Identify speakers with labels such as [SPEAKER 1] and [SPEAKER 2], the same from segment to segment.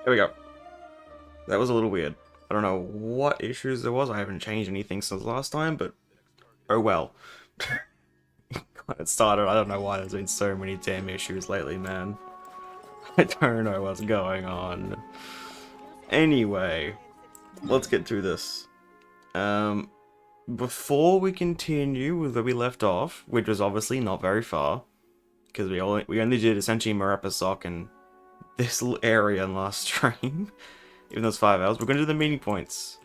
[SPEAKER 1] There we go. That was a little weird. I don't know what issues there was. I haven't changed anything since last time, but oh well. When it started, I don't know why there's been so many damn issues lately, man. I don't know what's going on. Anyway, let's get through this. Before we continue with where we left off, which was obviously not very far, because we only did essentially Marepasok and this little area in last stream, even though it's 5 hours. We're going to do the meeting points,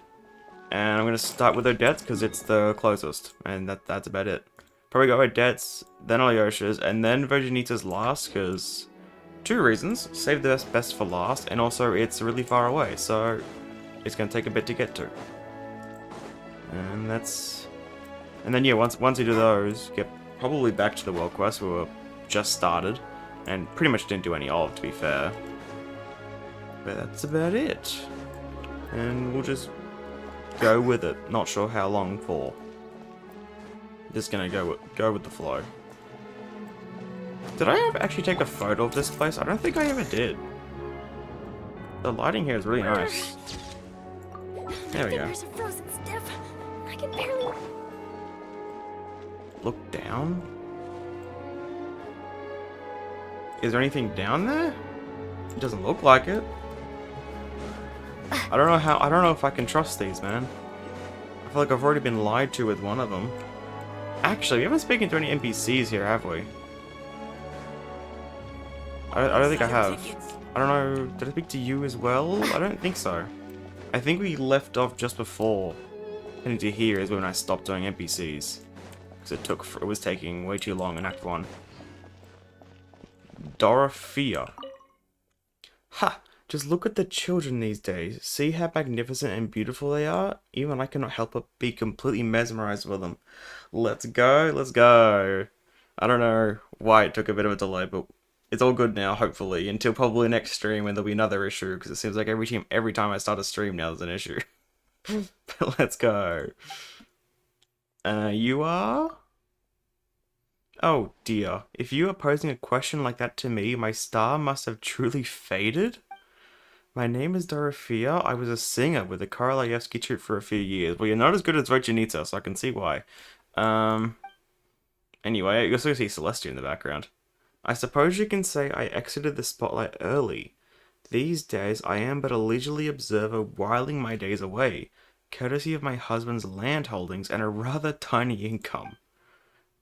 [SPEAKER 1] and I'm going to start with Odette's because it's the closest, and that's about it. Probably go Odette's, then Alyosha's, and then Virginita's last, because two reasons: save the best for last, and also it's really far away, so it's going to take a bit to get to. And then yeah, once you do those, get probably back to the world quest we were just started, and pretty much didn't do any of, to be fair. But that's about it, and we'll just go with it. Not sure how long for. Just gonna go with the flow. Did I ever actually take a photo of this place? I don't think I ever did. The lighting here is really nice. There we go.
[SPEAKER 2] Fingers are frozen stiff. I can barely.
[SPEAKER 1] Look down. Is there anything down there? It doesn't look like it. I don't know if I can trust these, man. I feel like I've already been lied to with one of them. Actually, we haven't spoken to any NPCs here, have we? I don't think I have. I don't know, did I speak to you as well? I don't think so. I think we left off just before heading to here is when I stopped doing NPCs. Because it was taking way too long in Act 1. Dorothea. Ha! Just look at the children these days. See how magnificent and beautiful they are? Even I cannot help but be completely mesmerized with them. Let's go, let's go. I don't know why it took a bit of a delay, but it's all good now, hopefully. Until probably next stream when there'll be another issue, because it seems like every time I start a stream now there's an issue. But let's go. You are? Oh dear. If you are posing a question like that to me, my star must have truly faded? My name is Dorothea. I was a singer with the Korolyevsky troupe for a few years. Well, you're not as good as Vochanita, so I can see why. Anyway, you also see Celestia in the background. I suppose you can say I exited the spotlight early. These days, I am but a leisurely observer whiling my days away, courtesy of my husband's land holdings and a rather tiny income.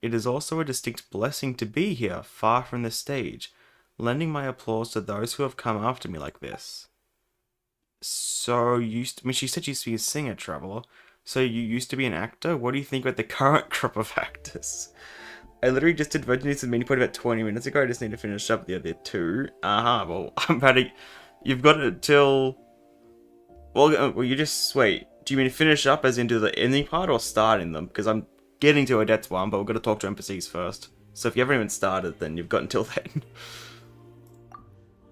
[SPEAKER 1] It is also a distinct blessing to be here, far from the stage, lending my applause to those who have come after me like this. So, she said she used to be a singer, Traveler. So you used to be an actor? What do you think about the current crop of actors? I literally just did Virginita's mini point about 20 minutes ago. I just need to finish up the other two. Well, I'm about to... You've got it till... Well, you just... Wait. Do you mean finish up as into the ending part or starting them? Because I'm getting to Odette's one, but we've got to talk to NPCs first. So if you haven't even started, then you've got until then.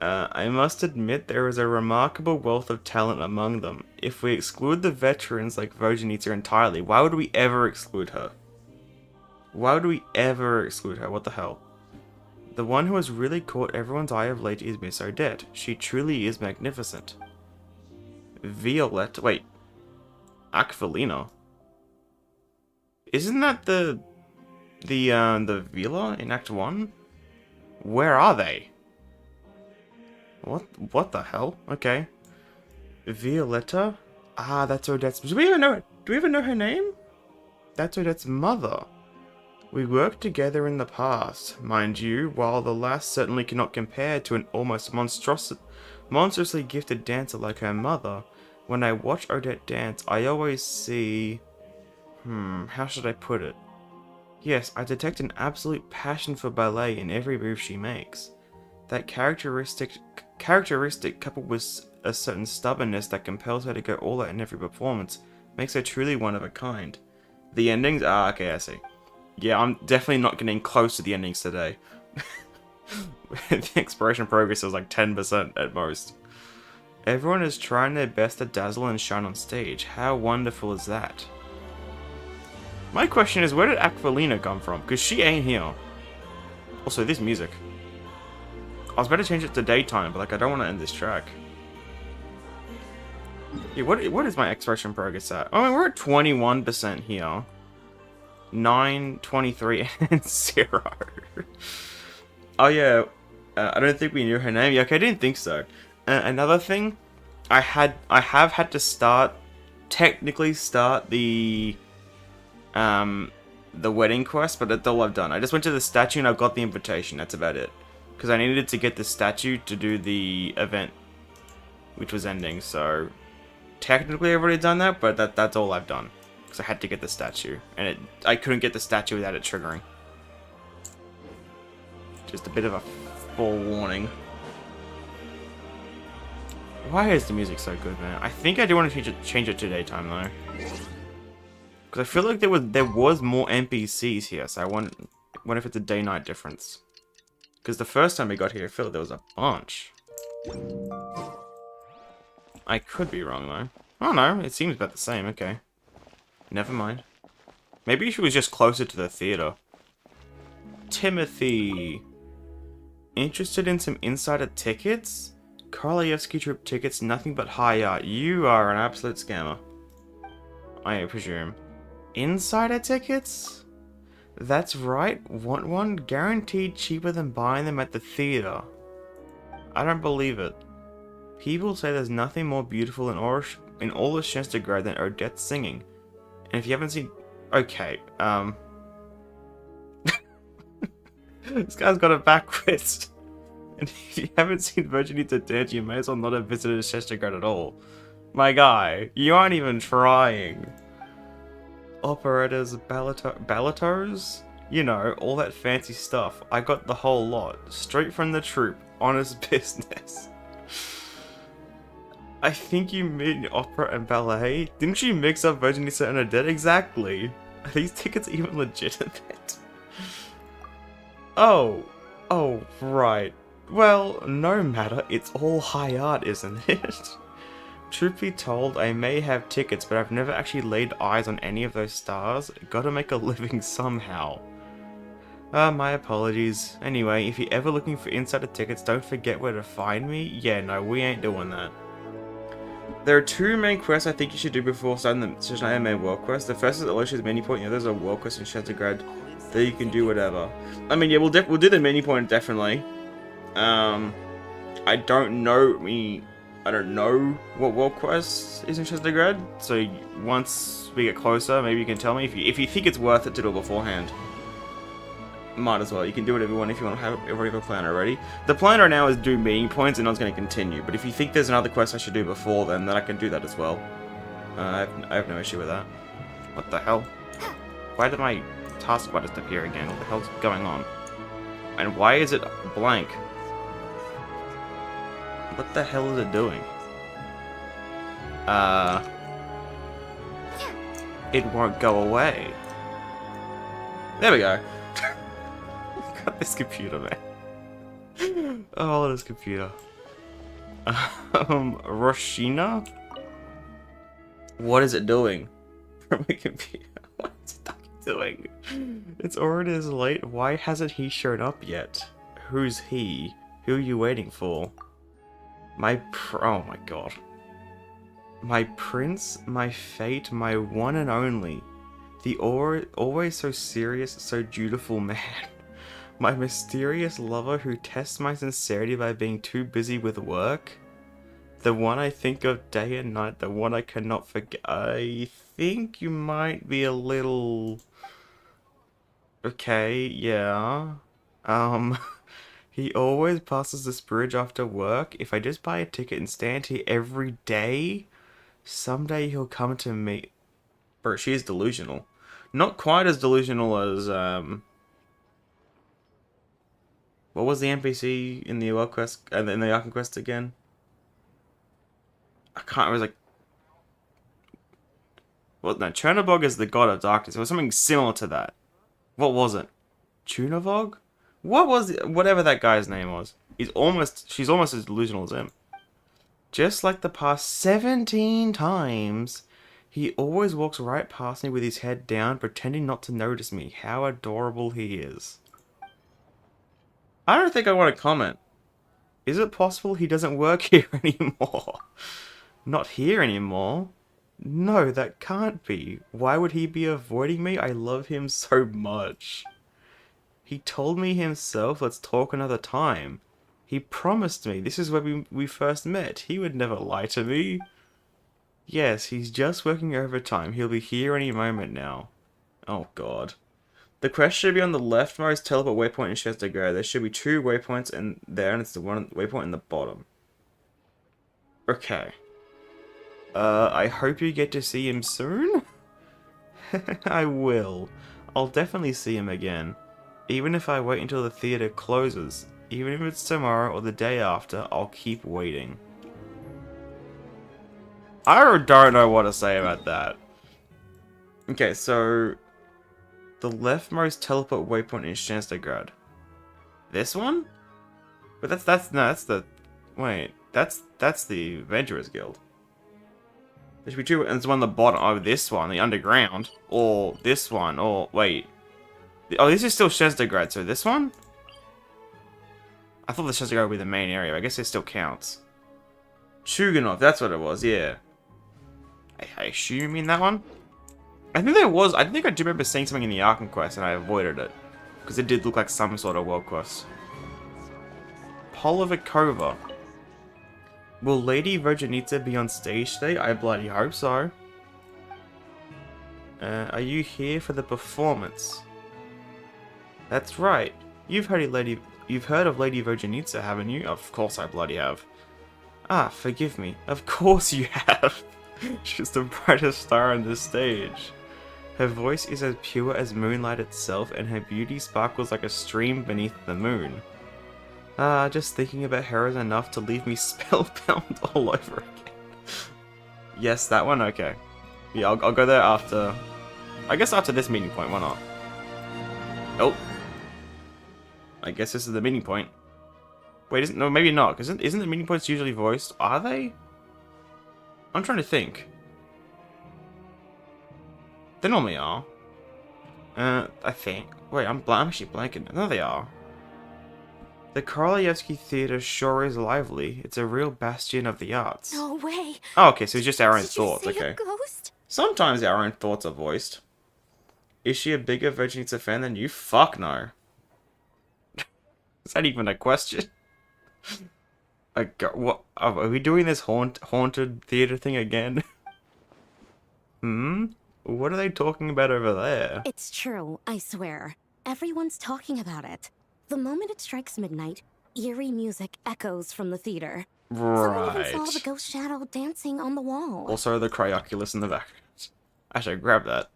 [SPEAKER 1] I must admit there is a remarkable wealth of talent among them. If we exclude the veterans like Virginita entirely, why would we ever exclude her? Why would we ever exclude her? What the hell? The one who has really caught everyone's eye of late is Miss Odette. She truly is magnificent. Violette... Wait. Aquilina? Isn't that the villa in Act 1? Where are they? What the hell? Okay. Violetta? Ah, that's Odette's... Do we even know her name? That's Odette's mother. We worked together in the past, mind you, while the last certainly cannot compare to an almost monstrously gifted dancer like her mother. When I watch Odette dance, I always see... how should I put it? Yes, I detect an absolute passion for ballet in every move she makes. That characteristic coupled with a certain stubbornness that compels her to go all out in every performance makes her truly one of a kind. The endings? Ah, okay, I see. Yeah, I'm definitely not getting close to the endings today. The exploration progress was like 10% at most. Everyone is trying their best to dazzle and shine on stage. How wonderful is that? My question is, where did Aquilina come from? Because she ain't here. Also, this music. I was about to change it to daytime, but like I don't want to end this track. Yeah, what is my exploration progress at? Oh, I mean, we're at 21% here. 9, 23, and 0. Oh yeah, I don't think we knew her name. Yeah, okay, I didn't think so. Another thing, I have had to technically start the wedding quest, but that's all I've done. I just went to the statue and I got the invitation. That's about it, because I needed to get the statue to do the event, which was ending. So technically I've already done that, but that's all I've done. I had to get the statue, and I couldn't get the statue without it triggering. Just a bit of a forewarning. Why is the music so good, man? I think I do want to change it to daytime though, because I feel like there was more NPCs here. So I wonder if it's a day-night difference. Because the first time we got here, I feel like there was a bunch. I could be wrong though. Oh no, it seems about the same. Okay. Never mind. Maybe she was just closer to the theater. Timothy. Interested in some insider tickets? Korolevsky trip tickets, nothing but high art. You are an absolute scammer. I presume. Insider tickets? That's right. Want one? Guaranteed cheaper than buying them at the theater. I don't believe it. People say there's nothing more beautiful in all of Snezhnaya than Odette singing. And if you haven't seen... Okay, this guy's got it backwards. And if you haven't seen Virginita Dance, you may as well not have visited Snezhnaya at all. My guy, you aren't even trying. Operettas, balletos? You know, all that fancy stuff. I got the whole lot. Straight from the troupe. Honest business. I think you mean opera and ballet? Didn't you mix up Virginita and Odette? Exactly. Are these tickets even legitimate? Oh, right. Well, no matter, it's all high art, isn't it? Truth be told, I may have tickets, but I've never actually laid eyes on any of those stars. Gotta make a living somehow. My apologies. Anyway, if you're ever looking for insider tickets, don't forget where to find me. Yeah, no, we ain't doing that. There are two main quests I think you should do before starting the Snezhnaya main world quest. The first is Alocia's mini point. The other is a world quest in Snezhnaya that you can do whatever. I mean, yeah, we'll do the mini point definitely. I don't know. I don't know what world quest is in Snezhnaya. So once we get closer, maybe you can tell me if you think it's worth it to do it beforehand. Might as well. You can do whatever you want if you want to have a plan already. The plan right now is do meeting points and I was going to continue. But if you think there's another quest I should do before then I can do that as well. I have no issue with that. What the hell? Why did my taskbar just appear again? What the hell's going on? And why is it blank? What the hell is it doing? It won't go away. There we go. Got this computer, man. Oh, this computer. Roshina? What is it doing? From my computer. What is it doing? It's already as late. Why hasn't he shown up yet? Who's he? Who are you waiting for? Oh my god. My prince, my fate, my one and only. The always so serious, so dutiful man. My mysterious lover who tests my sincerity by being too busy with work. The one I think of day and night, the one I cannot forget. I think you might be a little... Okay, yeah. He always passes this bridge after work. If I just buy a ticket and stand here every day, someday he'll come to me. Bro, she is delusional. Not quite as delusional as, what was the NPC in the world quest, in the Arkham quest again? I can't, it was like... Well, no, Chernobog is the god of darkness. It was something similar to that. What was it? Chunavog? What was it? Whatever that guy's name was. She's almost as delusional as him. Just like the past 17 times, he always walks right past me with his head down, pretending not to notice me. How adorable he is. I don't think I want to comment. Is it possible he doesn't work here anymore? Not here anymore? No, that can't be. Why would he be avoiding me? I love him so much. He told me himself, let's talk another time. He promised me. This is where we first met. He would never lie to me. Yes, he's just working overtime. He'll be here any moment now. Oh god. The quest should be on the leftmost teleport waypoint in Snezhnaya. There should be 2 waypoints in there, and it's the one waypoint in the bottom. Okay. I hope you get to see him soon? I will. I'll definitely see him again. Even if I wait until the theater closes. Even if it's tomorrow or the day after, I'll keep waiting. I don't know what to say about that. Okay, so... the leftmost teleport waypoint in Snezhnaya. This one? But that's the... Wait, that's the Adventurers Guild. There should be 2, and there's one on the bottom. Oh, this one, the underground. Or this one, or... Wait. Oh, this is still Snezhnaya, so this one? I thought the Snezhnaya would be the main area. I guess it still counts. Chuganov, that's what it was, yeah. I assume you mean that one? I think there was... I think I do remember seeing something in the Arkham quest and I avoided it. Because it did look like some sort of world quest. Polovikova. Will Lady Virginita be on stage today? I bloody hope so. Are you here for the performance? That's right. You've heard of Lady Virginita, haven't you? Of course I bloody have. Ah, forgive me. Of course you have. She's the brightest star on the stage. Her voice is as pure as moonlight itself, and her beauty sparkles like a stream beneath the moon. Ah, just thinking about her is enough to leave me spellbound all over again. Yes, that one? Okay. Yeah, I'll go there after... I guess after this meeting point, why not? Oh. I guess this is the meeting point. Wait, no, maybe not, because isn't the meeting points usually voiced? Are they? I'm trying to think. They normally are. I think. Wait, I'm actually blanking. No, they are. The Korolyevsky Theatre sure is lively. It's a real bastion of the arts.
[SPEAKER 2] No way.
[SPEAKER 1] Oh, okay, so it's just our own
[SPEAKER 2] Did
[SPEAKER 1] thoughts,
[SPEAKER 2] you see
[SPEAKER 1] okay.
[SPEAKER 2] a ghost?
[SPEAKER 1] Sometimes our own thoughts are voiced. Is she a bigger Virginita fan than you? Fuck no. Is that even a question? What? Are we doing this haunted theater thing again? What are they talking about over there?
[SPEAKER 2] It's true, I swear. Everyone's talking about it. The moment it strikes midnight, eerie music echoes from the theater. Someone even saw the ghost shadow dancing on the wall.
[SPEAKER 1] Also the Cryoculus in the background. I should grab that.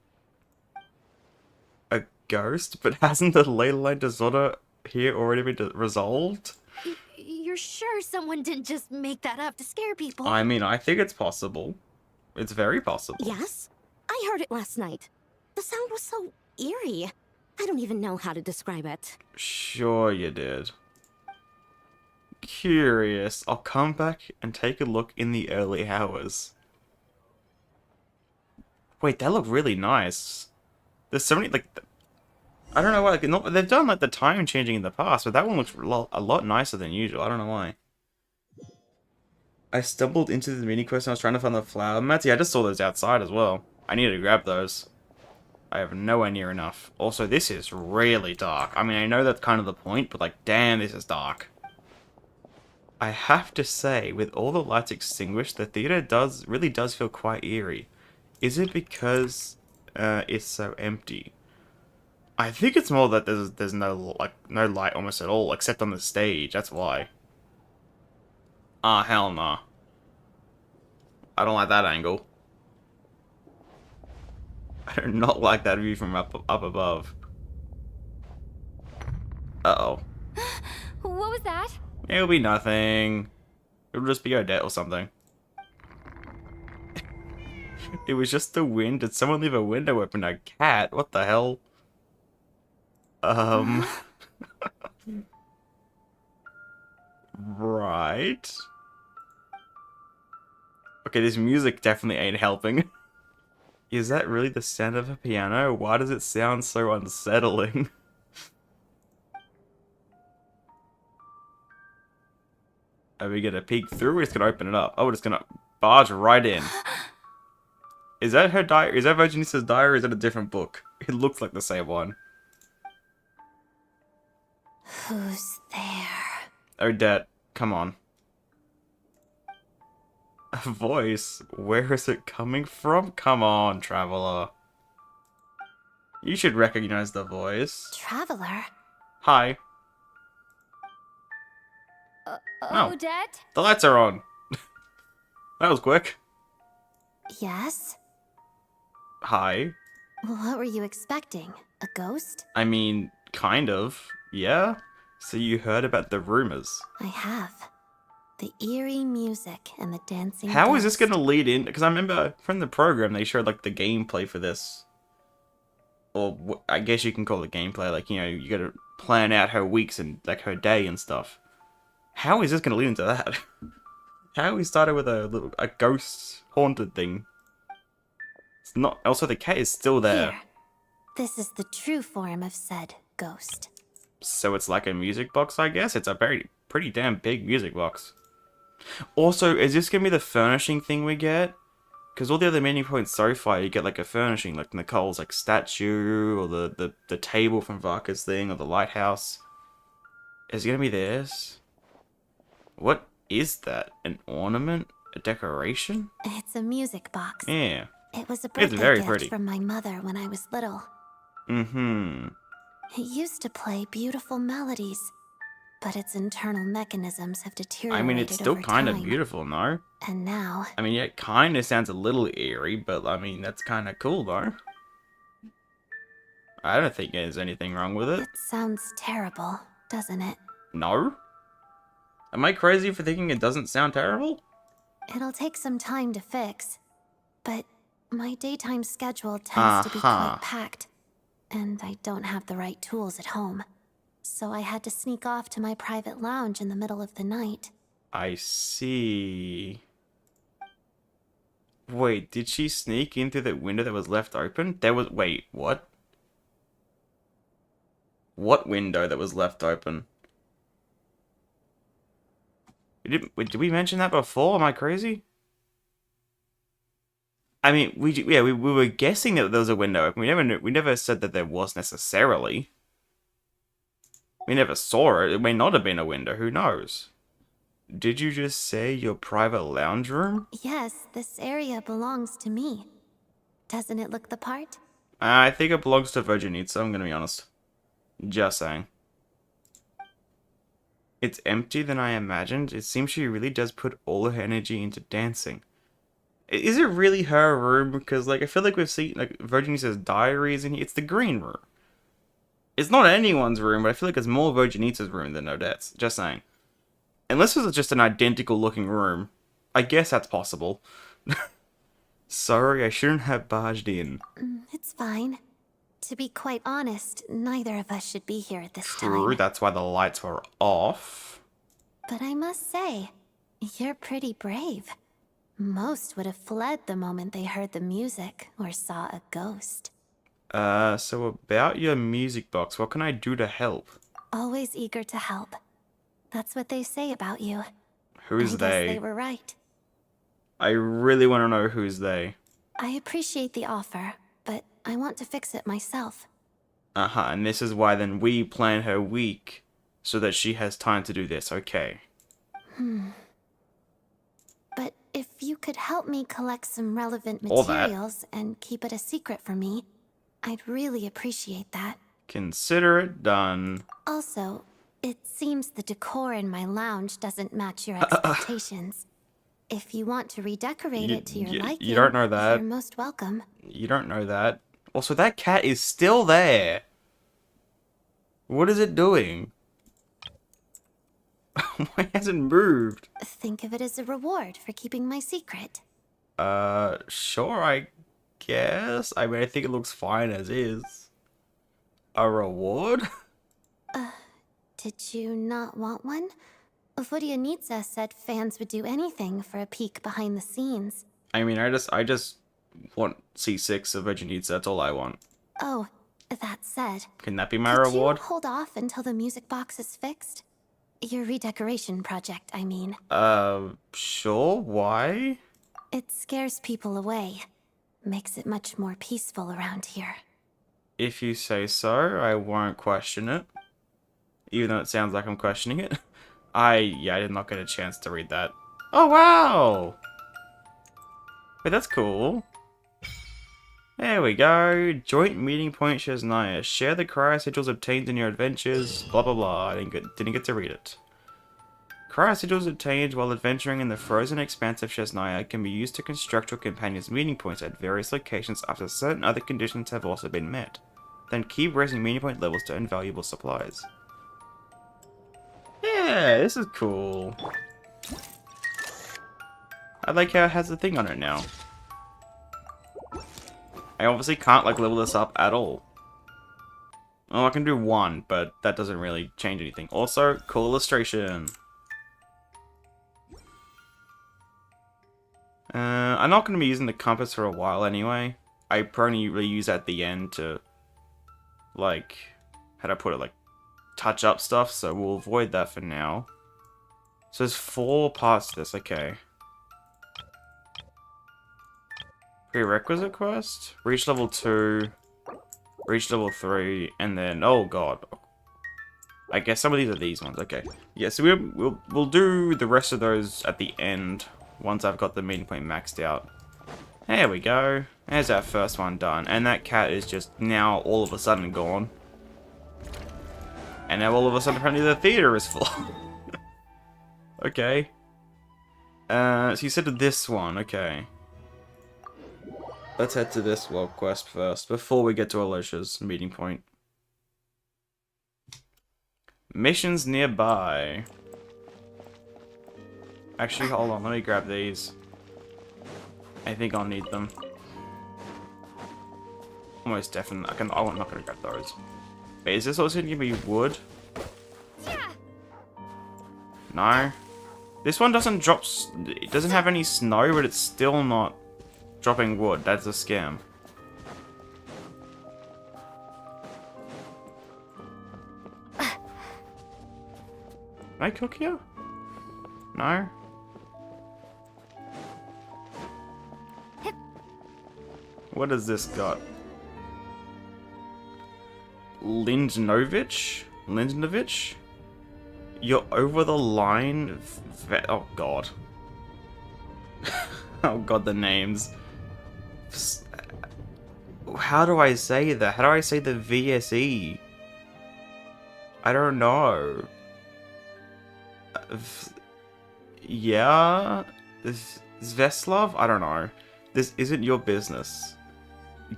[SPEAKER 1] A ghost? But hasn't the ley line disorder here already been resolved?
[SPEAKER 2] You're sure someone didn't just make that up to scare people?
[SPEAKER 1] I mean, I think it's possible. It's very possible.
[SPEAKER 2] Yes? I heard it last night. The sound was so eerie. I don't even know how to describe it.
[SPEAKER 1] Sure you did. Curious. I'll come back and take a look in the early hours. Wait, that looked really nice. There's so many, like... I don't know why. Like, they've done, like, the time changing in the past, but that one looks a lot nicer than usual. I don't know why. I stumbled into the mini quest and I was trying to find the flower mats. Yeah, I just saw those outside as well. I needed to grab those. I have nowhere near enough. Also, this is really dark. I mean, I know that's kind of the point, but, like, damn, this is dark. I have to say, with all the lights extinguished, the theater really does feel quite eerie. Is it because it's so empty? I think it's more that there's no light almost at all, except on the stage. That's why. Ah, hell nah. I don't like that angle. I do not like that view from up above. Uh-oh.
[SPEAKER 2] What was that?
[SPEAKER 1] It'll be nothing. It'll just be Odette or something. It was just the wind. Did someone leave a window open? A cat? What the hell? Right. Okay, this music definitely ain't helping. Is that really the sound of a piano? Why does it sound so unsettling? Are we gonna peek through or just gonna open it up? Oh, we're just gonna... barge right in. Is that her diary? Is that Virginisa's diary or is that a different book? It looks like the same one.
[SPEAKER 2] Who's there?
[SPEAKER 1] Odette, come on. A voice? Where is it coming from? Come on, Traveler. You should recognize the voice.
[SPEAKER 2] Traveler?
[SPEAKER 1] Hi. Oh,
[SPEAKER 2] Odette?
[SPEAKER 1] the lights are on. That was quick.
[SPEAKER 2] Yes?
[SPEAKER 1] Hi.
[SPEAKER 2] What were you expecting? A ghost?
[SPEAKER 1] I mean, kind of. Yeah? So you heard about the rumors.
[SPEAKER 2] I have. The eerie music and the dancing
[SPEAKER 1] How is this
[SPEAKER 2] ghost.
[SPEAKER 1] going to lead in? Because I remember from the program they showed like the gameplay for this. Or I guess you can call it gameplay. Like, you know, you got to plan out her weeks and like her day and stuff. How is this going to lead into that? How we started with a ghost haunted thing. It's not. Also, the cat is still there.
[SPEAKER 2] Here. This is the true form of said ghost.
[SPEAKER 1] So it's like a music box, I guess. It's a pretty damn big music box. Also, is this gonna be the furnishing thing we get? Because all the other menu points so far, you get like a furnishing, like Nicole's like statue, or the table from Varka's thing, or the lighthouse. Is it gonna be this? What is that? An ornament? A decoration?
[SPEAKER 2] It's a music box.
[SPEAKER 1] Yeah.
[SPEAKER 2] It was a birthday
[SPEAKER 1] very
[SPEAKER 2] gift
[SPEAKER 1] pretty.
[SPEAKER 2] from my mother when I was little.
[SPEAKER 1] Mm-hmm.
[SPEAKER 2] It used to play beautiful melodies, but its internal mechanisms have deteriorated.
[SPEAKER 1] I mean, it's still
[SPEAKER 2] over
[SPEAKER 1] kind of
[SPEAKER 2] time.
[SPEAKER 1] beautiful, no?
[SPEAKER 2] And now,
[SPEAKER 1] I mean, yeah, it kind of sounds a little eerie, but I mean, that's kind of cool, though. I don't think there's anything wrong with it.
[SPEAKER 2] it sounds terrible, doesn't it?
[SPEAKER 1] No? Am I crazy for thinking it doesn't sound terrible?
[SPEAKER 2] It'll take some time to fix, but my daytime schedule tends to be quite packed, and I don't have the right tools at home. So I had to sneak off to my private lounge in the middle of the night.
[SPEAKER 1] I see. Wait, did she sneak in through that window that was left open? Wait, what? What window that was left open? Did we mention that before? Am I crazy? I mean, we were guessing that there was a window open. We never said that there was necessarily. We never saw it. It may not have been a window. Who knows? Did you just say your private lounge room?
[SPEAKER 2] Yes, this area belongs to me. Doesn't it look the part?
[SPEAKER 1] I think it belongs to Virginitsa, I'm gonna be honest. Just saying. It's emptier than I imagined. It seems she really does put all her energy into dancing. Is it really her room? Because, like, I feel like we've seen, like, Virginitsa's diaries in here. It's the green room. It's not anyone's room, but I feel like it's more Virginitsa's room than Odette's. Just saying. Unless it was just an identical looking room. I guess that's possible. Sorry, I shouldn't have barged in.
[SPEAKER 2] It's fine. To be quite honest, neither of us should be here at this
[SPEAKER 1] True,
[SPEAKER 2] time.
[SPEAKER 1] that's why the lights were off.
[SPEAKER 2] But I must say, you're pretty brave. Most would have fled the moment they heard the music or saw a ghost.
[SPEAKER 1] So about your music box, what can I do to help?
[SPEAKER 2] Always eager to help. That's what they say about you.
[SPEAKER 1] Who's
[SPEAKER 2] I guess
[SPEAKER 1] they?
[SPEAKER 2] they were right.
[SPEAKER 1] I really want to know who's they.
[SPEAKER 2] I appreciate the offer, but I want to fix it myself.
[SPEAKER 1] And this is why then we plan her week, so that she has time to do this, okay.
[SPEAKER 2] But if you could help me collect some relevant
[SPEAKER 1] All that.
[SPEAKER 2] materials and keep it a secret from me, I'd really appreciate that.
[SPEAKER 1] Consider it done.
[SPEAKER 2] Also, it seems the decor in my lounge doesn't match your expectations. If you want to redecorate it to your liking,
[SPEAKER 1] you don't know that.
[SPEAKER 2] you're most welcome.
[SPEAKER 1] You don't know that. Also, that cat is still there. What is it doing? Why hasn't moved?
[SPEAKER 2] Think of it as a reward for keeping my secret.
[SPEAKER 1] Sure, I guess. I mean, I think it looks fine as is. A reward?
[SPEAKER 2] Did you not want one? Vodyanitsa said fans would do anything for a peek behind the scenes.
[SPEAKER 1] I mean, I just want C6 of Virginitsa, that's all I want.
[SPEAKER 2] Oh, that said,
[SPEAKER 1] Can that be my
[SPEAKER 2] could
[SPEAKER 1] reward?
[SPEAKER 2] you hold off until the music box is fixed? Your redecoration project, I mean.
[SPEAKER 1] Sure, why?
[SPEAKER 2] It scares people away. Makes it much more peaceful around here.
[SPEAKER 1] If you say so, I won't question it. Even though it sounds like I'm questioning it. I did not get a chance to read that. Oh, wow! Wait, that's cool. There we go. Joint meeting point Snezhnaya. Share the cryo sigils obtained in your adventures. Blah blah blah. I didn't get to read it. Cryo sigils obtained while adventuring in the frozen expanse of Snezhnaya can be used to construct your companion's meeting points at various locations after certain other conditions have also been met. Then keep raising meeting point levels to earn valuable supplies. Yeah, this is cool. I like how it has a thing on it now. I obviously can't, like, level this up at all. Well, I can do one, but that doesn't really change anything. Also, cool illustration. I'm not going to be using the compass for a while anyway. I probably really use that at the end to, like, how do I put it, like, touch up stuff, so we'll avoid that for now. So there's 4 parts to this, okay. Prerequisite quest? Reach level 2, reach level 3, and then, oh god. I guess some of these are these ones, okay. Yeah, so we'll do the rest of those at the end, once I've got the meeting point maxed out. There we go. There's our first one done. And that cat is just now all of a sudden gone. And now all of a sudden apparently the theater is full. Okay. So you said to this one, okay. Let's head to this world quest first, before we get to Alocia's meeting point. Missions nearby. Actually, hold on, let me grab these. I think I'll need them. Almost definitely. I'm not gonna grab those. Wait, is this also gonna give me wood? No. This one doesn't drop. It doesn't have any snow, but it's still not dropping wood. That's a scam. Can I cook here? No. What has this got? Lindnovich? You're over the line. Oh god. Oh god, the names. How do I say that? How do I say the VSE? I don't know. Yeah? Sveslov? I don't know. This isn't your business.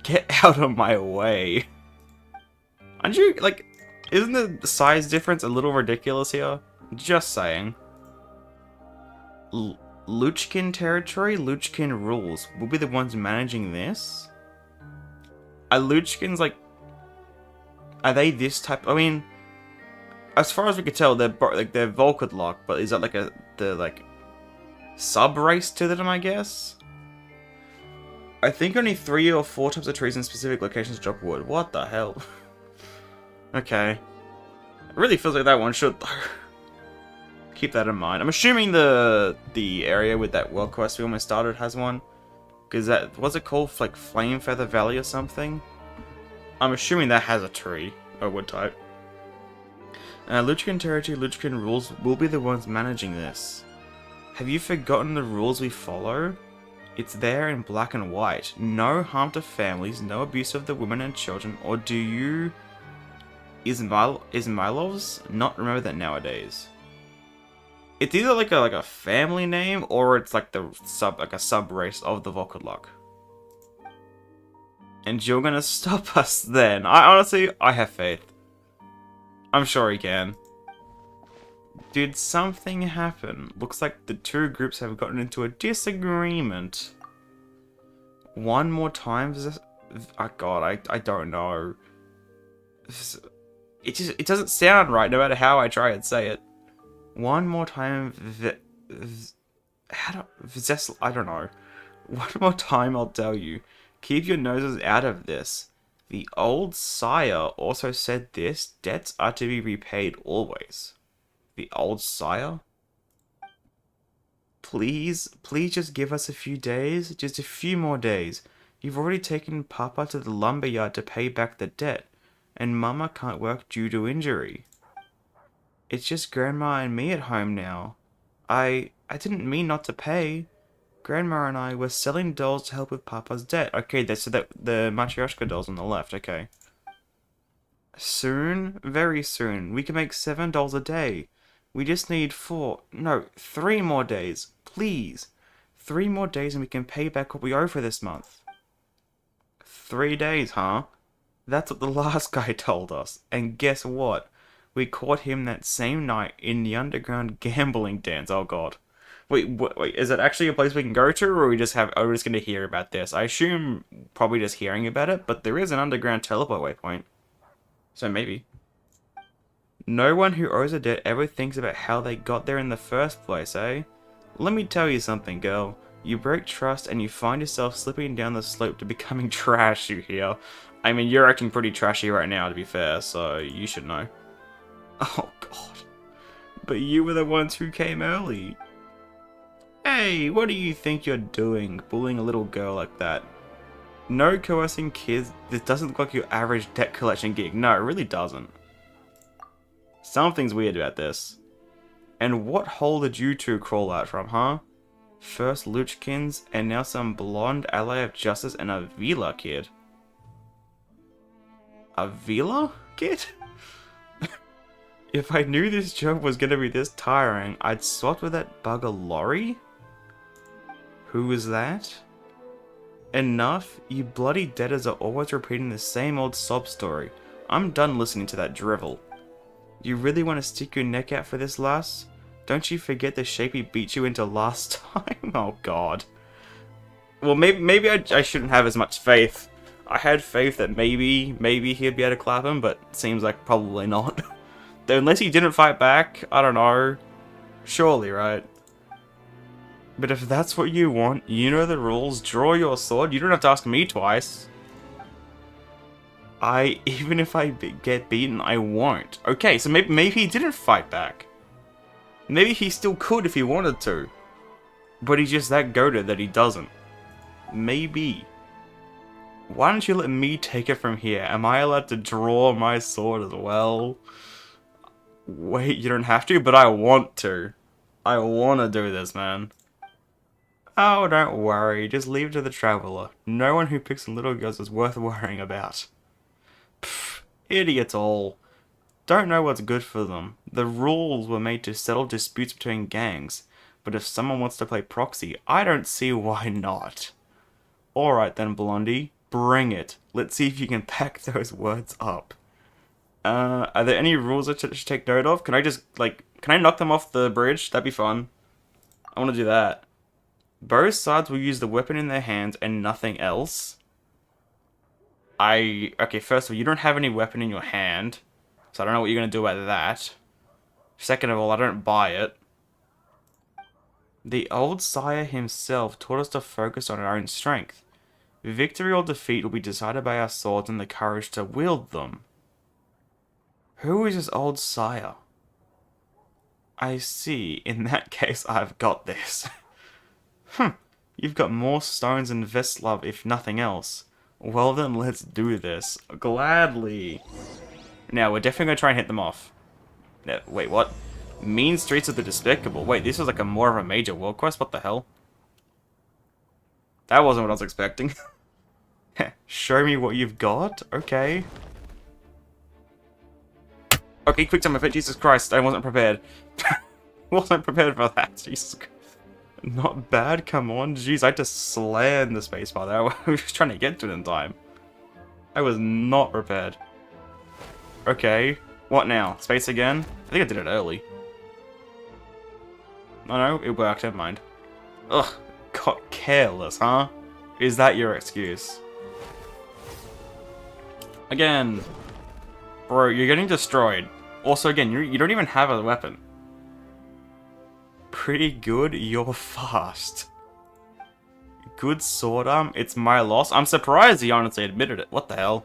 [SPEAKER 1] Get out of my way. Aren't you, like, isn't the size difference a little ridiculous here? Just saying. Luchkin territory? Luchkin rules. We'll be the ones managing this? Are Luchkins, like... Are they this type? I mean... As far as we could tell, they're Volkadlock, but is that like the like sub-race to them, I guess? I think only 3 or 4 types of trees in specific locations drop wood. What the hell? Okay. It really feels like that one should, though. Keep that in mind. I'm assuming the area with that world quest we almost started has one. Because that, what's it called? Like Flame Feather Valley or something? I'm assuming that has a tree. A wood type. Luchkin territory, Luchkin rules will be the ones managing this. Have you forgotten the rules we follow? It's there in black and white. No harm to families, no abuse of the women and children, or do you... Ismailovs not remember that nowadays? It's either like a family name, or it's like a sub race of the Volkadlock. And you're gonna stop us then? I have faith. I'm sure he can. Did something happen? Looks like the 2 groups have gotten into a disagreement. One more time? Oh god, I don't know. It doesn't sound right no matter how I try and say it. One more time, I don't know. One more time I'll tell you. Keep your noses out of this. The old sire also said this, debts are to be repaid always. The old sire? Please, please just give us a few days. Just a few more days. You've already taken Papa to the lumberyard to pay back the debt. And Mama can't work due to injury. It's just Grandma and me at home now. I didn't mean not to pay. Grandma and I were selling dolls to help with Papa's debt. Okay, so that the Matryoshka dolls on the left, okay. Soon, very soon, we can make $7 a day. We just need 3 more days. Please. 3 more days and we can pay back what we owe for this month. 3 days, huh? That's what the last guy told us. And guess what? We caught him that same night in the underground gambling dance. Oh god. Wait, is it actually a place we can go to, or are we just going to hear about this? I assume probably just hearing about it, but there is an underground teleport waypoint. So maybe. No one who owes a debt ever thinks about how they got there in the first place, eh? Let me tell you something, girl. You break trust and you find yourself slipping down the slope to becoming trash, you hear? I mean, you're acting pretty trashy right now, to be fair, so you should know. Oh, God. But you were the ones who came early. Hey, what do you think you're doing, bullying a little girl like that? No coercing kids. This doesn't look like your average debt collection gig. No, it really doesn't. Something's weird about this. And what hole did you two crawl out from, huh? First Luchkins, and now some blonde ally of justice and a Vila kid. A Vila kid? If I knew this job was gonna be this tiring, I'd swap with that bugger Lori? Who was that? Enough, you bloody debtors are always repeating the same old sob story. I'm done listening to that drivel. You really want to stick your neck out for this, lass? Don't you forget the shape he beat you into last time? Oh god. Well, maybe I shouldn't have as much faith. I had faith that maybe he'd be able to clap him, but it seems like probably not. Unless he didn't fight back, I don't know. Surely, right? But if that's what you want, you know the rules. Draw your sword. You don't have to ask me twice. Even if I get beaten, I won't. Okay, so maybe he didn't fight back. Maybe he still could if he wanted to. But he's just that goated that he doesn't. Maybe. Why don't you let me take it from here? Am I allowed to draw my sword as well? Wait, you don't have to, but I want to. I want to do this, man. Oh, don't worry. Just leave it to the traveler. No one who picks on little girls is worth worrying about. Pfft, idiots all. Don't know what's good for them. The rules were made to settle disputes between gangs. But if someone wants to play proxy, I don't see why not. Alright then, Blondie. Bring it. Let's see if you can pack those words up. Are there any rules I should take note of? Can I just, can I knock them off the bridge? That'd be fun. I want to do that. Both sides will use the weapon in their hands and nothing else. Okay, first of all, you don't have any weapon in your hand. So I don't know what you're going to do about that. Second of all, I don't buy it. The old sire himself taught us to focus on our own strength. Victory or defeat will be decided by our swords and the courage to wield them. Who is this old sire? I see. In that case, I've got this. You've got more stones than Veslav, if nothing else. Well then, let's do this. Gladly. Now, we're definitely going to try and hit them off. Wait, what? Mean Streets of the Despicable. Wait, this was like more of a major world quest? What the hell? That wasn't what I was expecting. Show me what you've got? Okay. Okay, quick time event. Jesus Christ, I wasn't prepared. Wasn't prepared for that. Jesus Christ. Not bad, come on. Jeez, I had to slam the spacebar there. I was just trying to get to it in time. I was not prepared. Okay. What now? Space again? I think I did it early. Oh no, it worked, never mind. Ugh, got careless, huh? Is that your excuse? Again. Bro, you're getting destroyed. Also, again, you don't even have a weapon. Pretty good, you're fast. Good sword arm, it's my loss. I'm surprised he honestly admitted it. What the hell?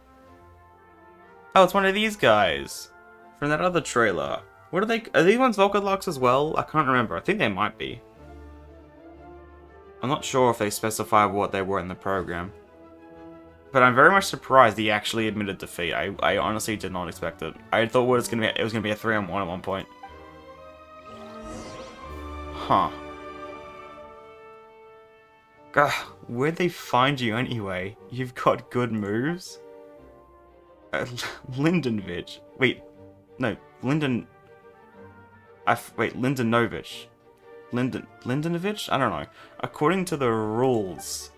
[SPEAKER 1] Oh, it's one of these guys. From that other trailer. What are they? Are these ones Volkadlocks as well? I can't remember. I think they might be. I'm not sure if they specify what they were in the program. But I'm very much surprised he actually admitted defeat. I honestly did not expect it. I thought it was gonna be a 3-on-1 at one point. Huh. Gah, where'd they find you anyway? You've got good moves? Lindenovich. Wait, no, Lindenovich. Lindenovich? I don't know. According to the rules.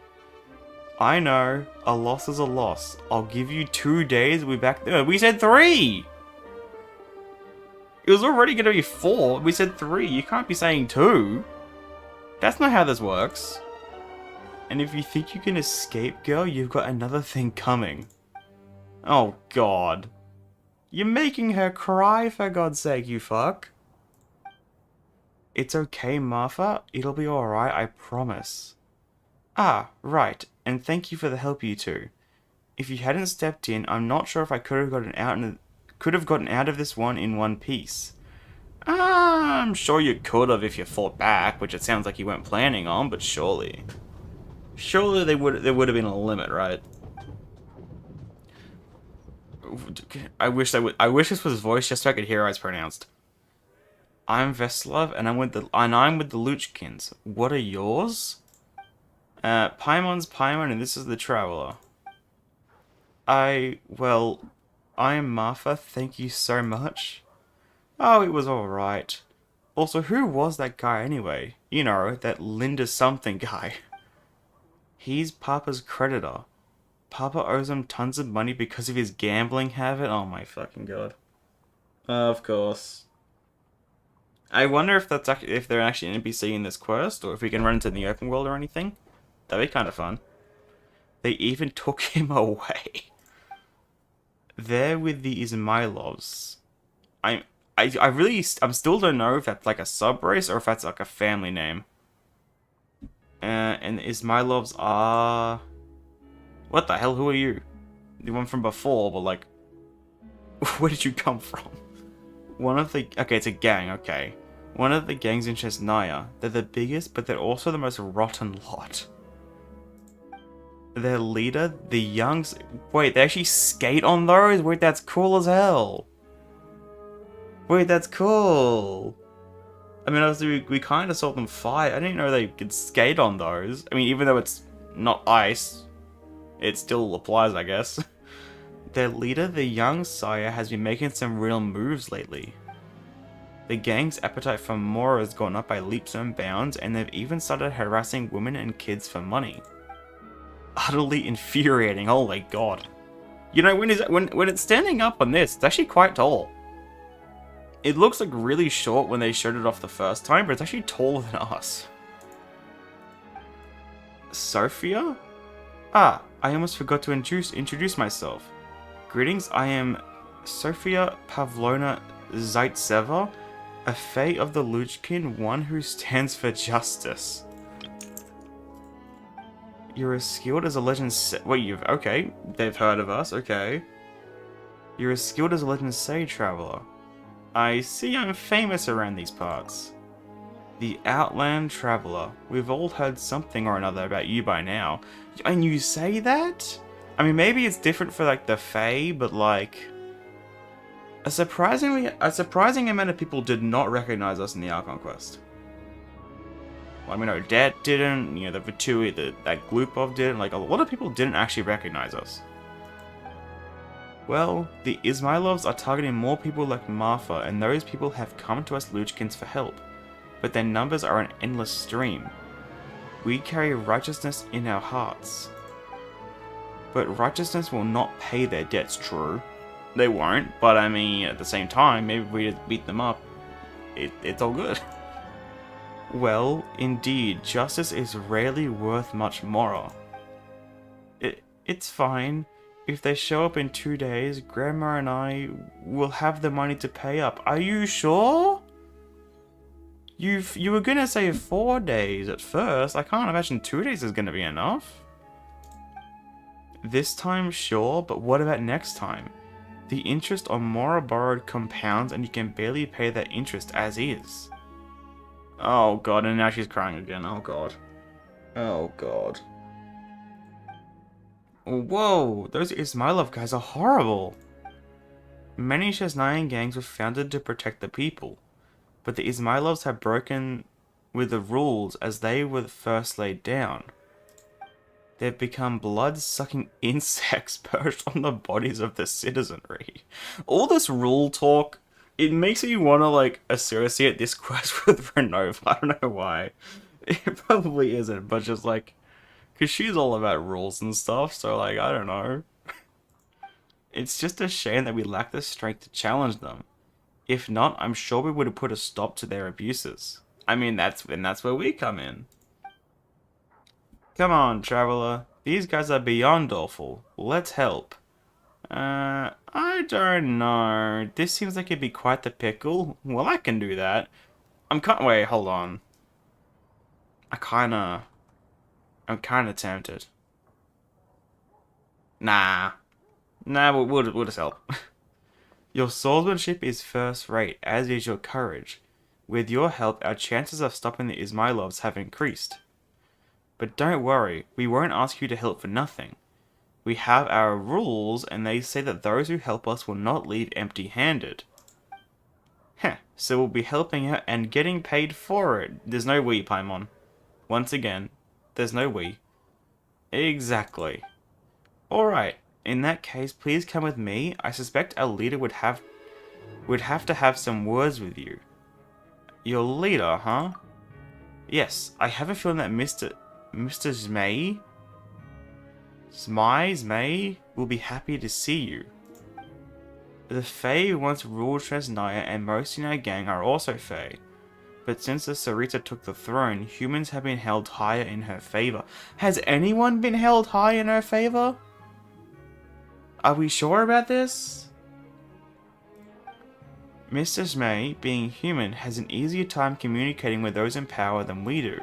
[SPEAKER 1] I know, a loss is a loss. I'll give you 2 days, we'll be back there. We said 3! It was already gonna be 4, we said 3. You can't be saying 2. That's not how this works. And if you think you can escape, girl, you've got another thing coming. Oh god. You're making her cry, for God's sake, you fuck. It's okay, Martha. It'll be alright, I promise. Ah, right. And thank you for the help, you two. If you hadn't stepped in, I'm not sure if I could have gotten out of this one in one piece. I'm sure you could have if you fought back, which it sounds like you weren't planning on, but surely. Surely there would have been a limit, right? I wish this was voiced just so I could hear how it's pronounced. I'm Veslov, and I'm with the Luchkins. What are yours? Paimon's Paimon, and this is the Traveler. I'm Martha, thank you so much. Oh, it was alright. Also, who was that guy anyway? You know, that Linda something guy. He's Papa's creditor. Papa owes him tons of money because of his gambling habit. Oh my fucking god. Of course. I wonder if they're actually an NPC in this quest, or if we can run into the open world or anything. That'd be kind of fun. They even took him away. They're with the Izmailovs. I still don't know if that's like a sub-race or if that's like a family name. And the Izmailovs are... What the hell? Who are you? The one from before, but like... Where did you come from? Okay, it's a gang, okay. One of the gangs in Snezhnaya. They're the biggest, but they're also the most rotten lot. Their leader, the young... Wait, they actually skate on those? Wait, that's cool as hell. Wait, that's cool. I mean, obviously, we kind of saw them fight. I didn't know they could skate on those. I mean, even though it's not ice, it still applies, I guess. Their leader, the young sire, has been making some real moves lately. The gang's appetite for more has gone up by leaps and bounds, and they've even started harassing women and kids for money. Utterly infuriating, oh my god. You know, when it's standing up on this, it's actually quite tall. It looks like really short when they showed it off the first time, but it's actually taller than us. Sophia? Ah, I almost forgot to introduce myself. Greetings, I am Sophia Pavlovna Zaitseva, a Fae of the Luchkin, one who stands for justice. You're as skilled as a legend okay, they've heard of us, okay. You're as skilled as a legend say, traveler. I see I'm famous around these parts. The Outland Traveler. We've all heard something or another about you by now. And you say that? I mean, maybe it's different for, like, the Fae, but, like... A surprising amount of people did not recognize us in the Archon quest. Well, I mean, Odette didn't, you know, the Vitui, that Glupov didn't, like, a lot of people didn't actually recognize us. Well, the Izmailovs are targeting more people like Martha, and those people have come to us Luchkins for help. But their numbers are an endless stream. We carry righteousness in our hearts. But righteousness will not pay their debts, true. They won't, but I mean, at the same time, maybe if we just beat them up, it's all good. Well, indeed, justice is rarely worth much more. It's fine. If they show up in 2 days, Grandma and I will have the money to pay up. Are you sure? You were gonna say 4 days at first. I can't imagine 2 days is gonna be enough. This time, sure, but what about next time? The interest on Mora borrowed compounds and you can barely pay that interest as is. Oh god, and now she's crying again. Oh god. Oh god. Whoa, those Ismailov guys are horrible. Many Snezhnayan gangs were founded to protect the people, but the Ismailovs have broken with the rules as they were first laid down. They've become blood-sucking insects perched on the bodies of the citizenry. All this rule talk, it makes me want to, like, associate this quest with Renova. I don't know why. It probably isn't, but just, like, because she's all about rules and stuff, so, like, I don't know. It's just a shame that we lack the strength to challenge them. If not, I'm sure we would have put a stop to their abuses. I mean, that's where we come in. Come on, traveler. These guys are beyond awful. Let's help. I don't know. This seems like it'd be quite the pickle. Well, I can do that. Wait, hold on. I'm kinda tempted. Nah. Nah, we'll just help. Your swordsmanship is first rate, as is your courage. With your help, our chances of stopping the Ismailovs have increased. But don't worry, we won't ask you to help for nothing. We have our rules, and they say that those who help us will not leave empty-handed. Heh, so we'll be helping out and getting paid for it. There's no we, Paimon. Once again, there's no we. Exactly. Alright, in that case, please come with me. I suspect our leader would have to have some words with you. Your leader, huh? Yes, I have a feeling that Mr. Zmai will be happy to see you. The Fae once ruled Snezhnaya, and most in our gang are also Fae. But since the Sarita took the throne, humans have been held higher in her favor. Has anyone been held high in her favor? Are we sure about this? Mr. Zmai, being human, has an easier time communicating with those in power than we do.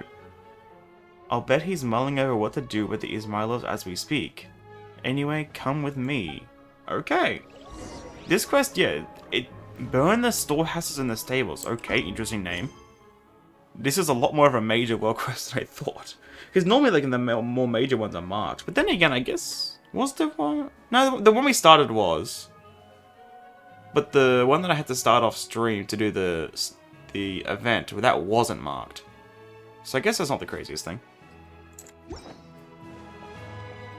[SPEAKER 1] I'll bet he's mulling over what to do with the Ismailovs as we speak. Anyway, come with me. Okay. This quest, yeah, burn the storehouses and the stables. Okay, interesting name. This is a lot more of a major world quest than I thought. Because normally, like, the more major ones are marked. But then again, I guess, was there one? No, the one we started was. But the one that I had to start off stream to do the event, well, that wasn't marked. So I guess that's not the craziest thing.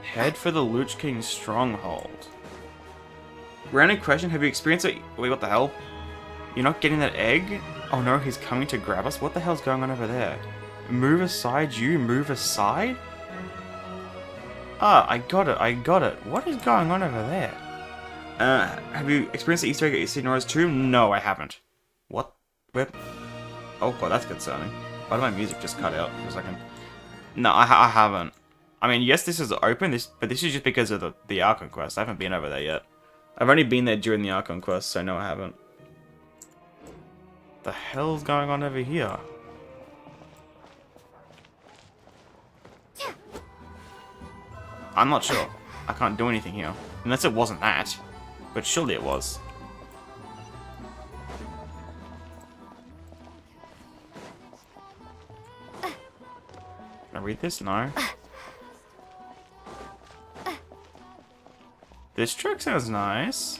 [SPEAKER 1] Head for the Lich King's stronghold. Random question, have you experienced it? Wait, what the hell? You're not getting that egg? Oh no, he's coming to grab us? What the hell's going on over there? Move aside, you move aside? Ah, I got it. What is going on over there? Have you experienced the Easter egg at Signora's tomb? No, I haven't. What? Where? Oh god, that's concerning. Why did my music just cut out for a second? No, I haven't. I mean, yes, this is open, but this is just because of the Archon quest. I haven't been over there yet. I've only been there during the Archon quest, so no, I haven't. The hell's going on over here? I'm not sure. I can't do anything here. Unless it wasn't that. But surely it was. Can I read this? No. This truck sounds nice.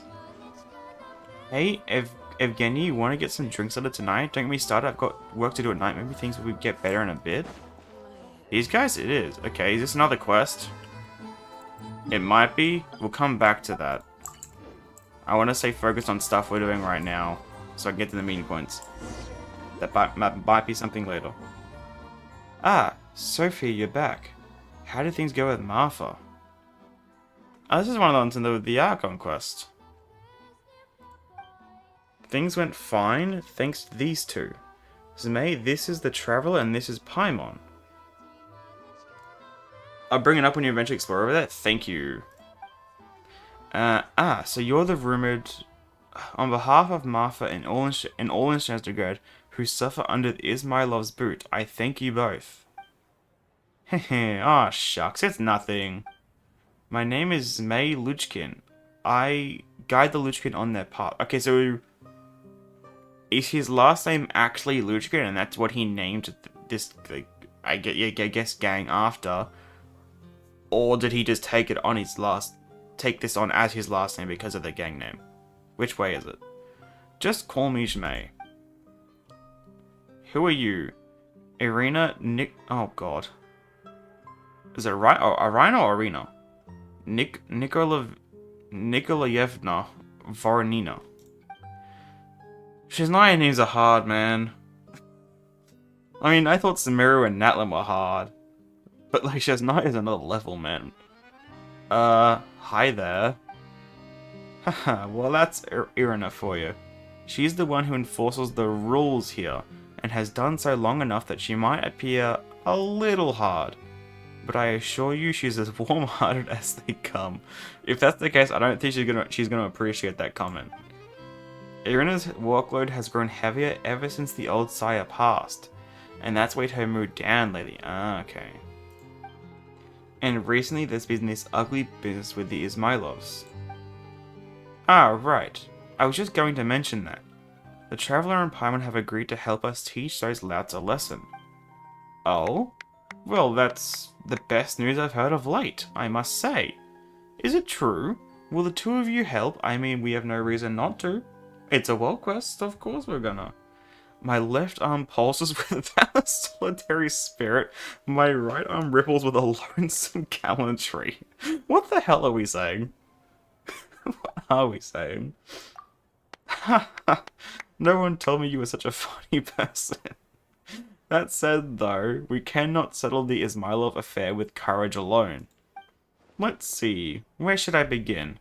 [SPEAKER 1] Hey, Evgeny, you want to get some drinks later tonight? Don't get me started. I've got work to do at night. Maybe things will get better in a bit. These guys? It is. Okay, is this another quest? It might be. We'll come back to that. I want to stay focused on stuff we're doing right now, so I can get to the meeting points. That might be something later. Ah, Sophie, you're back. How did things go with Martha? Oh, this is one of the ones in the Archon quest. Things went fine, thanks to these two. Zmai, this is the Traveler, and this is Paimon. I'll bring it up when you eventually explore over there. Thank you. So you're the rumored... On behalf of Martha and all in Snezhnaya who suffer under the Ismailov's boot, I thank you both. Hehe, aw shucks, it's nothing. My name is Zmai Luchkin. I guide the Luchkin on their path. Okay, so... Is his last name actually Luchkin, and that's what he named this, like, I guess gang after, or did he just take this on as his last name because of the gang name? Which way is it? Just call me Jmei. Who are you? Irina oh god. Is it right? Oh, Irina or Irina? Nikolayevna Voronina. Snezhnaya names are hard, man. I mean, I thought Samiru and Natlin were hard. But like, Snezhnaya is another level, man. Hi there. Haha, well that's Irina for you. She's the one who enforces the rules here, and has done so long enough that she might appear a little hard. But I assure you she's as warm-hearted as they come. If that's the case, I don't think she's gonna appreciate that comment. Irina's workload has grown heavier ever since the old sire passed, and that's weighed her mood down lately. Ah, okay. And recently there's been this ugly business with the Ismailovs. Ah, right. I was just going to mention that. The Traveler and Paimon have agreed to help us teach those louts a lesson. Oh? Well, that's the best news I've heard of late, I must say. Is it true? Will the two of you help? I mean, we have no reason not to. It's a world quest, of course we're gonna. My left arm pulses with a solitary spirit. My right arm ripples with a lonesome gallantry. What the hell are we saying? What are we saying? No one told me you were such a funny person. That said, though, we cannot settle the Ismailov affair with courage alone. Let's see, where should I begin?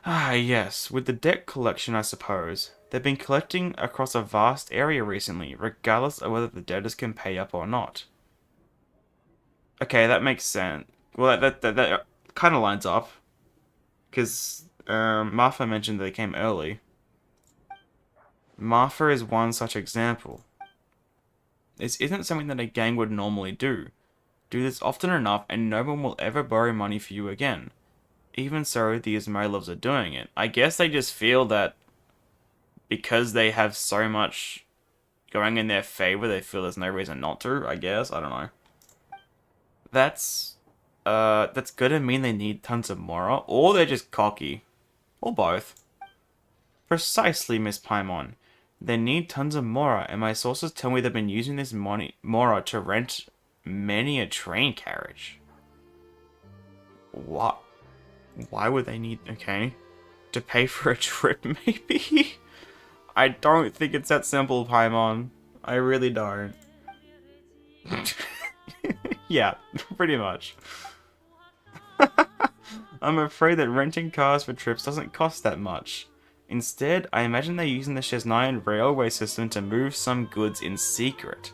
[SPEAKER 1] Ah, yes, with the debt collection, I suppose. They've been collecting across a vast area recently, regardless of whether the debtors can pay up or not. Okay, that makes sense. Well, that kind of lines up. Because Martha mentioned they came early. Martha is one such example. This isn't something that a gang would normally do. Do this often enough and no one will ever borrow money for you again. Even so, the Ismailovs are doing it. I guess they just feel that because they have so much going in their favor, they feel there's no reason not to, I guess. I don't know. That's gonna mean they need tons of Mora, or they're just cocky. Or both. Precisely, Miss Paimon. They need tons of Mora, and my sources tell me they've been using this Mora to rent many a train carriage. What? Why would they need... Okay. To pay for a trip, maybe? I don't think it's that simple, Paimon. I really don't. Yeah, pretty much. I'm afraid that renting cars for trips doesn't cost that much. Instead, I imagine they're using the Snezhnaya railway system to move some goods in secret.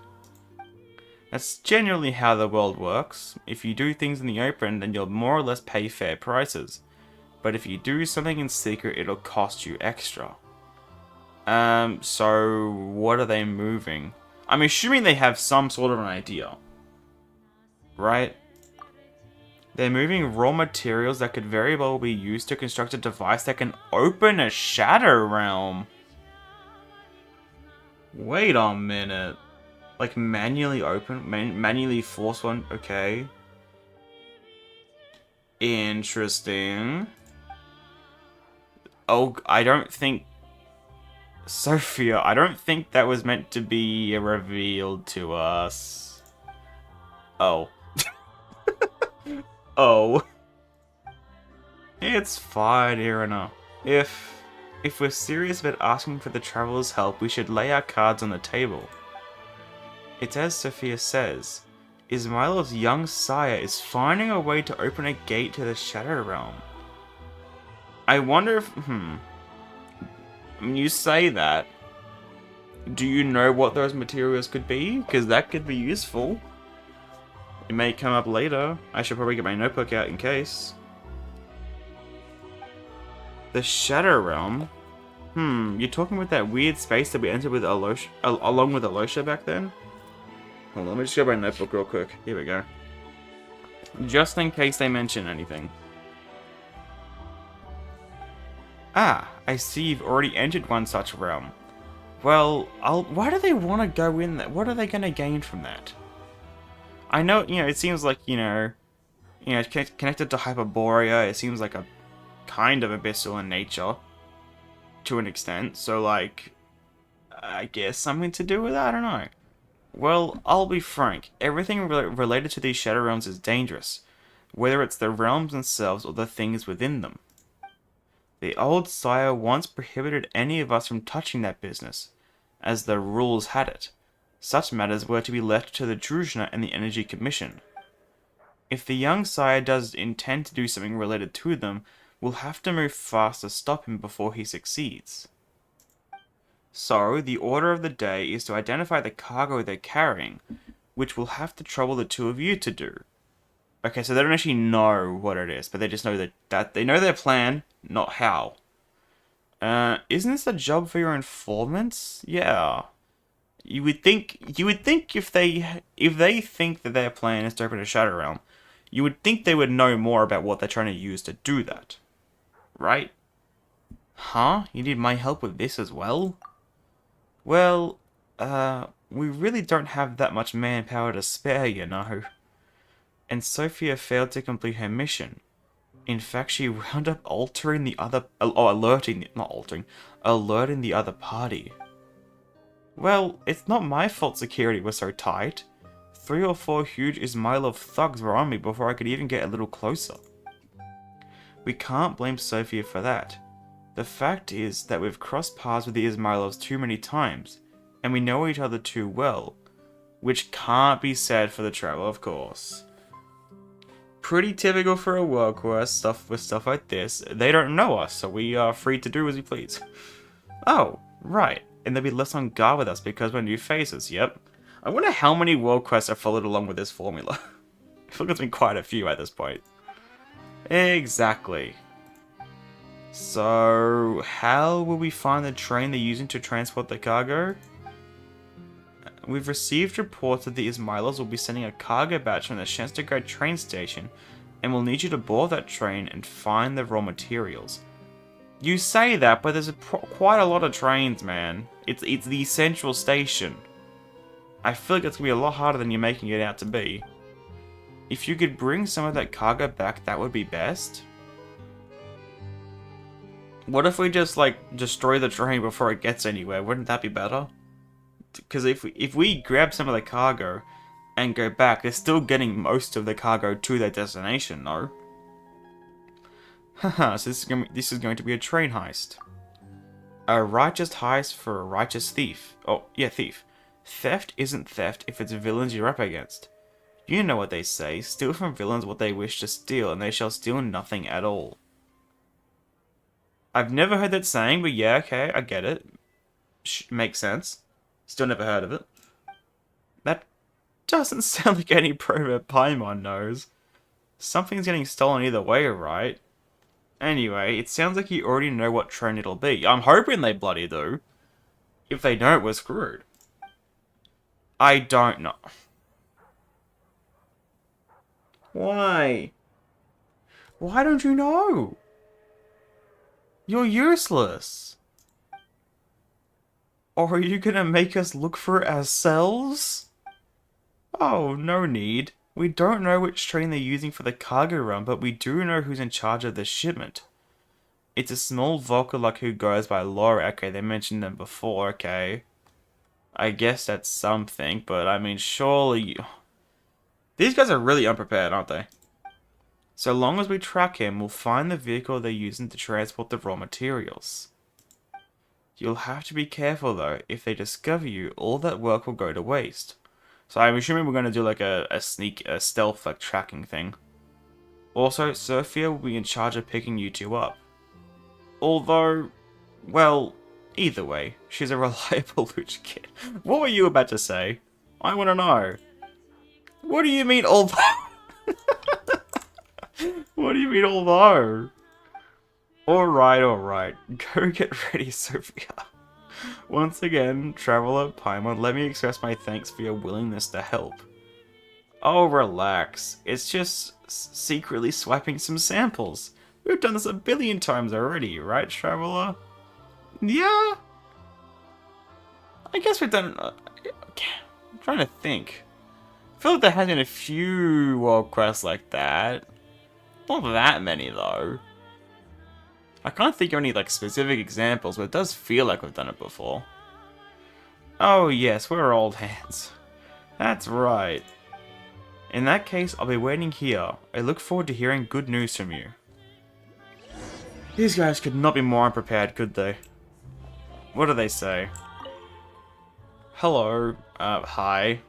[SPEAKER 1] That's generally how the world works. If you do things in the open, then you'll more or less pay fair prices. But if you do something in secret, it'll cost you extra. So what are they moving? I'm assuming they have some sort of an idea. Right? They're moving raw materials that could very well be used to construct a device that can open a shadow realm. Wait a minute. Like manually open, manually force one, okay. Interesting. Oh, I don't think... Sophia, I don't think that was meant to be revealed to us. Oh. Oh. It's fine, Irina. If we're serious about asking for the Traveler's help, we should lay our cards on the table. It's as Sophia says. Ismailov's young sire is finding a way to open a gate to the Shadow Realm. I wonder if... I mean, you say that. Do you know what those materials could be? Because that could be useful. It may come up later. I should probably get my notebook out in case. The Shadow Realm? You're talking about that weird space that we entered with Alosha, along with Alosha back then? Hold on, let me just grab my notebook real quick. Here we go. Just in case they mention anything. Ah, I see you've already entered one such realm. Well, why do they want to go in there? What are they going to gain from that? I know, it seems like, it's connected to Hyperborea. It seems like a kind of abyssal in nature, to an extent. So, like, I guess something to do with that? I don't know. Well, I'll be frank. Everything related to these Shadow Realms is dangerous, whether it's the realms themselves or the things within them. The old sire once prohibited any of us from touching that business, as the rules had it. Such matters were to be left to the Druzhna and the Energy Commission. If the young sire does intend to do something related to them, we'll have to move fast to stop him before he succeeds. So, the order of the day is to identify the cargo they're carrying, which will have to trouble the two of you to do. Okay, so they don't actually know what it is, but they just know that they know their plan, not how. Isn't this a job for your informants? Yeah. You would think if they think that their plan is to open a Shadow Realm, you would think they would know more about what they're trying to use to do that. Right? Huh? You need my help with this as well? Well, we really don't have that much manpower to spare, you know. And Sophia failed to complete her mission. In fact, she wound up alerting the other party. Well, it's not my fault security was so tight. 3 or 4 huge Ismailov thugs were on me before I could even get a little closer. We can't blame Sophia for that. The fact is that we've crossed paths with the Ismailovs too many times, and we know each other too well, which can't be said for the Traveler, of course. Pretty typical for a world quest, with stuff like this. They don't know us, so we are free to do as we please. Oh, right. And they'll be less on guard with us because we're new faces, yep. I wonder how many world quests have followed along with this formula. I feel like it's been quite a few at this point. Exactly. So, how will we find the train they're using to transport the cargo? We've received reports that the Ismailovs will be sending a cargo batch from the Snezhnaya train station, and we'll need you to board that train and find the raw materials. You say that, but there's quite a lot of trains, man. It's the central station. I feel like it's going to be a lot harder than you're making it out to be. If you could bring some of that cargo back, that would be best. What if we just, like, destroy the train before it gets anywhere? Wouldn't that be better? Because if we grab some of the cargo and go back, they're still getting most of the cargo to their destination, no? Haha, so this is going to be a train heist. A righteous heist for a righteous thief. Oh, yeah, thief. Theft isn't theft if it's villains you're up against. You know what they say, steal from villains what they wish to steal, and they shall steal nothing at all. I've never heard that saying, but yeah, okay, I get it. Makes sense. Still never heard of it. That doesn't sound like any proverb Paimon knows. Something's getting stolen either way, right? Anyway, it sounds like you already know what train it'll be. I'm hoping they bloody do. If they don't, we're screwed. I don't know. Why? Why don't you know? You're useless. Or are you gonna make us look for it ourselves? Oh, no need. We don't know which train they're using for the cargo run, but we do know who's in charge of the shipment. It's a small Volkolak who goes by Laura. Okay, they mentioned them before, okay. I guess that's something, but I mean, surely... These guys are really unprepared, aren't they? So long as we track him, we'll find the vehicle they're using to transport the raw materials. You'll have to be careful though. If they discover you, all that work will go to waste. So I'm assuming we're going to do like a stealth like tracking thing. Also, Sophia will be in charge of picking you two up. Although, well, either way, she's a reliable Luch kid. What were you about to say? I want to know. What do you mean although? What do you mean although? Alright. Go get ready, Sophia. Once again, Traveler Paimon, let me express my thanks for your willingness to help. Oh, relax. It's just secretly swiping some samples. We've done this a billion times already, right, Traveler? Yeah? I guess we've done... I'm trying to think. I feel like there has been a few world quests like that. Not that many, though. I can't think of any, like, specific examples, but it does feel like we've done it before. Oh, yes, we're old hands. That's right. In that case, I'll be waiting here. I look forward to hearing good news from you. These guys could not be more unprepared, could they? What do they say? Hello. Hi.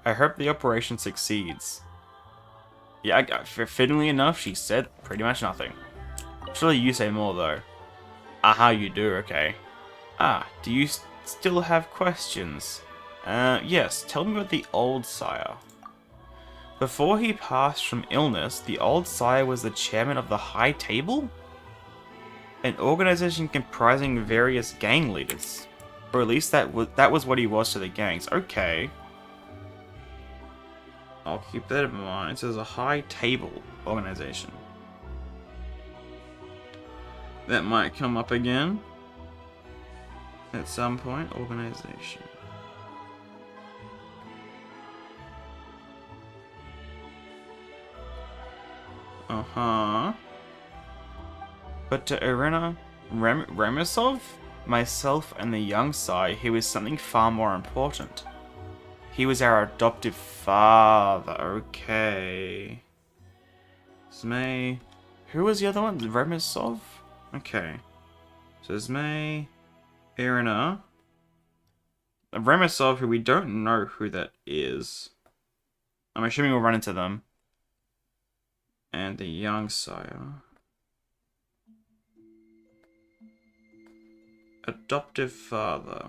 [SPEAKER 1] I hope the operation succeeds. Yeah, fittingly enough, she said pretty much nothing. Surely you say more, though. Aha, you do, okay. Ah, do you still have questions? Yes, tell me about the old sire. Before he passed from illness, the old sire was the chairman of the High Table? An organization comprising various gang leaders. Or at least that was what he was to the gangs. Okay. I'll keep that in mind. It says a High Table organization. That might come up again. At some point. Organization. Uh-huh. But to Irina Remisov, myself, and the young Sai, he was something far more important. He was our adoptive father. Okay. Zmei. Who was the other one? Remisov? Okay. So Zmei, Irina. Remisov, who we don't know who that is. I'm assuming we'll run into them. And the young sire. Adoptive father.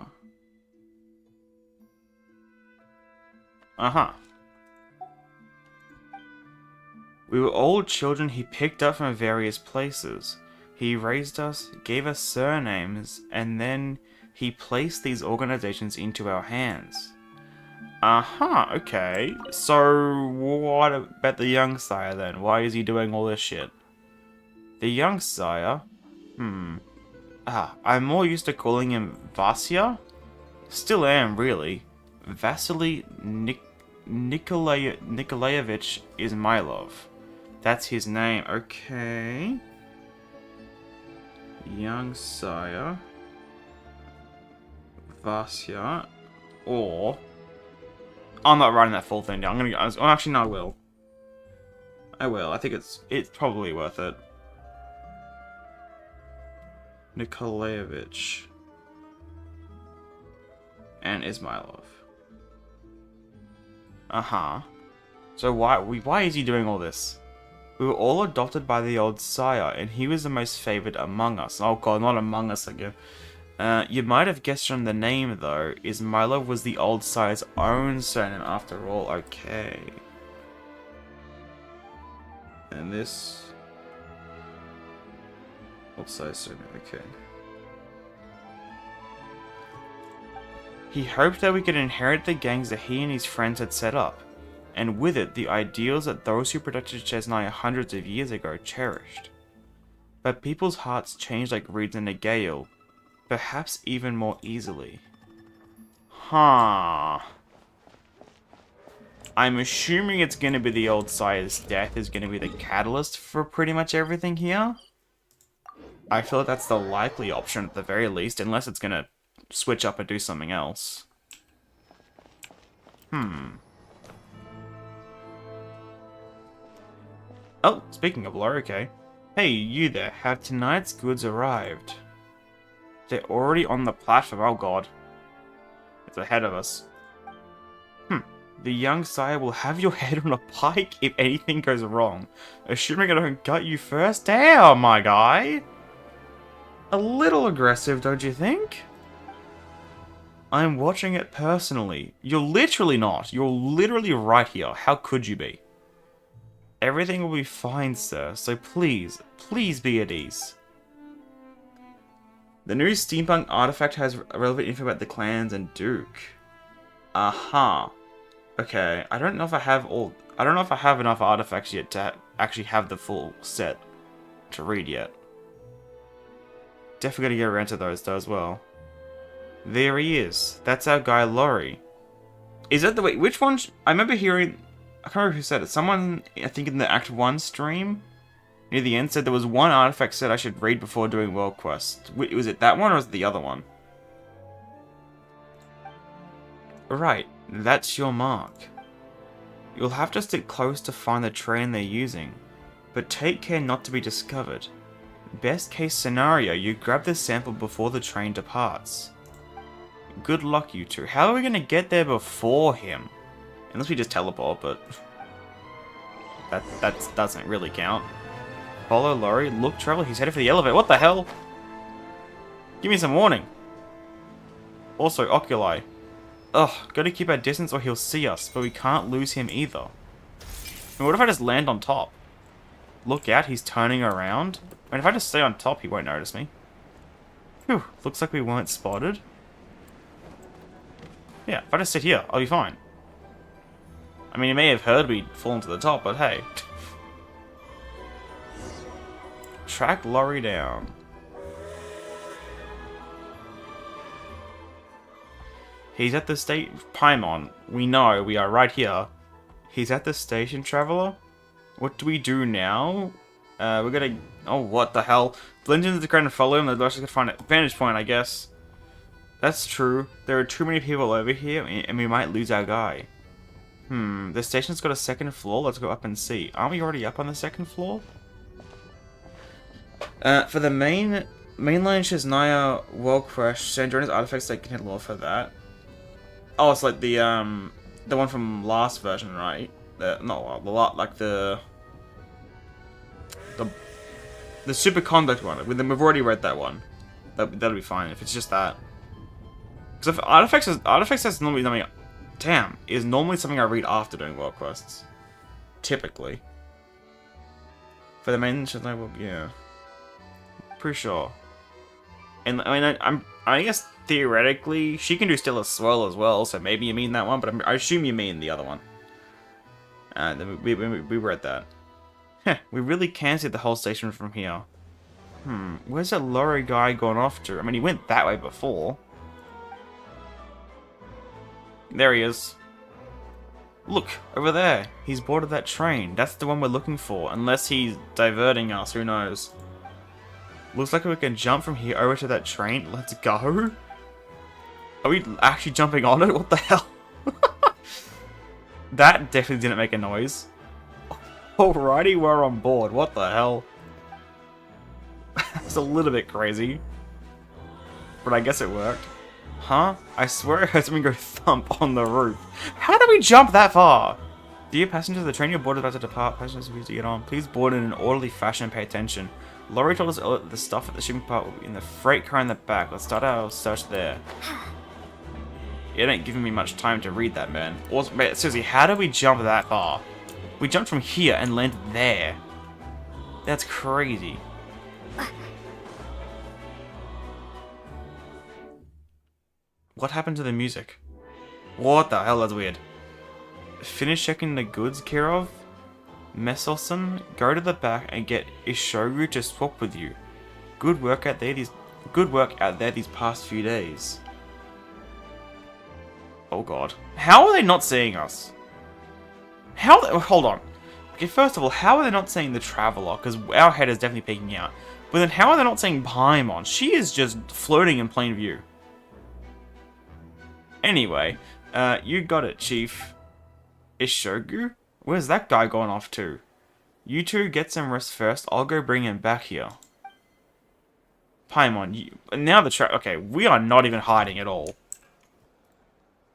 [SPEAKER 1] Uh-huh. We were all children he picked up from various places. He raised us, gave us surnames, and then he placed these organizations into our hands. Uh-huh, okay. So, what about the young sire then? Why is he doing all this shit? The young sire? I'm more used to calling him Vasya. Still am, really. Vasily Nikolaevich Izmailov. That's his name. Okay. Young sire. Vasya. Or... I'm not writing that full thing down. Actually, no, I will. I think it's probably worth it. Nikolaevich. And Izmailov. Uh-huh. So why is he doing all this? We were all adopted by the old sire, and he was the most favored among us. Oh god, not among us again. You might have guessed from the name, though. Izmailov was the old sire's own surname after all. Okay. And this... old sire's surname, okay. He hoped that we could inherit the gangs that he and his friends had set up, and with it, the ideals that those who protected Snezhnaya hundreds of years ago cherished. But people's hearts change like reeds in a gale, perhaps even more easily. Huh. I'm assuming it's going to be the old sire's death is going to be the catalyst for pretty much everything here. I feel like that's the likely option at the very least, unless it's going to switch up and do something else. Oh, speaking of lore, okay. Hey, you there, have tonight's goods arrived? They're already on the platform, oh god. It's ahead of us. The young sire will have your head on a pike if anything goes wrong. Assuming I don't gut you first? Damn, my guy! A little aggressive, don't you think? I'm watching it personally. You're literally not. You're literally right here. How could you be? Everything will be fine, sir, so please, please be at ease. The new steampunk artifact has relevant info about the clans and Duke. Aha. Okay, I don't know if I have enough artifacts yet to actually have the full set to read yet. Definitely gotta get around to those though as well. There he is. That's our guy Laurie. Is that the way? Which one? I remember hearing. I can't remember who said it. Someone, I think in the Act 1 stream, near the end, said there was one artifact set I should read before doing world quest. Was it that one or was it the other one? Right, that's your mark. You'll have to stick close to find the train they're using, but take care not to be discovered. Best case scenario, you grab the sample before the train departs. Good luck, you two. How are we gonna get there before him? Unless we just teleport, but that doesn't really count. Follow Laurie. Look, Trevor, he's headed for the elevator. What the hell? Give me some warning. Also, Oculi. Ugh, gotta keep our distance or he'll see us, but we can't lose him either. And what if I just land on top? Look out, he's turning around. I mean, if I just stay on top, he won't notice me. Whew, looks like we weren't spotted. Yeah, if I just sit here, I'll be fine. I mean, he may have heard we'd fallen to the top, but hey. Track Laurie down. He's at the station. Paimon, we know, we are right here. He's at the station, Traveler. What do we do now? We're gonna... Oh, what the hell? Blend into the crowd and follow him. The doctor's gonna find a vantage point, I guess. That's true. There are too many people over here, and we might lose our guy. The station's got a second floor. Let's go up and see. Aren't we already up on the second floor? For the mainline Snezhnaya world crash, Snezhnaya's artifacts they can hit law for that. Oh, it's like the one from last version, right? Like the superconduct one. We've already read that one. That'll be fine if it's just that. Because if artifacts is normally something. Damn, is normally something I read after doing world quests. Typically. For the main yeah. Pretty sure. And I mean, I guess theoretically she can do Still a Swirl as well, so maybe you mean that one, but I assume you mean the other one. We read that. Heh, we really can see the whole station from here. Where's that Laurie guy gone off to? I mean, he went that way before. There he is. Look, over there. He's boarded that train. That's the one we're looking for. Unless he's diverting us, who knows. Looks like we can jump from here over to that train. Let's go. Are we actually jumping on it? What the hell? That definitely didn't make a noise. Alrighty, we're on board. What the hell? It's a little bit crazy. But I guess it worked. Huh? I swear I heard something go thump on the roof. How do we jump that far? Dear passengers, the train you're boarded about to depart. Passengers refuse to get on. Please board in an orderly fashion and pay attention. Laurie told us earlier that the stuff at the shipping part will be in the freight car in the back. Let's start our search there. It ain't giving me much time to read that, man. Also, wait, seriously, how do we jump that far? We jumped from here and landed there. That's crazy. What happened to the music? What the hell? That's weird. Finish checking the goods, Kirov? Messelson, go to the back and get Ishogu to swap with you. Good work out there these past few days. Oh god. How are they not seeing us? Hold on. Okay, first of all, how are they not seeing the Traveler? Because our head is definitely peeking out. But then how are they not seeing Paimon? She is just floating in plain view. Anyway, you got it, Chief. Ishogu? Where's that guy going off to? You two get some rest first. I'll go bring him back here. Paimon, now the okay, we are not even hiding at all.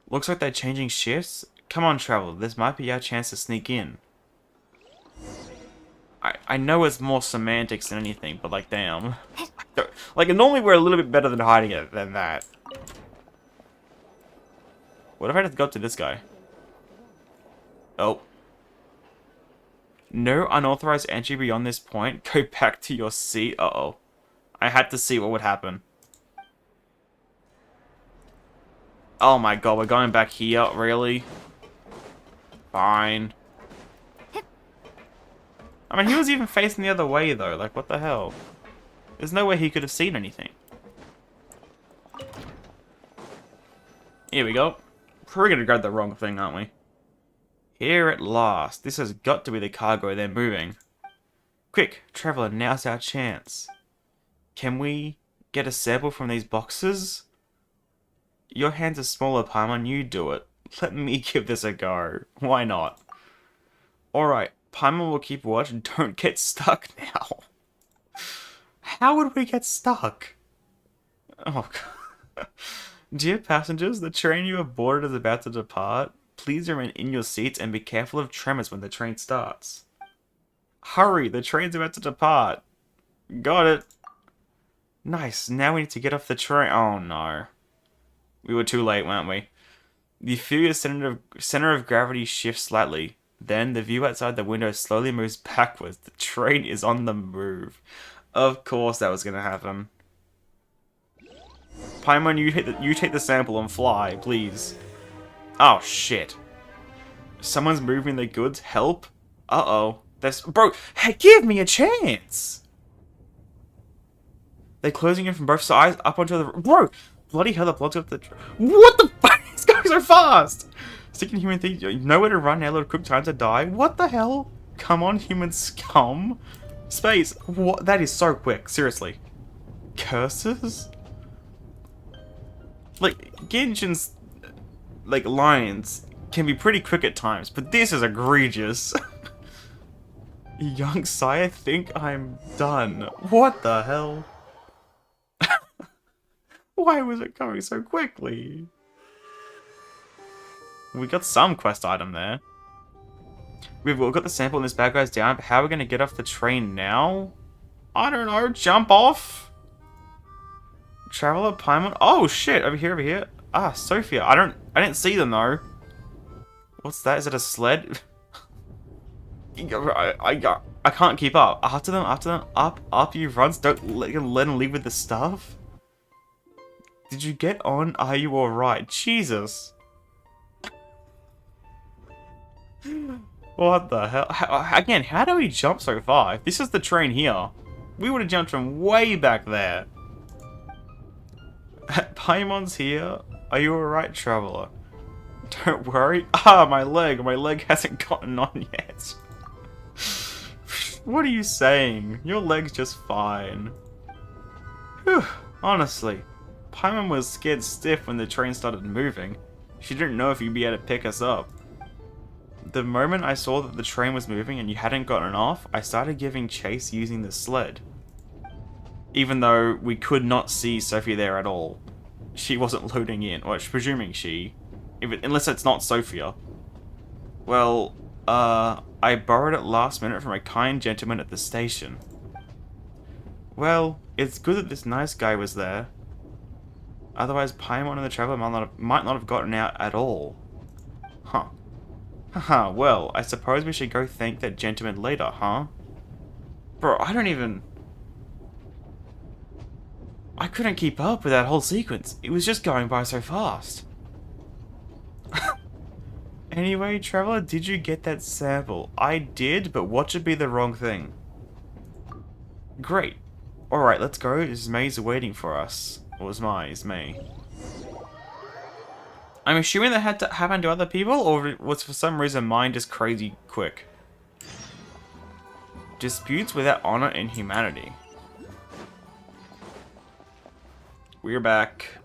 [SPEAKER 1] Looks like they're changing shifts. Come on, Traveler. This might be our chance to sneak in. I know it's more semantics than anything, but like, damn. Like, normally we're a little bit better than hiding it than that. What if I just go up to this guy? Oh. No unauthorized entry beyond this point. Go back to your seat. Uh-oh. I had to see what would happen. Oh my god, we're going back here? Really? Fine. I mean, he was even facing the other way, though. Like, what the hell? There's no way he could have seen anything. Here we go. We're gonna grab the wrong thing, aren't we? Here at last. This has got to be the cargo they're moving. Quick, traveler, now's our chance. Can we get a sample from these boxes? Your hands are smaller, Paimon. You do it. Let me give this a go. Why not? Alright, Paimon will keep watch and don't get stuck now. How would we get stuck? Oh, God. Dear passengers, the train you have boarded is about to depart. Please remain in your seats and be careful of tremors when the train starts. Hurry, the train's about to depart. Got it. Nice, now we need to get off the train. Oh no. We were too late, weren't we? The furious center of gravity shifts slightly. Then the view outside the window slowly moves backwards. The train is on the move. Of course that was going to happen. Paimon, you take the sample and fly, please. Oh, shit. Someone's moving their goods. Help? Uh-oh. Bro, hey, give me a chance! They're closing in from both sides up onto the... Bro! Bloody hell, the blood's up the... What the fuck? He's going so fast! Sticking human things, nowhere to run now, little quick time to die. What the hell? Come on, human scum. Space. What? That is so quick, seriously. Curses? Like, Genshin's... like, lines can be pretty quick at times, but this is egregious. Young sire, think I'm done. What the hell? Why was it coming so quickly? We got some quest item there. We've got the sample and this bad guy's down, but how are we going to get off the train now? I don't know, jump off? Traveler, Paimon. Oh shit, over here. Ah, Sophia. I didn't see them though. What's that? Is it a sled? I can't keep up. After them, up you runs. Don't let them leave with the stuff. Did you get on? Are you alright? Jesus. What the hell? Again, how do we jump so far? If this is the train here, we would have jumped from way back there. Paimon's here. Are you alright, traveler? Don't worry. Ah, my leg. My leg hasn't gotten on yet. What are you saying? Your leg's just fine. Whew, honestly. Paimon was scared stiff when the train started moving. She didn't know if you'd be able to pick us up. The moment I saw that the train was moving and you hadn't gotten off, I started giving chase using the sled. Even though we could not see Sophia there at all. She wasn't loading in, or presuming she. Unless it's not Sophia. Well, I borrowed it last minute from a kind gentleman at the station. Well, it's good that this nice guy was there. Otherwise, Paimon and the traveler might not have gotten out at all. Huh. Haha, well, I suppose we should go thank that gentleman later, huh? Bro, I couldn't keep up with that whole sequence. It was just going by so fast. Anyway, traveler, did you get that sample? I did, but what should be the wrong thing? Great. Alright, let's go. Ismay's waiting for us. Or is me. I'm assuming that had to happen to other people, or was for some reason mine just crazy quick? Disputes without honor and humanity. We're back.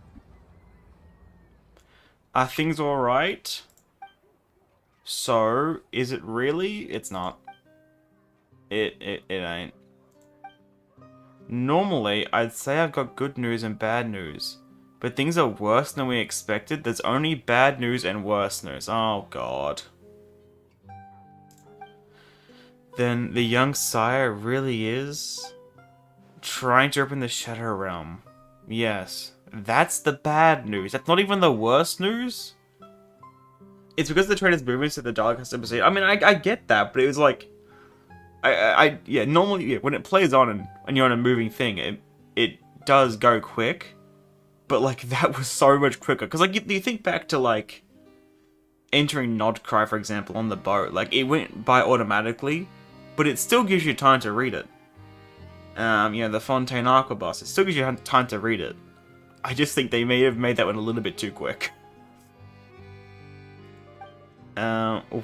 [SPEAKER 1] Are things alright? So, is it really? It's not. It ain't. Normally, I'd say I've got good news and bad news. But things are worse than we expected. There's only bad news and worse news. Oh god. Then the young sire really is trying to open the Shadow Realm. Yes, that's the bad news. That's not even the worst news. It's because the train is moving, so the dialogue has to proceed. I mean, I get that, but it was like, yeah, normally, yeah, when it plays on and you're on a moving thing, it does go quick. But, like, that was so much quicker. Because, like, you think back to, like, entering Nodcry, for example, on the boat. Like, it went by automatically, but it still gives you time to read it. You know, the Fontaine Aqua boss, it still gives you time to read it. I just think they may have made that one a little bit too quick.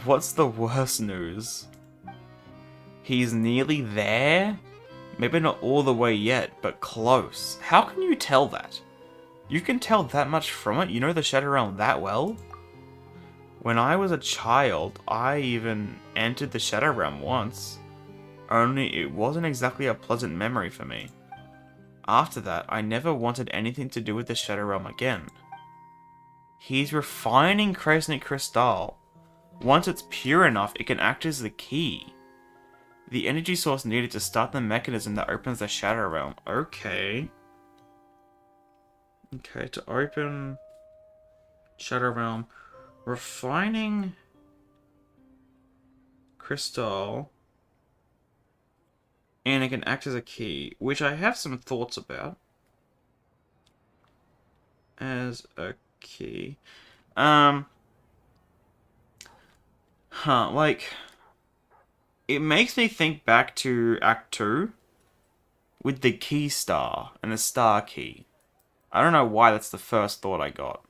[SPEAKER 1] What's the worst news? He's nearly there? Maybe not all the way yet, but close. How can you tell that? You can tell that much from it? You know the Shadow Realm that well? When I was a child, I even entered the Shadow Realm once. Only it wasn't exactly a pleasant memory for me. After that, I never wanted anything to do with the Shadow Realm again. He's refining Crescent Crystal. Once it's pure enough, it can act as the key. The energy source needed to start the mechanism that opens the Shadow Realm. Okay. Okay, to open Shadow Realm, refining crystal, and it can act as a key, which I have some thoughts about. As a key. Like, it makes me think back to Act 2 with the key star and the star key. I don't know why that's the first thought I got.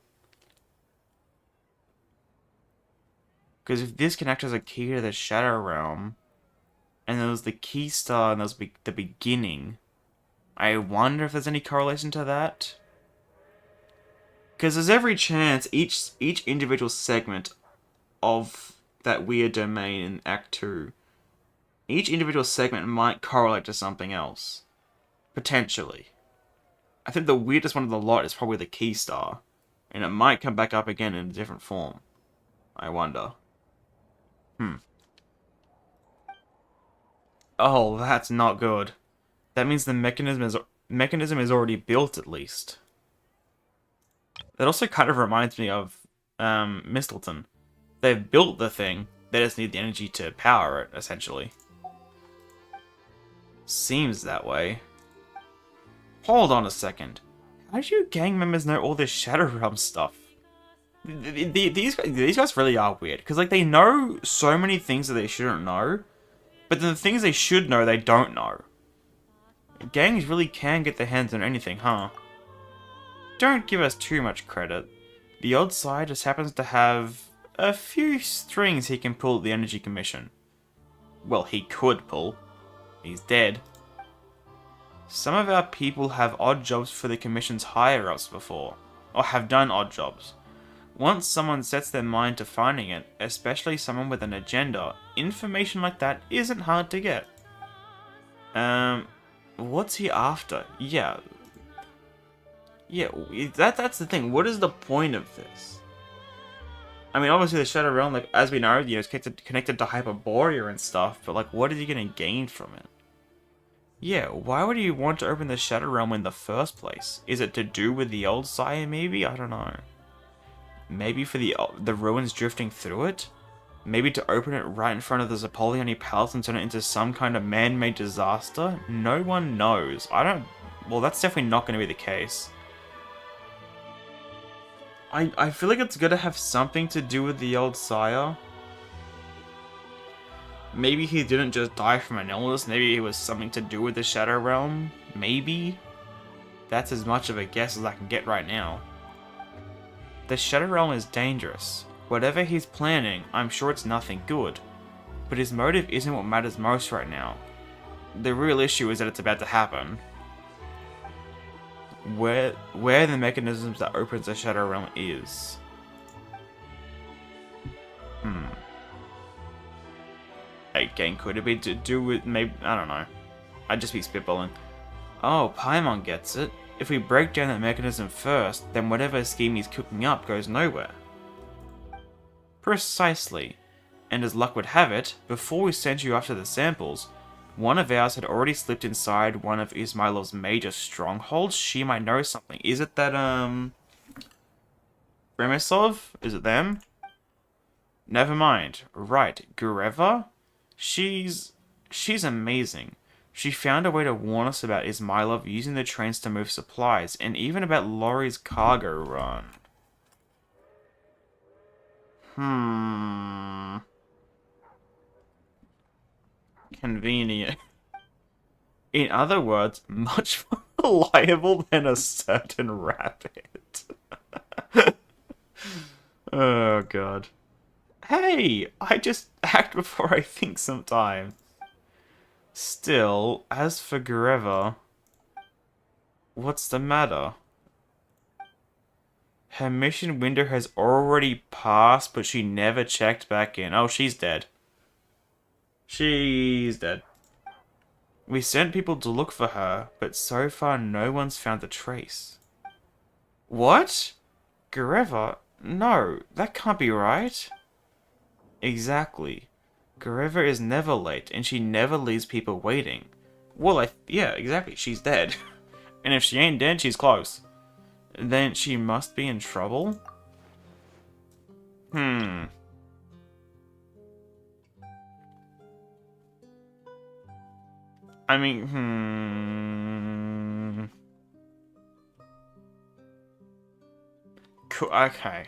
[SPEAKER 1] Because if this can act as a key to the Shadow Realm, and there was the key star and there was the beginning, I wonder if there's any correlation to that? Because there's every chance each individual segment of that weird domain in Act 2, each individual segment might correlate to something else. Potentially. I think the weirdest one of the lot is probably the key star, and it might come back up again in a different form. I wonder. Oh, that's not good. That means the mechanism is already built, at least. That also kind of reminds me of Mistleton. They've built the thing, they just need the energy to power it, essentially. Seems that way. Hold on a second. How do you gang members know all this Shadow Realm stuff? These guys really are weird, because like they know so many things that they shouldn't know, but then the things they should know, they don't know. Gangs really can get their hands on anything, huh? Don't give us too much credit. The odd side just happens to have a few strings he can pull at the Energy Commission. Well, he could pull. He's dead. Some of our people have odd jobs for the Commission's higher-ups before, or have done odd jobs. Once someone sets their mind to finding it, especially someone with an agenda, information like that isn't hard to get. What's he after? Yeah, that's the thing. What is the point of this? I mean, obviously the Shadow Realm, like, as we know, you know, it's connected to Hyperborea and stuff, but like, what is he gonna gain from it? Yeah, why would you want to open the Shadow Realm in the first place? Is it to do with the old sire, maybe? I don't know. Maybe for the ruins drifting through it? Maybe to open it right in front of the Zapoliani Palace and turn it into some kind of man-made disaster? No one knows. Well, that's definitely not going to be the case. I feel like it's going to have something to do with the old sire. Maybe he didn't just die from an illness, maybe it was something to do with the Shadow Realm. Maybe? That's as much of a guess as I can get right now. The Shadow Realm is dangerous. Whatever he's planning, I'm sure it's nothing good. But his motive isn't what matters most right now. The real issue is that it's about to happen. Where the mechanisms that opens the Shadow Realm is. Again, could it be to do with maybe, I don't know. I'd just be spitballing. Oh, Paimon gets it. If we break down that mechanism first, then whatever scheme he's cooking up goes nowhere. Precisely. And as luck would have it, before we sent you after the samples, one of ours had already slipped inside one of Ismailov's major strongholds. She might know something. Is it that, Remisov? Is it them? Never mind. Right, Gureva? She's amazing. She found a way to warn us about Ismailov using the trains to move supplies, and even about Laurie's cargo run. Convenient. In other words, much more reliable than a certain rabbit. Oh, God. Hey, I just act before I think sometimes. Still, as for Greva, what's the matter? Her mission window has already passed, but she never checked back in. Oh, she's dead. She's dead. We sent people to look for her, but so far no one's found a trace. What? Greva? No, that can't be right. Exactly. Greva is never late, and she never leaves people waiting. Well, yeah, exactly, she's dead. And if she ain't dead, she's close. Then she must be in trouble? I mean, Okay.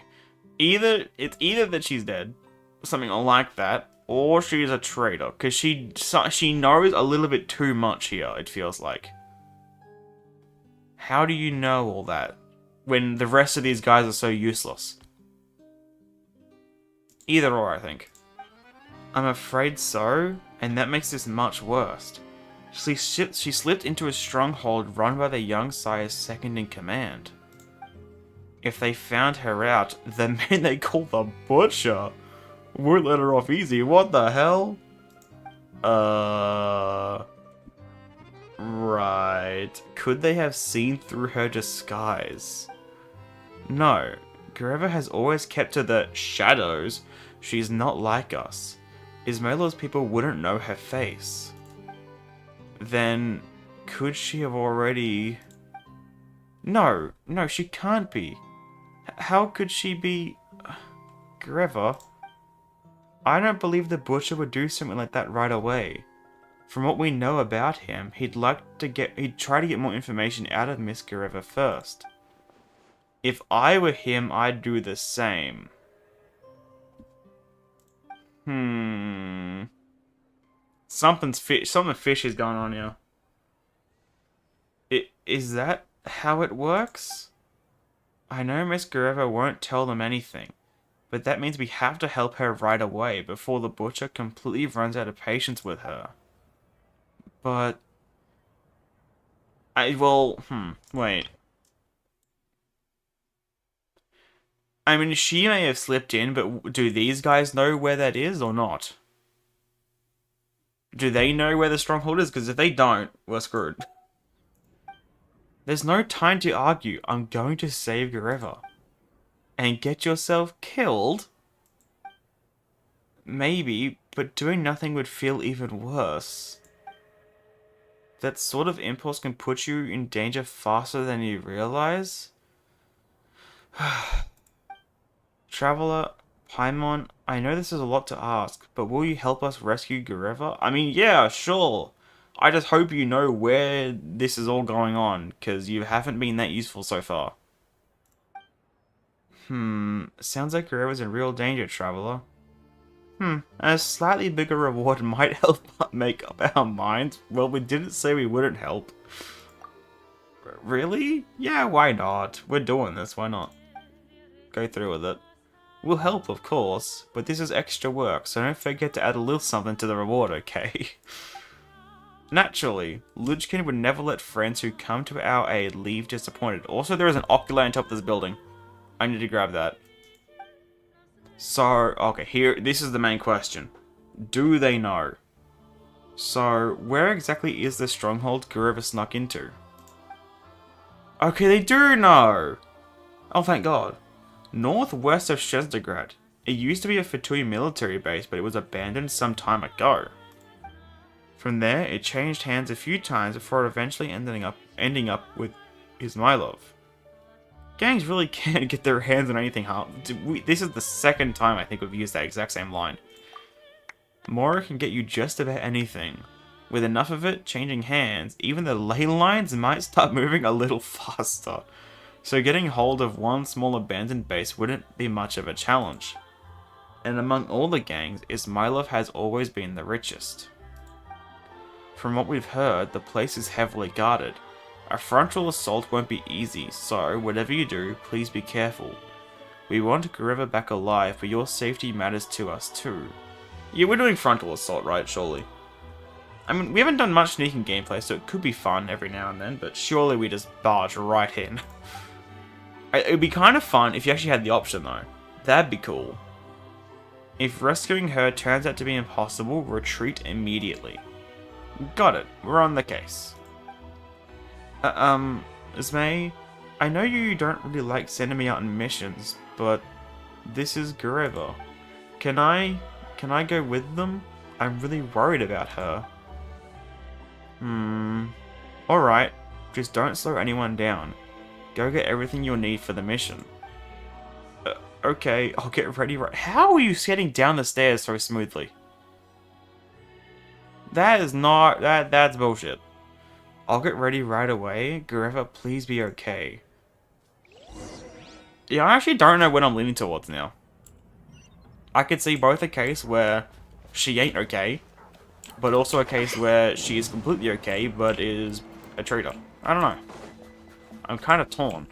[SPEAKER 1] It's either that she's dead, something like that, or she's a traitor, because she knows a little bit too much here, it feels like. How do you know all that, when the rest of these guys are so useless? Either or, I think. I'm afraid so, and that makes this much worse. She slipped into a stronghold run by the young sire's second in command. If they found her out, the men they call the Butcher won't let her off easy. What the hell? Right. Could they have seen through her disguise? No. Greva has always kept to the shadows. She's not like us. Ismaila's people wouldn't know her face. Then, could she have already... No, she can't be. How could she be... Greva? I don't believe the Butcher would do something like that right away. From what we know about him, he'd try to get more information out of Miss Greva first. If I were him, I'd do the same. Something fishy is going on here. Is that how it works? I know Miss Greva won't tell them anything, but that means we have to help her right away before the Butcher completely runs out of patience with her. But... wait. I mean, she may have slipped in, but do these guys know where that is or not? Do they know where the stronghold is? Because if they don't, we're screwed. There's no time to argue. I'm going to save Greva. And get yourself killed? Maybe, but doing nothing would feel even worse. That sort of impulse can put you in danger faster than you realize. Traveler, Paimon, I know this is a lot to ask, but will you help us rescue Greva? I mean, yeah, sure. I just hope you know where this is all going on, because you haven't been that useful so far. Sounds like Greva's in real danger, Traveler. A slightly bigger reward might help make up our minds. Well, we didn't say we wouldn't help. Really? Yeah, why not? We're doing this, why not? Go through with it. We'll help, of course, but this is extra work, so don't forget to add a little something to the reward, okay? Naturally, Luchkin would never let friends who come to our aid leave disappointed. Also, there is an ocular on top of this building. I need to grab that. So, okay, this is the main question. Do they know? So, where exactly is the stronghold Greva snuck into? Okay, they do know! Oh, thank God. Northwest of Snezhnaya. It used to be a Fatui military base, but it was abandoned some time ago. From there, it changed hands a few times before eventually ending up with Ismailov. Gangs really can't get their hands on anything hard. This is the second time I think we've used that exact same line. Mora can get you just about anything. With enough of it changing hands, even the ley lines might start moving a little faster. So getting hold of one small abandoned base wouldn't be much of a challenge. And among all the gangs, Ismailov has always been the richest. From what we've heard, the place is heavily guarded. A frontal assault won't be easy, so whatever you do, please be careful. We want Gureva back alive, but your safety matters to us too. Yeah, we're doing frontal assault, right? Surely. I mean, we haven't done much sneaking gameplay, so it could be fun every now and then, but surely we just barge right in. It would be kind of fun if you actually had the option, though. That'd be cool. If rescuing her turns out to be impossible, retreat immediately. Got it. We're on the case. Ismay, I know you don't really like sending me out on missions, but this is Gureva. Can I go with them? I'm really worried about her. Alright, just don't slow anyone down. Go get everything you'll need for the mission. Okay, I'll get ready right— How are you getting down the stairs so smoothly? That is not— that's bullshit. I'll get ready right away. Gureva, please be okay. Yeah, I actually don't know what I'm leaning towards now. I could see both a case where she ain't okay, but also a case where she is completely okay, but is a traitor. I don't know. I'm kind of torn.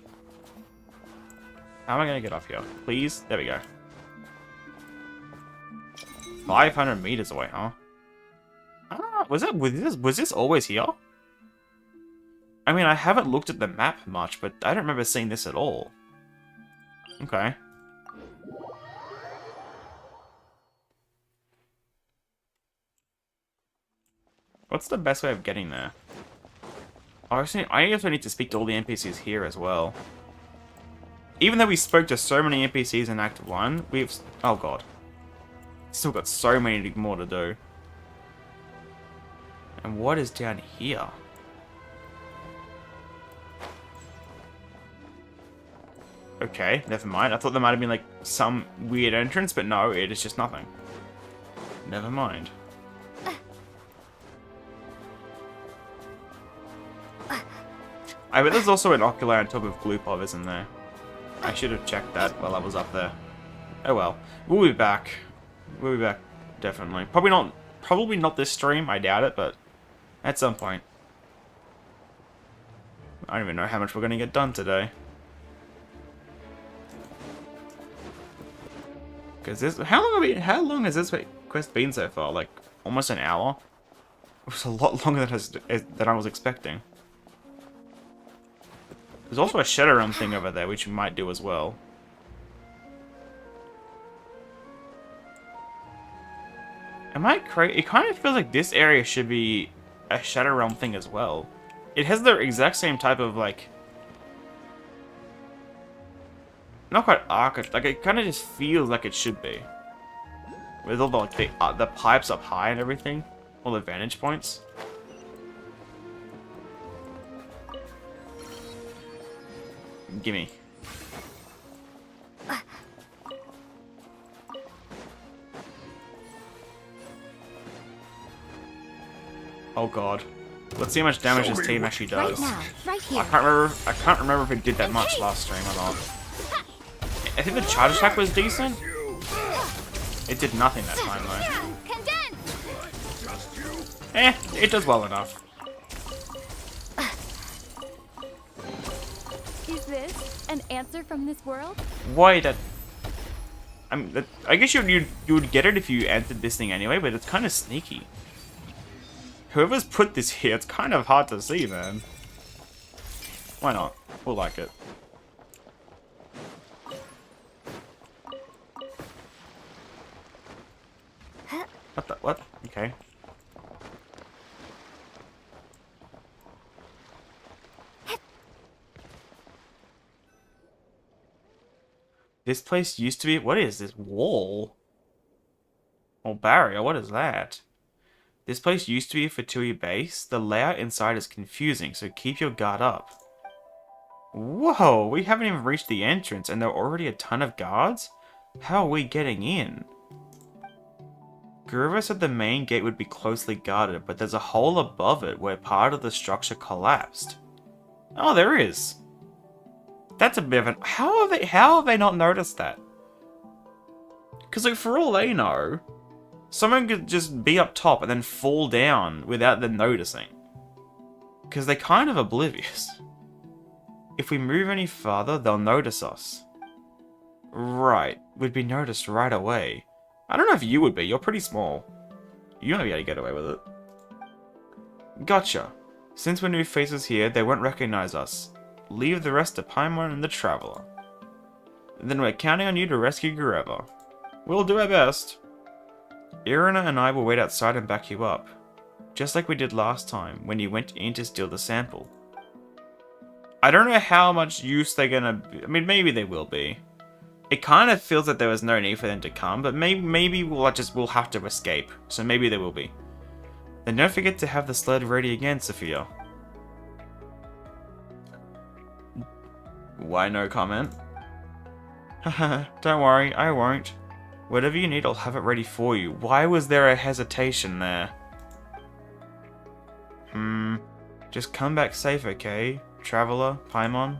[SPEAKER 1] How am I going to get up here? Please? There we go. 500 meters away, huh? Ah, was this always here? I mean, I haven't looked at the map much, but I don't remember seeing this at all. Okay. What's the best way of getting there? Obviously, I guess I need to speak to all the NPCs here as well. Even though we spoke to so many NPCs in Act 1, we've— oh god. Still got so many more to do. And what is down here? Okay, never mind. I thought there might have been like some weird entrance, but no, it is just nothing. Never mind. I bet there's also an ocular on top of Glupov, isn't there? I should have checked that while I was up there. Oh well. We'll be back. We'll be back, definitely. Probably not this stream, I doubt it, but at some point. I don't even know how much we're going to get done today. Because this— how long has this quest been so far? Like, almost an hour? It was a lot longer than I was expecting. There's also a Shadow Realm thing over there, which we might do as well. Am I crazy? It kind of feels like this area should be a Shadow Realm thing as well. It has the exact same type of, like— not quite arch, like it kind of just feels like it should be. With all the, like, the pipes up high and everything. All the vantage points. Gimme. Oh god. Let's see how much damage this team actually does.
[SPEAKER 2] Right now, right here.
[SPEAKER 1] I can't remember if it did that much last stream or not. I think the charge attack was decent. It did nothing that time though. It does well enough.
[SPEAKER 3] Is this an answer from this world?
[SPEAKER 1] Wait, I mean, I guess you would get it if you entered this thing anyway, but it's kind of sneaky. Whoever's put this here, it's kind of hard to see, man. Why not? We'll like it. What the— what? Okay. This place used to be— what is this? Wall? Or barrier? What is that? This place used to be a Fatui base. The layout inside is confusing, so keep your guard up. Whoa, we haven't even reached the entrance and there are already a ton of guards? How are we getting in? Gureva said the main gate would be closely guarded, but there's a hole above it where part of the structure collapsed. Oh, there is. That's a bit of an— how have they not noticed that? Because, like, for all they know, someone could just be up top and then fall down without them noticing. Because they're kind of oblivious. If we move any farther, they'll notice us. Right. We'd be noticed right away. I don't know if you would be. You're pretty small. You might be able to get away with it. Gotcha. Since we're new faces here, they won't recognize us. Leave the rest to Paimon and the Traveler. Then we're counting on you to rescue Gureva. We'll do our best. Irina and I will wait outside and back you up. Just like we did last time, when you went in to steal the sample. I don't know how much use they're gonna be. I mean, maybe they will be. It kind of feels like there was no need for them to come, but maybe we'll have to escape. So maybe there will be. Then don't forget to have the sled ready again, Sophia. Why no comment? Haha, don't worry, I won't. Whatever you need, I'll have it ready for you. Why was there a hesitation there? Just come back safe, okay? Traveler, Paimon?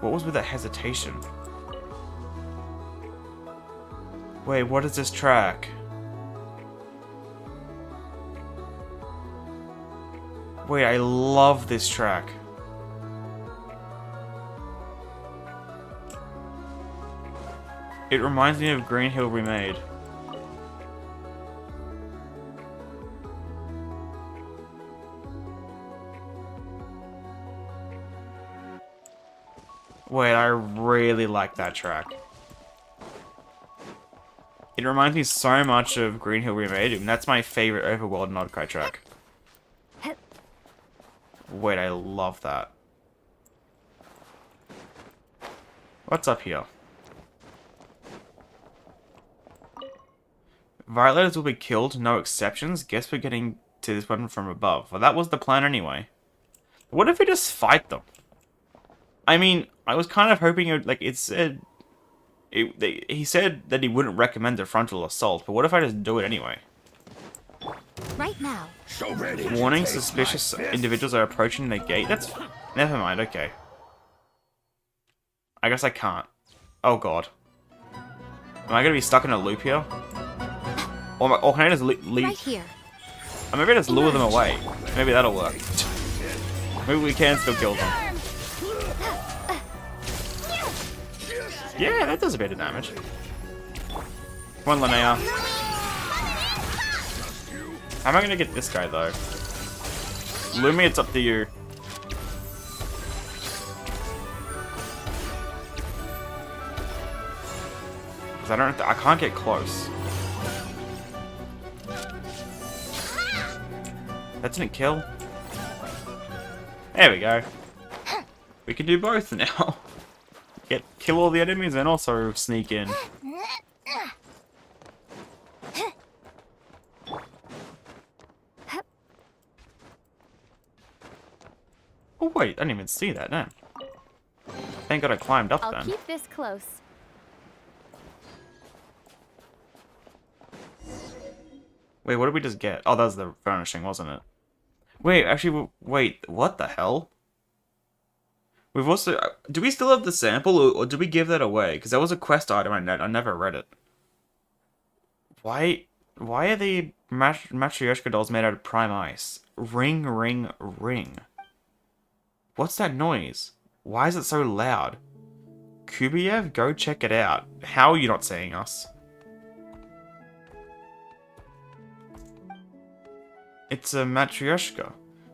[SPEAKER 1] What was with that hesitation? Wait, what is this track? Wait, I love this track. It reminds me of Green Hill Remade. Wait, I really like that track. It reminds me so much of Green Hill Remade, and that's my favorite Overworld Nodkai track. Wait, I love that. What's up here? Violators will be killed, no exceptions. Guess we're getting to this one from above. Well, that was the plan anyway. What if we just fight them? I mean, I was kind of hoping it, like, it said... he said that he wouldn't recommend a frontal assault, but what if I just do it anyway?
[SPEAKER 2] Right now.
[SPEAKER 1] Warning, suspicious individuals are approaching the gate. That's... Never mind, okay. I guess I can't. Oh god. Am I gonna be stuck in a loop here? Or can I just leave?
[SPEAKER 2] Right here.
[SPEAKER 1] Or maybe I just lure them away. Maybe that'll work. Maybe we can still kill them. Yeah, that does a bit of damage. Come on, Linnea. How am I gonna get this guy though? Lumi, it's up to you. Because I can't get close. That didn't kill. There we go. We can do both now. Kill all the enemies and also sneak in. Oh wait, I didn't even see that, no. Thank god I climbed up
[SPEAKER 3] I'll
[SPEAKER 1] then.
[SPEAKER 3] keep this close.
[SPEAKER 1] Wait, what did we just get? Oh, that was the furnishing, wasn't it? Wait, actually, wait, what the hell? We've also... Do we still have the sample, or did we give that away? Because that was a quest item, I never read it. Why are the Matryoshka dolls made out of prime ice? Ring, ring, ring. What's that noise? Why is it so loud? Kubiev, go check it out. How are you not seeing us? It's a Matryoshka.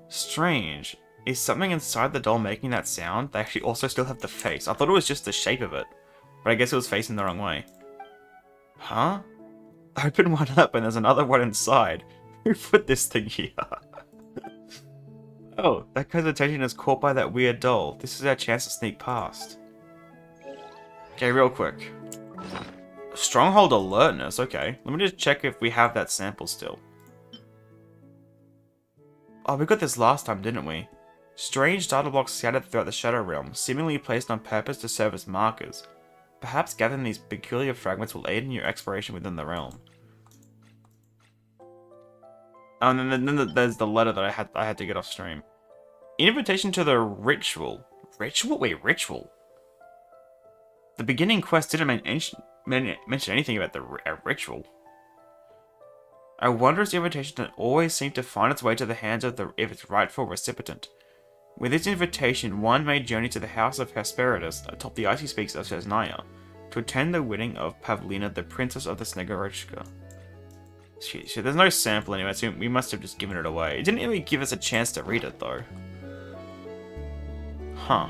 [SPEAKER 1] Strange. Is something inside the doll making that sound? They actually also still have the face. I thought it was just the shape of it. But I guess it was facing the wrong way. Huh? Open one up and there's another one inside. Who put this thing here? Oh, that guy's attention is caught by that weird doll. This is our chance to sneak past. Okay, real quick. Stronghold alertness, okay. Let me just check if we have that sample still. Oh, we got this last time, didn't we? Strange data blocks scattered throughout the Shadow Realm, seemingly placed on purpose to serve as markers. Perhaps gathering these peculiar fragments will aid in your exploration within the realm. Oh, and then there's the letter that I had to get off stream. Invitation to the ritual. Ritual? Wait, ritual? The beginning quest didn't mention anything about the ritual. A wondrous invitation that always seemed to find its way to the hands of its rightful recipient. With this invitation, one may journey to the house of Hesperides atop the icy peaks of Snezhnaya to attend the wedding of Pavlina, the princess of the Snegorotchka. Shit, there's no sample anyway, so we must have just given it away. It didn't even give us a chance to read it, though. Huh.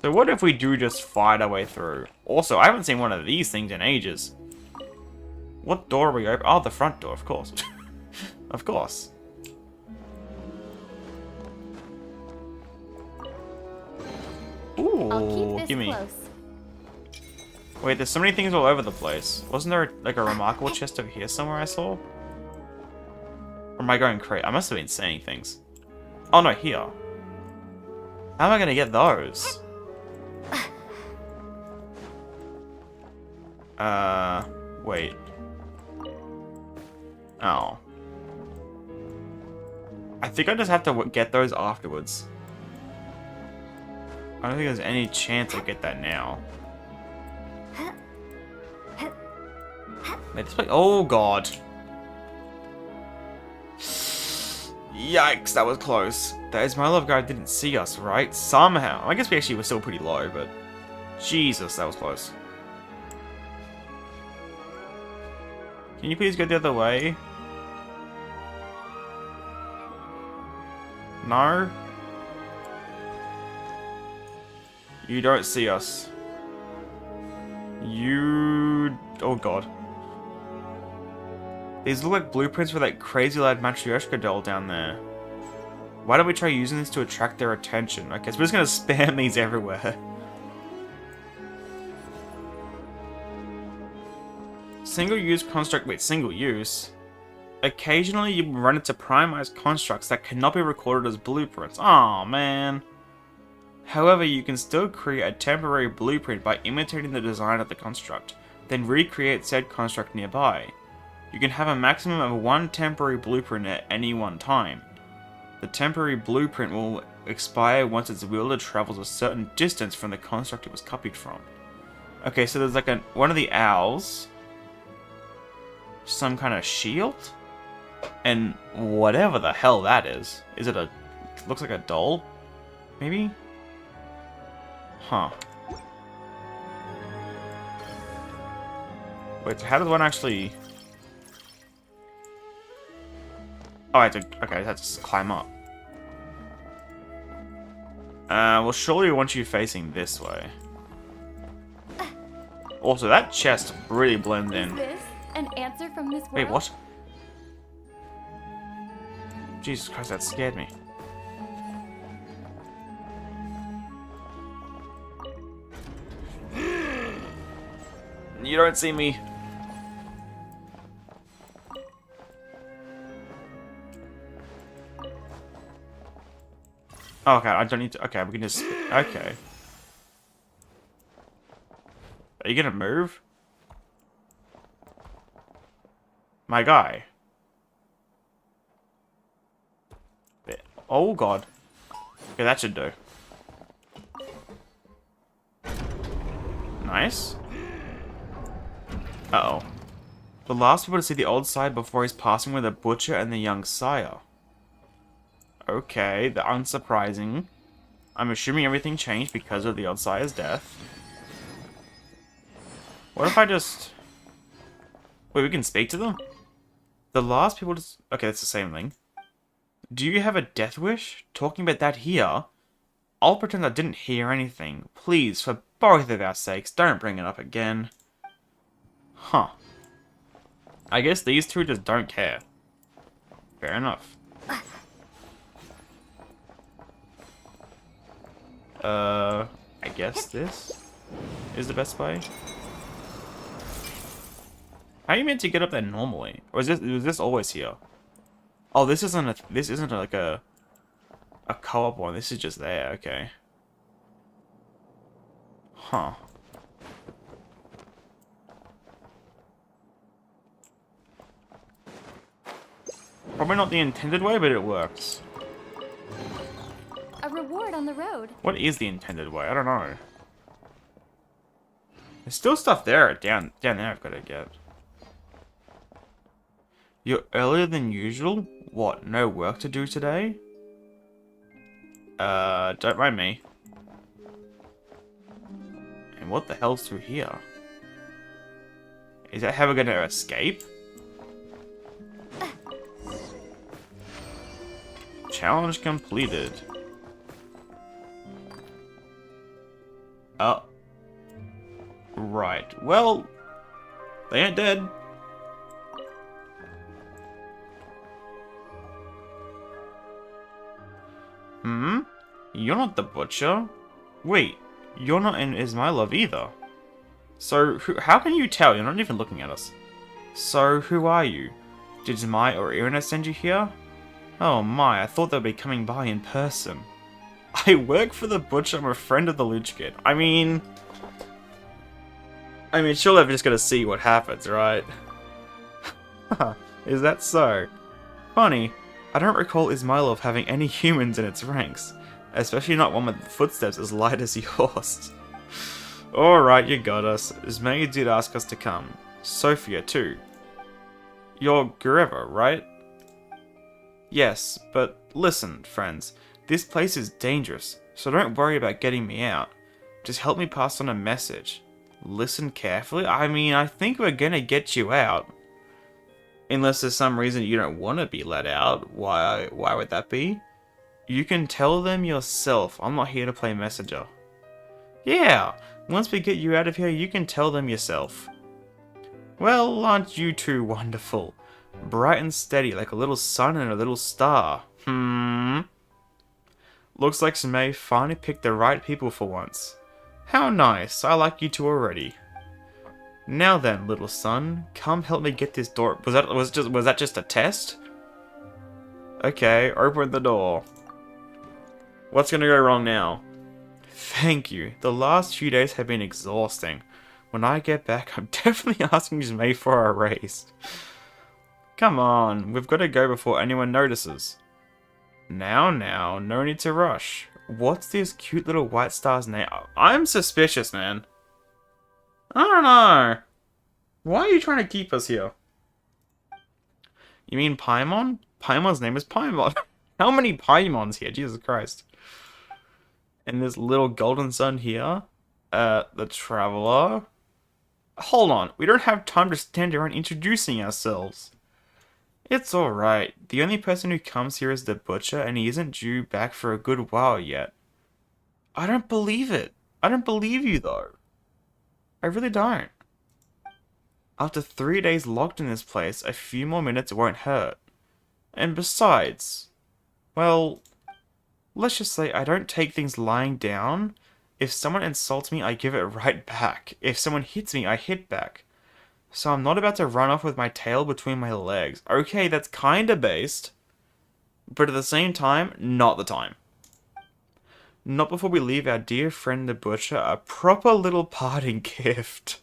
[SPEAKER 1] So what if we do just fight our way through? Also, I haven't seen one of these things in ages. What door are we open? Oh, the front door, of course. Of course. Ooh,
[SPEAKER 3] I'll keep this
[SPEAKER 1] gimme.
[SPEAKER 3] close.
[SPEAKER 1] Wait, there's so many things all over the place. Wasn't there like a remarkable chest over here somewhere I saw? Or am I going crazy? I must have been saying things. Oh no, here. How am I gonna get those? Wait. Oh. I think I just have to get those afterwards. I don't think there's any chance I get that now. Wait, this way. Oh god. Yikes, that was close. That is, my love guy didn't see us, right? Somehow. I guess we actually were still pretty low, but... Jesus, that was close. Can you please go the other way? No? You don't see us. You... Oh god. These look like blueprints for that crazy lad Matryoshka doll down there. Why don't we try using this to attract their attention? Okay, so we're just gonna spam these everywhere. Single-use construct... Wait, single-use? Occasionally you will run into primized constructs that cannot be recorded as blueprints. Aw, man. However, you can still create a temporary blueprint by imitating the design of the construct, then recreate said construct nearby. You can have a maximum of one temporary blueprint at any one time. The temporary blueprint will expire once its wielder travels a certain distance from the construct it was copied from. Okay, so there's like one of the owls, some kind of shield, and whatever the hell that is. Is it looks like a doll? Maybe? Huh. Wait, so how does one actually... Oh, I have to... Okay, I have to climb up. Well, surely we want you facing this way. Also, that chest really blends in.
[SPEAKER 3] Is this an answer from this world?
[SPEAKER 1] Wait, what? Jesus Christ, that scared me. You don't see me. Oh, okay, I don't need to... Okay, we can just... Okay. Are you gonna move? My guy. Oh, God. Okay, that should do. Nice. Uh-oh. The last people to see the old side before his passing were the butcher and the young sire. Okay, the unsurprising. I'm assuming everything changed because of the old sire's death. What if I just... Wait, we can speak to them? The last people to... Okay, that's the same thing. Do you have a death wish? Talking about that here? I'll pretend I didn't hear anything. Please, for both of our sakes, don't bring it up again. Huh. I guess these two just don't care. Fair enough. I guess this is the best way. How are you meant to get up there normally? Or was this always here? Oh, this isn't like a co-op one. This is just there. Okay. Huh. Probably not the intended way, but it works.
[SPEAKER 3] A reward on the road.
[SPEAKER 1] What is the intended way? I don't know. There's still stuff there down there I've got to get. You're earlier than usual? What, no work to do today? Don't mind me. And what the hell's through here? Is that how we're gonna escape? Challenge completed. Oh. Right. Well, they ain't dead. Hmm? You're not the butcher. Wait, you're not in Is My Love either. So, how can you tell? You're not even looking at us. So, who are you? Did Mai or Irina send you here? Oh my, I thought they'd be coming by in person. I work for the butcher, I'm a friend of the Lich Kid. I mean, surely I'm just gonna see what happens, right? Is that so? Funny, I don't recall Ismailov having any humans in its ranks. Especially not one with footsteps as light as yours. Alright, you got us. Zmei did ask us to come. Sophia, too. You're Gureva, right? Yes, but listen, friends. This place is dangerous, so don't worry about getting me out. Just help me pass on a message. Listen carefully. I mean, I think we're gonna get you out. Unless there's some reason you don't want to be let out. Why would that be? You can tell them yourself. I'm not here to play messenger. Yeah, once we get you out of here, you can tell them yourself. Well, aren't you two wonderful? Bright and steady, like a little sun and a little star. Looks like Zmei finally picked the right people for once. How nice, I like you two already. Now then, little son, come help me get this door. Was that just a test? Okay, open the door. What's gonna go wrong now? Thank you. The last few days have been exhausting. When I get back, I'm definitely asking Zmei for a raise. Come on, we've got to go before anyone notices. Now, no need to rush. What's this cute little white star's name? I'm suspicious, man. I don't know. Why are you trying to keep us here? You mean Paimon? Paimon's name is Paimon. How many Paimons here? Jesus Christ. And this little golden sun here. The Traveler. Hold on. We don't have time to stand around introducing ourselves. It's alright. The only person who comes here is the butcher, and he isn't due back for a good while yet. I don't believe it. I don't believe you, though. I really don't. After 3 days locked in this place, a few more minutes won't hurt. And besides, well, let's just say I don't take things lying down. If someone insults me, I give it right back. If someone hits me, I hit back. So I'm not about to run off with my tail between my legs. Okay, that's kinda based. But at the same time, not the time. Not before we leave our dear friend the butcher a proper little parting gift.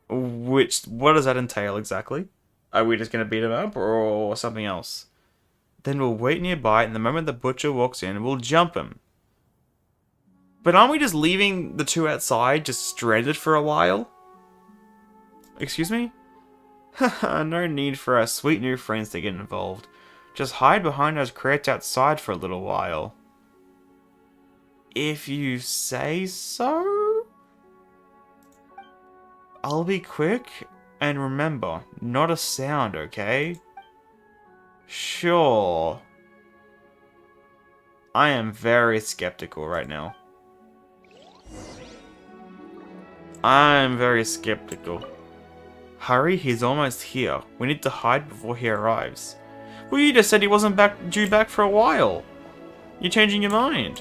[SPEAKER 1] What does that entail exactly? Are we just gonna beat him up or something else? Then we'll wait nearby, and the moment the butcher walks in, we'll jump him. But aren't we just leaving the two outside, just stranded for a while? Excuse me? Haha, no need for our sweet new friends to get involved. Just hide behind those crates outside for a little while. If you say so? I'll be quick, and remember, not a sound, okay? Sure. I am very skeptical right now. I'm very skeptical. Hurry, he's almost here. We need to hide before he arrives. Well, you just said he wasn't due back for a while. You're changing your mind.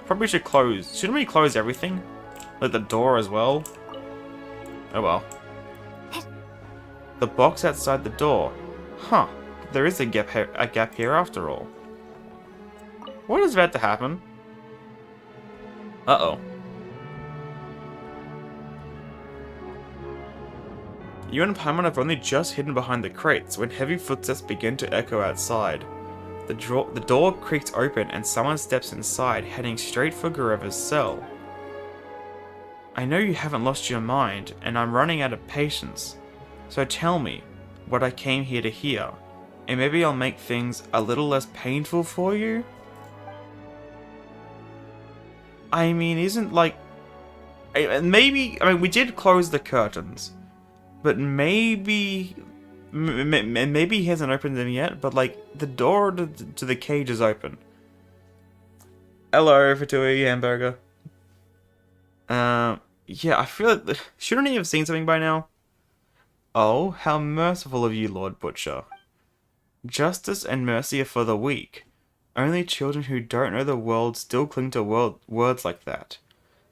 [SPEAKER 1] Probably should close. Shouldn't we close everything? Like the door as well? Oh well. The box outside the door. Huh. There is a gap here after all. What is about to happen? Uh-oh. You and Paimon have only just hidden behind the crates when heavy footsteps begin to echo outside. The door creaks open and someone steps inside, heading straight for Gureva's cell. I know you haven't lost your mind, and I'm running out of patience. So tell me, what I came here to hear. And maybe I'll make things a little less painful for you? I mean, isn't like... Maybe... I mean, we did close the curtains. But maybe... Maybe he hasn't opened them yet, but like, the door to the cage is open. Hello, Fatui Hamburger. Yeah, I feel like... Shouldn't he have seen something by now? Oh, how merciful of you, Lord Butcher. Justice and mercy are for the weak. Only children who don't know the world still cling to words like that.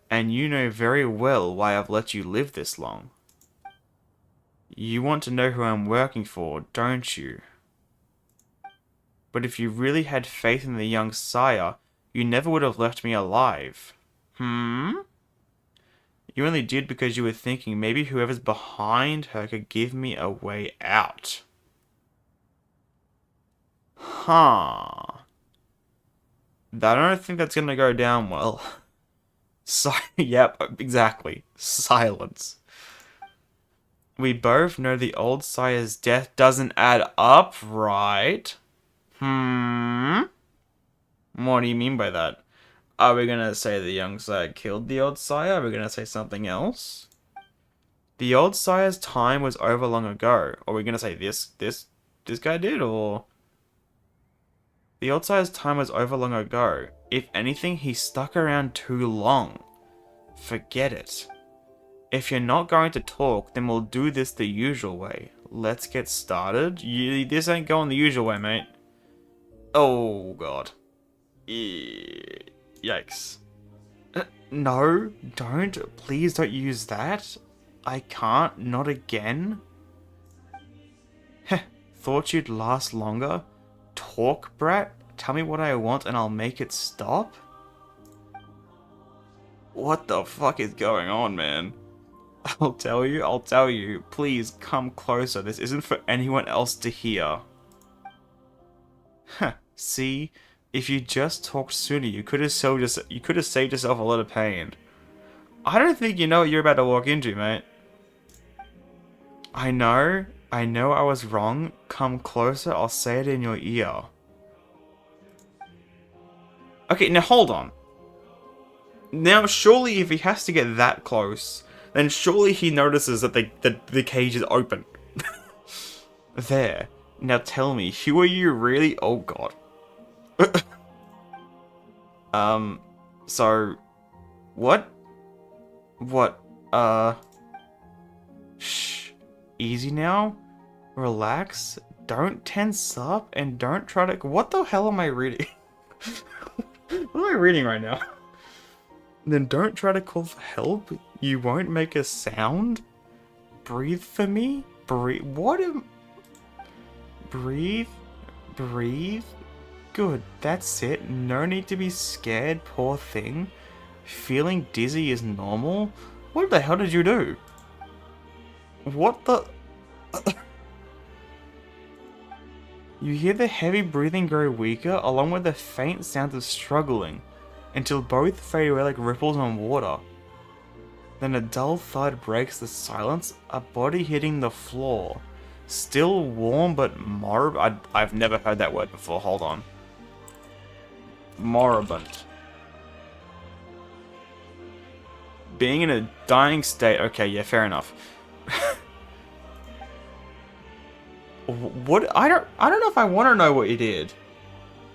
[SPEAKER 1] And you know very well why I've let you live this long. You want to know who I'm working for, don't you? But if you really had faith in the young sire, you never would have left me alive. You only did because you were thinking maybe whoever's behind her could give me a way out. I don't think that's gonna go down well. Yep, exactly. Silence. We both know the old sire's death doesn't add up, right? What do you mean by that? Are we gonna say the young sire killed the old sire? Are we gonna say something else? The old sire's time was over long ago. Are we gonna say this guy did, or... The old sire's time was over long ago. If anything, he stuck around too long. Forget it. If you're not going to talk, then we'll do this the usual way. Let's get started. This ain't going the usual way, mate. Oh, God. Yikes. No, don't. Please don't use that. I can't. Not again. Heh. Thought you'd last longer? Talk, brat? Tell me what I want and I'll make it stop? What the fuck is going on, man? I'll tell you. Please, come closer. This isn't for anyone else to hear. See? If you just talked sooner, you could have saved yourself a lot of pain. I don't think you know what you're about to walk into, mate. I know I was wrong. Come closer, I'll say it in your ear. Okay, now hold on. Now, surely if he has to get that close, then surely he notices that the cage is open. There. Now tell me, who are you really? Oh god. So... What? What? Shh. Easy now. Relax. Don't tense up and don't try to... What the hell am I reading? What am I reading right now? Then don't try to call for help. You won't make a sound. Breathe for me. Breathe. What am... Breathe. Breathe. Good. That's it. No need to be scared, poor thing. Feeling dizzy is normal. What the hell did you do? What the... You hear the heavy breathing grow weaker, along with the faint sounds of struggling, until both fade away like ripples on water. Then a dull thud breaks the silence, a body hitting the floor. Still warm but moribund. I've never heard that word before, hold on. Moribund. Being in a dying state, okay, yeah, fair enough. What? I don't know if I want to know what you did.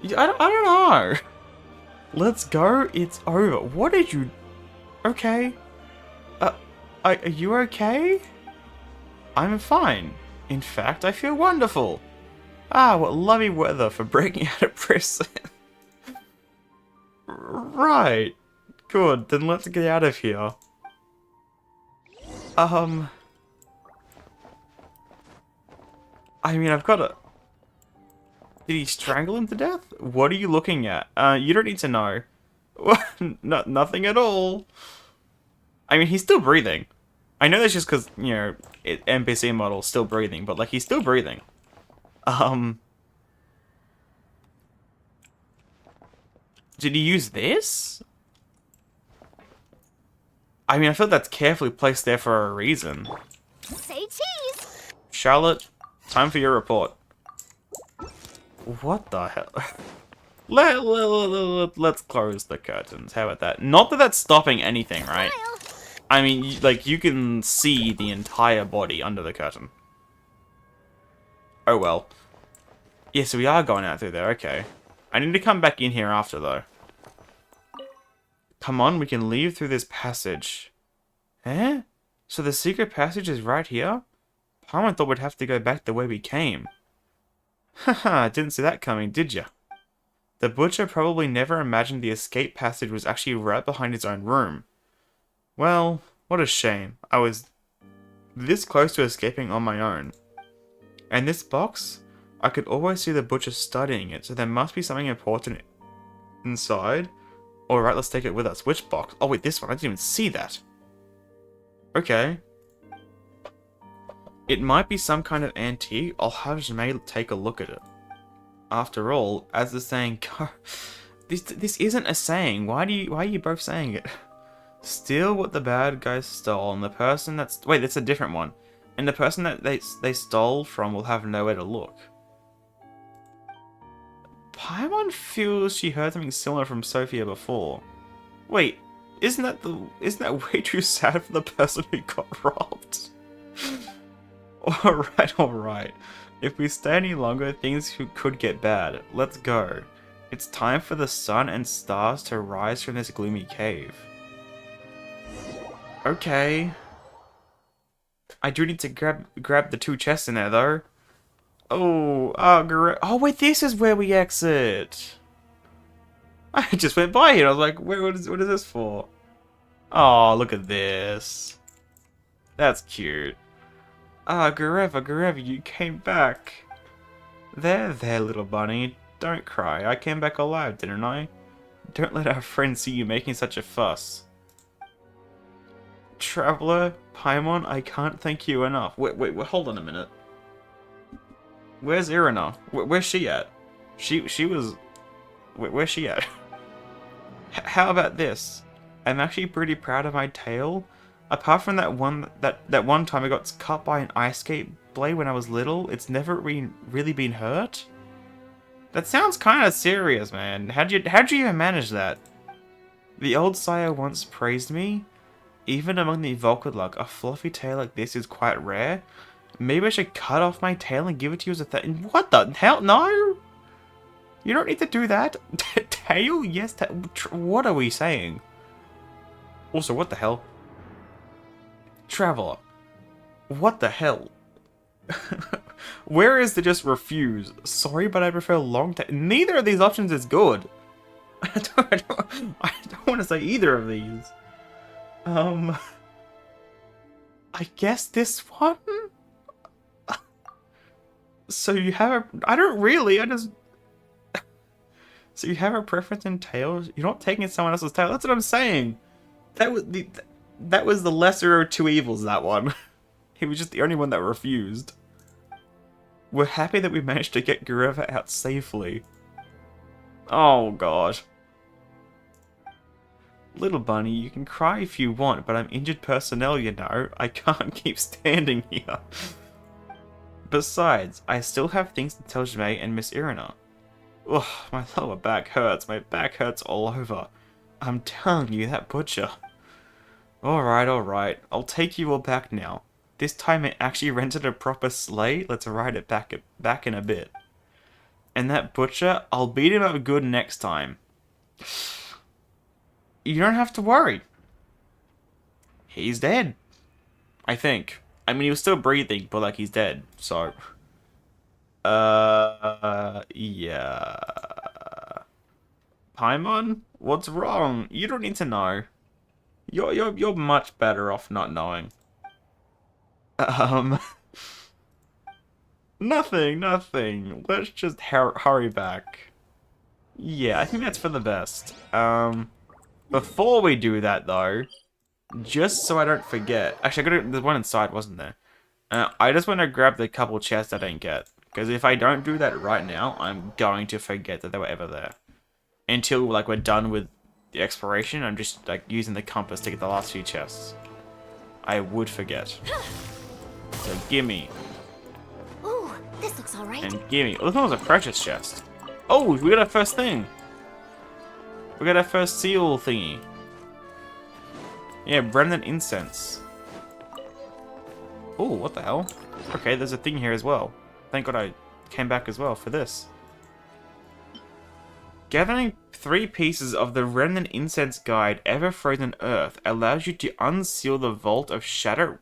[SPEAKER 1] I don't know. Let's go. It's over. What did you... Okay. Are you okay? I'm fine. In fact, I feel wonderful. Ah, what lovely weather for breaking out of prison. Right. Good. Then let's get out of here. I mean, I've got a... Did he strangle him to death? What are you looking at? You don't need to know. Nothing at all. I mean, he's still breathing. I know that's just because, you know, NPC model still breathing, but, like, he's still breathing. Did he use this? I mean, I feel that's carefully placed there for a reason.
[SPEAKER 2] Say cheese!
[SPEAKER 1] Charlotte, Time for your report. What the hell? Let's close the curtains. How about that? Not that that's stopping anything, right? I mean, like, you can see the entire body under the curtain. Oh well. Yeah, so we are going out through there, okay. I need to come back in here after, though. Come on, we can leave through this passage. Eh? So the secret passage is right here? Paimon thought we'd have to go back the way we came. Haha, didn't see that coming, did ya? The butcher probably never imagined the escape passage was actually right behind his own room. Well, what a shame. I was this close to escaping on my own. And this box? I could always see the butcher studying it, so there must be something important inside. Alright, let's take it with us. Which box? Oh wait, this one. I didn't even see that. Okay. It might be some kind of antique. I'll have Jemay take a look at it. After all, as the saying goes, this isn't a saying. Why are you both saying it? Steal what the bad guys stole, and the person that's... Wait, that's a different one. And the person that they stole from will have nowhere to look. Paimon feels she heard something similar from Sophia before. Wait, isn't that way too sad for the person who got robbed? Alright. If we stay any longer, things could get bad. Let's go. It's time for the sun and stars to rise from this gloomy cave. Okay. I do need to grab the 2 chests in there, though. Oh, wait, this is where we exit. I just went by here. I was like, wait, what is this for? Oh, look at this. That's cute. Gareva, you came back. There, little bunny. Don't cry. I came back alive, didn't I? Don't let our friends see you making such a fuss. Traveler, Paimon, I can't thank you enough. Wait, hold on a minute. Where's Irina? Where's she at? She was... Where's she at? How about this? I'm actually pretty proud of my tail. Apart from that one time I got cut by an ice skate blade when I was little, it's never really been hurt. That sounds kind of serious, man. How'd you even manage that? The old sire once praised me. Even among the Volkadluck, a fluffy tail like this is quite rare. Maybe I should cut off my tail and give it to you as a What the hell? No! You don't need to do that. Tail? Yes, what are we saying? Also, what the hell? Traveler. What the hell? Where is the just refuse? Sorry, but I prefer long tail. Neither of these options is good. I don't want to say either of these. I guess this one? So you have a... I don't really, So you have a preference in tails? You're not taking someone else's tail. That's what I'm saying. That was the lesser of 2 evils, that one. He was just the only one that refused. We're happy that we managed to get Gareva out safely. Oh, God. Little bunny, you can cry if you want, but I'm injured personnel, you know. I can't keep standing here. Besides, I still have things to tell Jemay and Miss Irina. Ugh, my lower back hurts. My back hurts all over. I'm telling you, that butcher. Alright. I'll take you all back now. This time I actually rented a proper sleigh. Let's ride it back in a bit. And that butcher, I'll beat him up good next time. You don't have to worry. He's dead. I think. I mean, he was still breathing, but like he's dead. So, yeah. Paimon, what's wrong? You don't need to know. You're much better off not knowing. Nothing. Let's just hurry back. Yeah, I think that's for the best. Before we do that though, just so I don't forget. Actually, there's one inside, wasn't there? I just want to grab the couple chests I didn't get. Because if I don't do that right now, I'm going to forget that they were ever there. Until, like, we're done with the exploration, I'm just, like, using the compass to get the last few chests. I would forget. So, gimme.
[SPEAKER 2] Ooh, This looks alright.
[SPEAKER 1] And gimme. Oh, this one was a precious chest. Oh, we got our first thing. We got our first seal thingy. Yeah, remnant incense. Oh, what the hell? Okay, there's a thing here as well. Thank God I came back as well for this. Gathering 3 pieces of the Remnant Incense Guide Ever Frozen Earth allows you to unseal the Vault of Shadow...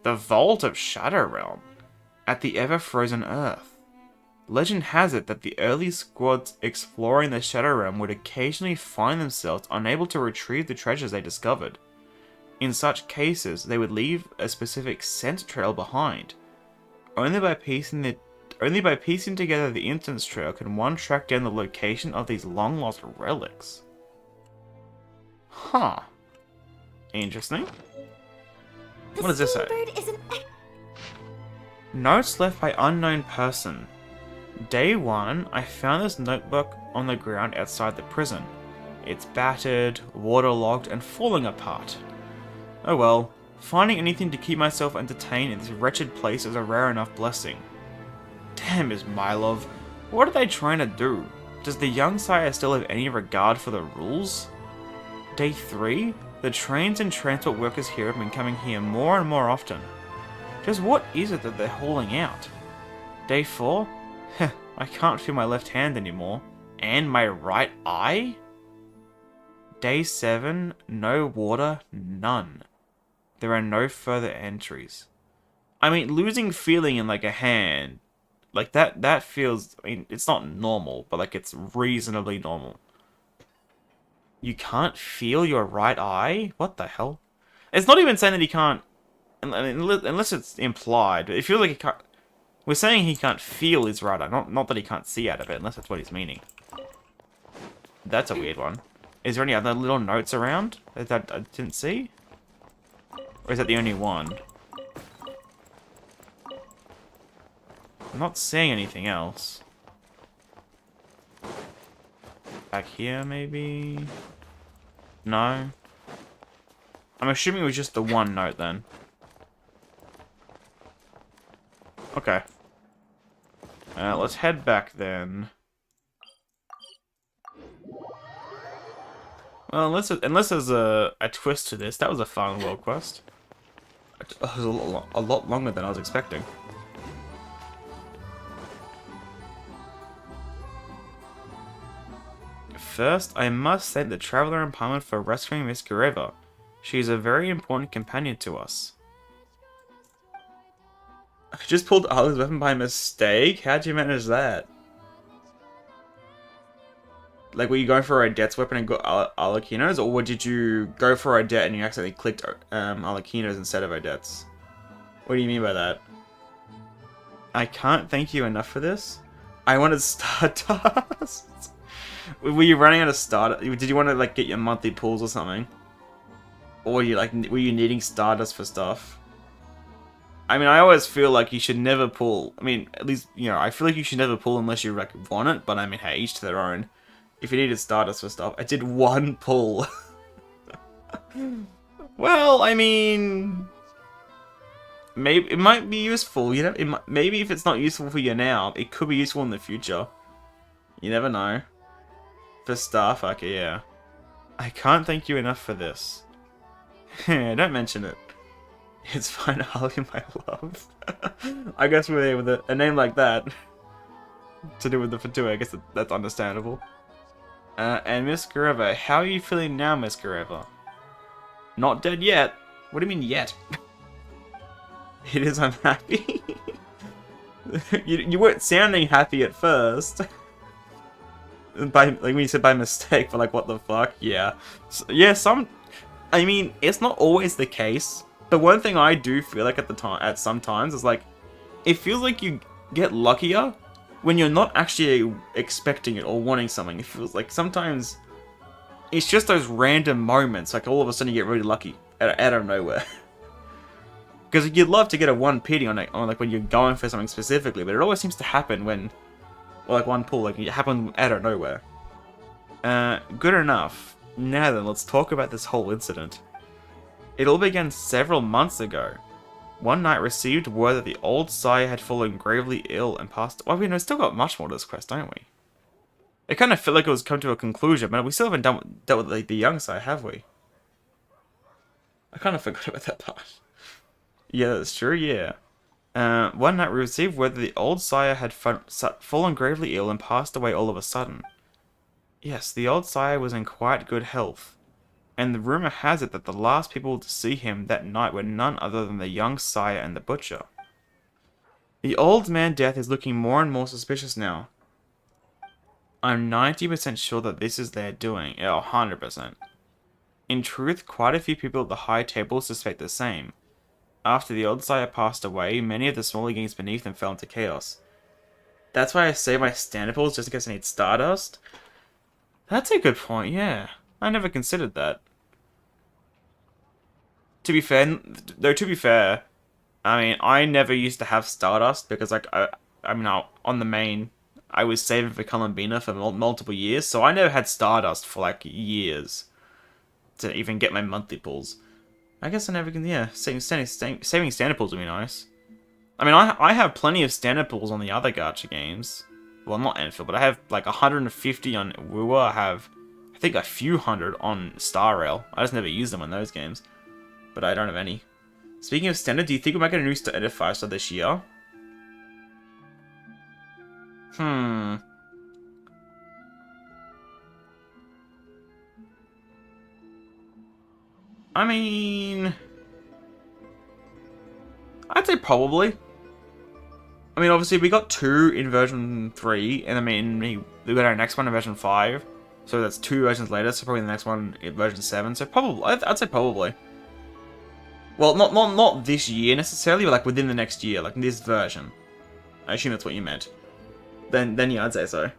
[SPEAKER 1] The Vault of Shadow Realm at the Ever Frozen Earth. Legend has it that the early squads exploring the Shadow Realm would occasionally find themselves unable to retrieve the treasures they discovered. In such cases, they would leave a specific scent trail behind. Only by piecing together the incense trail can one track down the location of these long-lost relics. Huh. Interesting. What does this say? Notes left by unknown person. Day 1, I found this notebook on the ground outside the prison. It's battered, waterlogged, and falling apart. Oh well, finding anything to keep myself entertained in this wretched place is a rare enough blessing. Damn, Miss Mylov, what are they trying to do? Does the young sire still have any regard for the rules? Day 3, the trains and transport workers here have been coming here more and more often. Just what is it that they're hauling out? Day 4, I can't feel my left hand anymore. And my right eye? Day 7, no water, none. There are no further entries. I mean, losing feeling in like a hand, like that feels, I mean, it's not normal, but like it's reasonably normal. You can't feel your right eye? What the hell? It's not even saying that he can't, unless it's implied. It feels like he can't, we're saying he can't feel his right eye, not that he can't see out of it, unless that's what he's meaning. That's a weird one. Is there any other little notes around that I didn't see? Or is that the only one? I'm not seeing anything else. Back here, maybe? No? I'm assuming it was just the one note, then. Okay. Let's head back, then. Well, unless there's a twist to this, that was a fun world quest. It was a lot longer than I was expecting. First, I must thank the Traveler in Parliament for rescuing Miss Gureva. She is a very important companion to us. I just pulled Ali's weapon by mistake? How'd you manage that? Like, were you going for Odette's weapon and got Alakino's, or did you go for Odette and you accidentally clicked Alakino's instead of Odette's? What do you mean by that? I can't thank you enough for this. I wanted Stardust. Were you running out of Stardust? Did you want to like get your monthly pulls or something? Or were you needing Stardust for stuff? I mean, I always feel like you should never pull. I mean, at least, you know, I feel like you should never pull unless you like want it. But I mean, hey, each to their own. If you needed Stardust for stuff, I did one pull. Well, I mean, maybe it might be useful. You know, maybe if it's not useful for you now, it could be useful in the future. You never know. For stuff, okay, yeah. I can't thank you enough for this. Don't mention it. It's fine, Holly, my love. I guess with a name like that to do with the Fatui, I guess that's understandable. And Miss Gureva, how are you feeling now, Miss Gureva? Not dead yet. What do you mean yet? It is, I'm happy. you weren't sounding happy at first. Like when you said by mistake, but like what the fuck? Yeah. Yeah, I mean, it's not always the case. But one thing I do feel like at sometimes is like, it feels like you get luckier when you're not actually expecting it or wanting something. It feels like sometimes it's just those random moments, like all of a sudden you get really lucky out of nowhere. Because you'd love to get a one pity on like when you're going for something specifically, but it always seems to happen when, well, like one pull, like it happened out of nowhere. Good enough. Now then, let's talk about this whole incident. It all began several months ago. One night received word that the old sire had fallen gravely ill and passed. Well, we've still got much more to this quest, don't we? It kind of felt like it was come to a conclusion, but we still haven't dealt with the young sire, have we? I kind of forgot about that part. Yeah, that's true, yeah. One night we received word that the old sire had fallen gravely ill and passed away all of a sudden. Yes, the old sire was in quite good health, and the rumor has it that the last people to see him that night were none other than the young sire and the butcher. The old man's death is looking more and more suspicious now. I'm 90% sure that this is their doing. Yeah, 100%. In truth, quite a few people at the high table suspect the same. After the old sire passed away, many of the smaller gangs beneath them fell into chaos. That's why I save my standard pools just in case I need Stardust. That's a good point, yeah. I never considered that. To be fair, I mean, I never used to have Stardust because, like, on the main, I was saving for Columbina for multiple years, so I never had Stardust for, like, years to even get my monthly pulls. I guess I never can, yeah, saving standard pulls would be nice. I mean, I have plenty of standard pulls on the other gacha games. Well, not Enfield, but I have like 150 on Wua. I have, I think, a few hundred on Star Rail. I just never use them on those games. But I don't have any. Speaking of standard, do you think we might get a new standard 5-star this year? I mean, I'd say probably. I mean, obviously, we got 2 in version 3, and I mean, we got our next one in version 5, so that's 2 versions later, so probably the next one in version 7, so probably, I'd say probably. Well, not this year necessarily, but like within the next year, like this version. I assume that's what you meant. Then yeah, I'd say so.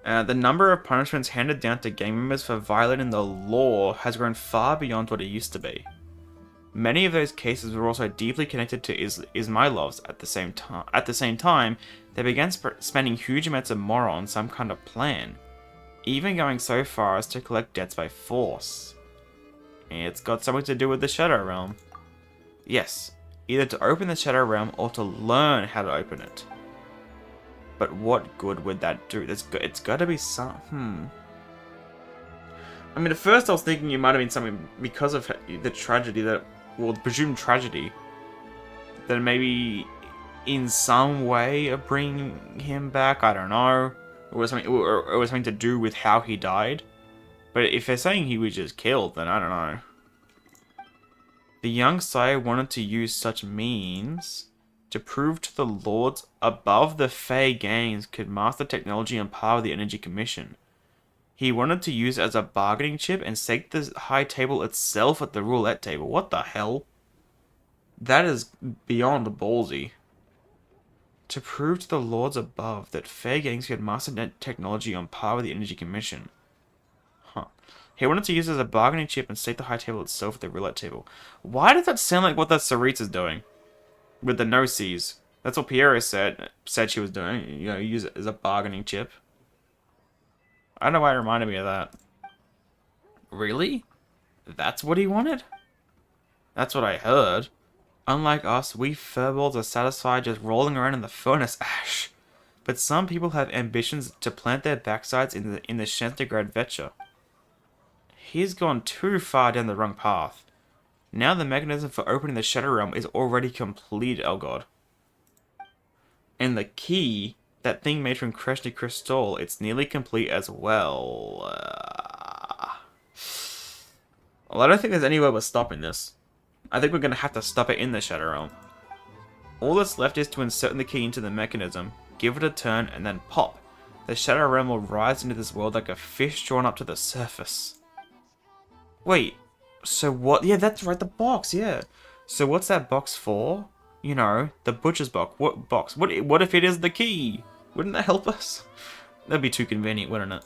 [SPEAKER 1] The number of punishments handed down to gang members for violating the law has grown far beyond what it used to be. Many of those cases were also deeply connected to Ismailovs at the same time. At the same time, they began spending huge amounts of moral on some kind of plan, even going so far as to collect debts by force. It's got something to do with the Shadow Realm. Yes, either to open the Shadow Realm or to learn how to open it. But what good would that do? It's got to be some... I mean, at first I was thinking it might have been something because of the tragedy that... Well, the presumed tragedy. That maybe in some way of bringing him back, I don't know. It was something to do with how he died. But if they're saying he was just killed, then I don't know. The young sire wanted to use such means to prove to the lords above the Fey gangs could master technology and power the Energy Commission. He wanted to use it as a bargaining chip and stake the high table itself at the roulette table. What the hell? That is beyond ballsy. To prove to the lords above that Fey gangs could master technology on par with the Energy Commission. Huh. He wanted to use it as a bargaining chip and stake the high table itself at the roulette table. Why does that sound like what that Sarita's doing? With the no-seas. That's what Piero said she was doing. You know, use it as a bargaining chip. I don't know why it reminded me of that. Really? That's what he wanted? That's what I heard. Unlike us, we furballs are satisfied just rolling around in the furnace ash. But some people have ambitions to plant their backsides in the Shantigrad Vetcher. He's gone too far down the wrong path. Now the mechanism for opening the Shadow Realm is already complete, oh god. And the key... That thing made from Kreshny Crystal, it's nearly complete as well. Well, I don't think there's any way we're stopping this. I think we're going to have to stop it in the Shadow Realm. All that's left is to insert the key into the mechanism, give it a turn, and then pop. The Shadow Realm will rise into this world like a fish drawn up to the surface. Wait, so what? Yeah, that's right, the box, yeah. So what's that box for? You know, the butcher's box. What box? What if it is the key? Wouldn't that help us? That'd be too convenient, wouldn't it?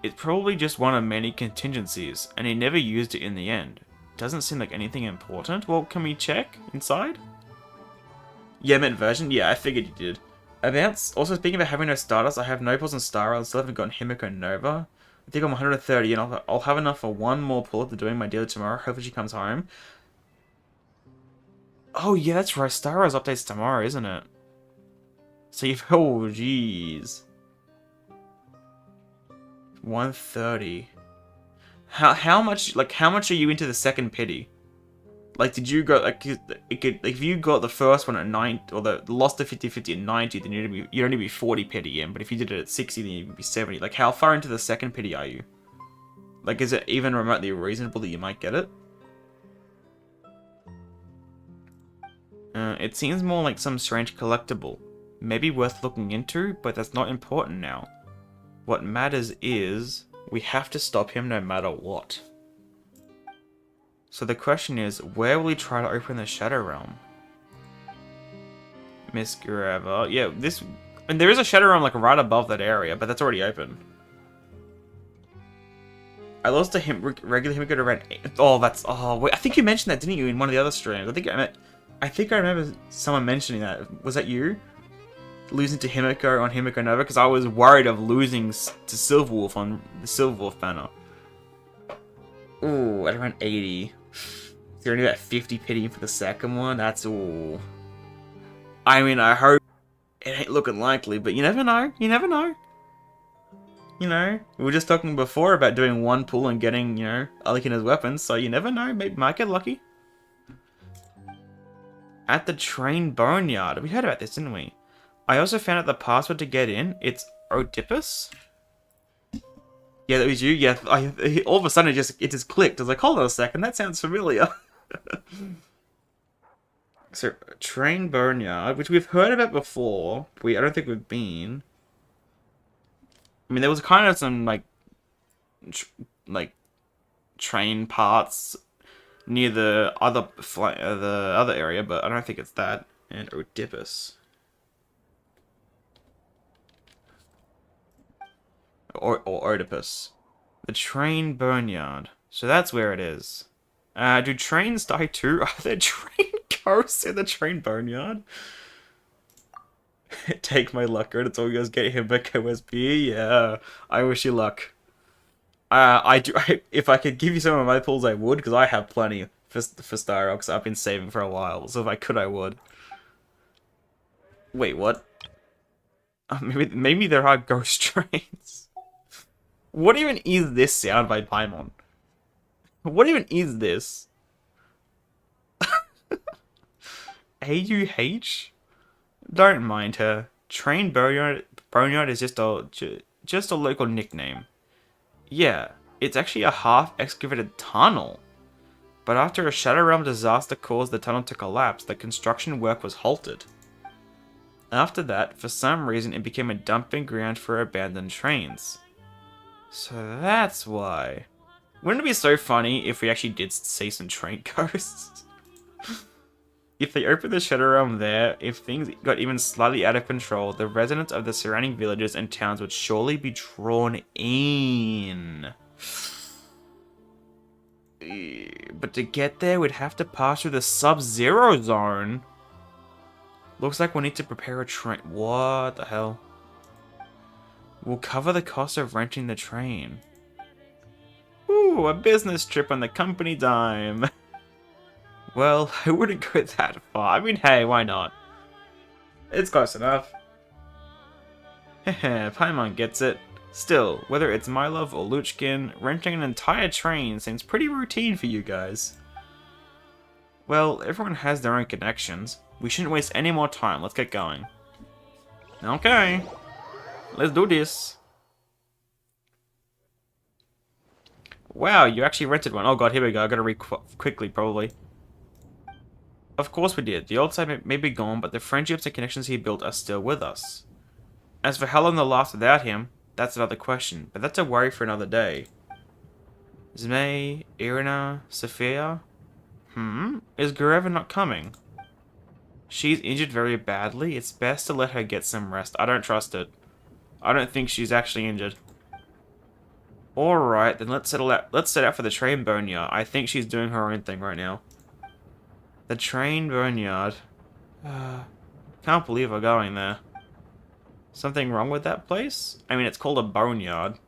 [SPEAKER 1] It's probably just one of many contingencies, and he never used it in the end. Doesn't seem like anything important. Well, can we check inside? Yeah, mint version. Yeah, I figured you did. Also, speaking about having no Stardust, I have no pulls in Star Rail, still haven't gotten Himiko Nova. I think I'm 130, and I'll have enough for one more pull after doing my dealer tomorrow. Hopefully she comes home. Oh, yeah, that's right. Star Wars updates tomorrow, isn't it? So you've... Oh, jeez. 130. How much... Like, how much are you into the second pity? Like, did you go... Like, if you got the first one at 90... Or the lost the 50-50 at 90, then you'd only be 40 pity in. But if you did it at 60, then you'd be 70. Like, how far into the second pity are you? Like, is it even remotely reasonable that you might get it? It seems more like some strange collectible. Maybe worth looking into, but that's not important now. What matters is, we have to stop him no matter what. So the question is, where will he try to open the Shadow Realm? Miss Grava. Yeah, this... And there is a Shadow Realm, like, right above that area, but that's already open. I lost to him, regular him go to around 8. Oh, that's... Oh, wait, I think you mentioned that, didn't you, in one of the other streams? I think I remember someone mentioning that. Was that you? Losing to Himiko on Himiko Nova? Because I was worried of losing to Silverwolf on the Silverwolf banner. Ooh, at around 80. Is there only about 50 pity for the second one? That's all. I mean, I hope it ain't looking likely, but you never know. You never know. You know, we were just talking before about doing one pull and getting, you know, Alikina's weapons, so you never know. Maybe might get lucky. At the train boneyard. We heard about this, didn't we? I also found out the password to get in. It's Oedipus. Yeah, that was you. Yeah, all of a sudden it just clicked. I was like, hold on a second, that sounds familiar. So, train boneyard, which we've heard about before. I don't think we've been. I mean, there was kind of some like train parts near the other area, but I don't think it's that. And Oedipus. Or Oedipus. The train boneyard. So that's where it is. Do trains die too? Are there train ghosts in the train boneyard? Take my luck, it's all yours. Get him back OSB. Yeah, I wish you luck. If I could give you some of my pulls, I would, because I have plenty for Styrox. I've been saving for a while, so if I could, I would. Wait, what? Maybe there are ghost trains. What even is this sound by Paimon? What even is this? AUH? Don't mind her. Train Boneyard is just a local nickname. Yeah, it's actually a half-excavated tunnel. But after a Shadow Realm disaster caused the tunnel to collapse, the construction work was halted. After that, for some reason, it became a dumping ground for abandoned trains. So that's why. Wouldn't it be so funny if we actually did see some train ghosts? If they opened the Shadow Realm there, if things got even slightly out of control, the residents of the surrounding villages and towns would surely be drawn in. But to get there, we'd have to pass through the Sub-Zero Zone. Looks like we'll need to prepare a train. What the hell? We'll cover the cost of renting the train. Ooh, a business trip on the company dime. Well, I wouldn't go that far. I mean, hey, why not? It's close enough. Heh, Paimon gets it. Still, whether it's my love or Luchkin, renting an entire train seems pretty routine for you guys. Well, everyone has their own connections. We shouldn't waste any more time. Let's get going. Okay. Let's do this. Wow, you actually rented one. Oh god, here we go. I gotta read quickly, probably. Of course we did. The old site may be gone, but the friendships and connections he built are still with us. As for how long they'll last without him, that's another question, but that's a worry for another day. Zmei, Irina, Sophia? Is Gureva not coming? She's injured very badly. It's best to let her get some rest. I don't trust it. I don't think she's actually injured. Alright, then let's set out for the train boneyard. I think she's doing her own thing right now. The train boneyard. Can't believe we're going there. Something wrong with that place? I mean, it's called a boneyard.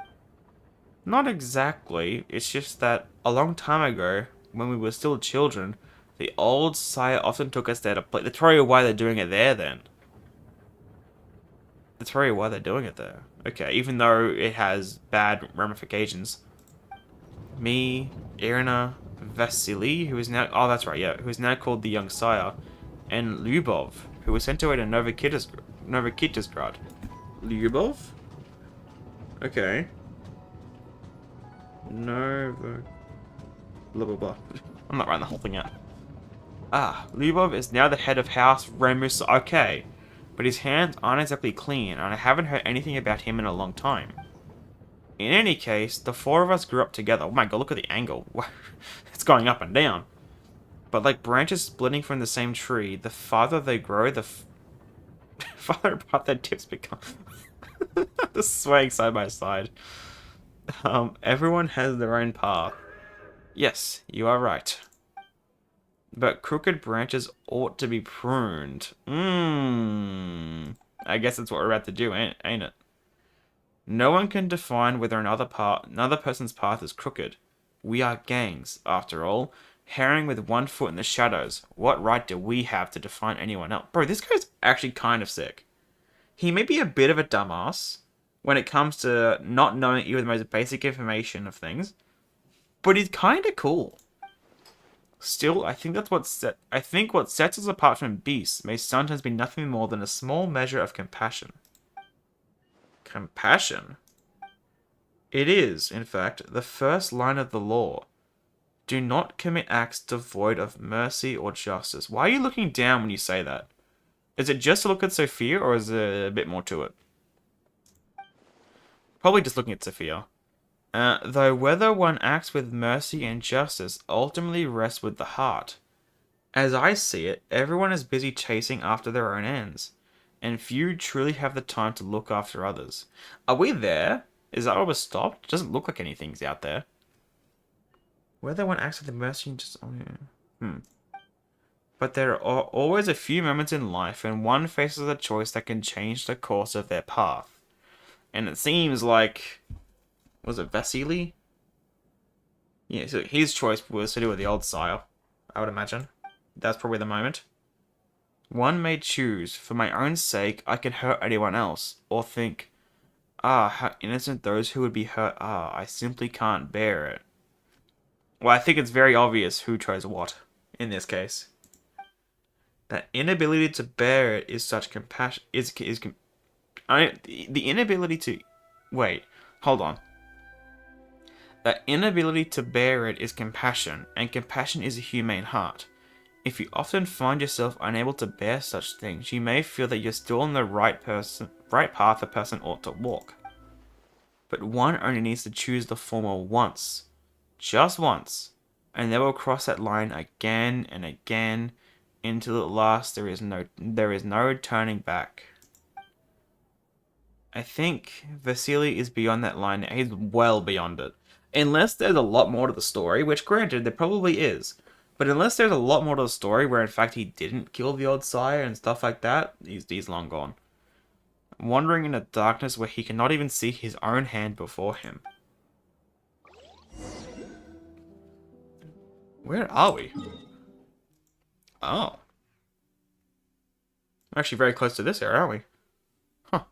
[SPEAKER 1] Not exactly. It's just that a long time ago, when we were still children, The old sire often took us there to play. That's probably why they're doing it there, then. That's probably why they're doing it there. Okay, even though it has bad ramifications. Me, Irina, Vasily, who is now... Oh, that's right, yeah. Who is now called the Young Sire. And Lyubov, who was sent away to Novikitizgrad. Lyubov? Okay. Blah, blah, blah. I'm not writing the whole thing out. Ah, Lyubov is now the head of House Remus. Okay. But his hands aren't exactly clean, and I haven't heard anything about him in a long time. In any case, the four of us grew up together. Oh my god, look at the angle. It's going up and down. But like branches splitting from the same tree, the farther they grow, the farther apart their tips become. Just swaying side by side. Everyone has their own path. Yes, you are right. But crooked branches ought to be pruned. I guess that's what we're about to do, ain't it? No one can define whether another person's path is crooked. We are gangs, after all, herring with one foot in the shadows. What right do we have to define anyone else? Bro, this guy's actually kind of sick. He may be a bit of a dumbass when it comes to not knowing even the most basic information of things, but he's kind of cool. Still, I think what sets us apart from beasts may sometimes be nothing more than a small measure of compassion. Compassion? It is, in fact, the first line of the law. Do not commit acts devoid of mercy or justice. Why are you looking down when you say that? Is it just to look at Sophia, or is there a bit more to it? Probably just looking at Sophia. Though whether one acts with mercy and justice ultimately rests with the heart. As I see it, everyone is busy chasing after their own ends, and few truly have the time to look after others. Are we there? Is that where we're stopped? It doesn't look like anything's out there. Whether one acts with mercy and justice... But there are always a few moments in life when one faces a choice that can change the course of their path. And it seems like... Was it Vasily? Yeah, so his choice was to do with the old sire, I would imagine. That's probably the moment. One may choose, for my own sake, I can hurt anyone else, or think, how innocent those who would be hurt are, I simply can't bear it. Well, I think it's very obvious who chose what, in this case. That inability to bear it is such compassion, the inability to, wait, hold on. That inability to bear it is compassion, and compassion is a humane heart. If you often find yourself unable to bear such things, you may feel that you're still on the right path a person ought to walk. But one only needs to choose the former once, just once, and they will cross that line again and again, until at last there is no turning back. I think Vasily is beyond that line now. He's well beyond it. Unless there's a lot more to the story, which granted, there probably is. But unless there's a lot more to the story where in fact he didn't kill the old sire and stuff like that, he's long gone. Wandering in a darkness where he cannot even see his own hand before him. Where are we? Oh. We're actually very close to this area, aren't we? Huh.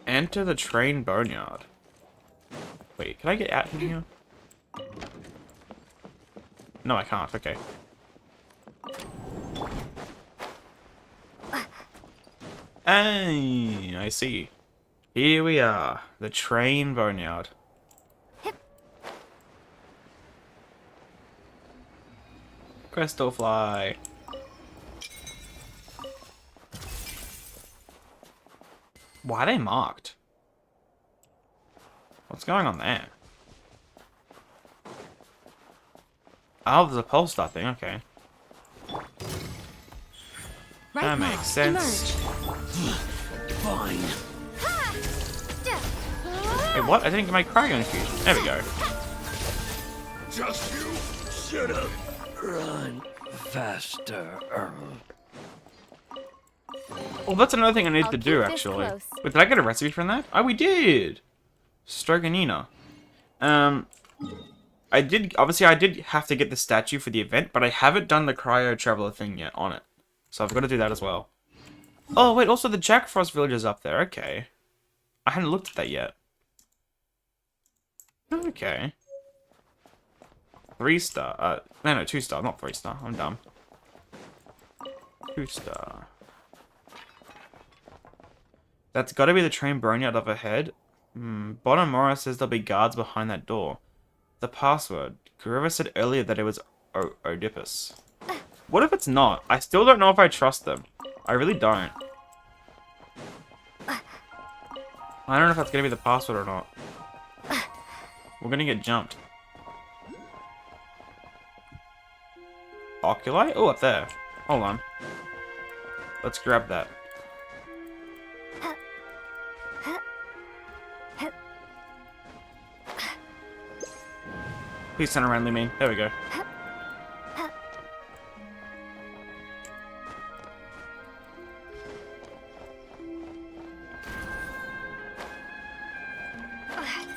[SPEAKER 1] Enter the train boneyard. Wait, can I get out from here? No, I can't. Okay. Hey, I see. Here we are. The train boneyard. Crystal fly. Why are they marked? What's going on there? Oh, there's a Polestar thing, okay.
[SPEAKER 3] Right
[SPEAKER 1] that
[SPEAKER 3] now,
[SPEAKER 1] makes sense.
[SPEAKER 4] Fine.
[SPEAKER 1] Wait, what? I didn't get my cryo infusion. There we go.
[SPEAKER 4] Just you. Shut up. Run faster.
[SPEAKER 1] Well, that's another thing I need
[SPEAKER 3] I'll
[SPEAKER 1] to do,
[SPEAKER 3] keep this
[SPEAKER 1] actually.
[SPEAKER 3] close.
[SPEAKER 1] Wait, did I get a recipe from that? Oh, we did! Stroganina. obviously I did have to get the statue for the event, but I haven't done the cryo traveler thing yet on it. So I've got to do that as well. Oh, wait, also the Jack Frost village is up there. Okay. I hadn't looked at that yet. Okay. 3-star. No, 2-star, not 3-star. I'm dumb. 2-star. That's got to be the train burning out of her head. Bottom Mora says there'll be guards behind that door. The password. Kurova said earlier that it was Oedipus. What if it's not? I still don't know if I trust them. I really don't. I don't know if that's going to be the password or not. We're going to get jumped. Oculi? Oh, up there. Hold on. Let's grab that. Please turn around, Lumine. There we go.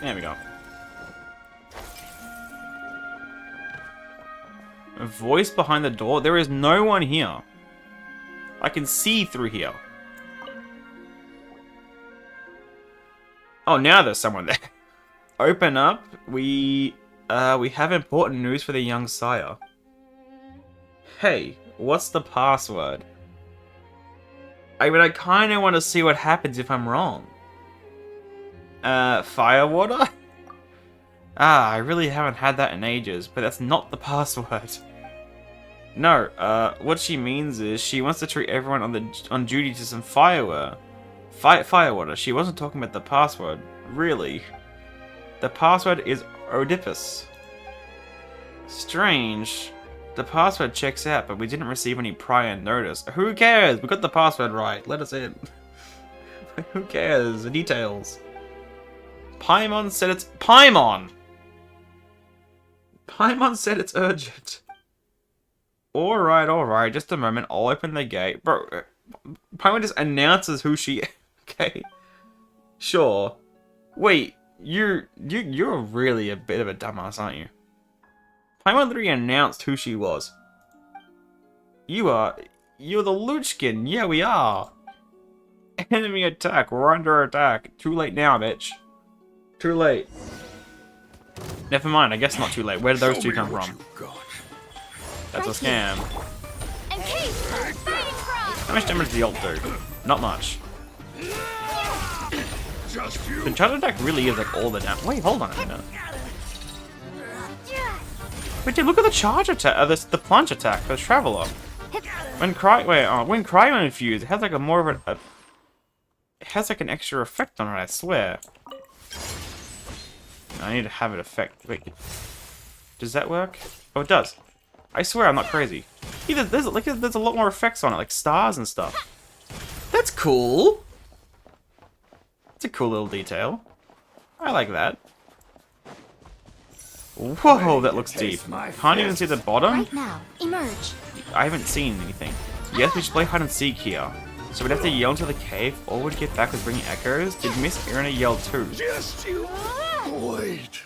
[SPEAKER 1] There we go. A voice behind the door? There is no one here. I can see through here. Oh, now there's someone there. Open up. We have important news for the young sire. Hey, what's the password? I mean, I kind of want to see what happens if I'm wrong. Firewater? I really haven't had that in ages, but that's not the password. No, what she means is she wants to treat everyone on duty to some firewater. Firewater. She wasn't talking about the password. Really. The password is Oedipus. Strange. The password checks out, but we didn't receive any prior notice. Who cares? We got the password right. Let us in. Who cares? The details. Paimon said it's... Paimon! Paimon said it's urgent. Alright. Just a moment. I'll open the gate. Bro, Paimon just announces who she... Okay. Sure. Wait, you're really a bit of a dumbass, aren't you? Paimon literally announced who she was. You're the Luchkin. Yeah, we are. Enemy attack. We're under attack. Too late now, bitch. Too late. Never mind, I guess not too late. Where did those two come from? That's a scam. How much damage does the ult do? Not much. The charge attack really is like all the damage. Wait, hold on a minute. Wait, dude, look at the charge attack. The plunge attack for the Traveler. When Cryo infused, it has like a more of a. It has like an extra effect on it. I swear. I need to have it affect. Wait, does that work? Oh, it does. I swear I'm not crazy. Yeah, there's a lot more effects on it, like stars and stuff. That's cool. That's a cool little detail. I like that. Whoa, that looks deep. Can't even see the bottom.
[SPEAKER 2] Right now, emerge.
[SPEAKER 1] I haven't seen anything. Yes, we should play hide and seek here. So we'd have to yell into the cave, or we'd get back with bringing echoes. Did Miss Irina yell too?
[SPEAKER 4] Just you wait.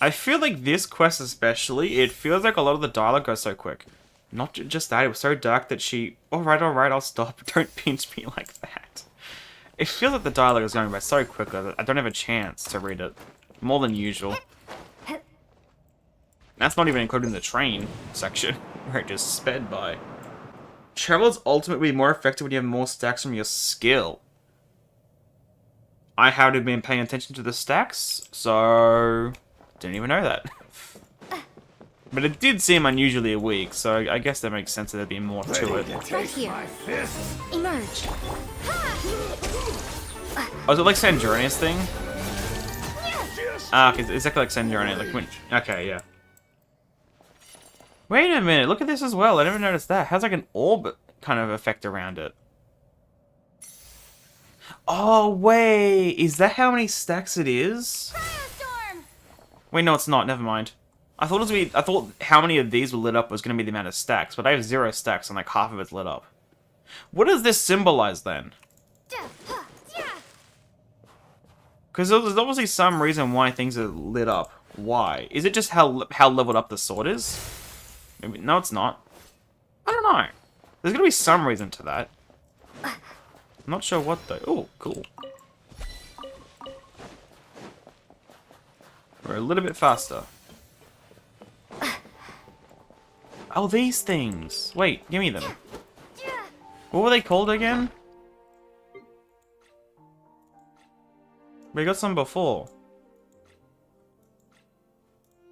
[SPEAKER 1] I feel like this quest especially, it feels like a lot of the dialogue goes so quick. Not just that, it was so dark that she... Alright, I'll stop. Don't pinch me like that. It feels like the dialogue is going by so quickly that I don't have a chance to read it. More than usual. That's not even including the train section, where it just sped by. Travel's ultimately more effective when you have more stacks from your skill. I haven't been paying attention to the stacks, so... Didn't even know that. But it did seem unusually weak, so I guess that makes sense that there'd be more to it.
[SPEAKER 2] Right here. Emerge.
[SPEAKER 1] Oh, is it like Snezhnaya's thing? Ah, okay, it's exactly like Snezhnaya. Like when... Okay, yeah. Wait a minute, look at this as well. I never noticed that. It has like an orb kind of effect around it. Oh, wait. Is that how many stacks it is? Wait, no, it's not. Never mind. I thought how many of these were lit up was going to be the amount of stacks, but I have 0 stacks and like half of it's lit up. What does this symbolize then? Because there's obviously some reason why things are lit up. Why? Is it just how leveled up the sword is? Maybe, no, it's not. I don't know. There's gonna be some reason to that. I'm not sure what though. Oh, cool. We're a little bit faster. Oh, these things. Wait, give me them. What were they called again? We got some before.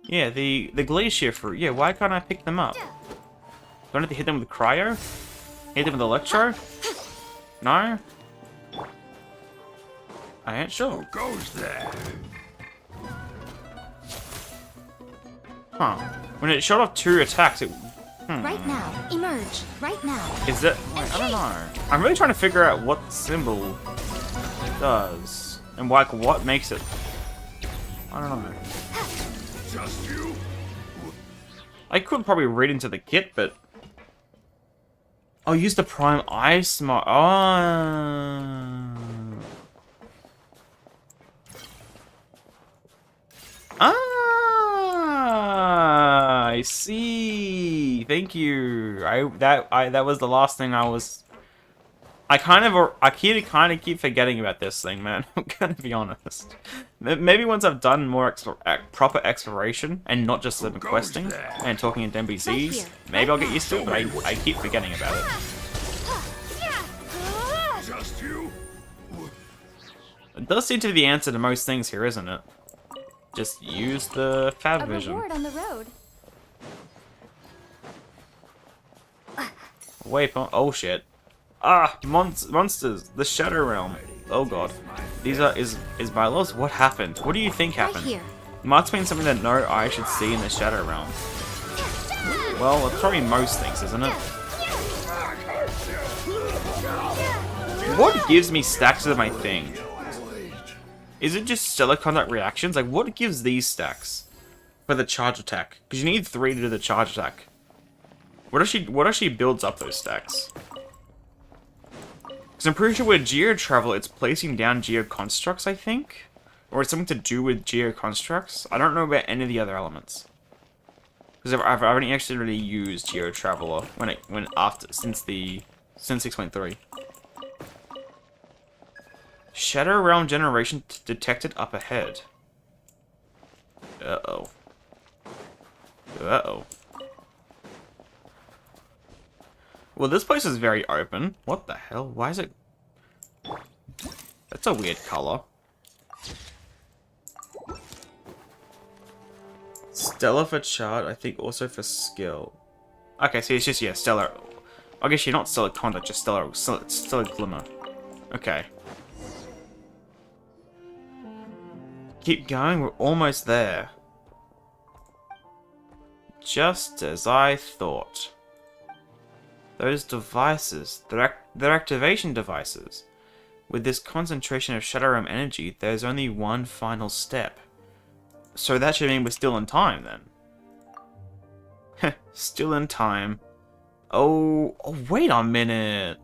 [SPEAKER 1] Yeah, the glacier fruit. Yeah, why can't I pick them up? Do I have to hit them with cryo? Hit them with electro? No? I ain't sure.
[SPEAKER 4] Who goes there?
[SPEAKER 1] Huh. When it shot off 2 attacks, it...
[SPEAKER 2] Right now. Emerge. Right now.
[SPEAKER 1] Is that... Wait, I don't know. I'm really trying to figure out what symbol does. And like, what makes it... I don't know.
[SPEAKER 4] Just you?
[SPEAKER 1] I could probably read into the kit, but... Oh, use the Prime Eye Smart. Oh. Ah, I see. Thank you. That was the last thing I was... I kind of keep forgetting about this thing, man. I'm gonna be honest. Maybe once I've done more proper exploration and not just the questing and talking in NPCs, maybe I'll get used to it. But I keep forgetting about it.
[SPEAKER 4] Just you?
[SPEAKER 1] It does seem to be the answer to most things here, isn't it? Just use the Fab
[SPEAKER 3] A
[SPEAKER 1] Vision.
[SPEAKER 3] reward on the road.
[SPEAKER 1] Waypoint. Oh shit. Ah, monsters. The Shadow Realm. Oh god. These are is my loss. What happened? What do you think happened?
[SPEAKER 2] Right here.
[SPEAKER 1] Must mean something that no eye should see in the Shadow Realm. Well, it's probably most things, isn't it? What gives me stacks of my thing? Is it just stellar contact reactions? Like, what gives these stacks for the charge attack? Because you need 3 to do the charge attack. What actually builds up those stacks? Because I'm pretty sure with Geo-Travel, it's placing down Geo-Constructs, I think? Or it's something to do with Geo-Constructs. I don't know about any of the other elements. Because I've only actually really used Geo-Traveler since 6.3. Shadow Realm generation detected up ahead. Uh-oh. Uh-oh. Well, this place is very open. What the hell? Why is it... That's a weird color. Stellar for chart, I think also for skill. Okay, so it's just, yeah, stellar. I guess you're not stellar contact, just stellar glimmer. Okay. Keep going, we're almost there. Just as I thought. Those devices, they're activation devices. With this concentration of Shadow Realm energy, there's only one final step. So that should mean we're still in time, then. Heh, still in time. Oh, wait a minute.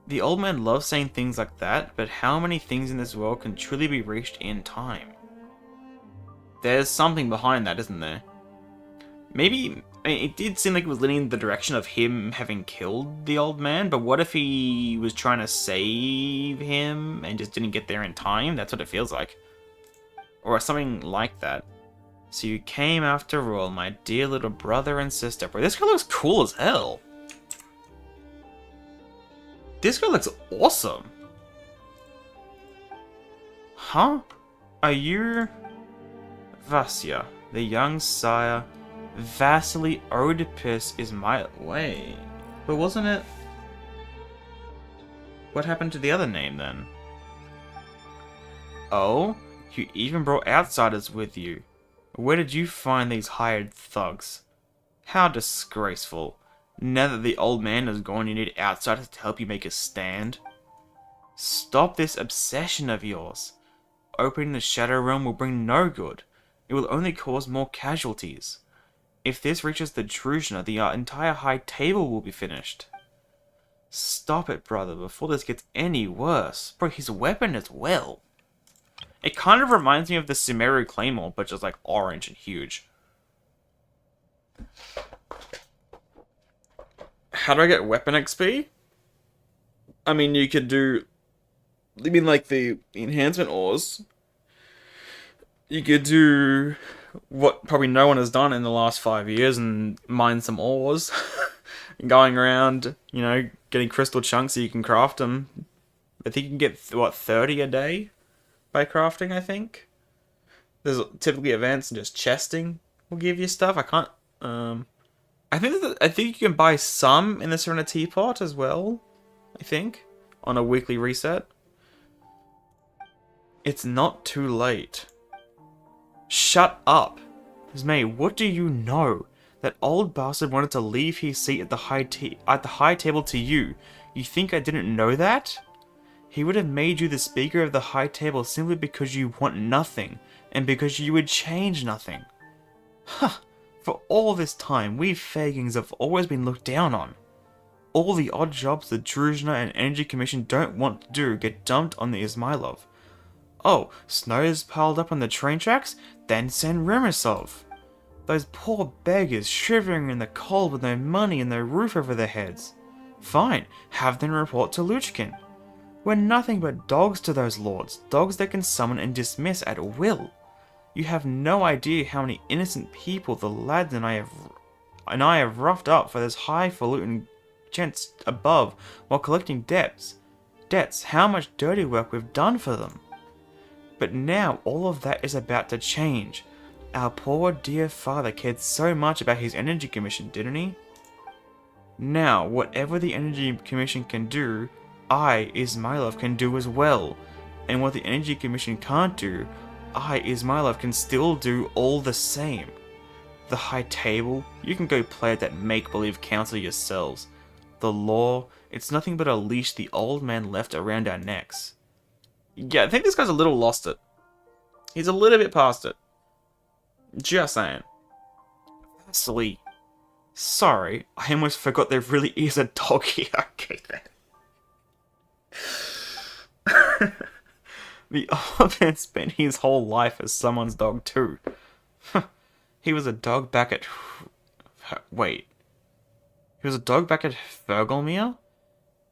[SPEAKER 1] The old man loves saying things like that, but how many things in this world can truly be reached in time? There's something behind that, isn't there? Maybe... I mean, it did seem like it was leaning in the direction of him having killed the old man, but what if he was trying to save him and just didn't get there in time? That's what it feels like. Or something like that. So you came after all, my dear little brother and sister. Bro, this guy looks cool as hell. This guy looks awesome. Huh? Are you... Vasya, the young sire... Vasily Oedipus is my... Wait. But wasn't it... What happened to the other name, then? Oh? You even brought outsiders with you. Where did you find these hired thugs? How disgraceful. Now that the old man is gone, you need outsiders to help you make a stand? Stop this obsession of yours. Opening the Shadow Realm will bring no good. It will only cause more casualties. If this reaches the Druzhna, the entire High Table will be finished. Stop it, brother, before this gets any worse. Bro, his weapon as well. It kind of reminds me of the Sumeru Claymore, but just like orange and huge. How do I get weapon XP? I mean, you could do... You mean like the enhancement ores? You could do what probably no one has done in the last 5 years and mine some ores. Going around, you know, getting crystal chunks so you can craft them. I think you can get, what, 30 a day by crafting, I think? There's typically events and just chesting will give you stuff. I can't... I think you can buy some in the Serena Teapot as well, I think, on a weekly reset. It's not too late. Shut up. May, what do you know? That old bastard wanted to leave his seat at the high table to you. You think I didn't know that? He would have made you the speaker of the high table simply because you want nothing, and because you would change nothing. Huh. For all this time, we Fagans have always been looked down on. All the odd jobs the Snezhnaya and Energy Commission don't want to do get dumped on the Ismailov. Oh, snow's piled up on the train tracks? Then send Remisov. Those poor beggars shivering in the cold with no money and no roof over their heads. Fine, have them report to Luchkin. We're nothing but dogs to those lords, dogs they can summon and dismiss at will. You have no idea how many innocent people the lads and I have roughed up for those highfalutin gents above while collecting debts. How much dirty work we've done for them. But now all of that is about to change. Our poor dear father cared so much about his Energy Commission, didn't he? Now, whatever the Energy Commission can do, I, Ismailov, can do as well. And what the Energy Commission can't do, I, Ismailov, can still do all the same. The high table, you can go play at that make-believe council yourselves. The law, it's nothing but a leash the old man left around our necks. Yeah, I think this guy's a little lost it. He's a little bit past it. Just saying. Firstly, sorry, I almost forgot there really is a dog here. Okay, then. The old man spent his whole life as someone's dog too. He was a dog back at... Wait. He was a dog back at Fergalmere?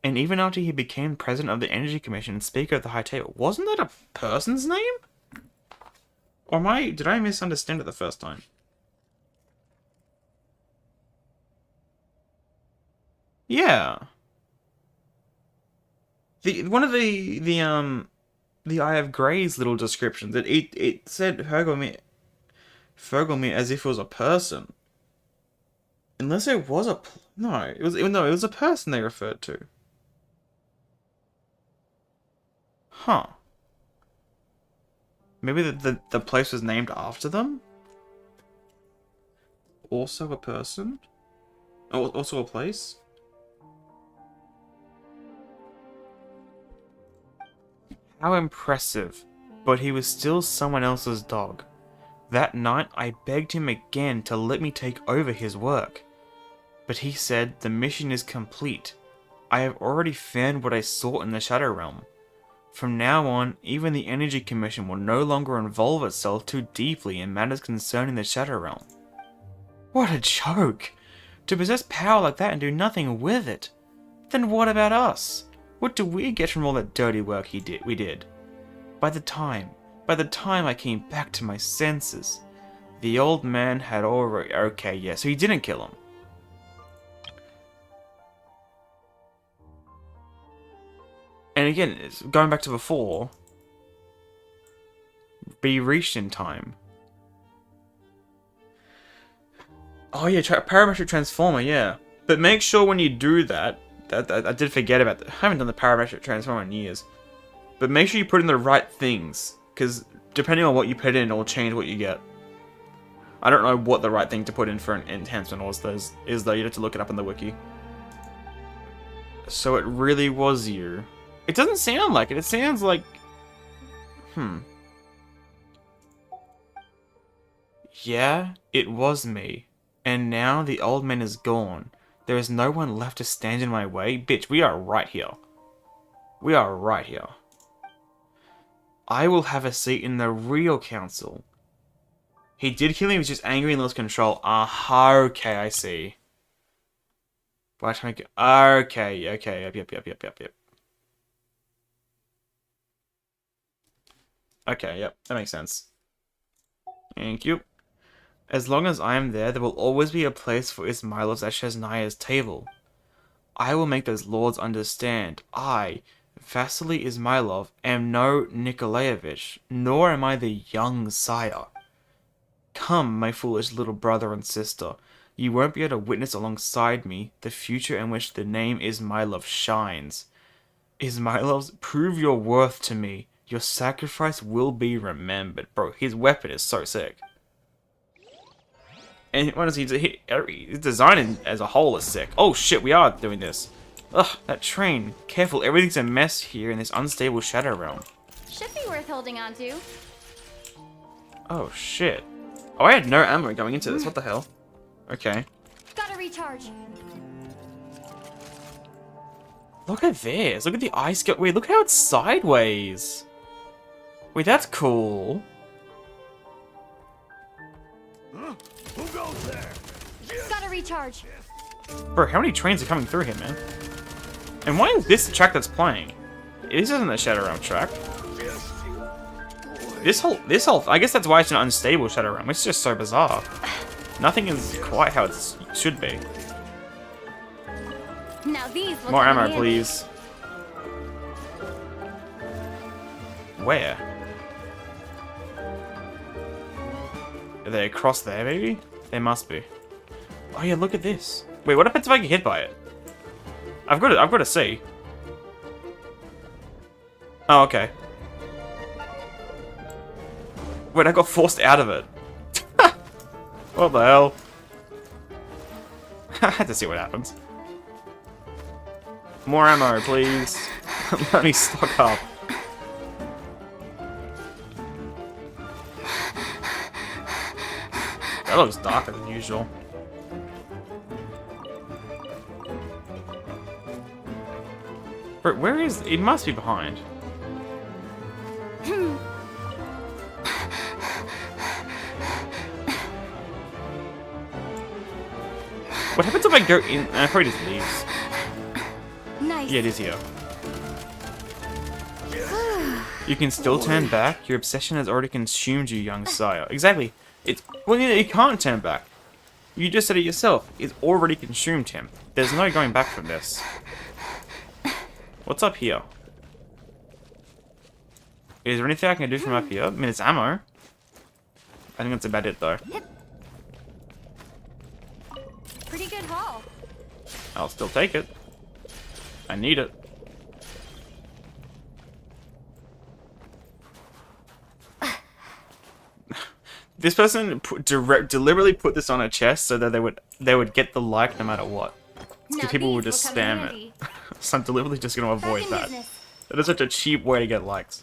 [SPEAKER 1] And even after he became president of the Energy Commission and speaker of the High Table, wasn't that a person's name? Or did I misunderstand it the first time? Yeah. One of the Eye of Grey's little descriptions, it said Fergalmere as if it was a person. Unless it was it was a person they referred to. Huh. Maybe the place was named after them? Also a person? Oh, also a place? How impressive. But he was still someone else's dog. That night, I begged him again to let me take over his work. But he said, the mission is complete. I have already found what I sought in the Shadow Realm. From now on, even the Energy Commission will no longer involve itself too deeply in matters concerning the Shadow Realm. What a joke! To possess power like that and do nothing with it. Then what about us? What do we get from all that dirty work we did? By the time I came back to my senses, the old man had already... Okay, yeah, so he didn't kill him. And again, going back to before, be reached in time. Oh yeah, parametric transformer, yeah. But make sure when you do that, I did forget about that. I haven't done the parametric transformer in years. But make sure you put in the right things, because depending on what you put in, it'll change what you get. I don't know what the right thing to put in for an enhancement is though. You have to look it up in the wiki. So it really was you. It doesn't sound like it. It sounds like... Yeah, it was me. And now the old man is gone. There is no one left to stand in my way. Bitch, we are right here. We are right here. I will have a seat in the real council. He did kill him, he was just angry and lost control. Aha, okay, I see. Why should I make it? Okay, yep. Okay, yep, that makes sense. Thank you. As long as I am there will always be a place for Ismailovs at Snezhnaya's table. I will make those lords understand. I, Vasily Ismailov, am no Nikolaevich, nor am I the young sire. Come, my foolish little brother and sister. You won't be able to witness alongside me the future in which the name Ismailov shines. Ismailovs, prove your worth to me. Your sacrifice will be remembered. Bro, his weapon is so sick. And honestly, his design as a whole is sick. Oh shit, we are doing this. Ugh, that train. Careful, everything's a mess here in this unstable shadow realm.
[SPEAKER 3] Should be worth holding on to.
[SPEAKER 1] Oh shit. Oh, I had no ammo going into this. What the hell? Okay.
[SPEAKER 3] Gotta recharge.
[SPEAKER 1] Look at this. Look at the ice go. Wait, look how it's sideways. Wait, that's cool.
[SPEAKER 4] Who goes there?
[SPEAKER 3] Gotta recharge.
[SPEAKER 1] Bro, how many trains are coming through here, man? And why is this the track that's playing? This isn't the Shadow Realm track. This whole, I guess that's why it's an unstable Shadow Realm. It's just so bizarre. Nothing is quite how it should be.
[SPEAKER 3] Now these will
[SPEAKER 1] More
[SPEAKER 3] come in
[SPEAKER 1] ammo,
[SPEAKER 3] handy.
[SPEAKER 1] please. Where? Are they across there, maybe? They must be. Oh yeah, look at this. Wait, what happens if I get hit by it? I've got to see. Oh, okay. Wait, I got forced out of it. What the hell? I had to see what happens. More ammo, please. Let me stock up. That looks darker than usual. But where is... It must be behind. What happens if I go in... I probably just leaves.
[SPEAKER 3] Nice.
[SPEAKER 1] Yeah, it is here. You can still turn back. Your obsession has already consumed you, young sire. Exactly. It's... Well, you can't turn back. You just said it yourself. It's already consumed him. There's no going back from this. What's up here? Is there anything I can do from up here? I mean, it's ammo. I think that's about it, though.
[SPEAKER 3] Pretty good haul.
[SPEAKER 1] I'll still take it. I need it. This person deliberately put this on a chest so that they would get the like no matter what. Because people would just spam it. So I'm deliberately just going to avoid that. That is such a cheap way to get likes.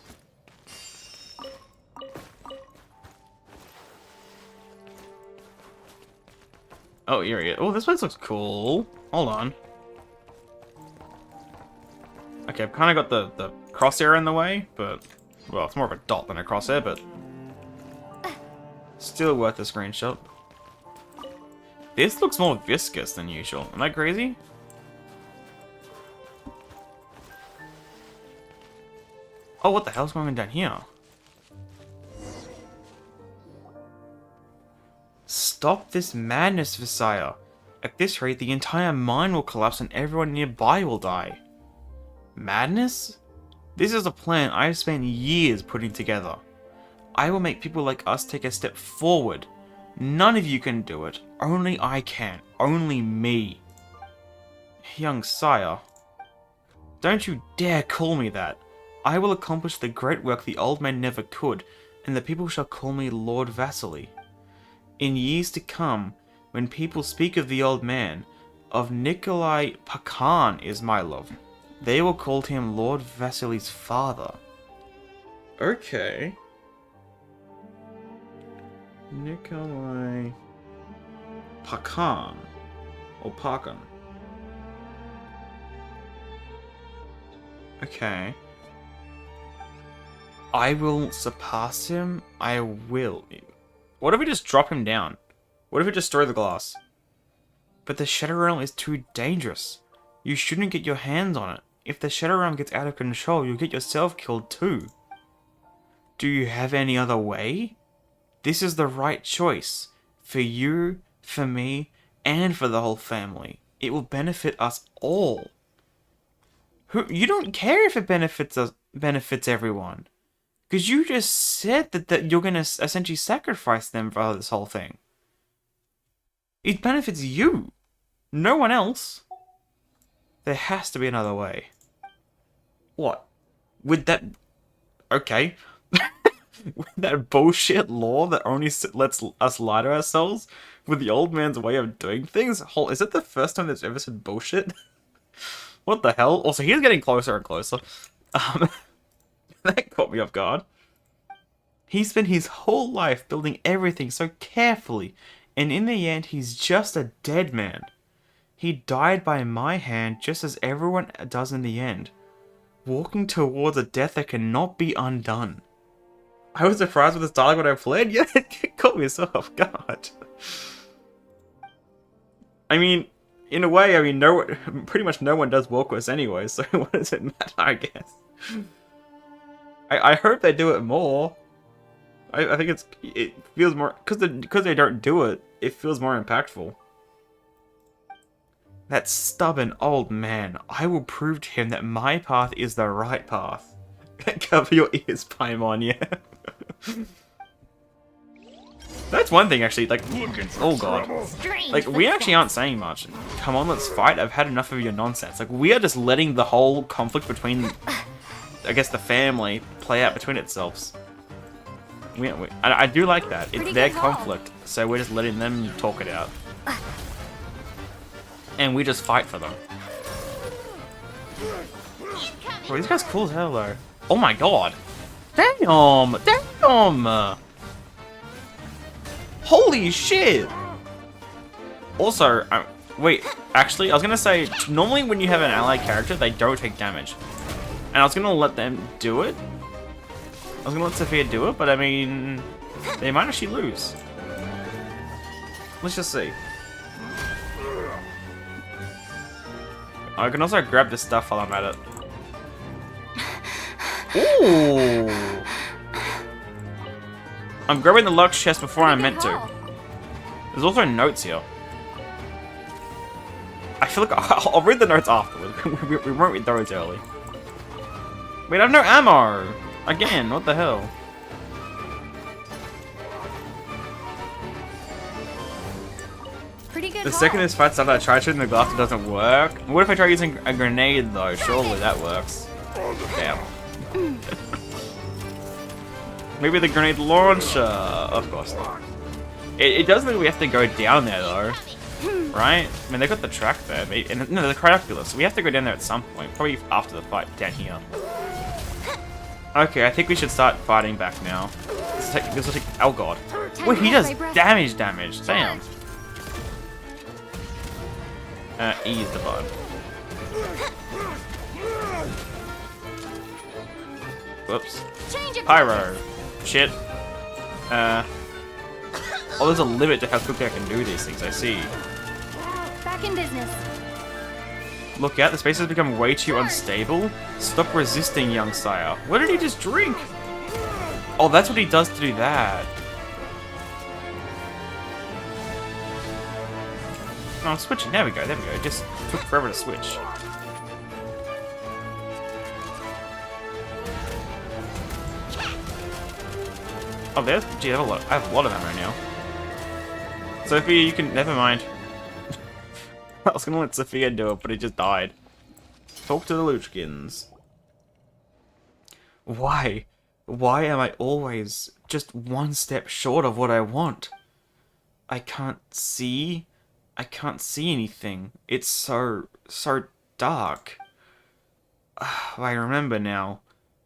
[SPEAKER 1] Oh, here we go. Oh, this place looks cool. Hold on. Okay, I've kind of got the crosshair in the way, but... Well, it's more of a dot than a crosshair, but... Still worth a screenshot. This looks more viscous than usual. Am I crazy? Oh, what the hell's going on down here? Stop this madness, Visaya. At this rate, the entire mine will collapse and everyone nearby will die. Madness? This is a plan I've spent years putting together. I will make people like us take a step forward. None of you can do it. Only I can. Only me. Young sire. Don't you dare call me that. I will accomplish the great work the old man never could, and the people shall call me Lord Vasily. In years to come, when people speak of the old man, of Nikolai Pakan Ismailov, they will call him Lord Vasily's father. Okay. Nikolai Pakan. Or Pakan. Okay. I will surpass him. I will. What if we just drop him down? What if we destroy the glass? But the Shadow Realm is too dangerous. You shouldn't get your hands on it. If the Shadow Realm gets out of control, you'll get yourself killed too. Do you have any other way? This is the right choice. For you, for me, and for the whole family. It will benefit us all. You don't care if it benefits everyone. Because you just said that you're going to essentially sacrifice them for this whole thing. It benefits you. No one else. There has to be another way. What? With that... Okay. With that bullshit law that only lets us lie to ourselves? With the old man's way of doing things? Is it the first time that's ever said bullshit? What the hell? Also, he's getting closer and closer. That caught me off guard. He spent his whole life building everything so carefully, and in the end, he's just a dead man. He died by my hand just as everyone does in the end, walking towards a death that cannot be undone. I was surprised with this dialogue when I played, yeah, it caught me so off guard. I mean, in a way, pretty much no one does walk with us anyway, so what does it matter, I guess? I hope they do it more. I think it feels more... Because they don't do it, it feels more impactful. That stubborn old man. I will prove to him that my path is the right path. Cover your ears, Paimon, yeah. That's one thing, actually, like... Oh, God. Like, we actually aren't saying much. Come on, let's fight. I've had enough of your nonsense. Like, we are just letting the whole conflict between... I guess the family play out between itself. I do like that. It's their conflict, so we're just letting them talk it out. And we just fight for them. Bro, these guys cool as hell, though. Oh my god! Damn! Damn! Holy shit! Also, wait, actually, I was gonna say, normally when you have an allied character, they don't take damage. And I was gonna let them do it. I was gonna let Sophia do it, but I mean, they might actually lose. Let's just see. I can also grab this stuff while I'm at it. Ooh! I'm grabbing the luck chest before I meant to. There's also notes here. I feel like I'll read the notes afterwards. We won't read those early. Wait, I have no ammo! Again, what the hell?
[SPEAKER 3] Pretty good.
[SPEAKER 1] The second this fight started, I tried shooting the glass, it doesn't work. What if I try using a grenade though? Surely that works. Damn. Maybe the grenade launcher. Of course not. It does mean we have to go down there though. Right? I mean, they got the track there. And, no, the cryoculus. So we have to go down there at some point. Probably after the fight down here. Okay, I think we should start fighting back now. This will take, oh god. Wait, he does damage. Damn. Ease the button. Whoops. Pyro. Shit. Oh, there's a limit to how quickly I can do these things, I see.
[SPEAKER 3] Back in business.
[SPEAKER 1] Look out, the space has become way too unstable. Stop resisting, young sire. What did he just drink? Oh, that's what he does to do that. Oh, I'm switching. There we go. It just took forever to switch. Oh, there's... Gee, I have a lot of ammo now. Sophia, you can... Never mind. I was gonna let Sophia do it, but it just died. Talk to the Luchkins. Why? Why am I always just one step short of what I want? I can't see anything. It's so dark. I remember now.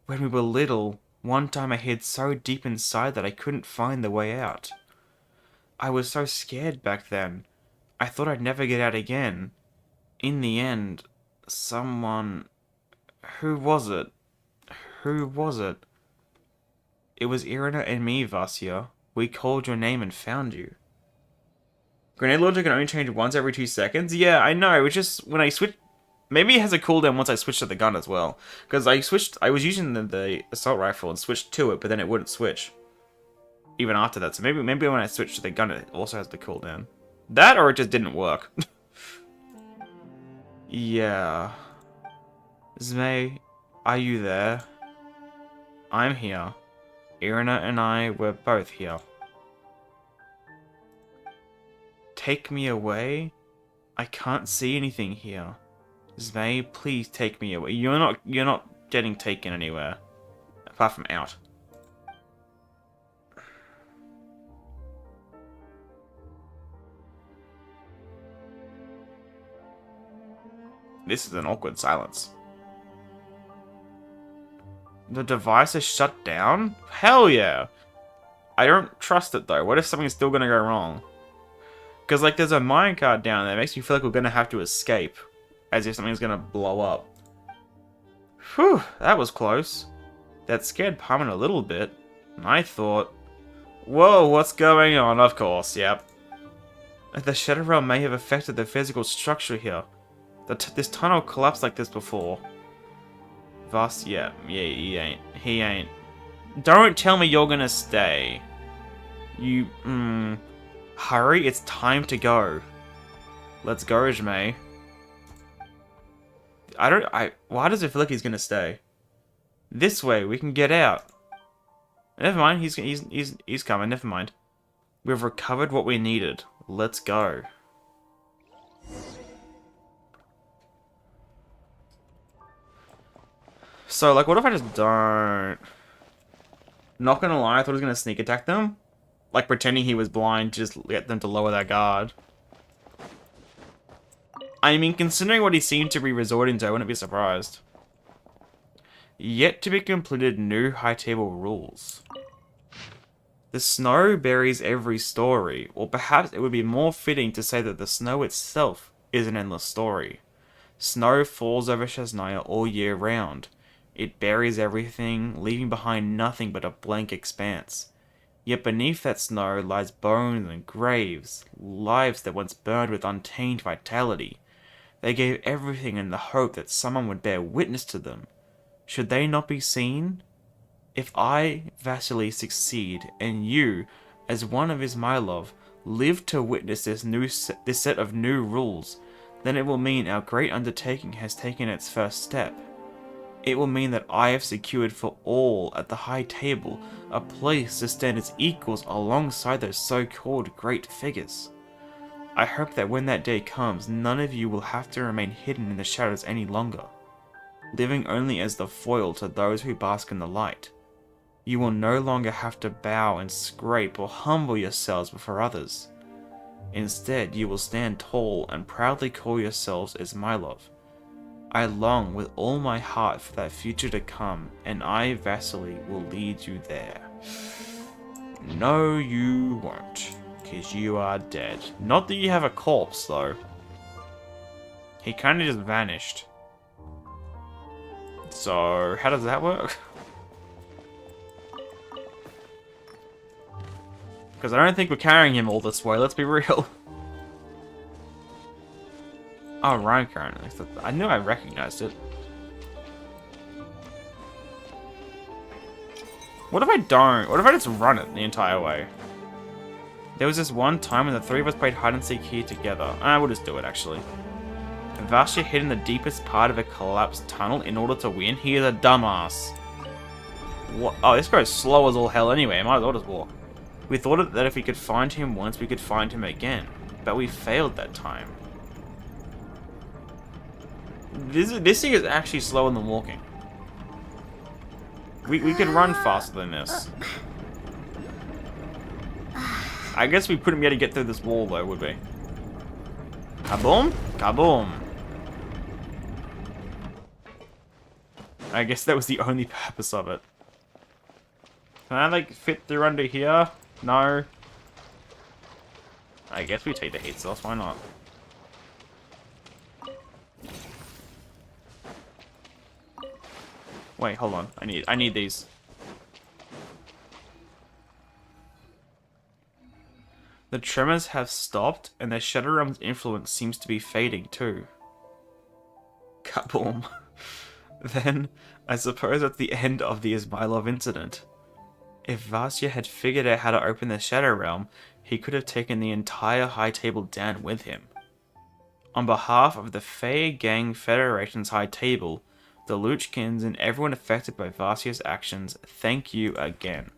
[SPEAKER 1] When we were little, one time I hid so deep inside that I couldn't find the way out. I was so scared back then. I thought I'd never get out again. In the end, someone... Who was it? Who was it? It was Irina and me, Vasya. We called your name and found you. Grenade launcher can only change once every 2 seconds? Yeah, I know. It was just when I switched... Maybe it has a cooldown once I switched to the gun as well. Because I was using the assault rifle and switched to it, but then it wouldn't switch. Even after that. So maybe when I switched to the gun, it also has the cooldown. That, or it just didn't work. Yeah. Zmei, are you there? I'm here. Irina and I were both here. Take me away? I can't see anything here. Zmei, please take me away. You're not getting taken anywhere. Apart from out. This is an awkward silence. The device is shut down? Hell yeah! I don't trust it though. What if something's still gonna go wrong? Because like there's a minecart down there. It makes me feel like we're gonna have to escape. As if something's gonna blow up. Whew, that was close. That scared Parman a little bit. And I thought, whoa, what's going on? Of course, yep. The Shadow Realm may have affected the physical structure here. This tunnel collapsed like this before. Voss, yeah, he ain't. Don't tell me you're gonna stay. Hurry, it's time to go. Let's go, Zmei. Why does it feel like he's gonna stay? This way, we can get out. Never mind, he's coming, never mind. We've recovered what we needed. Let's go. So, like, what if I just don't... Not gonna lie, I thought I was gonna sneak attack them. Like, pretending he was blind to just get them to lower their guard. I mean, considering what he seemed to be resorting to, I wouldn't be surprised. Yet to be completed new high table rules. The snow buries every story, or perhaps it would be more fitting to say that the snow itself is an endless story. Snow falls over Snezhnaya all year round. It buries everything, leaving behind nothing but a blank expanse. Yet beneath that snow lies bones and graves, lives that once burned with untamed vitality. They gave everything in the hope that someone would bear witness to them. Should they not be seen? If I, Vasily, succeed, and you, as one of Izmailov, live to witness this set of new rules, then it will mean our great undertaking has taken its first step. It will mean that I have secured for all at the high table a place to stand as equals alongside those so-called great figures. I hope that when that day comes, none of you will have to remain hidden in the shadows any longer, living only as the foil to those who bask in the light. You will no longer have to bow and scrape or humble yourselves before others. Instead, you will stand tall and proudly call yourselves Izmailov. I long with all my heart for that future to come, and I, Vasily, will lead you there. No, you won't, 'cause you are dead. Not that you have a corpse, though. He kinda just vanished. So, how does that work? Because I don't think we're carrying him all this way, let's be real. Oh, Rhyme Current. I knew I recognized it. What if I don't? What if I just run it the entire way? There was this one time when the three of us played hide and seek here together. We'll just do it, actually. Vasya hid in the deepest part of a collapsed tunnel in order to win. He is a dumbass. What? Oh, this goes slow as all hell anyway. I might as well just walk. We thought that if we could find him once, we could find him again. But we failed that time. This thing is actually slower than walking. We could run faster than this. I guess we couldn't be able to get through this wall though, would we? Kaboom! Kaboom! I guess that was the only purpose of it. Can I like fit through under here? No. I guess we take the heat source, why not? Wait, hold on. I need these. The tremors have stopped, and the Shadow Realm's influence seems to be fading too. Kaboom. Then, I suppose that's the end of the Ismailov incident. If Vasya had figured out how to open the Shadow Realm, he could have taken the entire High Table down with him. On behalf of the Fey Gang Federation's High Table, the Luchkins, and everyone affected by Vasya's actions, thank you again.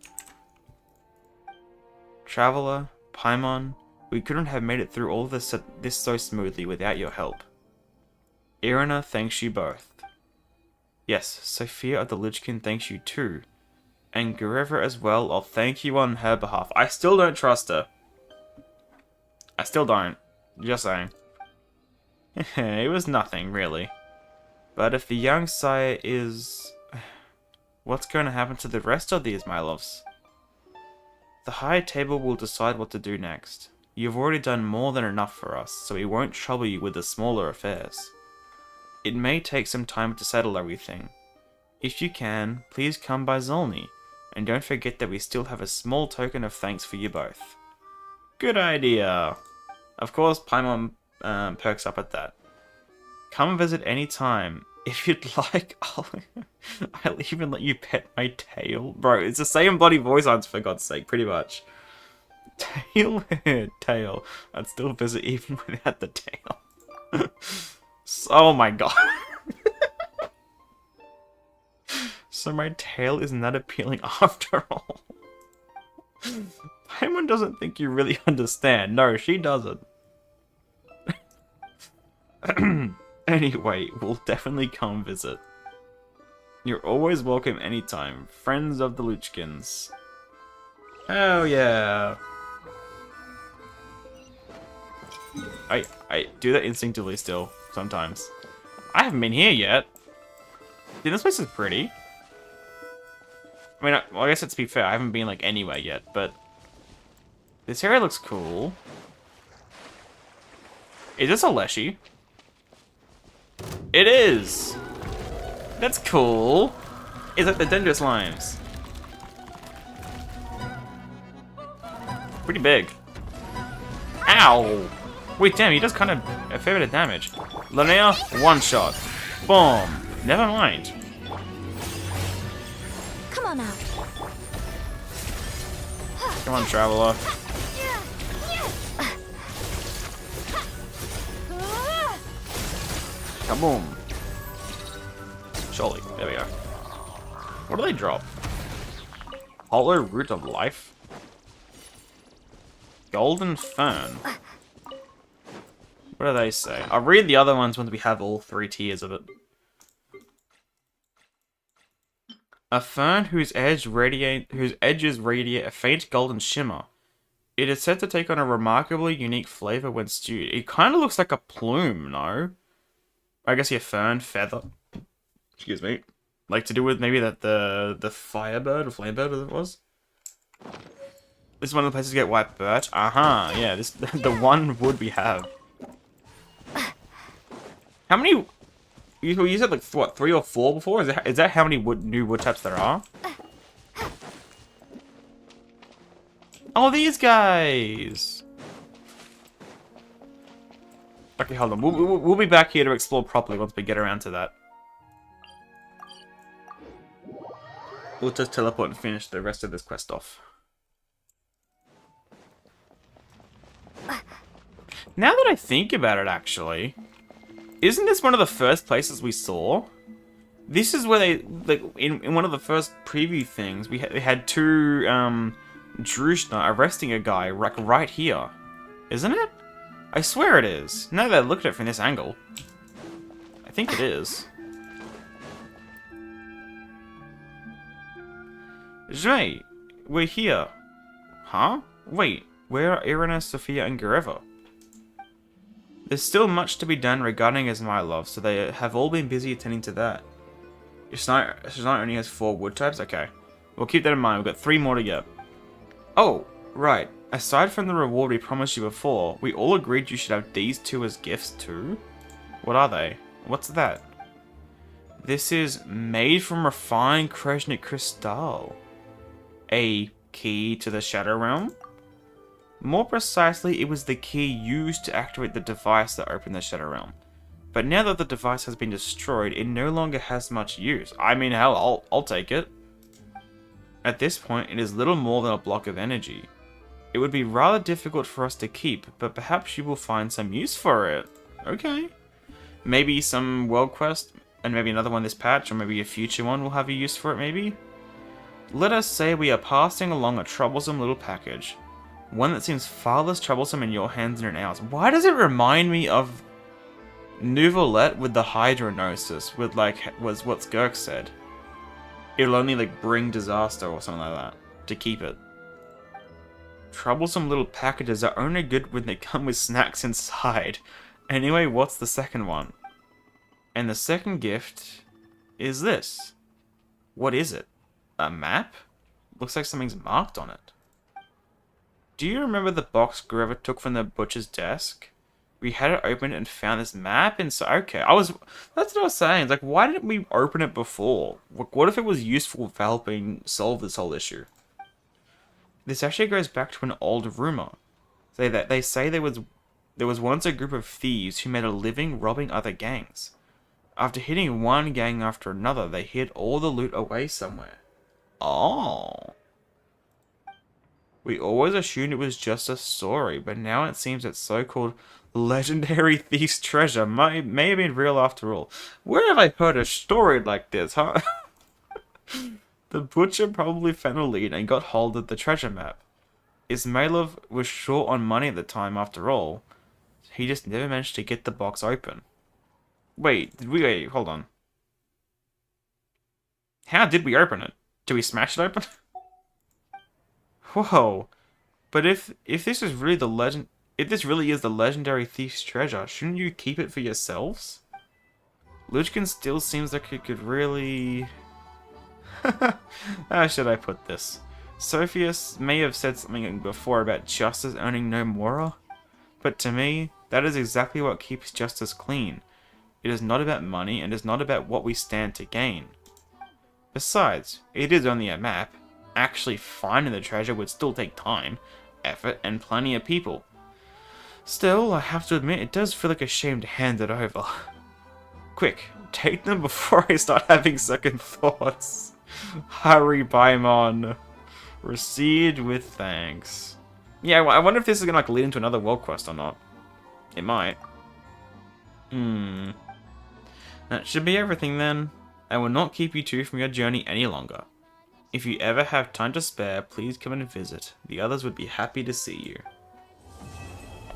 [SPEAKER 1] Traveler, Paimon, we couldn't have made it through all of this so smoothly without your help. Irina thanks you both. Yes, Sophia of the Lichkin thanks you too. And Gureva as well, I'll thank you on her behalf. I still don't trust her. I still don't. Just saying. It was nothing, really. But if the young sire is... What's going to happen to the rest of the Ismailovs? The High Table will decide what to do next. You've already done more than enough for us, so we won't trouble you with the smaller affairs. It may take some time to settle everything. If you can, please come by Zolny, and don't forget that we still have a small token of thanks for you both. Good idea. Of course, Paimon perks up at that. Come visit any time. If you'd like, I'll even let you pet my tail. Bro, it's the same bloody voice lines for God's sake, pretty much. Tail, tail. I'd still visit even without the tail. Oh my god. So my tail isn't that appealing after all. Paimon doesn't think you really understand. No, she doesn't. Anyway, we'll definitely come visit. You're always welcome anytime, friends of the Luchkins. Oh yeah. I do that instinctively still, sometimes. I haven't been here yet. Dude, this place is pretty. I mean, well, I guess to be fair, I haven't been like anywhere yet, but this area looks cool. Is this a Leshy? It is! That's cool! It's like the Dendro Slimes. Pretty big. Ow! Wait, damn, he does kind of a fair bit of damage. Linnea, one shot. Boom! Never mind.
[SPEAKER 2] Come on out.
[SPEAKER 1] Come on, Traveler. Kaboom. Surely. There we go. What do they drop? Hollow Root of Life? Golden Fern. What do they say? I'll read the other ones once we have all 3 tiers of it. A fern whose edges radiate a faint golden shimmer. It is said to take on a remarkably unique flavor when stewed. It kind of looks like a plume, no? I guess yeah, fern, feather. Excuse me. Like to do with maybe that the firebird or flamebird, as it was. This is one of the places to get white birch. Yeah, this the one wood we have. How many? You said like what, 3 or 4 before? Is that how many new wood types there are? Oh, these guys. Okay, hold on. We'll be back here to explore properly once we get around to that. We'll just teleport and finish the rest of this quest off. Now that I think about it, actually, isn't this one of the first places we saw? This is where they, like, in one of the first preview things, we had 2 Drushna arresting a guy right here, isn't it? I swear it is. Now that I looked at it from this angle, I think it is. Jay, we're here. Huh? Wait, where are Irina, Sophia, and Gureva? There's still much to be done regarding Ismailov, so they have all been busy attending to that. Snezhnaya only has 4 wood types? Okay. We'll keep that in mind. We've got 3 more to get. Oh, right. Aside from the reward we promised you before, we all agreed you should have these 2 as gifts too? What are they? What's that? This is made from refined Krasnit crystal. A key to the Shadow Realm? More precisely, it was the key used to activate the device that opened the Shadow Realm. But now that the device has been destroyed, it no longer has much use. I mean, hell, I'll take it. At this point, it is little more than a block of energy. It would be rather difficult for us to keep, but perhaps you will find some use for it. Okay. Maybe some world quest, and maybe another one this patch, or maybe a future one will have a use for it, maybe? Let us say we are passing along a troublesome little package. One that seems far less troublesome in your hands than in ours. Why does it remind me of Nouvelette with the Hydronosis, with was what Skirk said. It'll only bring disaster or something like that, to keep it. Troublesome little packages are only good when they come with snacks inside. Anyway, what's the second one? And the second gift is this. What is it? A map? Looks like something's marked on it. Do you remember the box Grover took from the butcher's desk? We had it open and found this map inside. Okay, that's what I was saying. It's like, why didn't we open it before? What if it was useful for helping solve this whole issue? This actually goes back to an old rumor. They say there was once a group of thieves who made a living robbing other gangs. After hitting one gang after another, they hid all the loot away somewhere. Oh. We always assumed it was just a story, but now it seems that so-called legendary thief's treasure may have been real after all. Where have I heard a story like this, huh? The butcher probably found a lead and got hold of the treasure map. Ismailov was short on money at the time after all. He just never managed to get the box open. Wait, hold on. How did we open it? Did we smash it open? Whoa. But if this is really if this really is the legendary thief's treasure, shouldn't you keep it for yourselves? Luchkin still seems like it could really... How should I put this? Sophius may have said something before about justice earning no more, but to me, that is exactly what keeps justice clean. It is not about money, and is not about what we stand to gain. Besides, it is only a map. Actually finding the treasure would still take time, effort, and plenty of people. Still, I have to admit, it does feel like a shame to hand it over. Quick, take them before I start having second thoughts. Hurry, Paimon. Received with thanks. Yeah, I wonder if this is gonna lead into another world quest or not. It might. That should be everything then. I will not keep you two from your journey any longer. If you ever have time to spare, please come and visit. The others would be happy to see you.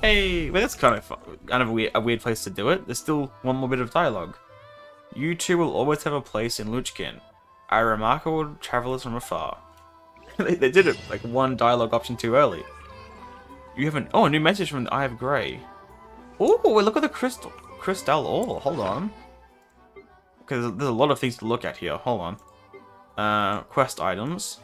[SPEAKER 1] Hey, well that's kind of a weird place to do it. There's still one more bit of dialogue. You two will always have a place in Luchkin. Our remarkable travelers from afar. they did it one dialogue option too early. You have a new message from the Eye of Grey. Oh, look at the crystal ore. Hold on. Because there's a lot of things to look at here. Hold on. Quest items.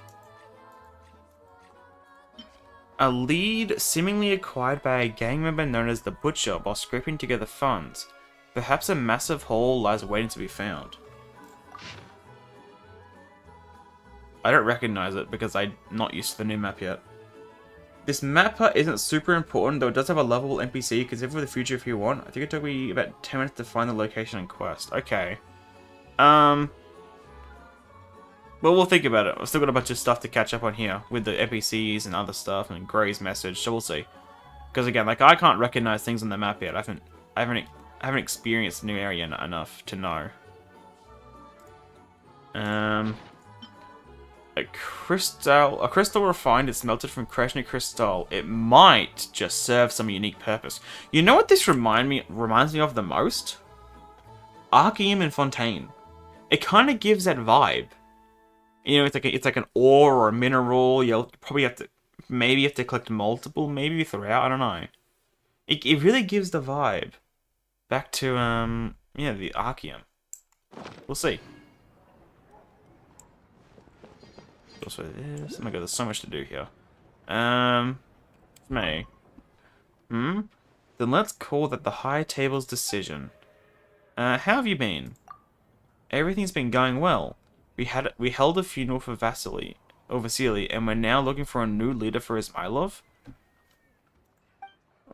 [SPEAKER 1] A lead seemingly acquired by a gang member known as the Butcher while scraping together funds. Perhaps a massive haul lies waiting to be found. I don't recognize it because I'm not used to the new map yet. This map isn't super important, though it does have a lovable NPC. You can save for the future if you want. I think it took me about 10 minutes to find the location and quest. Okay. Well, we'll think about it. I've still got a bunch of stuff to catch up on here with the NPCs and other stuff and Grey's message, so we'll see. Because again, I can't recognize things on the map yet. I haven't experienced the new area enough to know. A crystal refined is melted from Kreshna crystal. It might just serve some unique purpose. You know what this reminds me of the most? Archeum and Fontaine. It kind of gives that vibe. You know, it's like an ore or a mineral. You'll probably have to collect multiple, maybe throughout. I don't know. It really gives the vibe back to yeah, the Archeum. We'll see. Also this. Oh my god, there's so much to do here. Me. Then let's call that the High Table's decision. How have you been? Everything's been going well. We held a funeral for Vasily, and we're now looking for a new leader for Ismailov.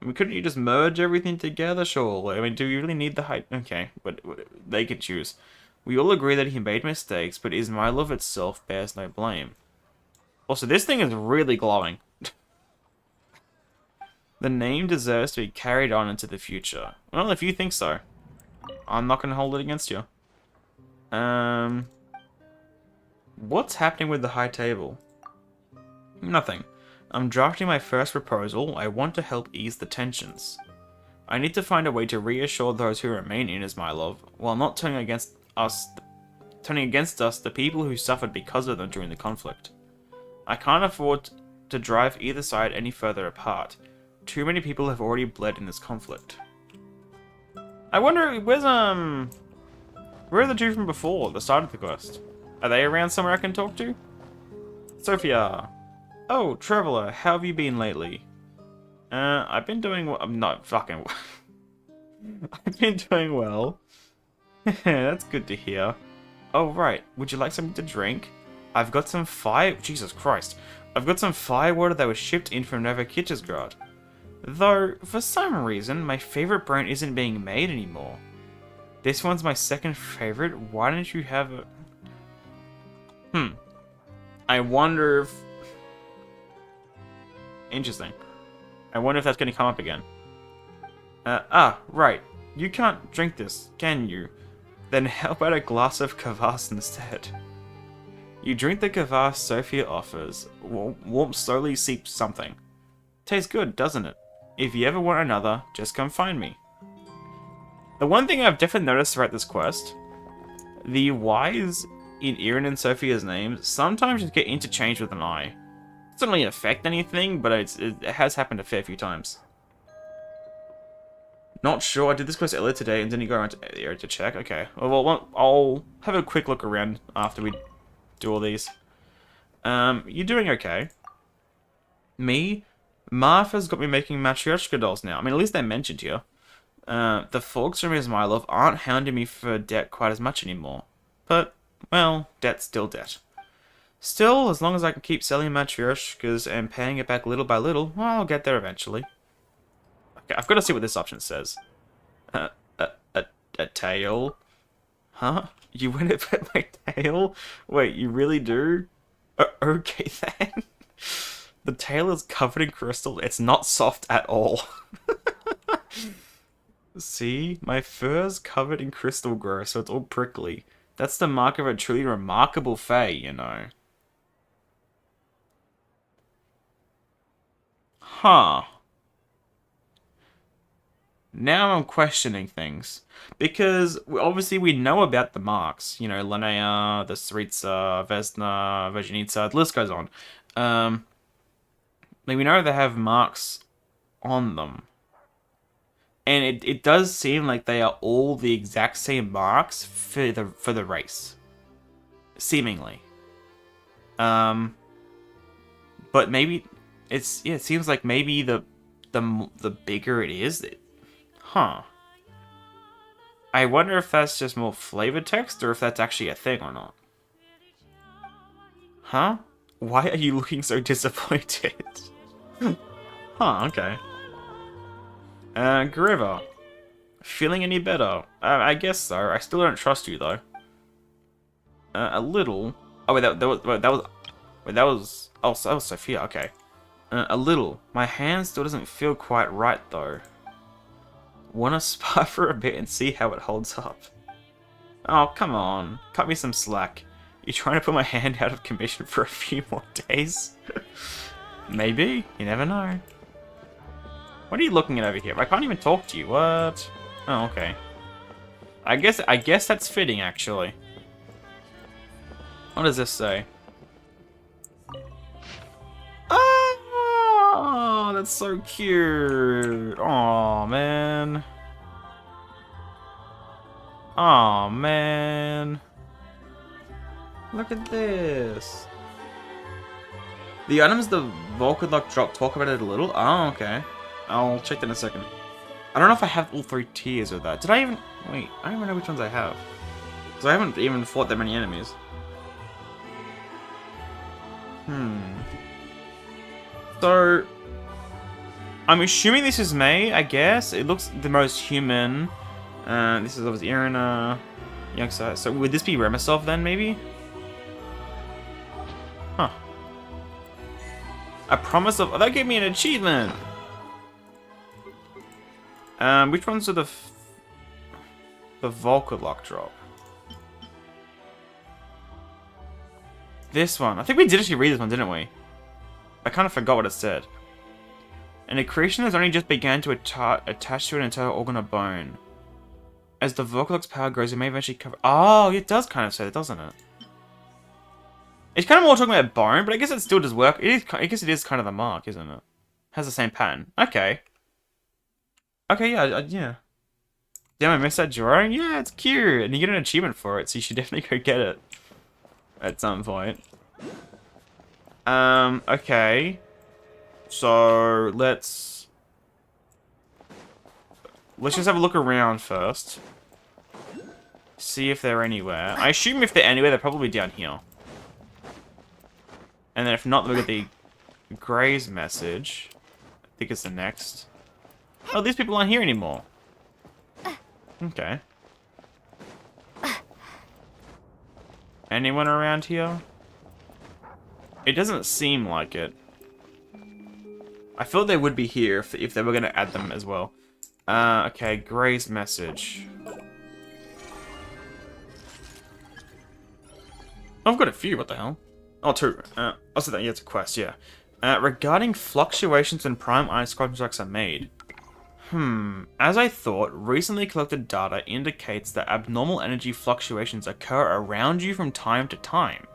[SPEAKER 1] I mean, couldn't you just merge everything together? Sure. I mean, do you really need the height? Okay, but they can choose. We all agree that he made mistakes, but his my love itself bears no blame. Also, this thing is really glowing. The name deserves to be carried on into the future. Well, if you think so. I'm not going to hold it against you. What's happening with the high table? Nothing. I'm drafting my first proposal. I want to help ease the tensions. I need to find a way to reassure those who remain in as my love, while not turning against us the people who suffered because of them during the conflict. I can't afford to drive either side any further apart. Too many people have already bled in this conflict. I wonder, where are the two from before, the start of the quest? Are they around somewhere I can talk to? Sophia. Oh, Traveler, how have you been lately? I've been doing well. I'm not fucking I've been doing well. That's good to hear. Oh, right. Would you like something to drink? I've got some Jesus Christ. I've got some firewater that was shipped in from Nova Kitchersgrad. Though, for some reason, my favorite brand isn't being made anymore. This one's my second favorite. Why don't you have a... I wonder if... Interesting. I wonder if that's going to come up again. Right. You can't drink this, can you? Then how about a glass of kvass instead? You drink the kvass Sophia offers. Warmth slowly seeps something. Tastes good, doesn't it? If you ever want another, just come find me. The one thing I've definitely noticed throughout this quest, the Y's in Erin and Sophia's names sometimes just get interchanged with an I. It doesn't really affect anything, but it has happened a fair few times. Not sure. I did this quest earlier today and didn't go around to the area to check. Okay. Well, I'll have a quick look around after we do all these. You're doing okay. Me? Martha's got me making Matryoshka dolls now. I mean, at least they mentioned here. The folks from Ismailov aren't hounding me for debt quite as much anymore. But, well, debt's still debt. Still, as long as I can keep selling Matryoshkas and paying it back little by little, well, I'll get there eventually. Okay, I've got to see what this option says. A tail? Huh? You want to pet my tail? Wait, you really do? Okay then. The tail is covered in crystal. It's not soft at all. See? My fur's covered in crystal growth, so it's all prickly. That's the mark of a truly remarkable fae, you know. Huh. Now I'm questioning things. Because, obviously, we know about the marks. You know, Linnea, the Sritsa, Vesna, Virginitsa, the list goes on. Like, we know they have marks on them. And it does seem like they are all the exact same marks for the race. Seemingly. But maybe it seems like maybe the bigger it is, huh. I wonder if that's just more flavor text or if that's actually a thing or not. Huh? Why are you looking so disappointed? Huh, okay. Gariva. Feeling any better? I guess so. I still don't trust you, though. A little. Oh, wait, that was... Oh, that was Sophia, okay. A little. My hand still doesn't feel quite right, though. Wanna spar for a bit and see how it holds up? Oh, come on. Cut me some slack. You trying to put my hand out of commission for a few more days? Maybe. You never know. What are you looking at over here? I can't even talk to you. What? Oh, okay. I guess that's fitting, actually. What does this say? Oh, that's so cute. Oh man. Oh man. Look at this. The items the Volkadlock drop talk about it a little. Oh, okay. I'll check that in a second. I don't know if I have all 3 tiers of that. Did I even... Wait, I don't even know which ones I have. Because I haven't even fought that many enemies. So... I'm assuming this is May, I guess. It looks the most human. This is obviously Irina, youngster. So would this be Remisov then, maybe? Huh. A promise of... Oh, that gave me an achievement! Which ones are the Volca lock drop? This one. I think we did actually read this one, didn't we? I kind of forgot what it said. An accretion has only just begun to attach to an entire organ or bone. As the Volcalock's power grows, it may eventually cover... Oh, it does kind of say that, doesn't it? It's kind of more talking about bone, but I guess it still does work. I guess it is kind of the mark, isn't it? Has the same pattern. Okay. Okay, yeah, yeah. Damn, I missed that drawing? Yeah, it's cute. And you get an achievement for it, so you should definitely go get it. At some point. Okay. So, let's just have a look around first. See if they're anywhere. I assume if they're anywhere, they're probably down here. And then if not, look at the Gray's message. I think it's the next. Oh, these people aren't here anymore. Okay. Anyone around here? It doesn't seem like it. I thought they would be here if they were going to add them as well. Okay, Gray's message. I've got a few, what the hell? Oh, two. Also, that, yeah, it's a quest, yeah. Regarding fluctuations when prime ice constructs are made. As I thought, recently collected data indicates that abnormal energy fluctuations occur around you from time to time.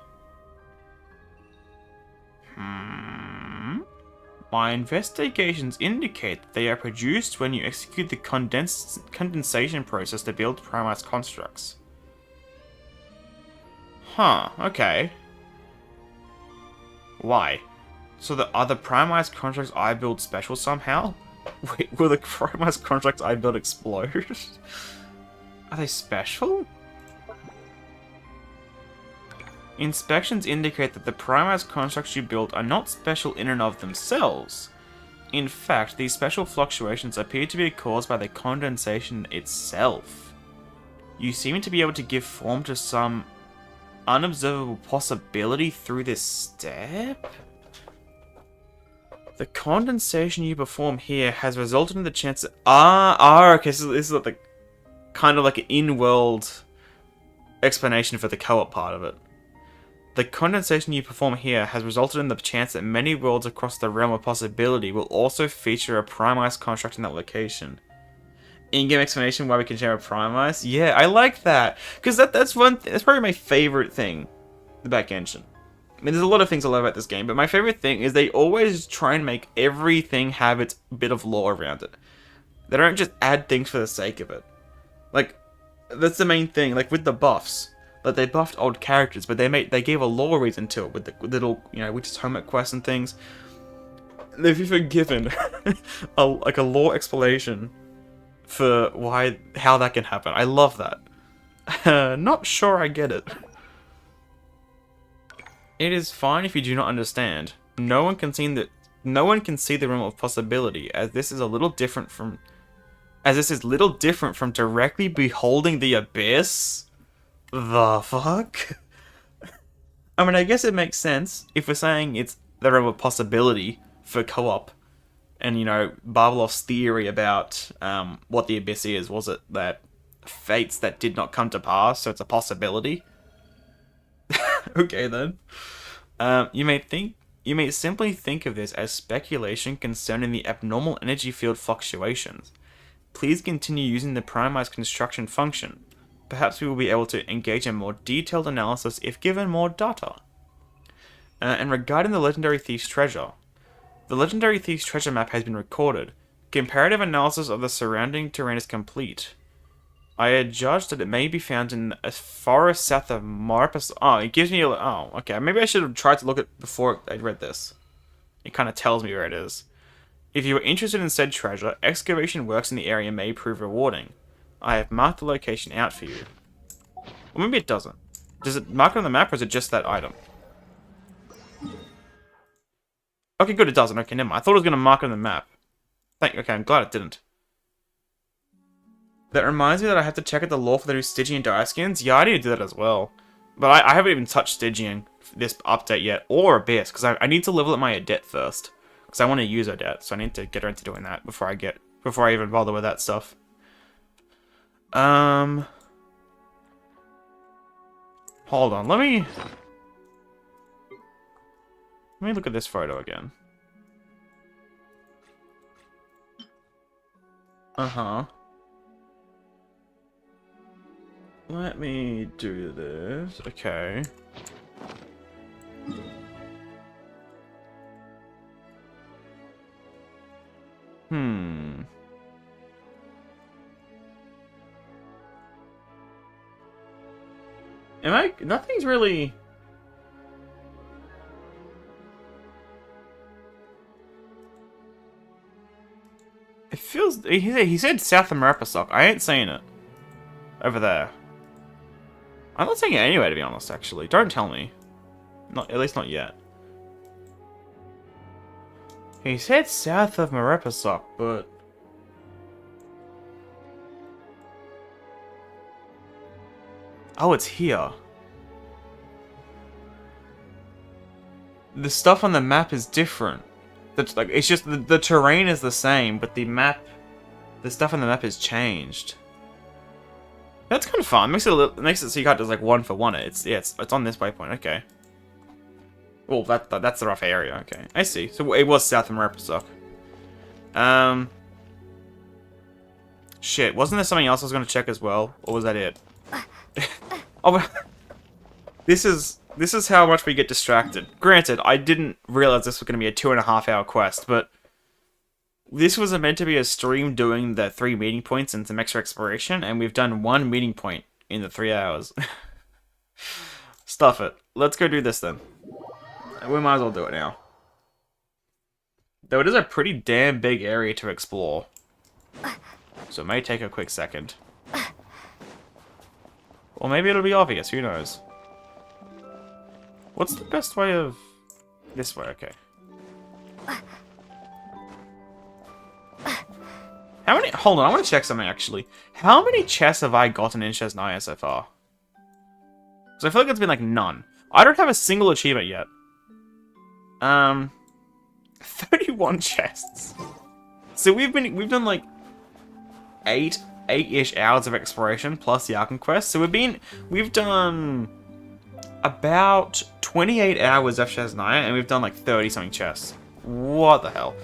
[SPEAKER 1] My investigations indicate that they are produced when you execute the condensation process to build prime ice constructs. Huh, okay. Why? So are the prime ice constructs I build special somehow? Wait, will the prime ice constructs I build explode? Are they special? Inspections indicate that the prime ice constructs you build are not special in and of themselves. In fact, these special fluctuations appear to be caused by the condensation itself. You seem to be able to give form to some unobservable possibility through this step? The condensation you perform here has resulted in the chance that... okay, so this is like the kind of like an in-world explanation for the co-op part of it. The condensation you perform here has resulted in the chance that many worlds across the realm of possibility will also feature a prime ice construct in that location. In-game explanation why we can share a prime ice? Yeah, I like that. Because that's probably my favorite thing about Genshin. I mean, there's a lot of things I love about this game, but my favorite thing is they always try and make everything have its bit of lore around it. They don't just add things for the sake of it. Like, that's the main thing. Like, with the buffs. Like, they buffed old characters, but they gave a lore reason to it with the little, which is homework quests and things. They've even given a lore explanation for how that can happen. I love that. Not sure I get it. It is fine if you do not understand. No one can see the realm of possibility, as this is little different from directly beholding the abyss. The fuck? I mean, I guess it makes sense if we're saying it's the realm of possibility for co-op. And, Barbalov's theory about what the abyss is. Was it that fates that did not come to pass, so it's a possibility? Okay, then. You may simply think of this as speculation concerning the abnormal energy field fluctuations. Please continue using the prime ice construction function. Perhaps we will be able to engage in more detailed analysis if given more data. And regarding the Legendary Thief's treasure. The Legendary Thief's treasure map has been recorded. Comparative analysis of the surrounding terrain is complete. I had judged that it may be found in a forest south of Marpus. Oh, it gives me a... Oh, okay. Maybe I should have tried to look at before I read this. It kind of tells me where it is. If you are interested in said treasure, excavation works in the area may prove rewarding. I have marked the location out for you. Or maybe it doesn't. Does it mark it on the map, or is it just that item? Okay, good, it doesn't. Okay, never mind. I thought it was going to mark it on the map. Okay, I'm glad it didn't. That reminds me that I have to check out the lore for the new Stygian dye skins. Yeah, I need to do that as well. But I haven't even touched Stygian this update yet, or Abyss, because I need to level up my Adet first. Because I want to use Adet, so I need to get her into doing that before I even bother with that stuff. Hold on, let me look at this photo again. Uh-huh. Let me do this. Okay. Nothing's really... It feels... He said South America. I ain't saying it. Over there. I'm not saying it anyway, to be honest, actually. Don't tell me. At least not yet. He said south of Marepasok, but... Oh, it's here. The stuff on the map is different. It's just the terrain is the same, but the stuff on the map has changed. That's kind of fun. Makes it so you can't just like one for one. It's on this waypoint. Okay. Well, that's the rough area. Okay, I see. So it was south of Marepasok. Shit. Wasn't there something else I was going to check as well, or was that it? Oh, this is how much we get distracted. Granted, I didn't realize this was going to be a 2.5-hour quest, but this was meant to be a stream doing the 3 meeting points and some extra exploration, and we've done 1 meeting point in the 3 hours. Stuff it. Let's go do this then. We might as well do it now. Though it is a pretty damn big area to explore. So it may take a quick second. Or maybe it'll be obvious, who knows. What's the best way of... This way, okay. How many... Hold on, I want to check something, actually. How many chests have I gotten in Snezhnaya so far? Because I feel like it's been, like, none. I don't have a single achievement yet. 31 chests. So we've done, like, 8-ish hours of exploration, plus the Arkham quest. So we've done about 28 hours of Snezhnaya, and we've done, like, 30-something chests. What the hell?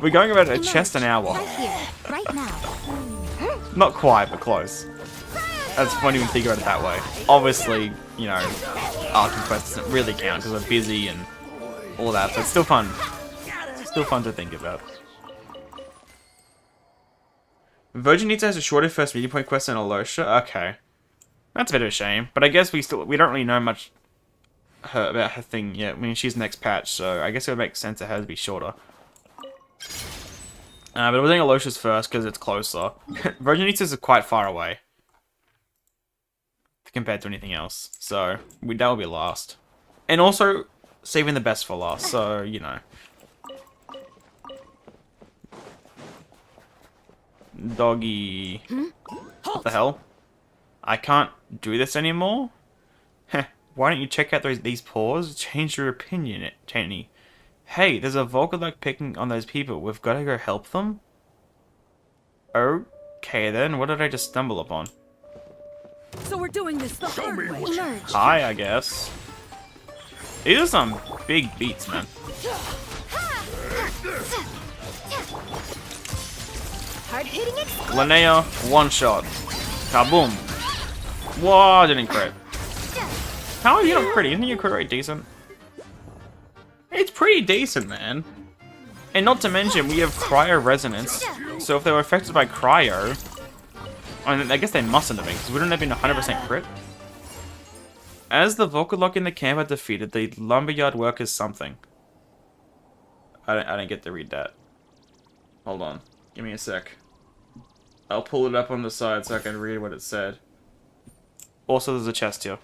[SPEAKER 1] We're going about a chest an hour.
[SPEAKER 3] Right here, right now.
[SPEAKER 1] Not quite, but close. That's funny when you think about it that way. Obviously, you know, Arkham Quest doesn't really count because we're busy and all that, but it's still fun. Still fun to think about. Virgin Nita has a shorter first meeting point quest than Alosha? Okay. That's a bit of a shame, but I guess we don't really know much about her thing yet. I mean, she's next patch, so I guess it would make sense for her to be shorter. But we're doing Alosha's first because it's closer. Virgin Nita is quite far away compared to anything else, so that will be last. And also, saving the best for last, so, you know. Doggy. What the hell? I can't do this anymore? Heh, why don't you check out these paws? Change your opinion, Cheney. Hey, there's a Volkadok picking on those people. We've got to go help them? Okay then, what did I just stumble upon?
[SPEAKER 5] So we're doing this the hard way. Emerge.
[SPEAKER 1] Hi, I guess. These are some big beats, man.
[SPEAKER 3] Hard-hitting it.
[SPEAKER 1] Linnea, one shot. Kaboom. Whoa, I didn't crit. How are you not crit? Isn't your crit rate decent? It's pretty decent, man. And not to mention, we have cryo resonance. So if they were affected by cryo, I guess they mustn't have been, because wouldn't have been 100% crit? As the Volkadok in the camp are defeated, the lumberyard workers something. I didn't get to read that. Hold on. Give me a sec. I'll pull it up on the side so I can read what it said. Also, there's a chest here.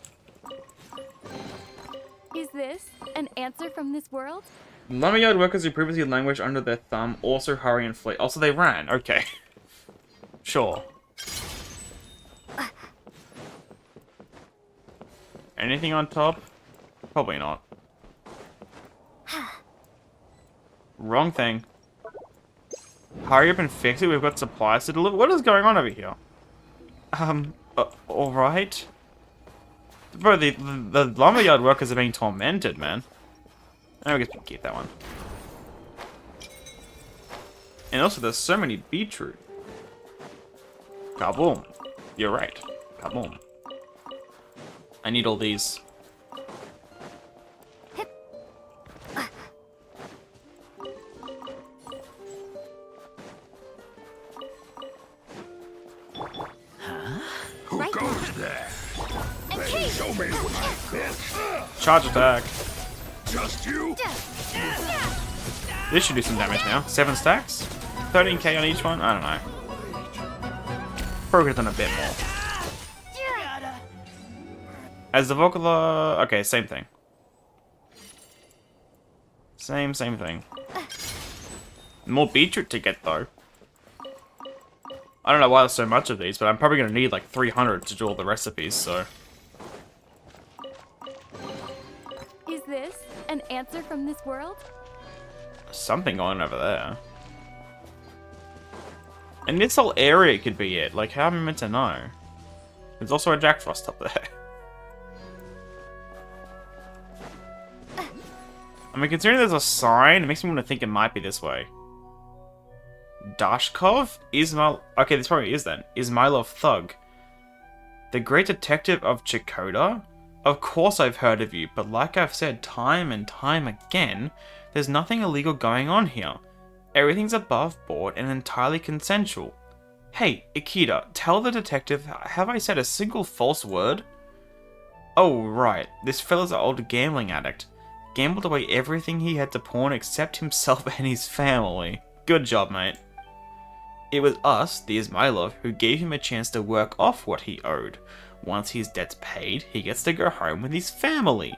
[SPEAKER 3] Is this an answer from this world?
[SPEAKER 1] Lumberyard workers who previously languished under their thumb also hurry and flee. Also, they ran. Okay. Sure. Anything on top? Probably not. Wrong thing. Hurry up and fix it. We've got supplies to deliver. What is going on over here? Alright. Bro, the lumberyard workers are being tormented, man. I guess we can keep that one. And also, there's so many beetroot. Kaboom. You're right. Kaboom. I need all these.
[SPEAKER 3] Right
[SPEAKER 4] Goes there. Then show me what you fit.
[SPEAKER 1] Charge attack.
[SPEAKER 4] Just you?
[SPEAKER 1] This should do some damage now. 7 stacks? 13k on each one? I don't know. Probably could have done a bit more. As the Vocala... Okay, same thing. Same thing. More beetroot to get, though. I don't know why there's so much of these, but I'm probably going to need like 300 to do all the recipes, so...
[SPEAKER 6] Is this an answer from this world?
[SPEAKER 1] Something going over there. And this whole area could be it. Like, how am I meant to know? There's also a Jack Frost up there. I mean, considering there's a sign, it makes me want to think it might be this way. Dashkov? Okay, this probably is then. Ismailov Thug. The great detective of Chakota? Of course I've heard of you, but like I've said time and time again, there's nothing illegal going on here. Everything's above board and entirely consensual. Hey, Ikeda, tell the detective, have I said a single false word? Oh, right, this fella's an old gambling addict. Gambled away everything he had to pawn except himself and his family. Good job, mate. It was us, the Ismailov, who gave him a chance to work off what he owed. Once his debt's paid, he gets to go home with his family.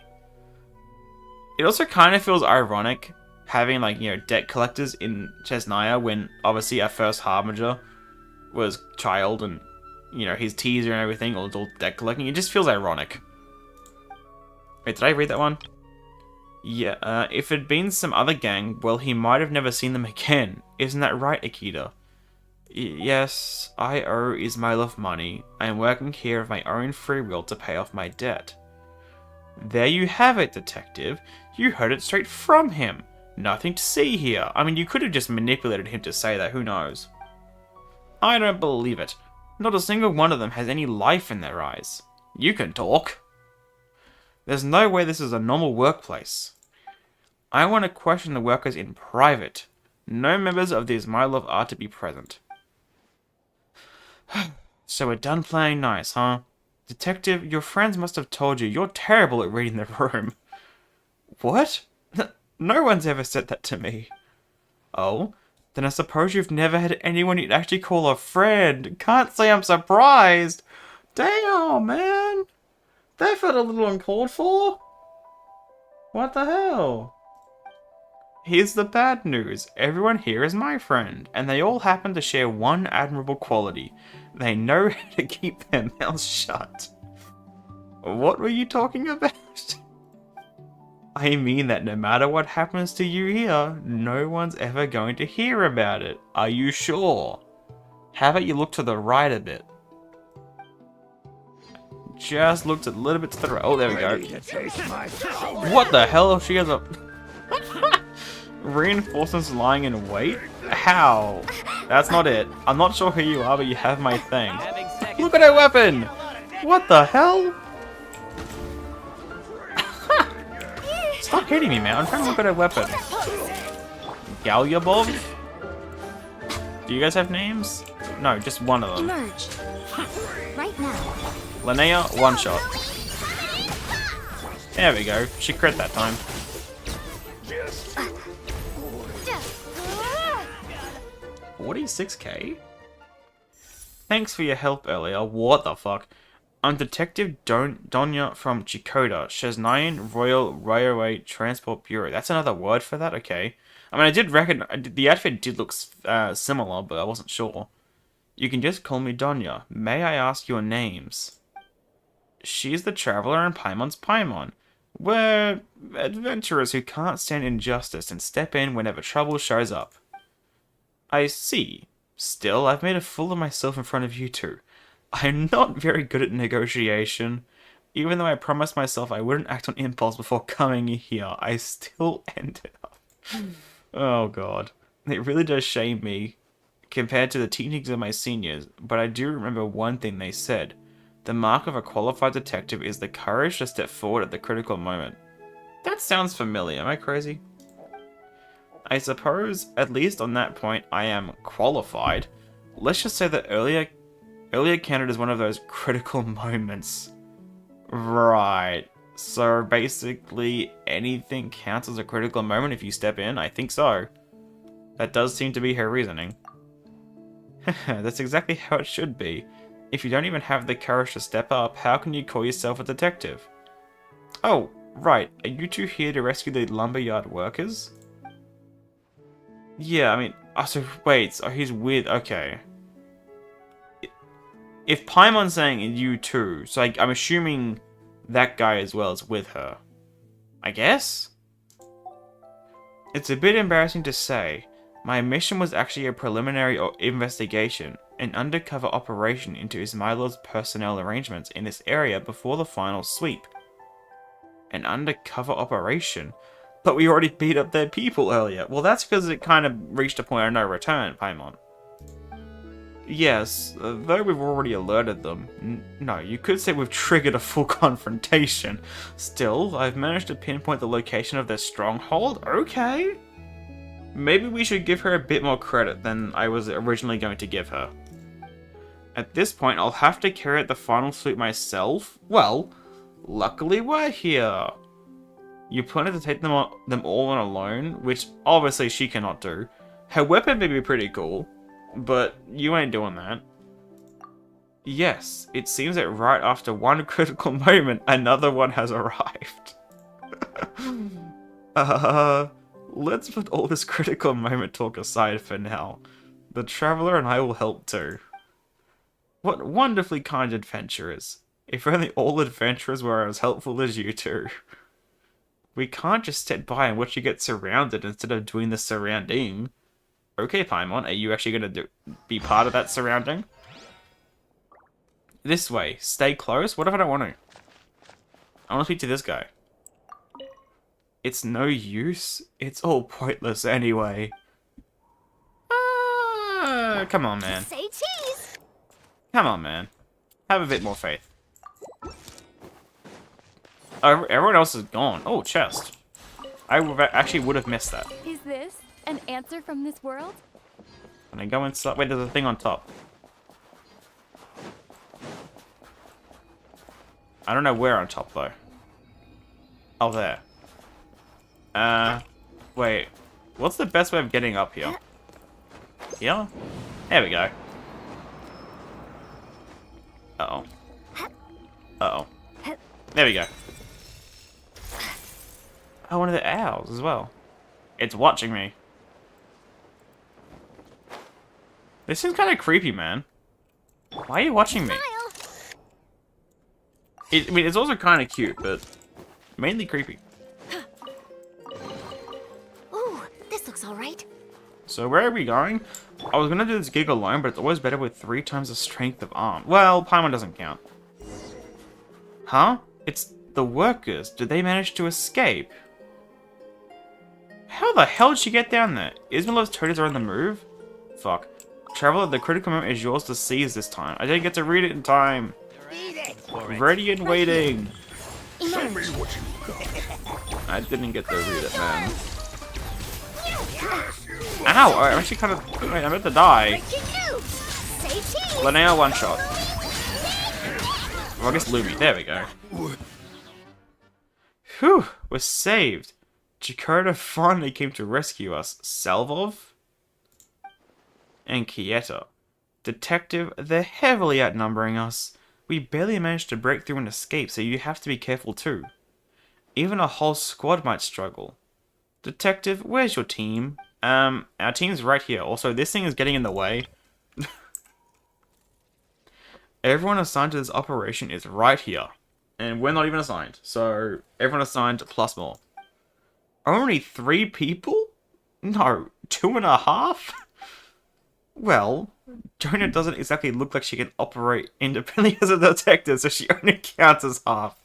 [SPEAKER 1] It also kind of feels ironic having, like, you know, debt collectors in Snezhnaya when obviously our first Harbinger was child and, you know, his teaser and everything, all debt collecting. It just feels ironic. Wait, did I read that one? Yeah, if it'd been some other gang, well, he might have never seen them again. Isn't that right, Ikeda? Yes, I owe Ismailov money. I am working here of my own free will to pay off my debt. There you have it, detective. You heard it straight from him. Nothing to see here. I mean, you could have just manipulated him to say that, who knows? I don't believe it. Not a single one of them has any life in their eyes. You can talk. There's no way this is a normal workplace. I want to question the workers in private. No members of the Ismailov are to be present. So we're done playing nice, huh? Detective, your friends must have told you you're terrible at reading the room. What? No one's ever said that to me. Oh? Then I suppose you've never had anyone you'd actually call a friend. Can't say I'm surprised. Damn, man. That felt a little uncalled for. What the hell? Here's the bad news. Everyone here is my friend, and they all happen to share one admirable quality. They know how to keep their mouths shut. What were you talking about? I mean that no matter what happens to you here, no one's ever going to hear about it. Are you sure? How about you look to the right a bit? Just looked a little bit to the right. Oh, there we go. What the hell? She has a... Reinforcements lying in wait? How? That's not it. I'm not sure who you are, but you have my thing. Look at her weapon! What the hell? Stop hitting me, man. I'm trying to look at her weapon. Galyabov? Do you guys have names? No, just one of them.
[SPEAKER 3] Emerge. Right now.
[SPEAKER 1] Linnea, one shot. There we go. She crit that time. 46k? Thanks for your help earlier. What the fuck? I'm Detective Donya from Chikota, Snezhnaya Royal Railway Transport Bureau. That's another word for that? Okay. I mean, I did reckon... the outfit did look similar, but I wasn't sure. You can just call me Donya. May I ask your names? She's the Traveler and Paimon's Paimon. We're adventurers who can't stand injustice and step in whenever trouble shows up. I see. Still, I've made a fool of myself in front of you two. I'm not very good at negotiation. Even though I promised myself I wouldn't act on impulse before coming here, I still ended up. Oh god. It really does shame me compared to the teachings of my seniors, but I do remember one thing they said. The mark of a qualified detective is the courage to step forward at the critical moment. That sounds familiar, am I crazy? I suppose, at least on that point, I am qualified. Let's just say that earlier counted as one of those critical moments. Right. So basically, anything counts as a critical moment if you step in? I think so. That does seem to be her reasoning. That's exactly how it should be. If you don't even have the courage to step up, how can you call yourself a detective? Oh, right. Are you two here to rescue the lumberyard workers? Yeah, I mean... Oh, so wait. So he's with... Okay. If Paimon's saying you too, so I'm assuming that guy as well is with her. I guess? It's a bit embarrassing to say. My mission was actually a preliminary investigation, an undercover operation into Ismailov's personnel arrangements in this area before the final sweep. An undercover operation? But we already beat up their people earlier. Well, that's because it kind of reached a point of no return, Paimon. Yes, though we've already alerted them. No, you could say we've triggered a full confrontation. Still, I've managed to pinpoint the location of their stronghold. Okay. Maybe we should give her a bit more credit than I was originally going to give her. At this point, I'll have to carry out the final sweep myself. Well, luckily we're here. You planted to take them all on alone, which obviously she cannot do. Her weapon may be pretty cool, but you ain't doing that. Yes, it seems that right after one critical moment, another one has arrived. Let's put all this critical moment talk aside for now. The Traveler and I will help too. What wonderfully kind adventurers. If only all adventurers were as helpful as you two. We can't just sit by and watch you get surrounded instead of doing the surrounding. Okay, Paimon, are you actually going to be part of that surrounding? This way. Stay close? What if I don't want to? I want to speak to this guy. It's no use. It's all pointless anyway. Come on, man.
[SPEAKER 3] Say cheese.
[SPEAKER 1] Come on, man. Have a bit more faith. Oh, everyone else is gone. Oh, chest. I actually would have missed that.
[SPEAKER 6] Is this an answer from this world?
[SPEAKER 1] Can I go inside? Wait, there's a thing on top. I don't know where on top, though. Oh, there. Wait. What's the best way of getting up here? Here? There we go. Uh-oh. Uh-oh. There we go. Oh, one of the owls as well. It's watching me. This is kind of creepy, man. Why are you watching me? I mean, it's also kind of cute, but mainly creepy.
[SPEAKER 3] Ooh, this looks alright.
[SPEAKER 1] So where are we going? I was gonna do this gig alone, but it's always better with 3 times the strength of arm. Well, Paimon doesn't count. Huh? It's the workers. Did they manage to escape? How the hell did she get down there? Ismailov's toadies are on the move? Fuck. Traveler, the critical moment is yours to seize this time. I didn't get to read it in time. Ready and waiting.
[SPEAKER 4] Show me what you got.
[SPEAKER 1] I didn't get to read it, man. Ow! I'm actually kind of... Wait, I'm about to die.
[SPEAKER 3] Say cheese.
[SPEAKER 1] Linnea one shot. Well, I guess Lumi. There we go. Whew! We're saved. Chikota finally came to rescue us. Salvov? And Kieta. Detective, they're heavily outnumbering us. We barely managed to break through and escape, so you have to be careful too. Even a whole squad might struggle. Detective, where's your team? Our team's right here. Also, this thing is getting in the way. Everyone assigned to this operation is right here. And we're not even assigned. So, everyone assigned plus more. Only 3 people? No, 2.5? Well, Jonah doesn't exactly look like she can operate independently as a detective, so she only counts as half.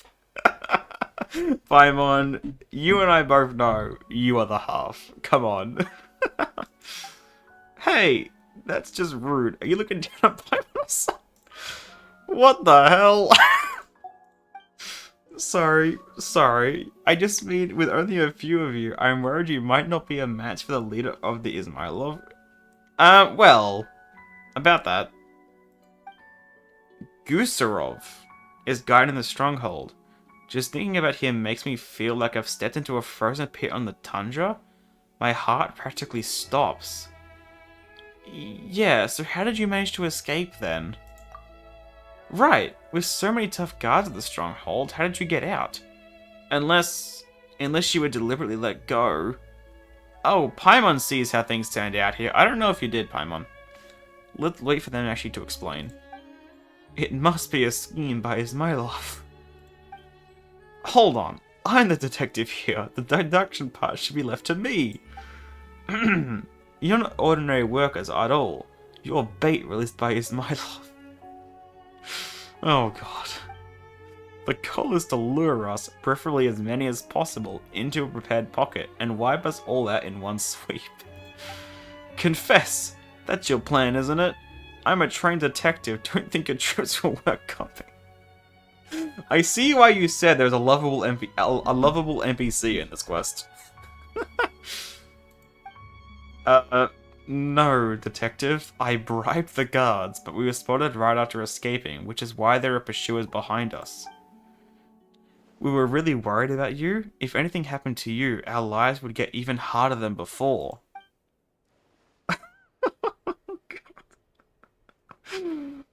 [SPEAKER 1] Paimon, you and I both know you are the half. Come on. Hey, that's just rude. Are you looking down at Paimon or something? What the hell? Sorry. I just mean, with only a few of you, I'm worried you might not be a match for the leader of the Ismailov. Well, about that. Gusarov is guiding the stronghold. Just thinking about him makes me feel like I've stepped into a frozen pit on the tundra. My heart practically stops. Yeah, so how did you manage to escape then? Right, with so many tough guards at the stronghold, how did you get out? Unless you were deliberately let go. Oh, Paimon sees how things turned out here. I don't know if you did, Paimon. Let's wait for them actually to explain. It must be a scheme by Ismailov. Hold on, I'm the detective here. The deduction part should be left to me. You're not ordinary workers at all. You're bait released by Ismailov. Oh god. The goal is to lure us, preferably as many as possible, into a prepared pocket and wipe us all out in one sweep. Confess! That's your plan, isn't it? I'm a trained detective, don't think your tricks will work copying. I see why you said there's a lovable NPC in this quest. No, detective. I bribed the guards, but we were spotted right after escaping, which is why there are pursuers behind us. We were really worried about you. If anything happened to you, our lives would get even harder than before.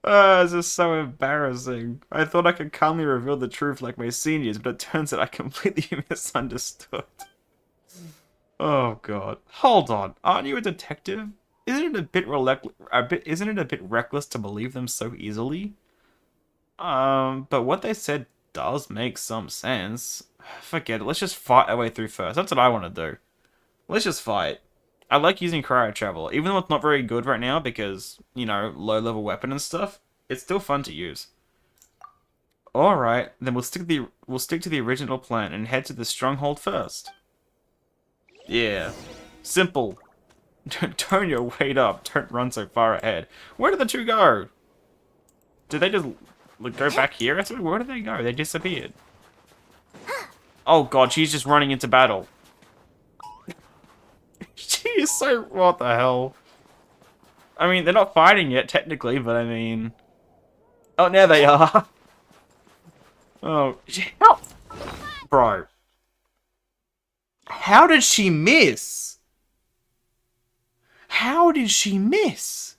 [SPEAKER 1] This is so embarrassing. I thought I could calmly reveal the truth like my seniors, but it turns out I completely misunderstood. Oh god. Hold on. Aren't you a detective? Isn't it a bit reckless to believe them so easily? But what they said does make some sense. Forget it. Let's just fight our way through first. That's what I want to do. Let's just fight. I like using cryo travel, even though it's not very good right now because, you know, low level weapon and stuff. It's still fun to use. All right, then we'll stick to the original plan and head to the stronghold first. Yeah, simple. Tone your weight up. Don't run so far ahead. Where did the two go? Did they just go back here? Where did they go? They disappeared. Oh god, she's just running into battle. She is so... What the hell? I mean, they're not fighting yet, technically, but I mean... Oh, now they are. Oh, help! Bro. How did she miss? How did she miss?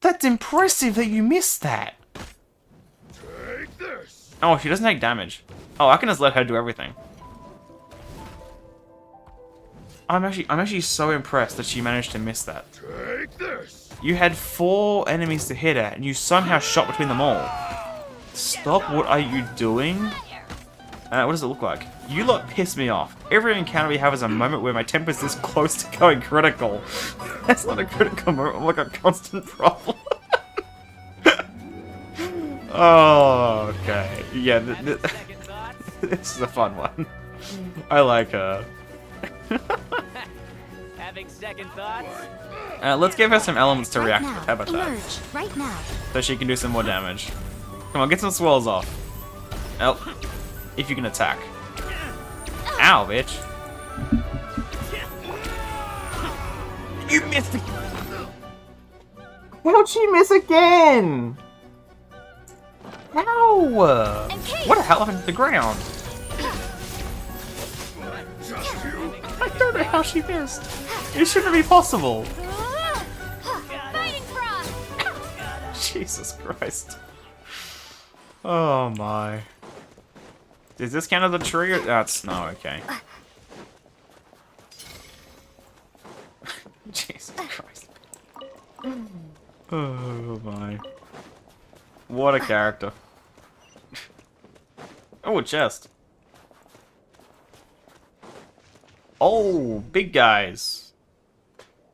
[SPEAKER 1] That's impressive that you missed that.
[SPEAKER 4] Take this.
[SPEAKER 1] Oh, she doesn't take damage. Oh, I can just let her do everything. I'm actually so impressed that she managed to miss that.
[SPEAKER 4] Take this.
[SPEAKER 1] You had 4 enemies to hit at, and you somehow shot between them all. Stop, what are you doing? What does it look like? You lot piss me off. Every encounter we have is a moment where my temper's this close to going critical. That's not a critical moment, I'm like a constant problem. Oh, okay. Yeah, this is a fun one. I like her.
[SPEAKER 7] Having second thoughts?
[SPEAKER 1] Let's give her some elements to react
[SPEAKER 2] now.
[SPEAKER 1] with. How about
[SPEAKER 2] Emerge.
[SPEAKER 1] that?
[SPEAKER 2] Right now.
[SPEAKER 1] So she can do some more damage. Come on, get some swirls off. Oh, if you can attack. Ow, bitch. You missed again. How'd she miss again? How? What the hell happened to the ground? I don't know how she missed. It shouldn't be possible.
[SPEAKER 3] Fighting frog!
[SPEAKER 1] Jesus Christ. Oh my. Does this count as a tree? That's snow, okay. Jesus Christ. Oh my. What a character. Oh, a chest. Oh, big guys.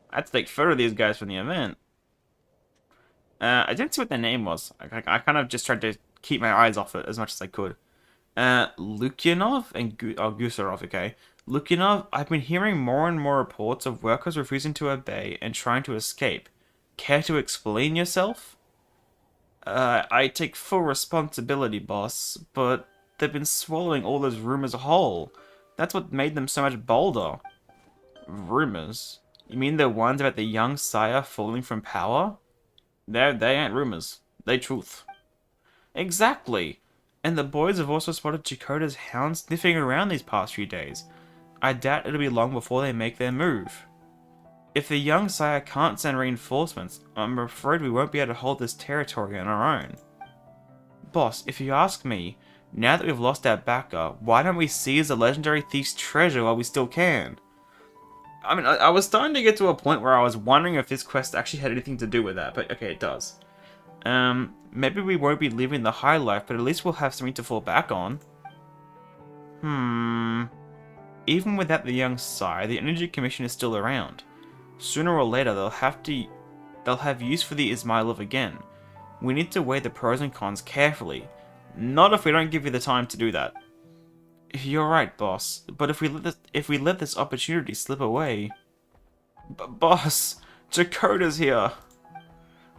[SPEAKER 1] I had to take a photo of these guys from the event. I didn't see what their name was. I kind of just tried to keep my eyes off it as much as I could. Lukyanov and Gusarov, okay. Lukyanov, I've been hearing more and more reports of workers refusing to obey and trying to escape. Care to explain yourself? I take full responsibility, boss, but they've been swallowing all those rumors whole. That's what made them so much bolder. Rumors? You mean the ones about the young sire falling from power? They ain't rumors. They truth. Exactly. And the boys have also spotted Chakotay's hound sniffing around these past few days. I doubt it'll be long before they make their move. If the young sire can't send reinforcements, I'm afraid we won't be able to hold this territory on our own. Boss, if you ask me, now that we've lost our backer, why don't we seize the legendary thief's treasure while we still can? I mean, I was starting to get to a point where I was wondering if this quest actually had anything to do with that, but okay, it does. Maybe we won't be living the high life, but at least we'll have something to fall back on. Even without the young sire, the Energy Commission is still around. Sooner or later, they'll have use for the Ismailov again. We need to weigh the pros and cons carefully. Not if we don't give you the time to do that. You're right, boss. But if we let this opportunity slip away... Boss, Chakotay's here.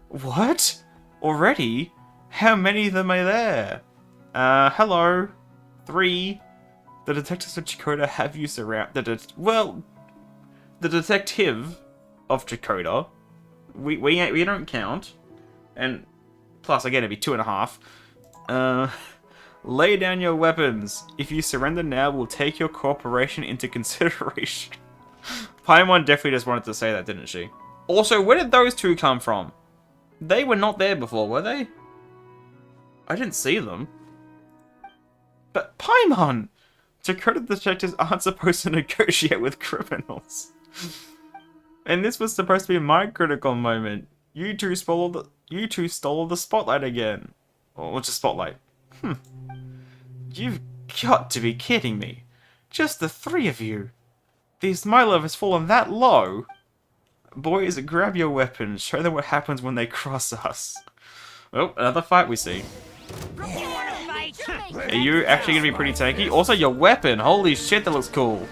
[SPEAKER 1] What? Already? How many of them are there? Hello. 3. The detectives of Chakotay have you surrounded. The detective of Chakotay. We don't count. And plus, again, it'd be 2.5. Lay down your weapons. If you surrender now, we'll take your cooperation into consideration. Paimon definitely just wanted to say that, didn't she? Also, where did those two come from? They were not there before, were they? I didn't see them. But Paimon! Chakotay detectives aren't supposed to negotiate with criminals. And this was supposed to be my critical moment. You two stole the spotlight again. Or just spotlight. You've got to be kidding me. Just the 3 of you. The Ismailov has fallen that low. Boys, grab your weapons. Show them what happens when they cross us. Oh, another fight we see. Are you actually going to be pretty tanky? Also, your weapon. Holy shit, that looks cool.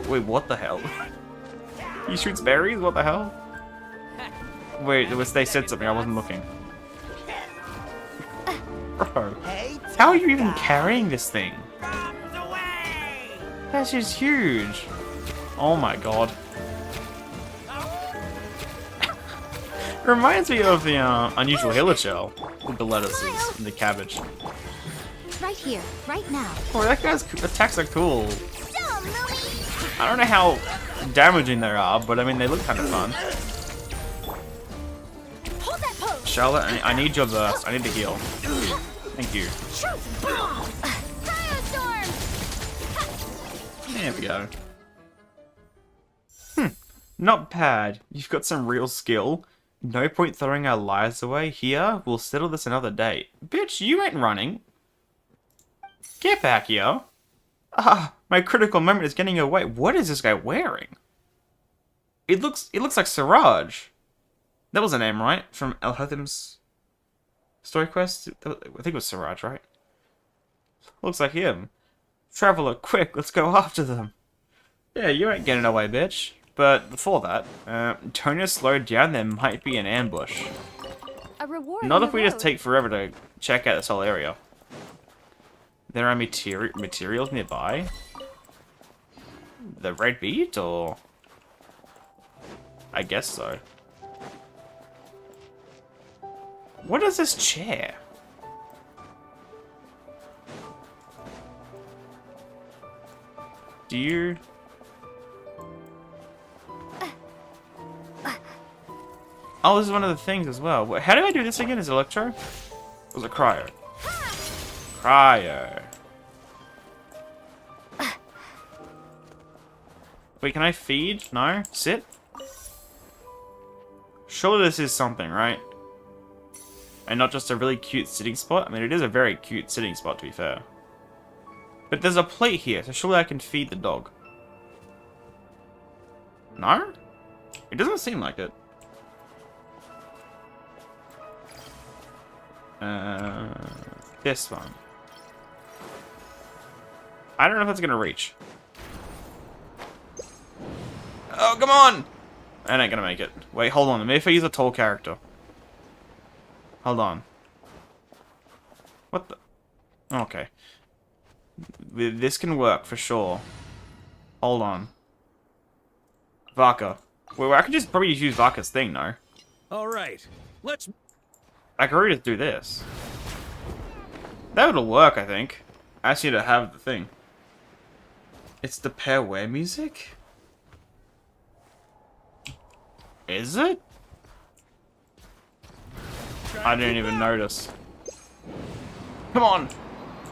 [SPEAKER 1] Wait, what the hell? He shoots berries? What the hell? Wait, they said something. I wasn't looking. Bro, how are you even carrying this thing? That's just huge. Oh my god. Reminds me of the unusual hilichurl with the lettuces and the cabbage.
[SPEAKER 3] Right here, right now.
[SPEAKER 1] Oh, that guy's attacks are cool. I don't know how damaging they are, but I mean they look kind of fun.
[SPEAKER 3] Hold that pose.
[SPEAKER 1] Charlotte, I need your burst. I need to heal. Thank you. There we go. Not bad. You've got some real skill. No point throwing our lives away. Here, we'll settle this another day. Bitch, you ain't running. Get back here. Ah, my critical moment is getting away. What is this guy wearing? It looks like Siraj. That was a name, right? From Elhathim's story quest? I think it was Siraj, right? Looks like him. Traveler, quick, let's go after them. Yeah, you ain't getting away, bitch. But before that, Tonya slowed down, there might be an ambush.
[SPEAKER 6] A reward.
[SPEAKER 1] Not if we just take forever to check out this whole area. There are materials nearby? The red beet, or...? I guess so. What is this chair? Do you... Oh, this is one of the things as well. How do I do this again? Is it Electro? Or is it Cryo? Cryo. Wait, can I feed? No? Sit? Surely this is something, right? And not just a really cute sitting spot? I mean, it is a very cute sitting spot, to be fair. But there's a plate here, so surely I can feed the dog. No? It doesn't seem like it. This one. I don't know if that's gonna reach. Oh, come on! I ain't gonna make it. Wait, hold on. Maybe if I use a tall character. Hold on. What the? Okay. This can work for sure. Hold on. Vaka. Well, I could just probably use Vaka's thing, no?
[SPEAKER 4] Alright, let's...
[SPEAKER 1] I could really just do this. That would work, I think. I just need to have the thing. It's the pair wear music? Is it? I didn't even notice. Come on!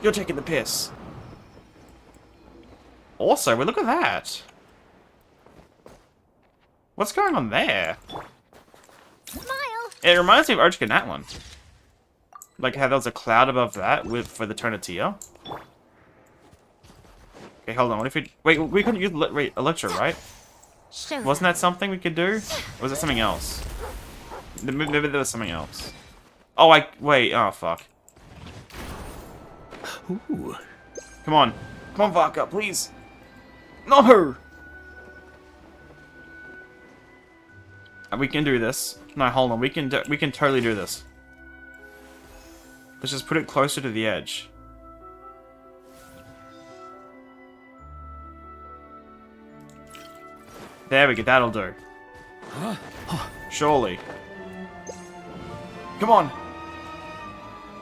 [SPEAKER 1] You're taking the piss. Also, well, look at that. What's going on there?
[SPEAKER 3] Smile.
[SPEAKER 1] It reminds me of Urgent that one. Like how there was a cloud above that for the Tonatia. Okay, hold on. What if we... Wait, we couldn't use Electro, right?
[SPEAKER 3] Show
[SPEAKER 1] Wasn't that something we could do? Or was it something else? Maybe there was something else. Oh, wait. Oh, fuck.
[SPEAKER 4] Ooh.
[SPEAKER 1] Come on. Come on, Vaka, please. No! We can do this. No, hold on. We can totally do this. Let's just put it closer to the edge. There we go. That'll do. Surely. Come on.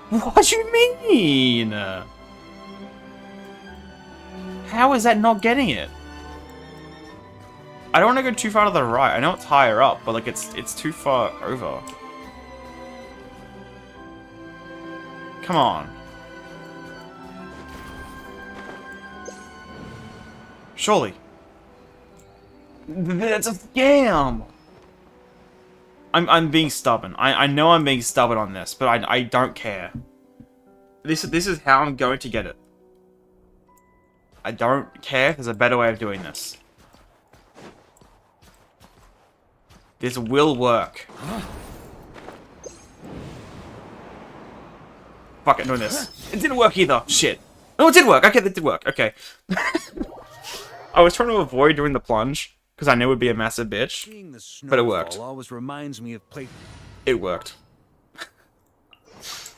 [SPEAKER 1] What do you mean? How is that not getting it? I don't want to go too far to the right. I know it's higher up, but like it's too far over. Come on. Surely. That's a scam! I'm being stubborn. I know I'm being stubborn on this, but I don't care. This is how I'm going to get it. I don't care. There's a better way of doing this. This will work. Fuck it, doing this. It didn't work either. Shit. Oh, it did work. Okay, that did work. Okay. I was trying to avoid doing the plunge because I knew it would be a massive bitch, but it worked.
[SPEAKER 4] Always reminds me of
[SPEAKER 1] It worked.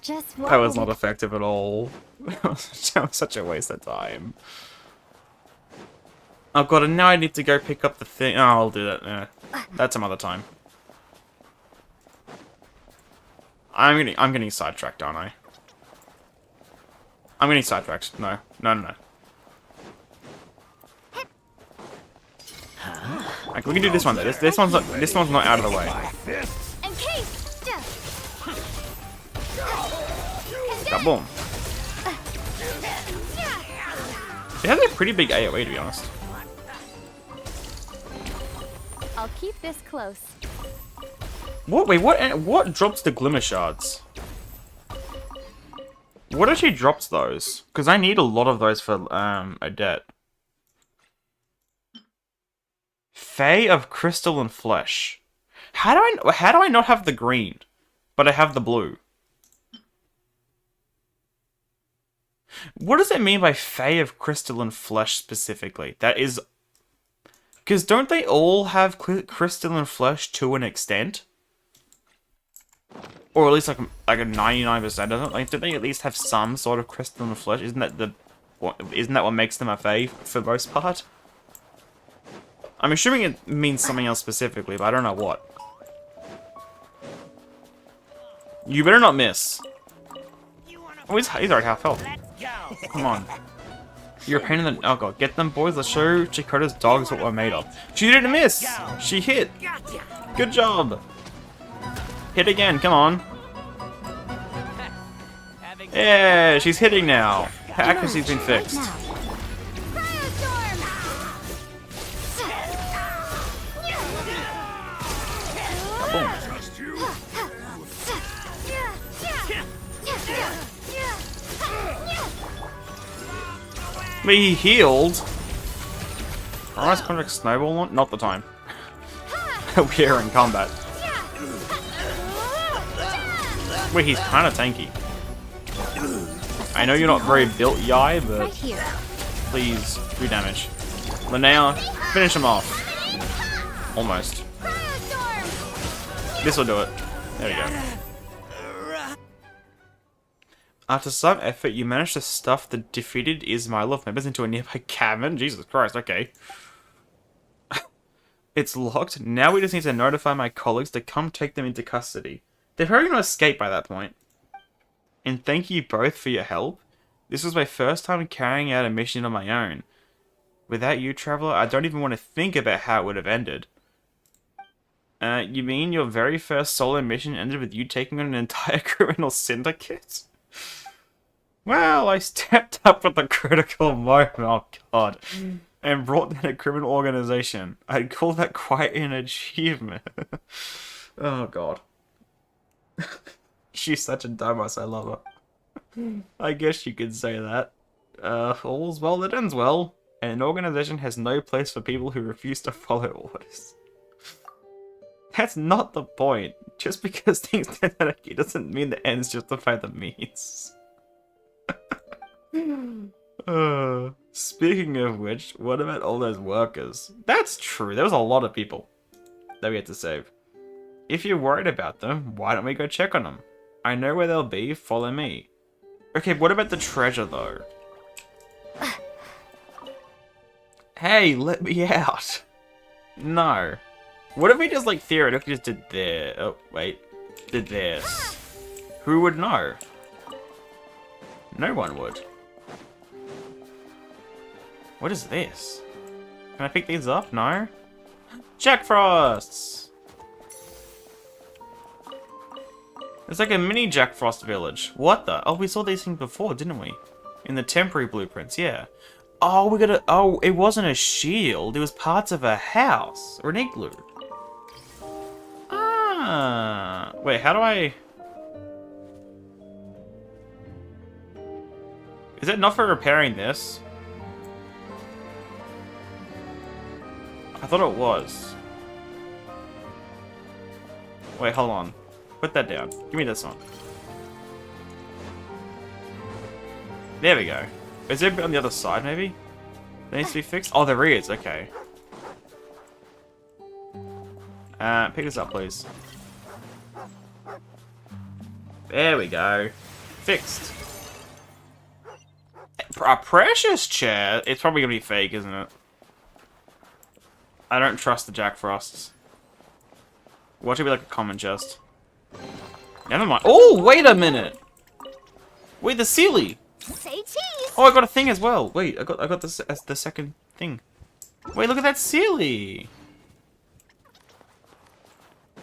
[SPEAKER 2] Just
[SPEAKER 1] That was not effective at all. That was such a waste of time. Oh god, and now I need to go pick up the thing. Oh, I'll do that. That's some other time. I'm getting sidetracked, aren't I? I'm getting sidetracked. No. Like, we can do this one though. This one's not out of the way.
[SPEAKER 3] And case.
[SPEAKER 1] Kaboom. It has a pretty big AoE, to be honest.
[SPEAKER 6] I'll keep this close.
[SPEAKER 1] What? Wait, what drops the Glimmer Shards? What actually drops those? Because I need a lot of those for Odette. Fae of Crystal and Flesh. How do I not have the green, but I have the blue? What does it mean by Fae of Crystal and Flesh specifically? That is... Because don't they all have crystal and flesh to an extent? Or at least like a 99%, don't they at least have some sort of crystal and flesh? Isn't that what makes them a Fae for the most part? I'm assuming it means something else specifically, but I don't know what. You better not miss. Oh, he's already half health. Come on. You're a pain in the... Oh god, get them boys, let's show Chikota's dogs what we're made of. She didn't miss! She hit! Good job! Hit again, come on. Yeah, she's hitting now. Her accuracy's been fixed.
[SPEAKER 2] Right now.
[SPEAKER 1] We healed. Rise Convict Snowball launch? Not the time. We are in combat. Wait, he's kind of tanky. I know you're not very built, Yai, but
[SPEAKER 2] Right here.
[SPEAKER 1] please do damage. Linnea, finish him off. Almost. This will do it. There we go. After some effort, you managed to stuff the defeated Ismailov members into a nearby cabin. Jesus Christ, okay. It's locked. Now we just need to notify my colleagues to come take them into custody. They're probably going to escape by that point. And thank you both for your help. This was my first time carrying out a mission on my own. Without you, Traveler, I don't even want to think about how it would have ended. You mean your very first solo mission ended with you taking on an entire criminal syndicate? Well, I stepped up at the critical moment, oh god, and brought down a criminal organization. I'd call that quite an achievement. Oh god. She's such a dumbass, I love her. I guess you could say that. All's well that ends well. An organization has no place for people who refuse to follow orders. That's not the point. Just because things turn out okay doesn't mean the ends justify the means. Speaking of which, what about all those workers? That's true, there was a lot of people that we had to save. If you're worried about them, why don't we go check on them? I know where they'll be, follow me. Okay, what about the treasure though? Hey, let me out. No. What if we just like theoretically just did this? Oh, wait. Did this. Who would know? No one would. What is this? Can I pick these up? No? Jack Frosts! It's like a mini Jack Frost village. What the? Oh, we saw these things before, didn't we? In the temporary blueprints, yeah. Oh, we gotta... Oh, it wasn't a shield. It was parts of a house. Or an igloo. Ah. Wait, how do I... Is it not for repairing this? I thought it was. Wait, hold on. Put that down. Give me this one. There we go. Is there a bit on the other side, maybe? That needs to be fixed? Oh, there is. Okay. Pick this up, please. There we go. Fixed. A precious chair? It's probably gonna be fake, isn't it? I don't trust the Jack Frosts. Watch it be like a common chest. Never mind. Oh, wait a minute! Wait, the Sealy!
[SPEAKER 3] Say cheese.
[SPEAKER 1] Oh, I got a thing as well. Wait, I got this as the second thing. Wait, look at that Sealy!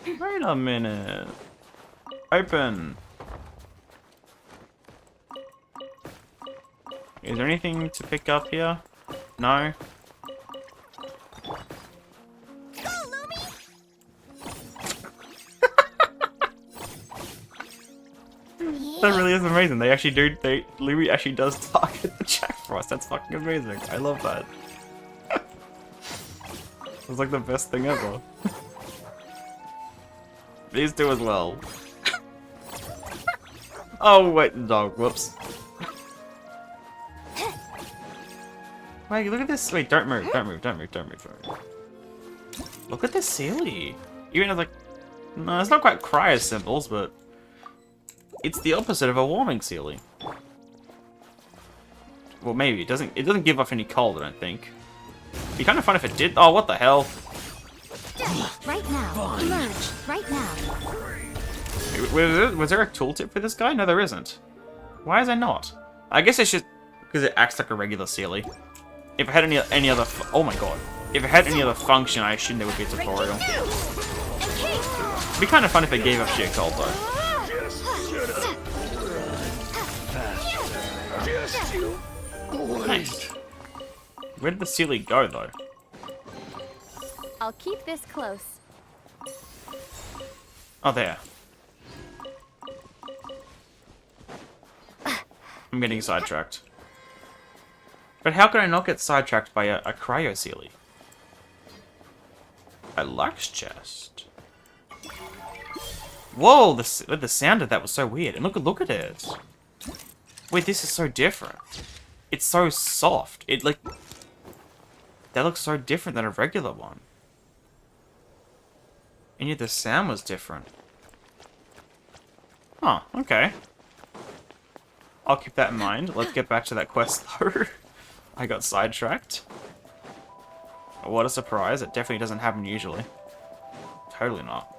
[SPEAKER 1] Wait a minute. Open. Is there anything to pick up here? No?
[SPEAKER 3] Go, Lumi.
[SPEAKER 1] That really is amazing. They actually do. Louis actually does target the Jack Frost. That's fucking amazing. I love that. It's like the best thing ever. These two as well. Oh wait, dog. Whoops. Wait, look at this. Wait, don't move. Don't move. Don't move. Don't move. Don't move. Look at this Sealy. Even as like, no, it's not quite cryo symbols, but. It's the opposite of a warming Sealy. Well, maybe. It doesn't give off any cold, I don't think. It'd be kind of fun if it did. Oh, what the hell?
[SPEAKER 2] Right now. Emerge. Right now.
[SPEAKER 1] Was there a tooltip for this guy? No, there isn't. Why is there not? I guess it's just because it acts like a regular Sealy. If it had any other... Oh my god. If it had any other function, I assume there would be a tutorial. It'd be kind of fun if it gave off sheer cold, though.
[SPEAKER 4] Just you wait.
[SPEAKER 1] Nice. Where did the Sealy go, though?
[SPEAKER 6] I'll keep this close.
[SPEAKER 1] Oh, there. I'm getting sidetracked. But how could I not get sidetracked by a cryo Sealy? A Lux chest. Whoa, the sound of that was so weird. And look at it. Wait, this is so different. It's so soft. It like that looks so different than a regular one. And yet the sound was different. Huh, okay. I'll keep that in mind. Let's get back to that quest though. I got sidetracked. What a surprise. It definitely doesn't happen usually. Totally not.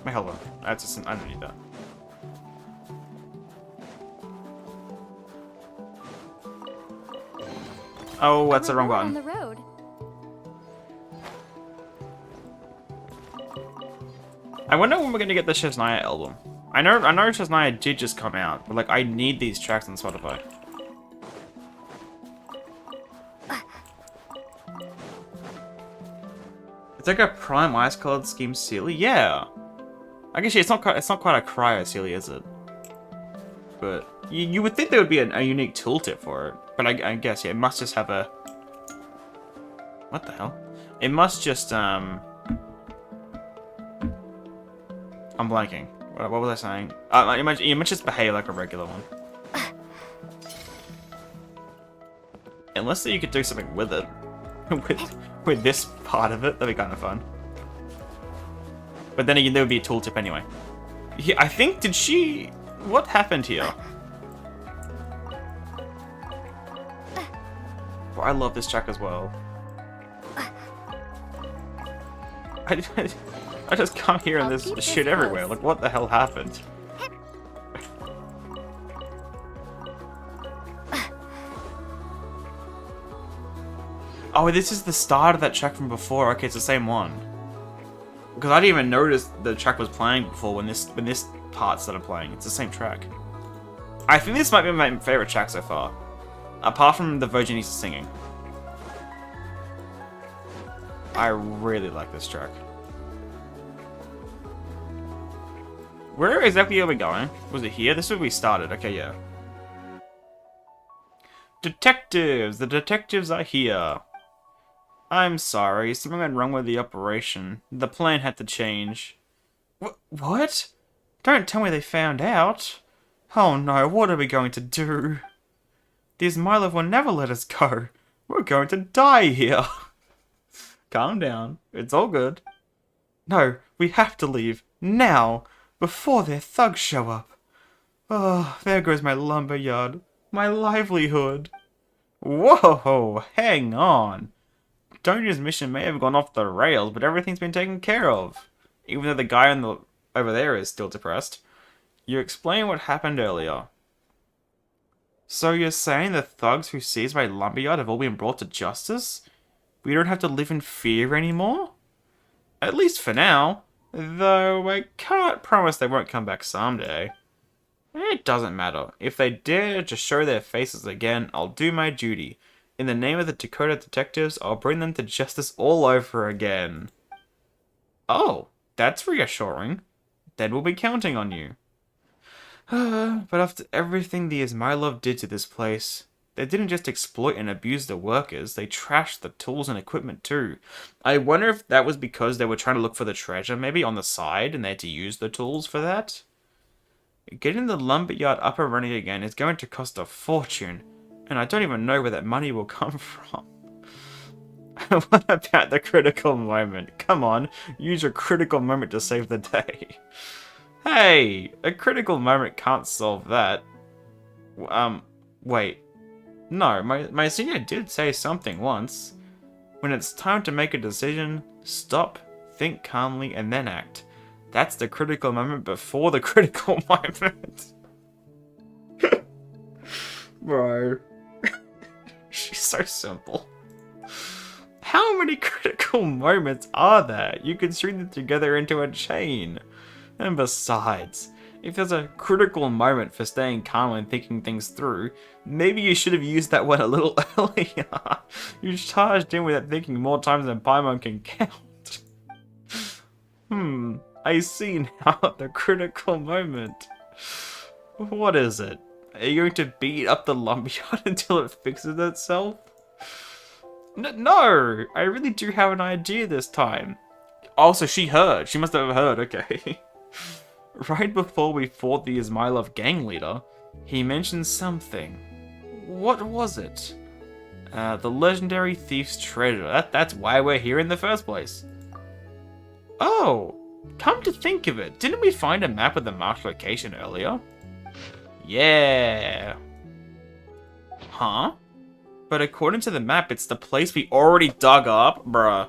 [SPEAKER 1] Wait, hold on. I don't need that. Oh, that's the wrong
[SPEAKER 6] On
[SPEAKER 1] button.
[SPEAKER 6] the road.
[SPEAKER 1] I wonder when we're gonna get the Snezhnaya album. I know Snezhnaya did just come out, but like I need these tracks on Spotify. It's like a prime ice colored scheme Sealy, yeah. I guess yeah, it's not quite a cryo Sealy, is it? But you would think there would be a unique tooltip for it. But I guess yeah, it must just have a. What the hell? It must just I'm blanking. What was I saying? It must just behave like a regular one. Unless you could do something with it. with this part of it, that'd be kind of fun. But then again, there would be a tooltip anyway. Yeah, I think, did she... What happened here? Well, I love this track as well. I just come here and there's shit everywhere. Like, what the hell happened? Oh, this is the start of that track from before. Okay, it's the same one. Because I didn't even notice the track was playing before when this part started playing. It's the same track. I think this might be my favorite track so far. Apart from the Virginese singing. I really like this track. Where exactly are we going? Was it here? This is where we started. Okay, yeah. Detectives! The detectives are here. I'm sorry. Something went wrong with the operation. The plan had to change. What? Don't tell me they found out. Oh no, what are we going to do? The Ismailov will never let us go. We're going to die here. Calm down. It's all good. No, we have to leave. Now. Before their thugs show up. Oh, there goes my lumberyard. My livelihood. Whoa, hang on. Donya's mission may have gone off the rails, but everything's been taken care of. Even though the guy over there is still depressed. You explained what happened earlier. So you're saying the thugs who seized my lumberyard have all been brought to justice? We don't have to live in fear anymore? At least for now. Though I can't promise they won't come back someday. It doesn't matter. If they dare to show their faces again, I'll do my duty. In the name of the Dakota detectives, I'll bring them to justice all over again. Oh, that's reassuring. Then we'll be counting on you. But after everything the Ismailov did to this place, they didn't just exploit and abuse the workers, they trashed the tools and equipment too. I wonder if that was because they were trying to look for the treasure maybe on the side and they had to use the tools for that? Getting the lumberyard up and running again is going to cost a fortune, and I don't even know where that money will come from. What about the critical moment? Come on, use your critical moment to save the day. Hey, a critical moment can't solve that. Wait. No, my senior did say something once. When it's time to make a decision, stop, think calmly, and then act. That's the critical moment before the critical moment. Bro. She's so simple. How many critical moments are there? You can string them together into a chain. And besides, if there's a critical moment for staying calm and thinking things through, maybe you should have used that one a little earlier. You charged in without thinking more times than Paimon can count. I see now the critical moment. What is it? Are you going to beat up the lumberyard until it fixes itself? No! I really do have an idea this time. Also, she heard. She must have heard, okay. Right before we fought the Ismailov gang leader, he mentioned something. What was it? The legendary thief's treasure. That's why we're here in the first place. Oh, come to think of it, didn't we find a map of the marked location earlier? Yeah. Huh? But according to the map, it's the place we already dug up, bruh.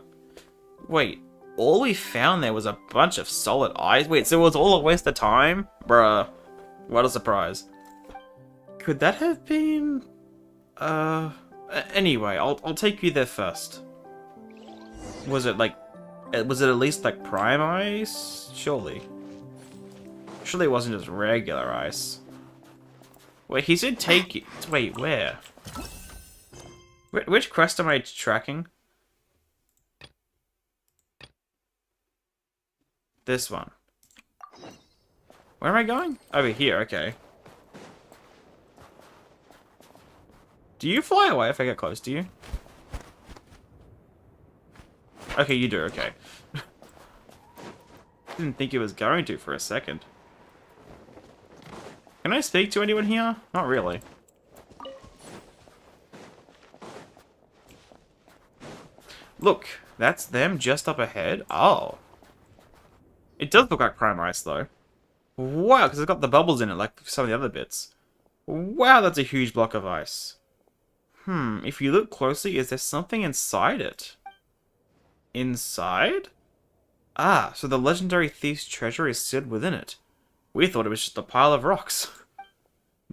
[SPEAKER 1] Wait, all we found there was a bunch of solid ice? Wait, so it was all a waste of time? Bruh. What a surprise. Could that have been... Anyway, I'll take you there first. Was it at least like prime ice? Surely. Surely it wasn't just regular ice. Wait, he said take you... Wait, where? Which quest am I tracking? This one. Where am I going? Over here, okay. Do you fly away if I get close to you? Okay, you do, okay. Didn't think it was going to for a second. Can I speak to anyone here? Not really. Look, that's them just up ahead. Oh. It does look like prime ice, though. Wow, because it's got the bubbles in it, like some of the other bits. Wow, that's a huge block of ice. If you look closely, is there something inside it? Inside? Ah, so the legendary thief's treasure is sealed within it. We thought it was just a pile of rocks.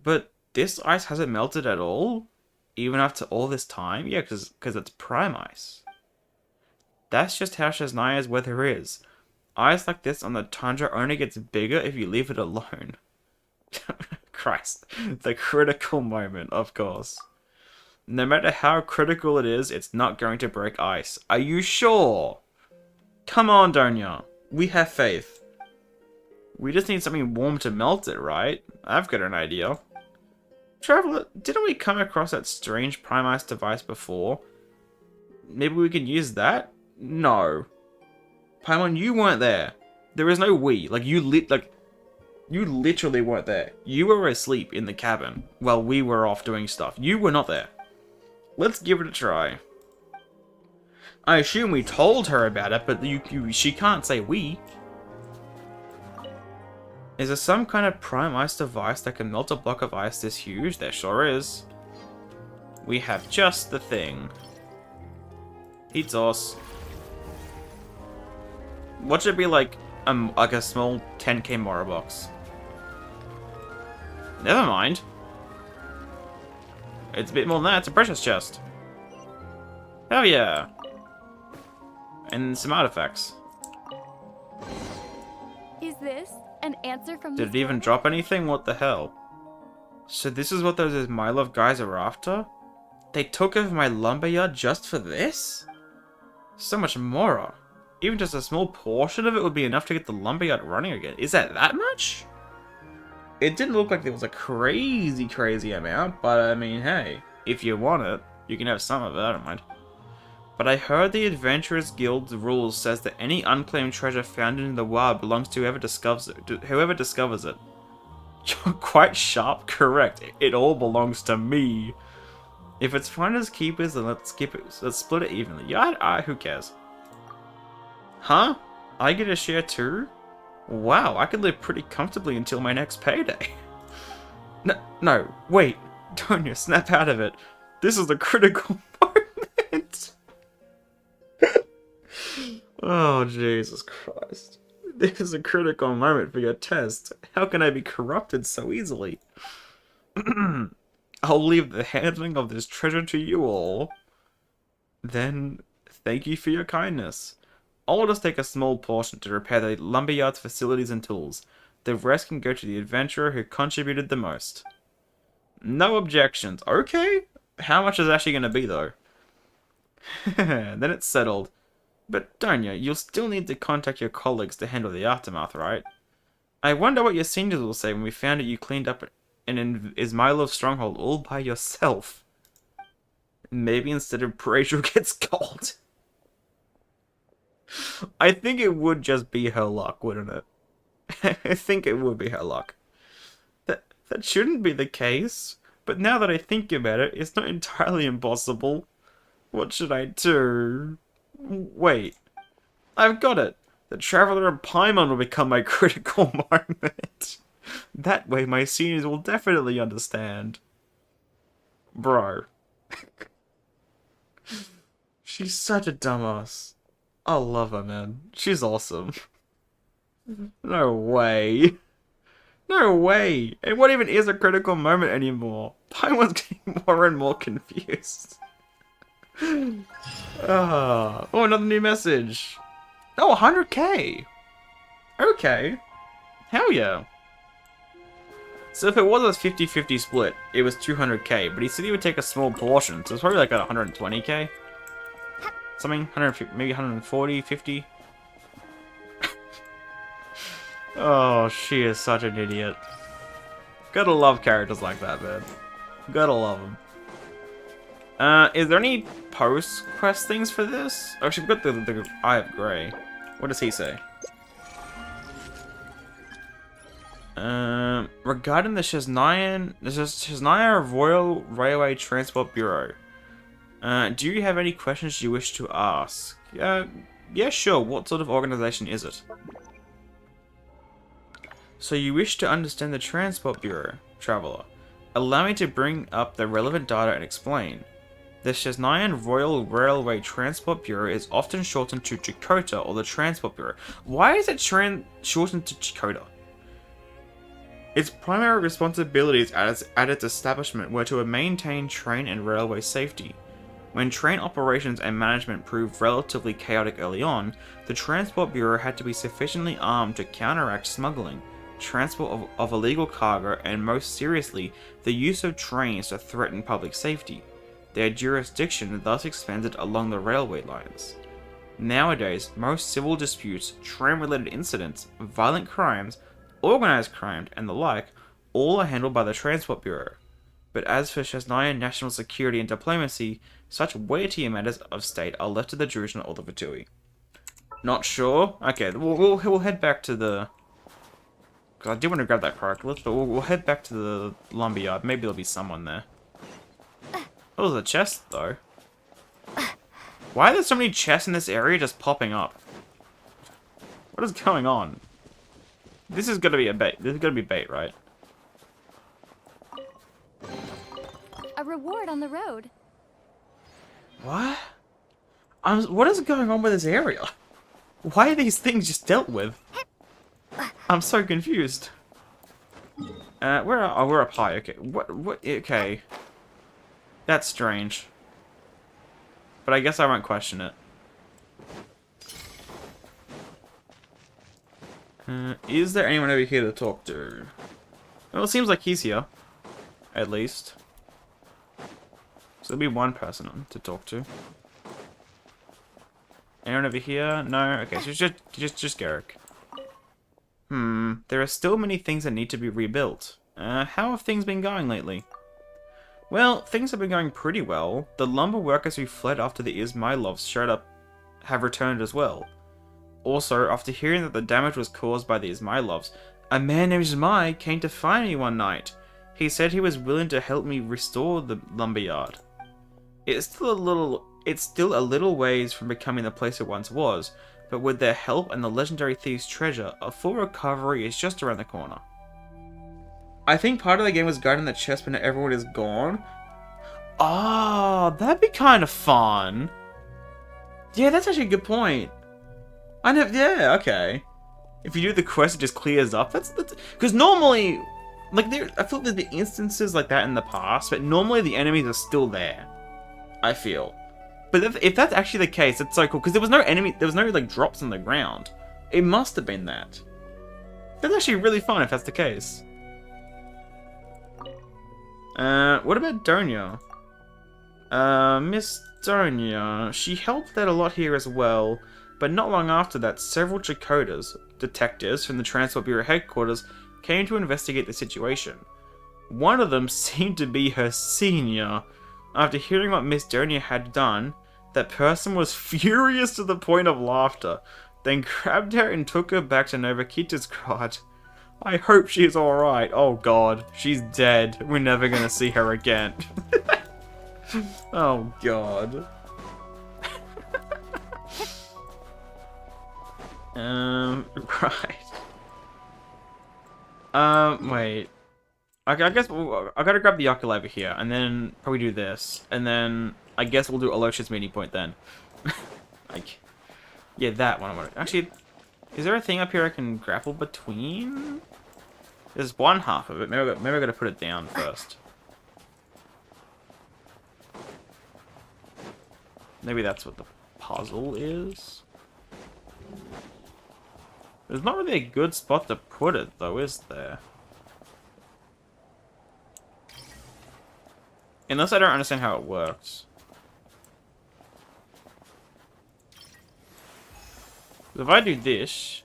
[SPEAKER 1] But this ice hasn't melted at all? Even after all this time? Yeah, because it's prime ice. That's just how Snezhnaya's weather is. Ice like this on the tundra only gets bigger if you leave it alone. Christ. The critical moment, of course. No matter how critical it is, it's not going to break ice. Are you sure? Come on, Donya. We have faith. We just need something warm to melt it, right? I've got an idea. Traveler, didn't we come across that strange prime ice device before? Maybe we can use that? No. Paimon, you weren't there. There is no we. You literally weren't there. You were asleep in the cabin while we were off doing stuff. You were not there. Let's give it a try. I assume we told her about it, but she can't say we. Is there some kind of prime ice device that can melt a block of ice this huge? There sure is. We have just the thing. Heat source. What should be like a small 10k Mora box? Never mind. It's a bit more than that. It's a precious chest. Hell yeah. And some artifacts.
[SPEAKER 6] Is this an answer from
[SPEAKER 1] Did it even drop anything? What the hell? So this is what those Ismailov guys are after? They took over my lumberyard just for this? So much Mora. Even just a small portion of it would be enough to get the lumberyard running again. Is that much? It didn't look like there was a crazy amount, but I mean, hey, if you want it, you can have some of it, I don't mind. But I heard the Adventurers Guild's rules says that any unclaimed treasure found in the wild belongs to whoever discovers it. You're quite sharp, correct. It all belongs to me. If it's finders keepers, then let's skip it. Let's split it evenly. Yeah, who cares? Huh? I get a share too? Wow, I could live pretty comfortably until my next payday. No, wait. Donya, snap out of it. This is a critical moment. Oh, Jesus Christ. This is a critical moment for your test. How can I be corrupted so easily? I'll leave the handling of this treasure to you all. Then, Thank you for your kindness. I'll just take a small portion to repair the lumberyard's facilities and tools. The rest can go to the adventurer who contributed the most. No objections. Okay. How much is it actually going to be, though? Then it's settled. But, Donya, you'll still need to contact your colleagues to handle the aftermath, right? I wonder what your seniors will say when we found out you cleaned up an Ismailov's stronghold all by yourself. Maybe instead of Rachel gets gold. I think it would just be her luck, wouldn't it? I think it would be her luck. That shouldn't be the case, but now that I think about it, it's not entirely impossible. What should I do? Wait. I've got it. The Traveler and Paimon will become my critical moment. That way my seniors will definitely understand. Bro. She's such a dumbass. I love her, man. She's awesome. No way. No way. And what even is a critical moment anymore? Paimon's getting more and more confused. Oh, another new message. Oh, 100k. Okay. Hell yeah. So if it was a 50-50 split, it was 200k, but he said he would take a small portion, so it's probably like at 120k. Something, 150, maybe 140, 50. Oh, she is such an idiot. Gotta love characters like that, man. Gotta love them. Is there any post-quest things for this? Oh, we've got the Eye of Grey. What does he say? Regarding the Snezhnaya Royal Railway Transport Bureau. Do you have any questions you wish to ask? Yeah, sure. What sort of organization is it? So you wish to understand the Transport Bureau, Traveler. Allow me to bring up the relevant data and explain. The Snezhnaya Royal Railway Transport Bureau is often shortened to Chakota or the Transport Bureau. Why is it shortened to Chakota? Its primary responsibilities at its establishment were to maintain train and railway safety. When train operations and management proved relatively chaotic early on, the Transport Bureau had to be sufficiently armed to counteract smuggling, transport of illegal cargo, and most seriously, the use of trains to threaten public safety. Their jurisdiction thus expanded along the railway lines. Nowadays, most civil disputes, train-related incidents, violent crimes, organized crime, and the like, all are handled by the Transport Bureau. But as for Snezhnaya national security and diplomacy, such weightier matters of state are left to the Drusian or the Vitui. Not sure? Okay, we'll head back to the... Because I do want to grab that product list, but we'll head back to the lumberyard. Maybe there'll be someone there. Oh, there's a chest, though. Why are there so many chests in this area just popping up? What is going on? This is gonna be a bait. This is gonna be bait, right?
[SPEAKER 6] A reward on the road.
[SPEAKER 1] What? What is going on with this area? Why are these things just dealt with? I'm so confused. We're up high. Okay. What? Okay. That's strange. But I guess I won't question it. Is there anyone over here to talk to? Well, it seems like he's here. At least. So there'll be one person to talk to. Anyone over here? No? Okay, so just Garrick. There are still many things that need to be rebuilt. How have things been going lately? Well, things have been going pretty well. The lumber workers who fled after the Ismailovs showed up have returned as well. Also, after hearing that the damage was caused by the Ismailovs, a man named Zmai came to find me one night. He said he was willing to help me restore the lumberyard. It's still a little ways from becoming the place it once was, but with their help and the legendary thief's treasure, a full recovery is just around the corner. I think part of the game was guarding the chest when everyone is gone. Oh, that'd be kind of fun. Yeah, that's actually a good point. Yeah, okay. If you do the quest, it just clears up. That's because normally, like I feel there's been instances like that in the past, but normally the enemies are still there. I feel, But if that's actually the case, it's so cool. Because there was no enemy, there was no, like, drops on the ground. It must have been that. That's actually really fun if that's the case. What about Donya? Miss Donya, she helped out a lot here as well, but not long after that, several Chakotas, detectives from the Transport Bureau headquarters, came to investigate the situation. One of them seemed to be her senior. After hearing what Miss Donya had done, that person was furious to the point of laughter, then grabbed her and took her back to Novakita's garage. I hope she's alright. Oh god, she's dead. We're never gonna see her again. Oh god. Right. Wait. I guess I gotta grab the Yokel over here, and then probably do this, and then I guess we'll do Alocia's meeting point then. Like, yeah, that one. Actually, is there a thing up here I can grapple between? There's one half of it. Maybe I gotta put it down first. Maybe that's what the puzzle is. There's not really a good spot to put it, though, is there? Unless I don't understand how it works. If I do this...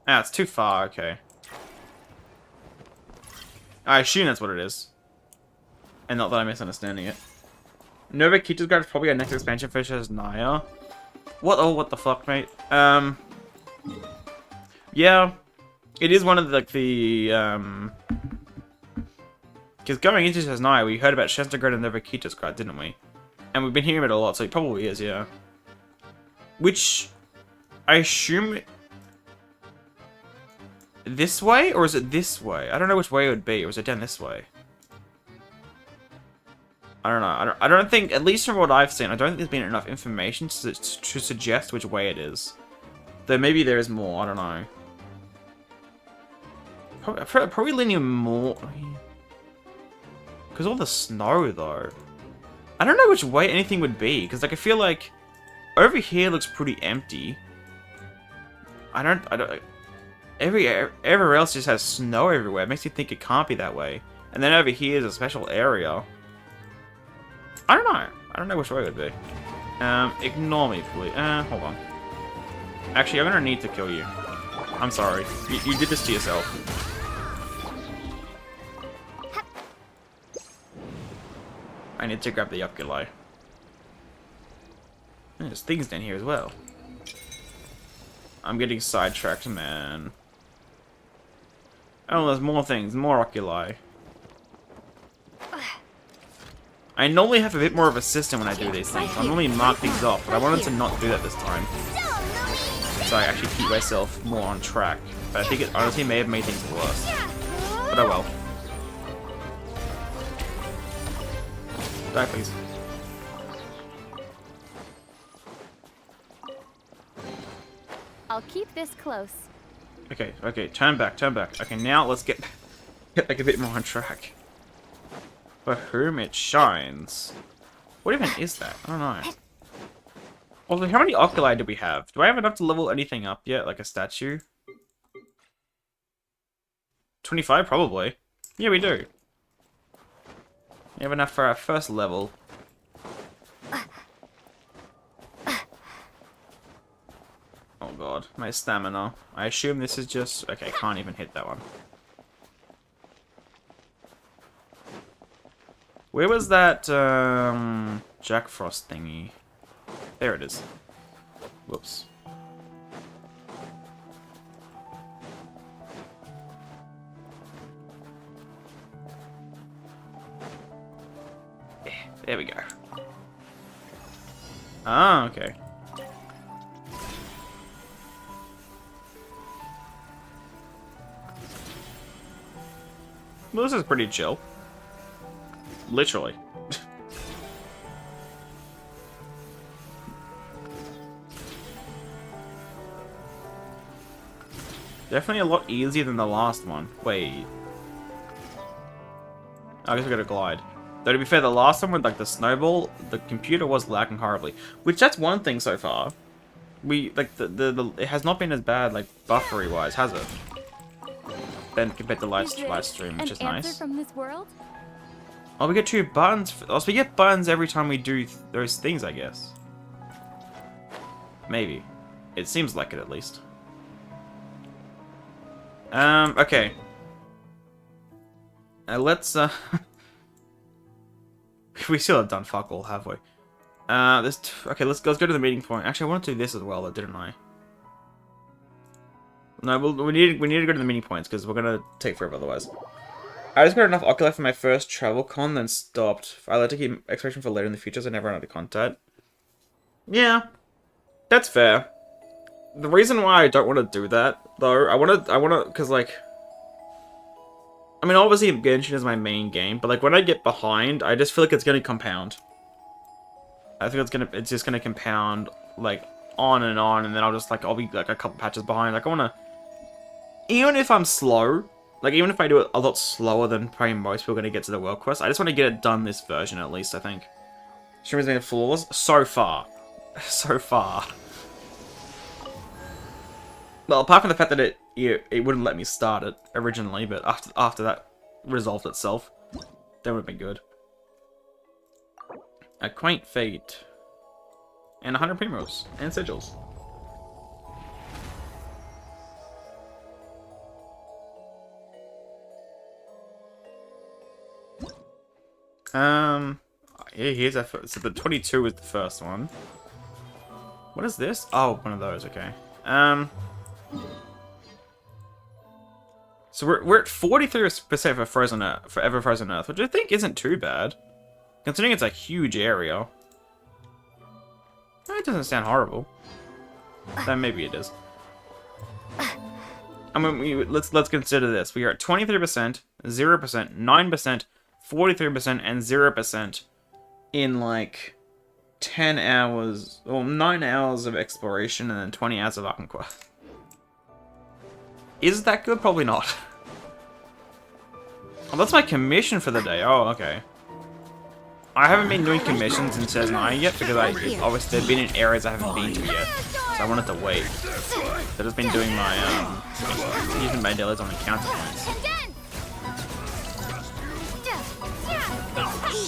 [SPEAKER 1] Ah, it's too far, okay. I assume that's what it is. And not that I'm misunderstanding it. Novakita's Garage is probably our next expansion for Snezhnaya. What? Oh, what the fuck, mate? Yeah. It is one of the because going into Snezhnaya, we heard about Snezhnaya and Novakita's Garage, didn't we? And we've been hearing about it a lot, so it probably is, yeah. Which... I assume... This way? Or is it this way? I don't know which way it would be. Or is it down this way? I don't know. I don't think, at least from what I've seen, I don't think there's been enough information to suggest which way it is. Though maybe there is more. I don't know. Probably leaning more... Because all the snow, though. I don't know which way anything would be. Because, like, I feel like... Over here looks pretty empty. I don't... Everywhere else just has snow everywhere. It makes you think it can't be that way. And then over here is a special area. I don't know. I don't know which way it would be. Ignore me, please. Hold on. Actually, I'm gonna need to kill you. I'm sorry. You did this to yourself. I need to grab the Yokulai. There's things down here as well. I'm getting sidetracked, man. Oh, there's more things. More oculi. I normally have a bit more of a system when I do these things. I normally mark things off, but I wanted to not do that this time. So I actually keep myself more on track. But I think it honestly may have made things worse. But oh well. Die, please.
[SPEAKER 6] I'll keep this close.
[SPEAKER 1] Okay, okay, turn back, turn back. Okay, now let's get like a bit more on track. For whom it shines. What even is that? I don't know. Also, how many oculi do we have? Do I have enough to level anything up yet? Like a statue? 25, probably. Yeah, we do. We have enough for our first level. Oh god, my stamina. I assume this is just... Okay, can't even hit that one. Where was that, Jack Frost thingy? There it is. Whoops. Yeah, there we go. Ah, okay. Well, this is pretty chill. Literally. Definitely a lot easier than the last one. Wait. I guess we gotta glide. Though to be fair, the last time with like the snowball, the computer was lagging horribly. Which that's one thing so far. We like the it has not been as bad like buffery wise, has it? Then compared to live stream, which is nice.
[SPEAKER 6] From this world?
[SPEAKER 1] Oh, we get 2 buttons. Oh, so we get buttons every time we do those things, I guess. Maybe. It seems like it at least. Okay. Let's we still have done fuck all, have we? Okay, let's go to the meeting point. Actually, I want to do this as well, didn't I? No, we need to go to the meeting points because we're gonna take forever otherwise. I just got enough oculi for my first travel con, then stopped. I like to keep expectation for later in the future, so I never run out of content. Yeah, that's fair. The reason why I don't want to do that, though, I want to, because like, I mean, obviously Genshin is my main game, but like when I get behind, I just feel like it's gonna compound. I think it's just gonna compound like on, and then I'll be like a couple patches behind. Like I wanna, even if I'm slow, like even if I do it a lot slower than probably most people are gonna get to the world quest, I just want to get it done this version at least. I think. Stream has been flawless so far, so far. Well, apart from the fact that it wouldn't let me start it originally, but after that resolved itself, that would have been good. A quaint fate. And 100 primrose. And sigils. Here's our first. So the 22 is the first one. What is this? Oh, one of those, okay. So we're at 43% for Frozen Earth, for Ever Frozen Earth, which I think isn't too bad. Considering it's a huge area. It doesn't sound horrible. Then maybe it is. I mean, let's consider this. We are at 23%, 0%, 9%, 43%, and 0% in like 10 hours, or 9 hours of exploration, and then 20 hours of Arkham Quest. Is that good? Probably not. Oh, that's my commission for the day. Oh, okay. I haven't been doing commissions in Snezhnaya yet because obviously they've been in areas I haven't been to yet, so I wanted to wait. So I've just been doing my using my dailies on the counter points.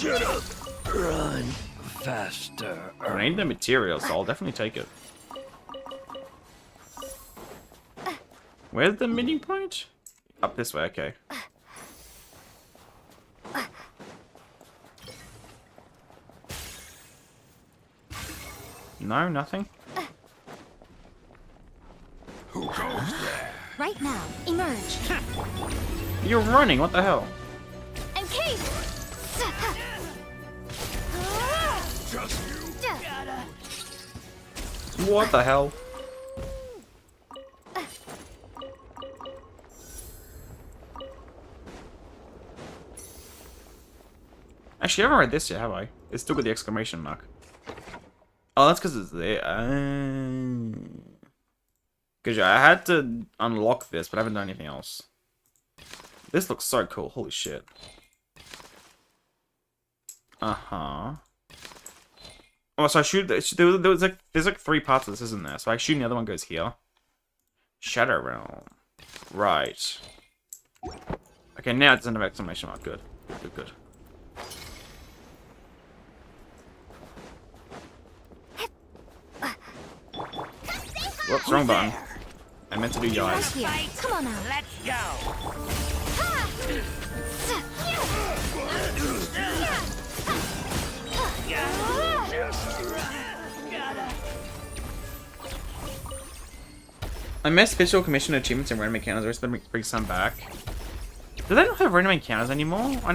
[SPEAKER 4] Shut up! Run faster.
[SPEAKER 1] I need the material, so I'll definitely take it. Where's the meeting point? Up this way, okay. No, nothing?
[SPEAKER 4] Who goes there?
[SPEAKER 3] Right now, emerge.
[SPEAKER 1] You're running, what the hell?
[SPEAKER 3] Encase!
[SPEAKER 4] Just you.
[SPEAKER 1] What the hell? Actually, I haven't read this yet, have I? It's still got the exclamation mark. Oh, that's because it's there. Because I had to unlock this, but I haven't done anything else. This looks so cool. Holy shit. Uh-huh. Oh, so I shoot... there's like 3 parts of this, isn't there? So I shoot and the other one goes here. Shadow Realm. Right. Okay, now it's an exclamation mark. Good. Good, good. Whoops, wrong button. I meant to do your eyes.
[SPEAKER 3] Come on now.
[SPEAKER 4] Let's go.
[SPEAKER 1] I missed special commission achievements and random encounters. I was going to bring some back. Do they not have random encounters anymore? I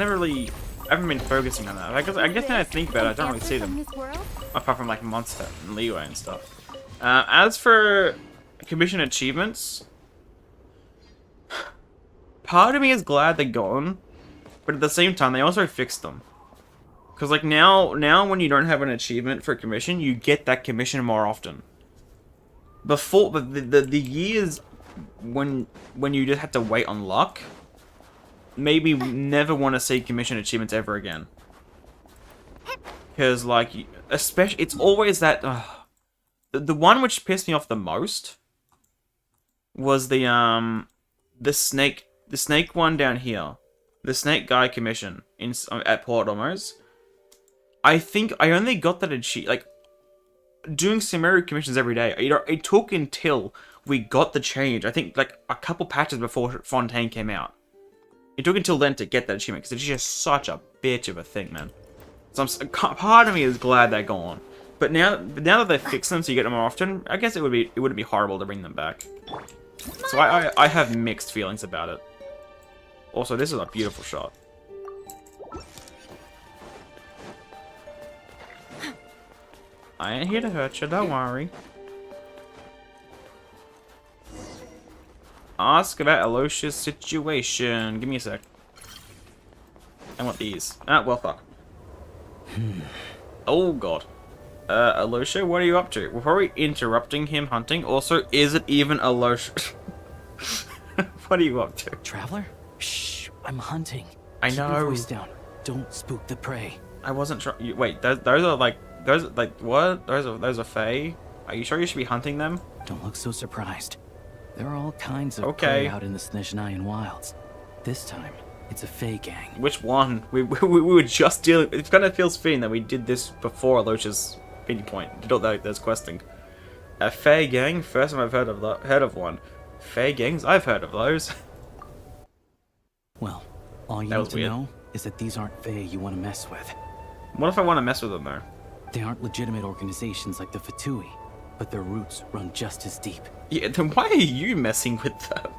[SPEAKER 1] haven't been focusing on that. I guess now I think about it, I don't really see them. Apart from like Monster and Leeway and stuff. As for commission achievements, part of me is glad they're gone, but at the same time, they also fixed them. Because like now when you don't have an achievement for a commission, you get that commission more often. Before, the years when you just had to wait on luck, maybe never want to see commission achievements ever again. Because, like, especially, it's always that, the one which pissed me off the most was the snake one down here. The snake guy commission at Port Almost. I think I only got that achievement, like, doing summary commissions every day. It took until we got the change. I think, like, a couple patches before Fontaine came out. It took until then to get that achievement, because it's just such a bitch of a thing, man. So part of me is glad they're gone. But now that they've fixed them so you get them more often, I guess it wouldn't be horrible to bring them back. So I have mixed feelings about it. Also, this is a beautiful shot. I ain't here to hurt you, don't worry. Ask about Alocia's situation. Give me a sec. I want these. Ah, well, fuck. Oh, God. Alocia, what are you up to? We're probably interrupting him hunting. Also, is it even Alocia? What are you up to?
[SPEAKER 4] Traveler? Shh, I'm hunting.
[SPEAKER 1] I
[SPEAKER 4] Keep
[SPEAKER 1] know.
[SPEAKER 4] your voice down. Don't spook the prey.
[SPEAKER 1] I wasn't sure. Wait, those are like what? Those are Fae? Are you sure you should be hunting them?
[SPEAKER 4] Don't look so surprised. There are all kinds of
[SPEAKER 1] Okay.
[SPEAKER 4] prey out in the Snezhnayan wilds. This time, it's a Fae gang.
[SPEAKER 1] Which one? We were just dealing. It kind of feels fitting that we did this before Alocia's pinning point. Did all those questing. A Fae gang? First time I've heard of one. Fae gangs? I've heard of those.
[SPEAKER 4] Well, all you
[SPEAKER 1] That
[SPEAKER 4] need
[SPEAKER 1] was
[SPEAKER 4] to
[SPEAKER 1] weird.
[SPEAKER 4] know is that these aren't Fae you want to mess with.
[SPEAKER 1] What if I want to mess with them though?
[SPEAKER 4] They aren't legitimate organizations like the Fatui, but their roots run just as deep.
[SPEAKER 1] Yeah, then why are you messing with them?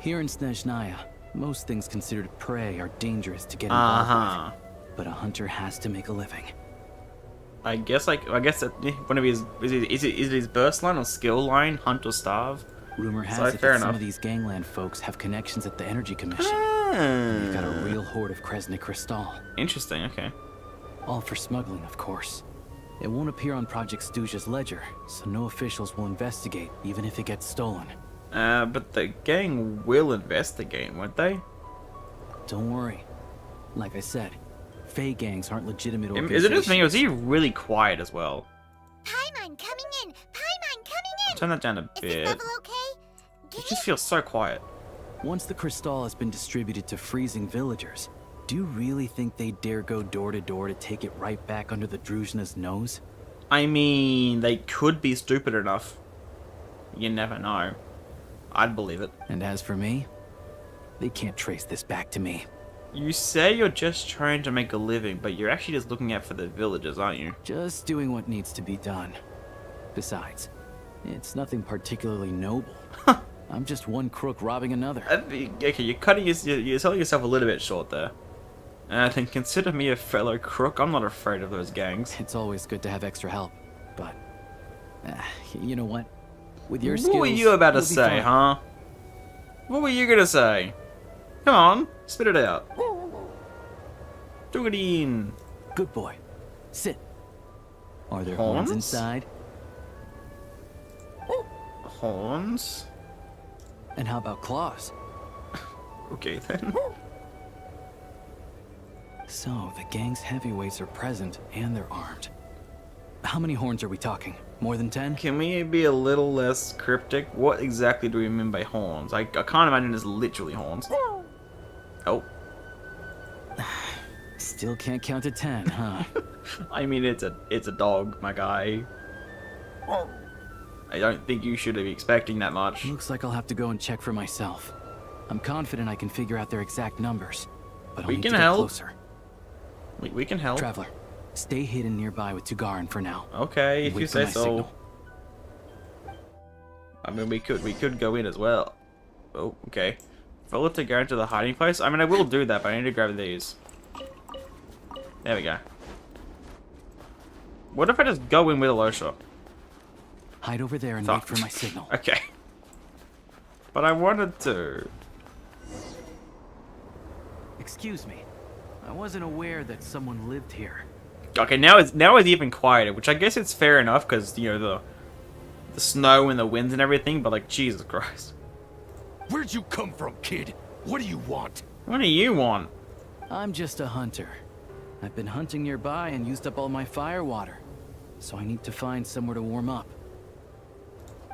[SPEAKER 4] Here in Snezhnaya, most things considered prey are dangerous to get involved with, but a hunter has to make a living.
[SPEAKER 1] I guess that one of his is it his burst line or skill line? Hunt or starve?
[SPEAKER 4] Rumor has
[SPEAKER 1] So,
[SPEAKER 4] it
[SPEAKER 1] fair
[SPEAKER 4] that some
[SPEAKER 1] enough.
[SPEAKER 4] of these gangland folks have connections at the Energy Commission. They've got a
[SPEAKER 1] Ah,
[SPEAKER 4] real horde of Kresnik Crystal.
[SPEAKER 1] interesting. Okay.
[SPEAKER 4] All for smuggling, of course. It won't appear on Project Stooge's ledger, so no officials will investigate, even if it gets stolen.
[SPEAKER 1] But the gang will investigate, won't they?
[SPEAKER 4] Don't worry. Like I said, Fae gangs aren't legitimate
[SPEAKER 1] Is
[SPEAKER 4] organizations.
[SPEAKER 1] it just me, or is he really quiet as well?
[SPEAKER 3] Paimon coming in! Paimon coming in!
[SPEAKER 1] Turn that down a
[SPEAKER 3] Is this
[SPEAKER 1] bit.
[SPEAKER 3] level okay?
[SPEAKER 1] It just feels so quiet.
[SPEAKER 4] Once the crystal has been distributed to freezing villagers, do you really think they'd dare go door to door to take it right back under the Druzhna's nose?
[SPEAKER 1] I mean, they could be stupid enough. You never know. I'd believe it.
[SPEAKER 4] And as for me, they can't trace this back to me.
[SPEAKER 1] You say you're just trying to make a living, but you're actually just looking out for the villagers, aren't you?
[SPEAKER 4] Just doing what needs to be done. Besides, it's nothing particularly noble. I'm just one crook robbing another.
[SPEAKER 1] Okay, you're selling yourself a little bit short there. Then consider me a fellow crook. I'm not afraid of those gangs.
[SPEAKER 4] It's always good to have extra help, but you know what? With your skills,
[SPEAKER 1] What were you about to
[SPEAKER 4] you'll be
[SPEAKER 1] say,
[SPEAKER 4] fine.
[SPEAKER 1] huh? What were you gonna say? Come on, spit it out. Do it in.
[SPEAKER 4] Good boy. Sit. Are there
[SPEAKER 1] Horns?
[SPEAKER 4] horns inside?
[SPEAKER 1] Horns?
[SPEAKER 4] And how about claws?
[SPEAKER 1] Okay then.
[SPEAKER 4] So, the gang's heavyweights are present and they're armed. How many horns are we talking? More than 10?
[SPEAKER 1] Can we be a little less cryptic? What exactly do we mean by horns? I can't imagine it's literally horns. Oh.
[SPEAKER 4] Still can't count to 10, huh?
[SPEAKER 1] I mean, it's a dog, my guy. I don't think you should be expecting that much.
[SPEAKER 4] Looks like I'll have to go and check for myself. I'm confident I can figure out their exact numbers, but I'll
[SPEAKER 1] We
[SPEAKER 4] need
[SPEAKER 1] can
[SPEAKER 4] to get
[SPEAKER 1] help.
[SPEAKER 4] closer.
[SPEAKER 1] We can help.
[SPEAKER 4] Traveler, stay hidden nearby with Tugarin for now.
[SPEAKER 1] Okay, if
[SPEAKER 4] Wait
[SPEAKER 1] you
[SPEAKER 4] for
[SPEAKER 1] say
[SPEAKER 4] my
[SPEAKER 1] so.
[SPEAKER 4] signal.
[SPEAKER 1] I mean, we could go in as well. Oh, okay. Follow to go into the hiding place. I mean, I will do that, but I need to grab these. There we go. What if I just go in with Alocia?
[SPEAKER 4] Hide over there and
[SPEAKER 1] Fuck.
[SPEAKER 4] wait for my signal.
[SPEAKER 1] Okay. But I wanted to.
[SPEAKER 4] Excuse me. I wasn't aware that someone lived here.
[SPEAKER 1] Okay, now it's even quieter, which I guess it's fair enough because you know the snow and the winds and everything. But like, Jesus Christ,
[SPEAKER 7] Where'd you come from, kid? What do you want?
[SPEAKER 1] what do you want?
[SPEAKER 4] I'm just a hunter. I've been hunting nearby and used up all my fire water. So I need to find somewhere to warm up.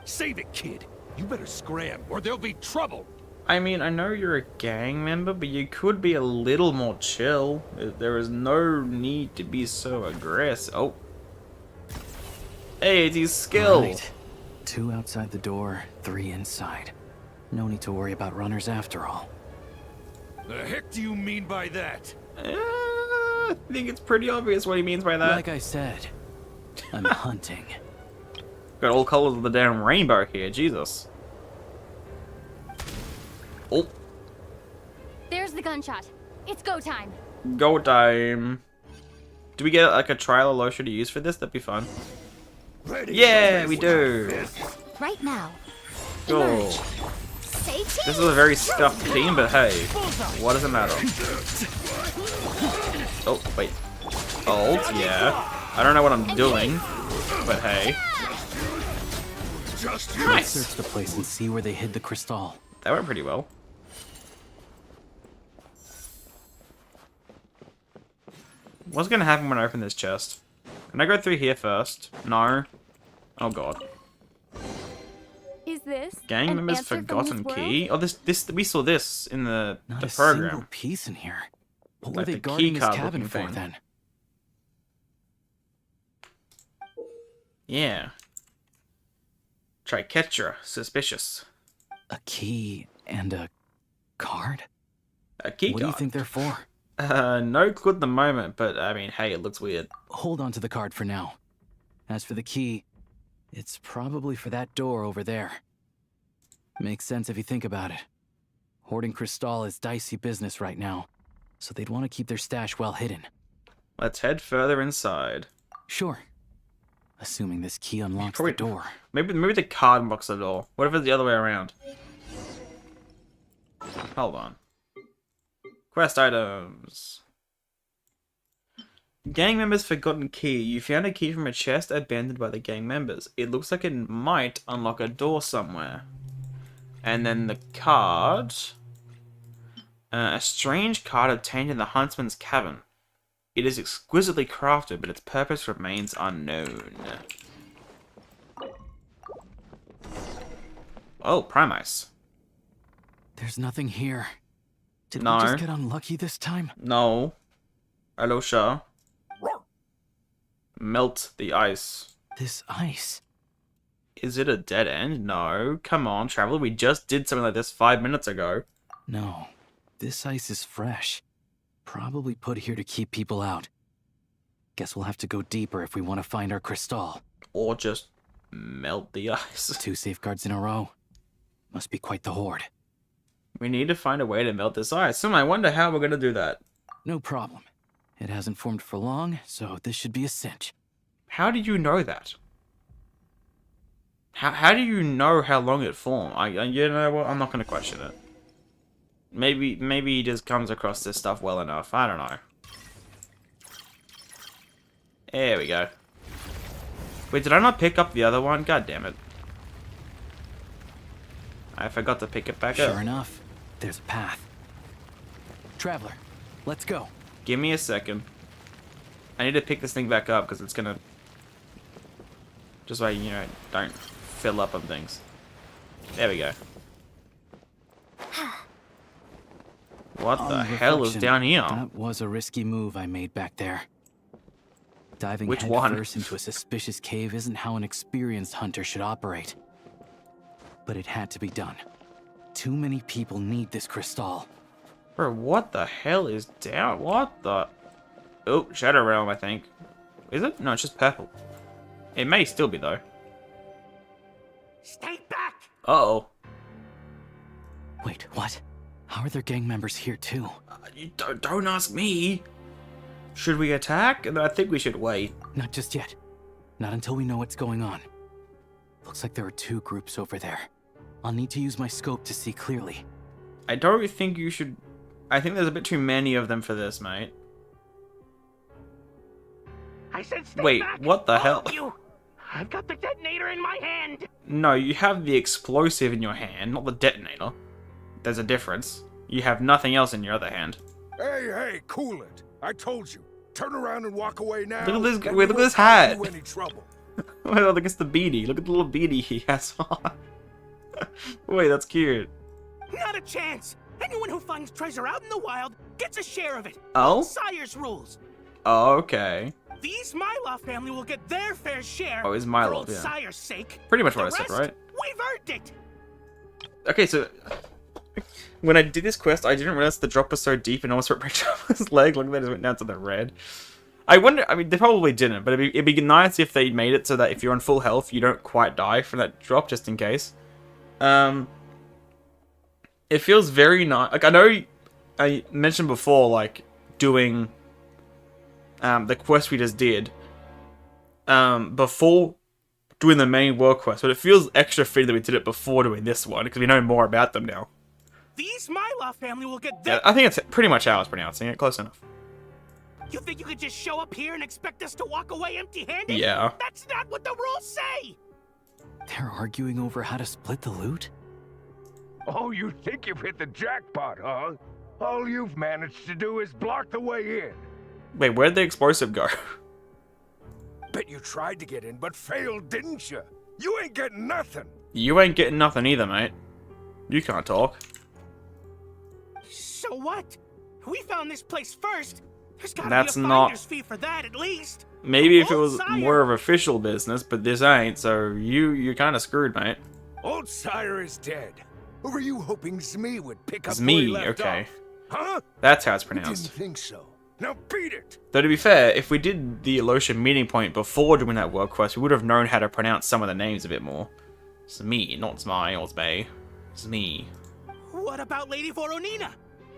[SPEAKER 7] Save it, kid. You better scram, or there'll be trouble.
[SPEAKER 1] I mean, I know you're a gang member, but you could be a little more chill. There is no need to be so aggressive. Oh. Hey, it's his skill.
[SPEAKER 4] Right. 2 outside the door, 3 inside. No need to worry about runners after all.
[SPEAKER 7] The heck do you mean by that?
[SPEAKER 1] I think it's pretty obvious what he means by that.
[SPEAKER 4] Like I said, I'm hunting.
[SPEAKER 1] Got all colors of the damn rainbow here, Jesus. Oh,
[SPEAKER 6] There's the gunshot. It's go time.
[SPEAKER 1] go time. Do we get like a trial of lotion to use for this? That'd be fun.
[SPEAKER 7] Ready,
[SPEAKER 1] Yeah, we do.
[SPEAKER 2] Right now.
[SPEAKER 1] Cool.
[SPEAKER 3] Say cheese!
[SPEAKER 1] This is a very scuffed team, but hey, what does it matter? Oh, wait. Ult, yeah. I don't know what I'm doing, but hey.
[SPEAKER 7] Just
[SPEAKER 1] Nice.
[SPEAKER 4] Search the place and see where they hid the crystal.
[SPEAKER 1] That went pretty well. What's gonna happen when I open this chest? Can I go through here first? No. Oh god.
[SPEAKER 6] Is this
[SPEAKER 1] Gang
[SPEAKER 6] an
[SPEAKER 1] members
[SPEAKER 6] answer from
[SPEAKER 1] forgotten
[SPEAKER 6] this
[SPEAKER 1] key. Oh, this we saw this in the
[SPEAKER 4] Not a
[SPEAKER 1] program.
[SPEAKER 4] single piece in here. What
[SPEAKER 1] Like
[SPEAKER 4] were they
[SPEAKER 1] the
[SPEAKER 4] guarding
[SPEAKER 1] key
[SPEAKER 4] this
[SPEAKER 1] card
[SPEAKER 4] cabin
[SPEAKER 1] looking
[SPEAKER 4] for
[SPEAKER 1] thing.
[SPEAKER 4] then?
[SPEAKER 1] Yeah. Triquetra, suspicious.
[SPEAKER 4] A key and a card?
[SPEAKER 1] A key
[SPEAKER 4] What do you
[SPEAKER 1] card.
[SPEAKER 4] think they're for?
[SPEAKER 1] No clue at the moment, but I mean, hey, it looks weird.
[SPEAKER 4] Hold on to the card for now. As for the key, it's probably for that door over there. Makes sense if you think about it. Hoarding crystal is dicey business right now, so they'd want to keep their stash well hidden.
[SPEAKER 1] Let's head further inside.
[SPEAKER 4] Sure. Assuming this key unlocks
[SPEAKER 1] Probably-
[SPEAKER 4] the door.
[SPEAKER 1] Maybe the card unlocks the door. What if it's the other way around? Hold on. Quest items. Gang members forgotten key. You found a key from a chest abandoned by the gang members. It looks like it might unlock a door somewhere. And then the card. A strange card obtained in the huntsman's cabin. It is exquisitely crafted, but its purpose remains unknown. Oh, Primus.
[SPEAKER 4] There's nothing here. Did
[SPEAKER 1] No.
[SPEAKER 4] we just get unlucky this time?
[SPEAKER 1] No. Alosha. Melt the ice.
[SPEAKER 4] This ice.
[SPEAKER 1] Is it a dead end? No. Come on, traveler. We just did something like this 5 minutes ago.
[SPEAKER 4] No. This ice is fresh. Probably put here to keep people out. Guess we'll have to go deeper if we want to find our crystal.
[SPEAKER 1] Or just melt the ice.
[SPEAKER 4] 2 safeguards in a row. Must be quite the hoard.
[SPEAKER 1] We need to find a way to melt this ice. I wonder how we're going to do that.
[SPEAKER 4] No problem. It hasn't formed for long, so this should be a cinch.
[SPEAKER 1] How do you know that? How do you know how long it formed? You know what? I'm not going to question it. Maybe he just comes across this stuff well enough. I don't know. There we go. Wait, did I not pick up the other one? God damn it. I forgot to pick it back up.
[SPEAKER 4] Sure enough, there's a path. Traveler, let's go.
[SPEAKER 1] Give me a second. I need to pick this thing back up because it's gonna... Just so I, don't fill up on things. There we go. What the
[SPEAKER 4] On
[SPEAKER 1] hell is
[SPEAKER 4] reflection,
[SPEAKER 1] down here?
[SPEAKER 4] That was a risky move I made back there. Diving
[SPEAKER 1] Which
[SPEAKER 4] head
[SPEAKER 1] one?
[SPEAKER 4] first into a suspicious cave isn't how an experienced hunter should operate. But it had to be done. Too many people need this crystal.
[SPEAKER 1] Bro, what the hell is down? What the... Oh, Shadow Realm, I think. Is it? No, it's just purple. It may still be, though.
[SPEAKER 7] stay back.
[SPEAKER 1] Uh-oh.
[SPEAKER 4] Wait, what? How are their gang members here too?
[SPEAKER 1] You don't ask me. Should we attack? I think we should wait.
[SPEAKER 4] Not just yet. Not until we know what's going on. Looks like there are 2 groups over there. I'll need to use my scope to see clearly.
[SPEAKER 1] I don't think you should... I think there's a bit too many of them for this, mate.
[SPEAKER 8] I said stay
[SPEAKER 1] Wait,
[SPEAKER 8] back.
[SPEAKER 1] what the
[SPEAKER 8] All
[SPEAKER 1] hell?
[SPEAKER 8] of you. I've got the detonator in my hand.
[SPEAKER 1] No, you have the explosive in your hand, not the detonator. There's a difference. You have nothing else in your other hand.
[SPEAKER 7] Hey, cool it. I told you. turn around and walk away now.
[SPEAKER 1] Look at this.
[SPEAKER 7] and
[SPEAKER 1] Wait,
[SPEAKER 7] we
[SPEAKER 1] look at
[SPEAKER 7] won't
[SPEAKER 1] this
[SPEAKER 7] cause
[SPEAKER 1] hat.
[SPEAKER 7] you any trouble.
[SPEAKER 1] Well, look, it's the beanie. Look at the little beanie he has on. Wait, that's cute.
[SPEAKER 8] Not a chance. Anyone who finds treasure out in the wild gets a share of it.
[SPEAKER 1] Oh?
[SPEAKER 8] Sire's rules.
[SPEAKER 1] Oh, okay.
[SPEAKER 8] The Smilov family will get their fair share.
[SPEAKER 1] Oh, it's
[SPEAKER 8] for
[SPEAKER 1] Mylov,
[SPEAKER 8] old
[SPEAKER 1] yeah.
[SPEAKER 8] Sire's sake.
[SPEAKER 1] Pretty much what I
[SPEAKER 8] The
[SPEAKER 1] said,
[SPEAKER 8] rest,
[SPEAKER 1] right?
[SPEAKER 8] We've earned it.
[SPEAKER 1] Okay, so when I did this quest, I didn't realize the drop was so deep and almost ripped off his leg. Look, they just went down to the red. I wonder. I mean, they probably didn't, but it'd be nice if they made it so that if you're on full health, you don't quite die from that drop, just in case. It feels very nice. Like, I know I mentioned before, like doing the quest we just did before doing the main world quest, but it feels extra fitting that we did it before doing this one because we know more about them now.
[SPEAKER 8] The Smilov family will get their...
[SPEAKER 1] Yeah, I think it's pretty much how I was pronouncing it. Close enough.
[SPEAKER 8] You think you could just show up here and expect us to walk away empty-handed?
[SPEAKER 1] Yeah.
[SPEAKER 8] That's not what the rules say!
[SPEAKER 4] They're arguing over how to split the loot?
[SPEAKER 7] Oh, you think you've hit the jackpot, huh? All you've managed to do is block the way in.
[SPEAKER 1] Wait, where'd the explosive go?
[SPEAKER 7] Bet you tried to get in, but failed, didn't you? You ain't getting nothing.
[SPEAKER 1] You ain't getting nothing either, mate. You can't talk.
[SPEAKER 8] So what? We found this place first. There's gotta
[SPEAKER 1] That's
[SPEAKER 8] be a
[SPEAKER 1] not-
[SPEAKER 8] finder's fee for that, at least.
[SPEAKER 1] Maybe if it was
[SPEAKER 8] Old Sire.
[SPEAKER 1] more of official business, but this ain't, so you're kind of screwed, mate.
[SPEAKER 7] Old Sire is dead. Or were you hoping Zmi would pick up
[SPEAKER 1] Zmi,
[SPEAKER 7] where he left
[SPEAKER 1] okay.
[SPEAKER 7] off? Huh?
[SPEAKER 1] That's how it's
[SPEAKER 7] Didn't
[SPEAKER 1] pronounced.
[SPEAKER 7] think so. Now beat it.
[SPEAKER 1] Though to be fair, if we did the Elosha meeting point before doing that world quest, we would have known how to pronounce some of the names a bit more. Zmi, not Zmi or Zmei. Zmi.
[SPEAKER 8] What about Lady Voronina?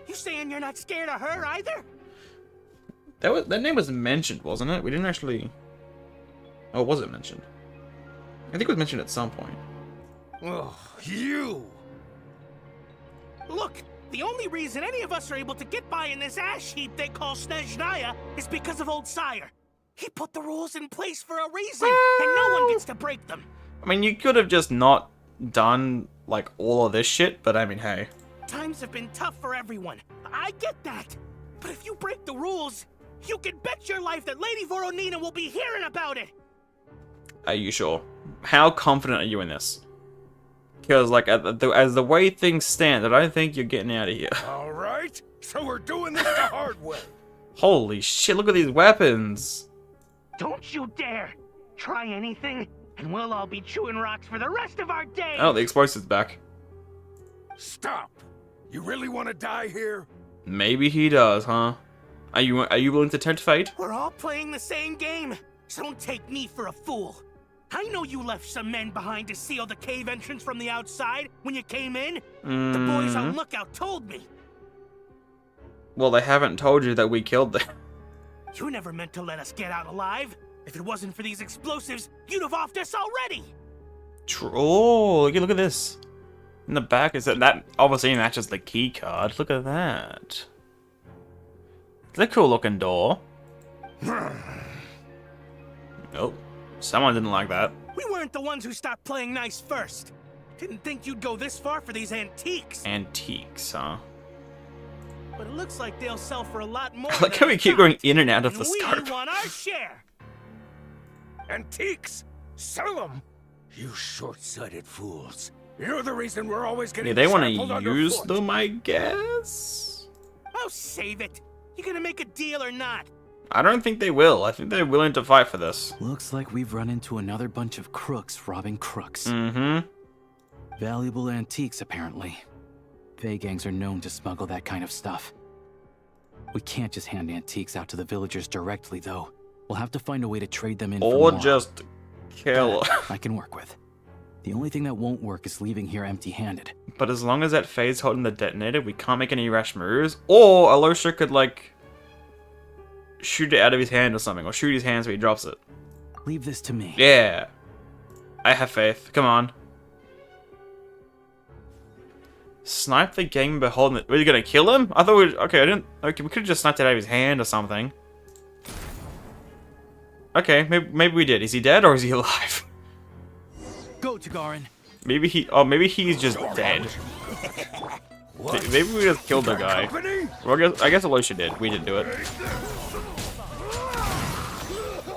[SPEAKER 8] You saying you're not scared of her either?
[SPEAKER 1] That name was mentioned, wasn't it? We didn't actually... Oh, was it mentioned? I think it was mentioned at some point.
[SPEAKER 7] Oh, you.
[SPEAKER 8] Look, the only reason any of us are able to get by in this ash heap they call Snezhnaya is because of Old Sire. He put the rules in place for a reason, and no one gets to break them.
[SPEAKER 1] I mean, you could have just not done, like, all of this shit, but I mean, hey.
[SPEAKER 8] Times have been tough for everyone. I get that. But if you break the rules, you can bet your life that Lady Voronina will be hearing about it.
[SPEAKER 1] Are you sure? How confident are you in this? Because, like, as the way things stand, I don't think you're getting out of here.
[SPEAKER 7] All right. So we're doing this the hard way.
[SPEAKER 1] Holy shit, look at these weapons.
[SPEAKER 8] Don't you dare try anything, and we'll all be chewing rocks for the rest of our days.
[SPEAKER 1] Oh, the explosive's back.
[SPEAKER 7] Stop. You really want to die here?
[SPEAKER 1] Maybe he does, huh? Are you willing to tempt fate?
[SPEAKER 8] We're all playing the same game, so don't take me for a fool. I know you left some men behind to seal the cave entrance from the outside when you came in. The boys on lookout told me.
[SPEAKER 1] Well, they haven't told you that we killed them.
[SPEAKER 8] You never meant to let us get out alive. If it wasn't for these explosives, you'd have offed us already.
[SPEAKER 1] Oh, look at this. In the back, is that obviously matches the key card. Look at that. It's a cool looking door. Nope. Someone didn't like that.
[SPEAKER 8] We weren't the ones who stopped playing nice first. Didn't think you'd go this far for these antiques.
[SPEAKER 1] Antiques, huh?
[SPEAKER 8] But it looks like they'll sell for a lot more.
[SPEAKER 1] I like how we keep going in and out of the
[SPEAKER 8] we
[SPEAKER 1] scope.
[SPEAKER 8] want our share.
[SPEAKER 7] Antiques? Sell them? You short-sighted fools. You're the reason we're always getting
[SPEAKER 1] Yeah, they want
[SPEAKER 7] trampled
[SPEAKER 1] to use
[SPEAKER 7] underfoot.
[SPEAKER 1] them, I guess?
[SPEAKER 8] Oh, save it. You gonna make a deal or not?
[SPEAKER 1] I don't think they will. I think they're willing to fight for this.
[SPEAKER 4] Looks like we've run into another bunch of crooks robbing crooks.
[SPEAKER 1] Mm-hmm.
[SPEAKER 4] Valuable antiques, apparently. Fey gangs are known to smuggle that kind of stuff. We can't just hand antiques out to the villagers directly, though. We'll have to find a way to trade them in for
[SPEAKER 1] Or
[SPEAKER 4] more.
[SPEAKER 1] just kill.
[SPEAKER 4] That I can work with. The only thing that won't work is leaving here empty-handed.
[SPEAKER 1] But as long as that Faye's holding the detonator, we can't make any rash moves. Or Elosha could, like, shoot it out of his hand or something. Or shoot his hand so he drops it.
[SPEAKER 4] Leave this to me.
[SPEAKER 1] Yeah. I have faith. Come on. Snipe the gang member holding it. Were you gonna kill him? I thought we... Okay, I didn't... Okay, we could've just sniped it out of his hand or something. Okay, maybe we did. Is he dead or is he alive?
[SPEAKER 4] Go, Tagarin.
[SPEAKER 1] Maybe he... Oh, maybe he's just dead. Maybe we just killed the guy.
[SPEAKER 7] Company?
[SPEAKER 1] Well, I guess Elosha did. We didn't do it.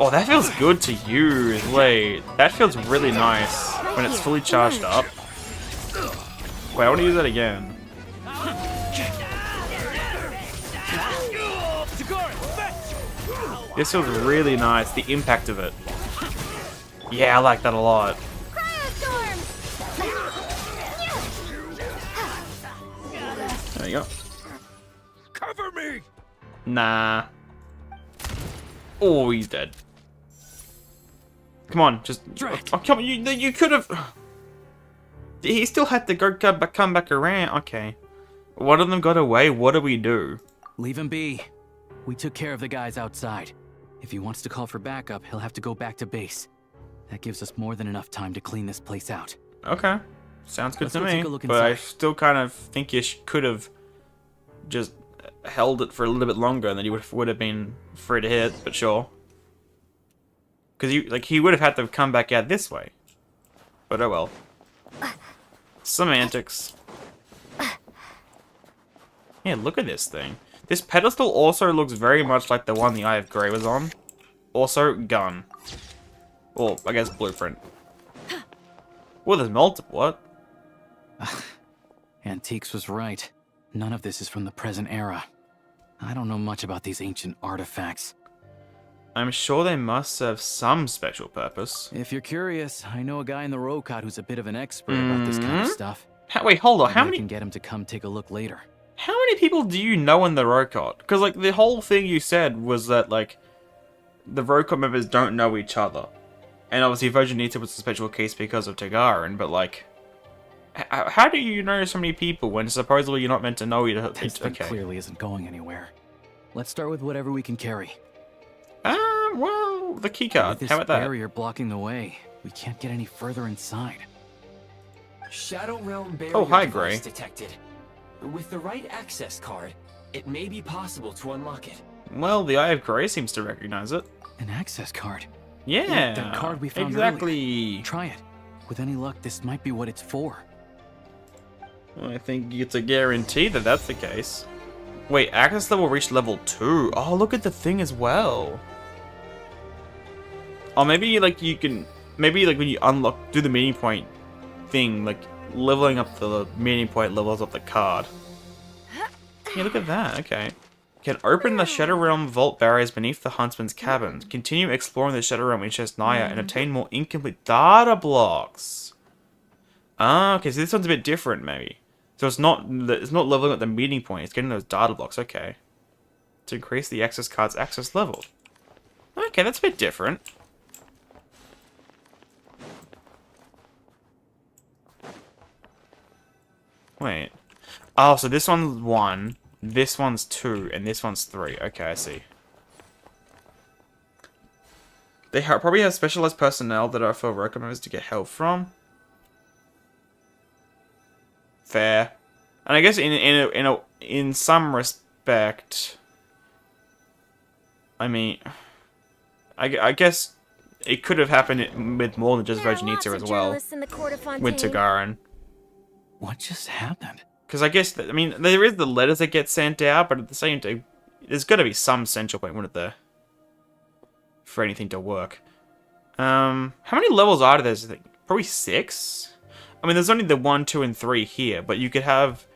[SPEAKER 1] Oh, that feels good to use. Wait, that feels really nice when it's fully charged up. Wait, I want to use that again. This feels really nice, the impact of it. Yeah, I like that a lot. There you go.
[SPEAKER 7] Cover me!
[SPEAKER 1] Nah. Oh, he's dead. Come on, just... Oh, come on, you could have... He still had to come back around. Okay. One of them got away, what do we do?
[SPEAKER 4] Leave him be. We took care of the guys outside. If he wants to call for backup, he'll have to go back to base. That gives us more than enough time to clean this place out.
[SPEAKER 1] Okay. Sounds good
[SPEAKER 4] Let's
[SPEAKER 1] to
[SPEAKER 4] go
[SPEAKER 1] me.
[SPEAKER 4] take a look
[SPEAKER 1] But I
[SPEAKER 4] inside.
[SPEAKER 1] still kind of think you could have just held it for a little bit longer, and then you would have been free to hit. But sure, because he would have had to come back out this way. But oh well. Semantics. Yeah, look at this thing. This pedestal also looks very much like the one the Eye of Grey was on. Also, gun. Or I guess blueprint. Well, there's multiple. What?
[SPEAKER 4] Antiques was right. None of this is from the present era. I don't know much about these ancient artifacts.
[SPEAKER 1] I'm sure they must serve some special purpose.
[SPEAKER 4] If you're curious, I know a guy in the Rokot who's a bit of an expert about this kind of stuff.
[SPEAKER 1] Wait, hold on.
[SPEAKER 4] Maybe
[SPEAKER 1] How
[SPEAKER 4] I
[SPEAKER 1] many?
[SPEAKER 4] can get him to come take a look later.
[SPEAKER 1] How many people do you know in the Rokot? Because like the whole thing you said was that like the Rokot members don't know each other, and obviously Virginita was a special case because of Tagarin. But like, how do you know so many people when supposedly you're not meant to know each other?
[SPEAKER 4] This thing clearly isn't going anywhere. Let's start with whatever we can carry.
[SPEAKER 1] Well, the
[SPEAKER 4] With
[SPEAKER 1] keycard.
[SPEAKER 4] this
[SPEAKER 1] How about that?
[SPEAKER 4] barrier blocking the way, we can't get any further inside.
[SPEAKER 9] Shadow Realm barrier
[SPEAKER 1] Oh, hi,
[SPEAKER 9] device
[SPEAKER 1] Gray.
[SPEAKER 9] detected. With the right access card, it may be possible to unlock it.
[SPEAKER 1] Well, the Eye of Grey seems to recognize it.
[SPEAKER 4] An access card.
[SPEAKER 1] Yeah,
[SPEAKER 4] That card we found
[SPEAKER 1] exactly.
[SPEAKER 4] Try it. With any luck, this might be what it's for.
[SPEAKER 1] Well, I think it's a guarantee that that's the case. Wait, access level reached level 2. Oh, look at the thing as well. Oh, maybe like you can, maybe like when you do the meeting point thing, like leveling up the meeting point levels up the card. Yeah, look at that. Okay. Can open the Shadow Realm vault barriers beneath the Huntsman's cabin. Continue exploring the Shadow Realm in Snezhnaya and obtain more incomplete data blocks. Ah, okay, so this one's a bit different, maybe. So it's not leveling up the meeting point. It's getting those data blocks. Okay. To increase the access card's access level. Okay, that's a bit different. Wait. Oh, so this one's 1, this one's 2, and this one's 3. Okay, I see. They probably have specialized personnel that are for worker members to get help from. Fair. And I guess in some respect, I mean, I guess it could have happened with more than just Virginita as well. With Tagarin.
[SPEAKER 4] What just happened?
[SPEAKER 1] Because I guess, I mean, there is the letters that get sent out, but at the same time, there's got to be some central point, wouldn't there? For anything to work. How many levels are there? I think probably 6? I mean, there's only the 1, 2, and 3 here, but you could have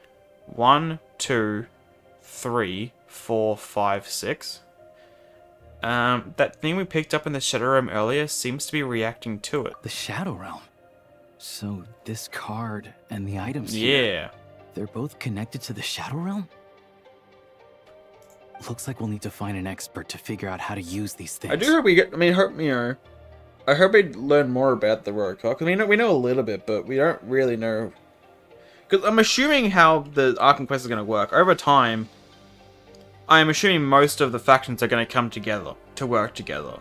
[SPEAKER 1] 1, 2, 3, 4, 5, 6. That thing we picked up in the Shadow Realm earlier seems to be reacting to it.
[SPEAKER 4] The Shadow Realm? So this card and the items here, they're both connected to the Shadow Realm? Looks like we'll need to find an expert to figure out how to use these things.
[SPEAKER 1] I do hope we get, I hope we learn more about the Rokot. We know a little bit, but we don't really know. Because I'm assuming how the Arkham Quest is going to work. Over time, I'm assuming most of the factions are going to come together to work together.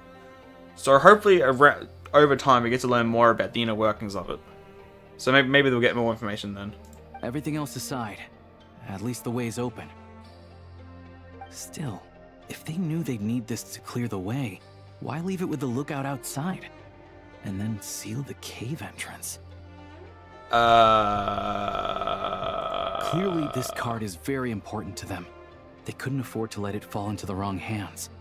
[SPEAKER 1] So hopefully, over time, we get to learn more about the inner workings of it. So maybe we'll get more information then.
[SPEAKER 4] Everything else aside, at least the way's open. Still, if they knew they'd need this to clear the way, why leave it with the lookout outside? And then seal the cave entrance? Clearly, this card is very important to them. They couldn't afford to let it fall into the wrong hands.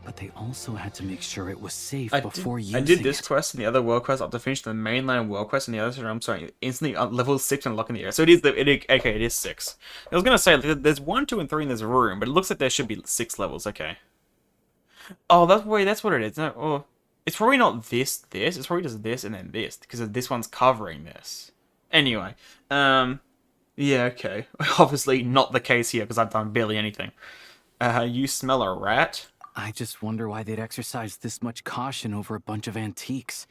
[SPEAKER 4] But they also had to make sure it was safe
[SPEAKER 1] I
[SPEAKER 4] before
[SPEAKER 1] did,
[SPEAKER 4] using
[SPEAKER 1] I did this
[SPEAKER 4] it.
[SPEAKER 1] quest and the other world quest up to finish the mainline world quest and the other. I'm sorry, instantly level 6 and unlocking the area. So it is okay. It is 6. I was gonna say there's 1, 2, and 3 in this room, but it looks like there should be 6 levels. Okay. Oh, that's what it is. No, oh, it's probably not this. It's probably just this and then this because this one's covering this. Anyway, yeah, okay. Obviously not the case here because I've done barely anything. You smell a rat?
[SPEAKER 4] I just wonder why they'd exercise this much caution over a bunch of antiques.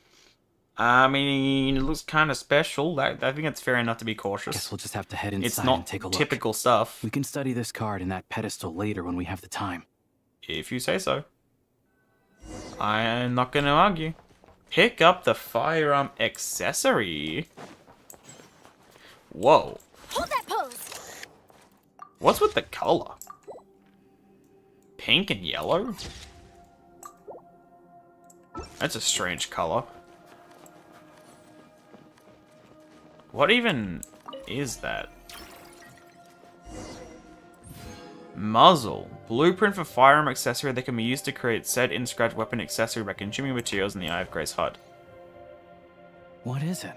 [SPEAKER 1] I mean, it looks kind of special. I think it's fair enough to be cautious.
[SPEAKER 4] Guess we'll just have to head inside
[SPEAKER 1] It's not
[SPEAKER 4] and take a look.
[SPEAKER 1] typical stuff.
[SPEAKER 4] We can study this card and that pedestal later when we have the time.
[SPEAKER 1] If you say so. I'm not going to argue. Pick up the firearm accessory. Whoa.
[SPEAKER 3] Hold that pose!
[SPEAKER 1] What's with the color? Pink and yellow? That's a strange color. What even is that? Muzzle. Blueprint for firearm accessory that can be used to create said in-scratch weapon accessory by consuming materials in the Eye of Grace HUD.
[SPEAKER 4] What is it?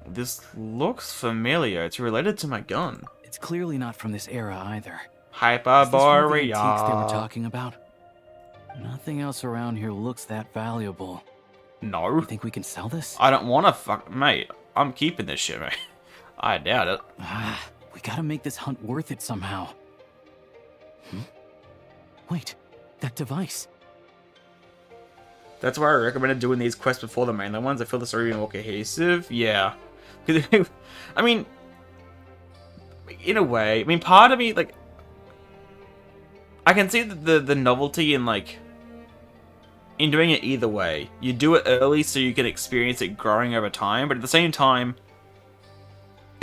[SPEAKER 1] This looks familiar. It's related to my gun.
[SPEAKER 4] It's clearly not from this era either. Is this one of the
[SPEAKER 1] Hyperborea.
[SPEAKER 4] antiques they were talking about? Nothing else around here looks that valuable.
[SPEAKER 1] No.
[SPEAKER 4] You think we can sell this?
[SPEAKER 1] I don't want to mate. I'm keeping this shit, mate. I doubt it.
[SPEAKER 4] We gotta make this hunt worth it somehow. Wait, that device.
[SPEAKER 1] That's why I recommended doing these quests before the mainline ones. I feel the story would be more cohesive. Yeah. I mean, in a way, I mean, part of me, like, I can see the novelty in, like, in doing it either way. You do it early so you can experience it growing over time, but at the same time,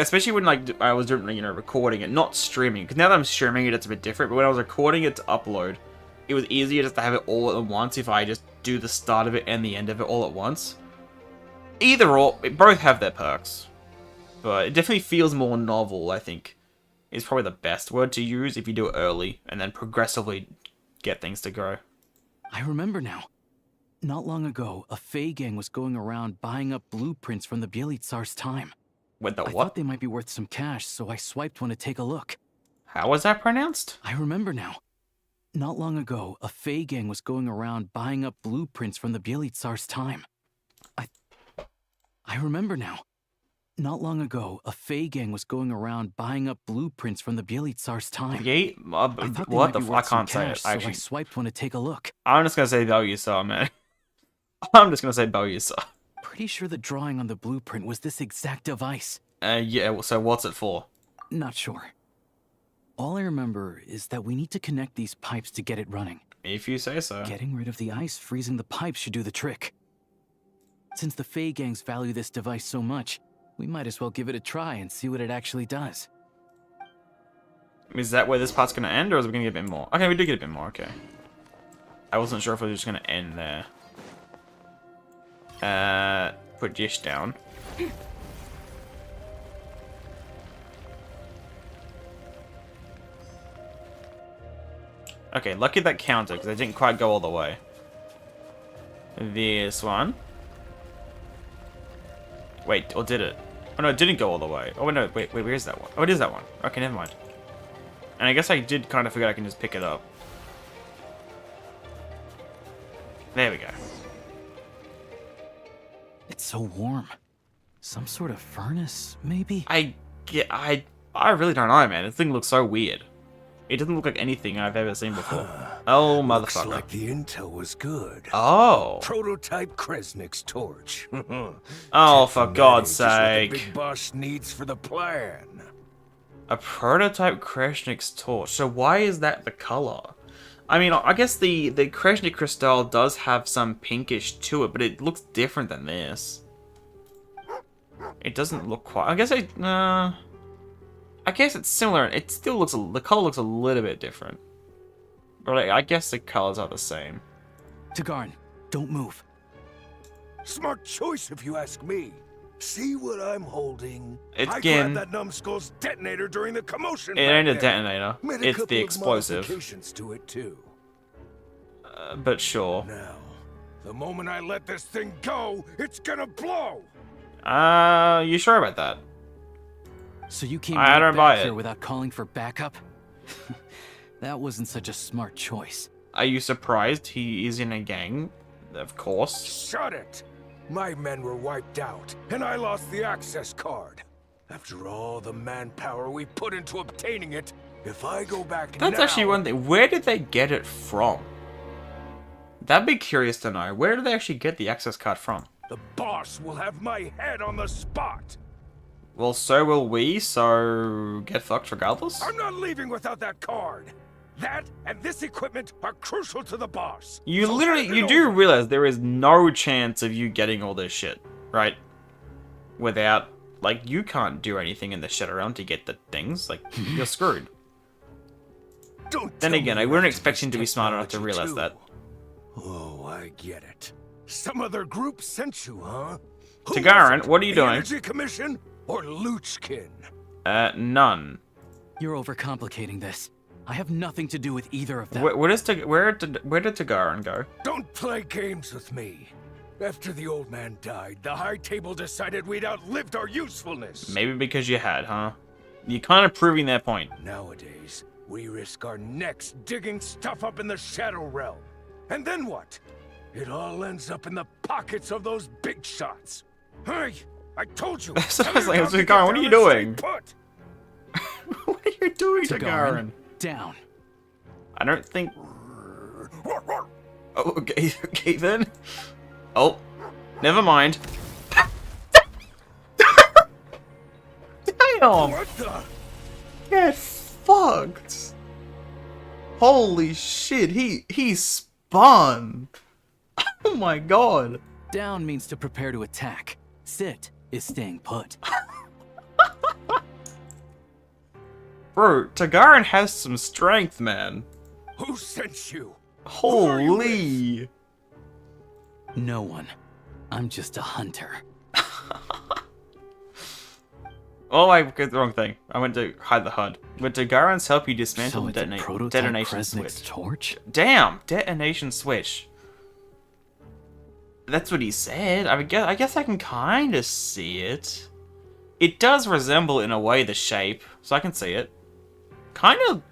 [SPEAKER 1] especially when, like, I was doing, you know, recording it, not streaming, because now that I'm streaming it, it's a bit different, but when I was recording it to upload, it was easier just to have it all at once if I just do the start of it and the end of it all at once. Either or, both have their perks, but it definitely feels more novel, I think, is probably the best word to use if you do it early, and then progressively get things to grow.
[SPEAKER 4] I remember now. Not long ago, a Fey gang was going around buying up blueprints from the Bielitsar's time.
[SPEAKER 1] With the
[SPEAKER 4] I
[SPEAKER 1] what?
[SPEAKER 4] thought they might be worth some cash, so I swiped one to take a look.
[SPEAKER 1] How was that pronounced?
[SPEAKER 4] I remember now. Not long ago, a Fey gang was going around buying up blueprints from the Bielitsar's time. I remember now. Not long ago, a Fey gang was going around buying up blueprints from the Bielitsar's time.
[SPEAKER 1] Yeah, what the fuck? I can't say it.
[SPEAKER 4] So I swiped one to take a look.
[SPEAKER 1] I'm just gonna say Belisar, man. I'm just gonna say Belisar.
[SPEAKER 4] Pretty sure the drawing on the blueprint was this exact device.
[SPEAKER 1] Yeah, so what's it for?
[SPEAKER 4] Not sure. All I remember is that we need to connect these pipes to get it running.
[SPEAKER 1] If you say so.
[SPEAKER 4] Getting rid of the ice freezing the pipes should do the trick. Since the Fey gangs value this device so much, we might as well give it a try and see what it actually does.
[SPEAKER 1] Is that where this part's gonna end, or is we gonna get a bit more? Okay, we do get a bit more, okay. I wasn't sure if it was just gonna end there. Put dish down. Okay, lucky that counted, because I didn't quite go all the way. This one. Wait, or did it? Oh no, it didn't go all the way. Oh no, wait, where is that one? Oh, it is that one. Okay, never mind. And I guess I did kind of forget I can just pick it up. There we go.
[SPEAKER 4] It's so warm. Some sort of furnace, maybe?
[SPEAKER 1] I really don't know, man. This thing looks so weird. It doesn't look like anything I've ever seen before. Oh,
[SPEAKER 7] Looks
[SPEAKER 1] motherfucker.
[SPEAKER 7] like the intel was good.
[SPEAKER 1] Oh.
[SPEAKER 7] Prototype Kresnik's torch.
[SPEAKER 1] Oh, for God's
[SPEAKER 7] Just what
[SPEAKER 1] sake.
[SPEAKER 7] the big boss needs for the plan.
[SPEAKER 1] A prototype Kreshnik's torch. So why is that the color? I mean, I guess the Kreshnik crystal does have some pinkish to it, but it looks different than this. It doesn't look quite... I guess it's similar. It still looks... The color looks a little bit different. But I guess the colors are the same.
[SPEAKER 4] Tagarn, don't move.
[SPEAKER 7] Smart choice if you ask me. See what I'm holding?
[SPEAKER 1] It's
[SPEAKER 7] I
[SPEAKER 1] again...
[SPEAKER 7] grabbed that numbskull's detonator during the commotion.
[SPEAKER 1] It ain't a detonator.
[SPEAKER 7] Made a
[SPEAKER 1] It's
[SPEAKER 7] couple
[SPEAKER 1] the
[SPEAKER 7] of
[SPEAKER 1] explosive.
[SPEAKER 7] modifications to it too.
[SPEAKER 1] But sure.
[SPEAKER 7] Now, the moment I let this thing go, it's gonna blow!
[SPEAKER 1] You sure about that?
[SPEAKER 4] So you came
[SPEAKER 1] I
[SPEAKER 4] right
[SPEAKER 1] don't buy
[SPEAKER 4] back here
[SPEAKER 1] it.
[SPEAKER 4] without calling for backup? That wasn't such a smart choice.
[SPEAKER 1] Are you surprised he is in a gang? Of course.
[SPEAKER 7] Shut it! My men were wiped out, and I lost the access card. After all the manpower we put into obtaining it, if I go back
[SPEAKER 1] That's
[SPEAKER 7] now...
[SPEAKER 1] actually one thing. Where did they get it from? That'd be curious to know. Where did they actually get the access card from?
[SPEAKER 7] The boss will have my head on the spot!
[SPEAKER 1] Well, so will we, so get fucked regardless?
[SPEAKER 7] I'm not leaving without that card! That and this equipment are crucial to the boss!
[SPEAKER 1] You
[SPEAKER 7] So
[SPEAKER 1] literally,
[SPEAKER 7] hand it
[SPEAKER 1] you do
[SPEAKER 7] over.
[SPEAKER 1] realize there is no chance of you getting all this shit, right? Without, like, you can't do anything in the Shadow Realm to get the things. Like, you're screwed.
[SPEAKER 7] Don't
[SPEAKER 1] Then
[SPEAKER 7] tell
[SPEAKER 1] again,
[SPEAKER 7] me
[SPEAKER 1] I
[SPEAKER 7] you
[SPEAKER 1] wouldn't
[SPEAKER 7] have to
[SPEAKER 1] expect him to be
[SPEAKER 7] use
[SPEAKER 1] smart enough to
[SPEAKER 7] technology,
[SPEAKER 1] realize
[SPEAKER 7] too.
[SPEAKER 1] that.
[SPEAKER 7] Oh, I get it. Some other group sent you, huh? Who
[SPEAKER 1] Tagaran,
[SPEAKER 7] was it?
[SPEAKER 1] what are you
[SPEAKER 7] The
[SPEAKER 1] doing?
[SPEAKER 7] Energy Commission or Luchkin?
[SPEAKER 1] None.
[SPEAKER 4] You're overcomplicating this. I have nothing to do with either of them.
[SPEAKER 1] Where did Tagaran go?
[SPEAKER 7] Don't play games with me. After the old man died, the High Table decided we'd outlived our usefulness.
[SPEAKER 1] Maybe because you had, huh? You're kind of proving that point.
[SPEAKER 7] Nowadays, we risk our necks digging stuff up in the Shadow Realm. And then what? It all ends up in the pockets of those big shots. Hey, I told you.
[SPEAKER 1] So I
[SPEAKER 7] tell
[SPEAKER 1] was
[SPEAKER 7] your
[SPEAKER 1] like,
[SPEAKER 7] dog to get
[SPEAKER 1] Tagaran, what are
[SPEAKER 7] down
[SPEAKER 1] you
[SPEAKER 7] and stay
[SPEAKER 1] doing?
[SPEAKER 7] put.
[SPEAKER 1] What are you doing, Tagaran?
[SPEAKER 4] Tagaran, down.
[SPEAKER 1] I don't think... Oh, okay, okay then. Oh, never mind. Damn!
[SPEAKER 7] What the?
[SPEAKER 1] Get fucked! Holy shit, he spun! Oh my god!
[SPEAKER 4] Down means to prepare to attack. Sit is staying put.
[SPEAKER 1] Bro, Tagaran has some strength, man.
[SPEAKER 7] Who sent you?
[SPEAKER 1] Holy!
[SPEAKER 4] No one. I'm just a hunter.
[SPEAKER 1] Oh, I got the wrong thing. I went to hide the HUD. Would Tagaran's help you dismantle
[SPEAKER 4] So
[SPEAKER 1] the
[SPEAKER 4] it's a prototype
[SPEAKER 1] detonation
[SPEAKER 4] Kresnik's
[SPEAKER 1] switch?
[SPEAKER 4] torch?
[SPEAKER 1] Damn! Detonation switch. That's what he said. I guess I can kind of see it. It does resemble, in a way, the shape, so I can see it. Kind of...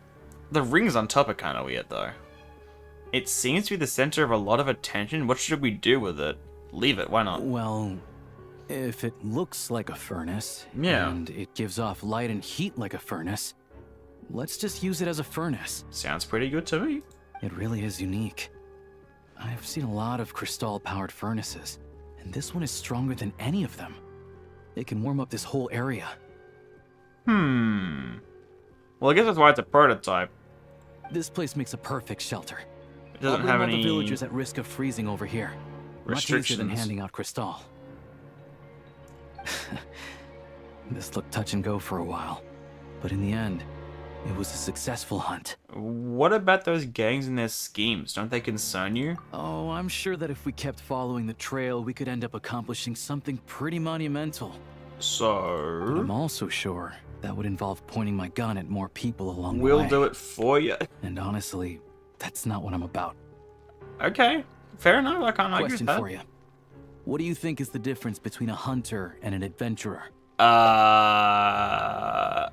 [SPEAKER 1] The rings on top are kind of weird, though. It seems to be the center of a lot of attention. What should we do with it? Leave it, why not?
[SPEAKER 4] Well, if it looks like a furnace,
[SPEAKER 1] Yeah.
[SPEAKER 4] and it gives off light and heat like a furnace, let's just use it as a furnace.
[SPEAKER 1] Sounds pretty good to me.
[SPEAKER 4] It really is unique. I've seen a lot of Crystal-powered furnaces, and this one is stronger than any of them. It can warm up this whole area.
[SPEAKER 1] Well, I guess that's why it's a prototype.
[SPEAKER 4] This place makes a perfect shelter.
[SPEAKER 1] It doesn't
[SPEAKER 4] I'll
[SPEAKER 1] have
[SPEAKER 4] bring all
[SPEAKER 1] any
[SPEAKER 4] the villagers at risk of freezing over here. Much easier than
[SPEAKER 1] restrictions.
[SPEAKER 4] handing out Crystal. This looked touch and go for a while, but in the end, it was a successful hunt.
[SPEAKER 1] What about those gangs and their schemes? Don't they concern you?
[SPEAKER 4] Oh, I'm sure that if we kept following the trail, we could end up accomplishing something pretty monumental. But
[SPEAKER 1] So...
[SPEAKER 4] I'm also sure that would involve pointing my gun at more people along the
[SPEAKER 1] We'll
[SPEAKER 4] way.
[SPEAKER 1] do it for you.
[SPEAKER 4] And honestly, that's not what I'm about.
[SPEAKER 1] Okay, fair enough. I can't argue with
[SPEAKER 4] Question
[SPEAKER 1] that.
[SPEAKER 4] for you. What do you think is the difference between a hunter and an adventurer?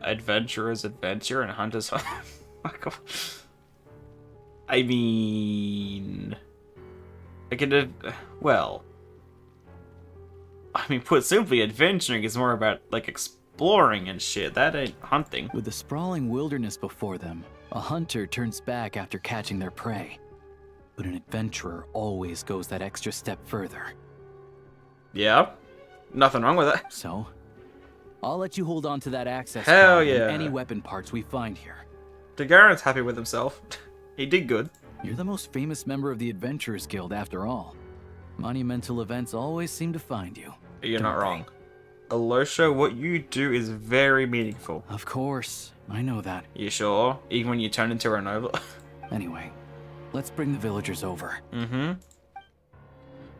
[SPEAKER 1] Adventurer's adventure and hunter's hunt. I mean, well, I mean, put simply, adventuring is more about like exploring and shit. That ain't hunting.
[SPEAKER 4] With the sprawling wilderness before them, a hunter turns back after catching their prey. But an adventurer always goes that extra step further.
[SPEAKER 1] Yeah, nothing wrong with that.
[SPEAKER 4] So, I'll let you hold on to that access
[SPEAKER 1] Hell
[SPEAKER 4] card and
[SPEAKER 1] yeah.
[SPEAKER 4] any weapon parts we find here.
[SPEAKER 1] Tagaran's happy with himself. He did good.
[SPEAKER 4] You're the most famous member of the Adventurers Guild after all. Monumental events always seem to find you.
[SPEAKER 1] You're
[SPEAKER 4] don't
[SPEAKER 1] not
[SPEAKER 4] they?
[SPEAKER 1] wrong. Alosha, what you do is very meaningful.
[SPEAKER 4] Of course, I know that.
[SPEAKER 1] You sure? Even when you turn into a Nova?
[SPEAKER 4] Anyway, let's bring the villagers over.
[SPEAKER 1] Mm-hmm.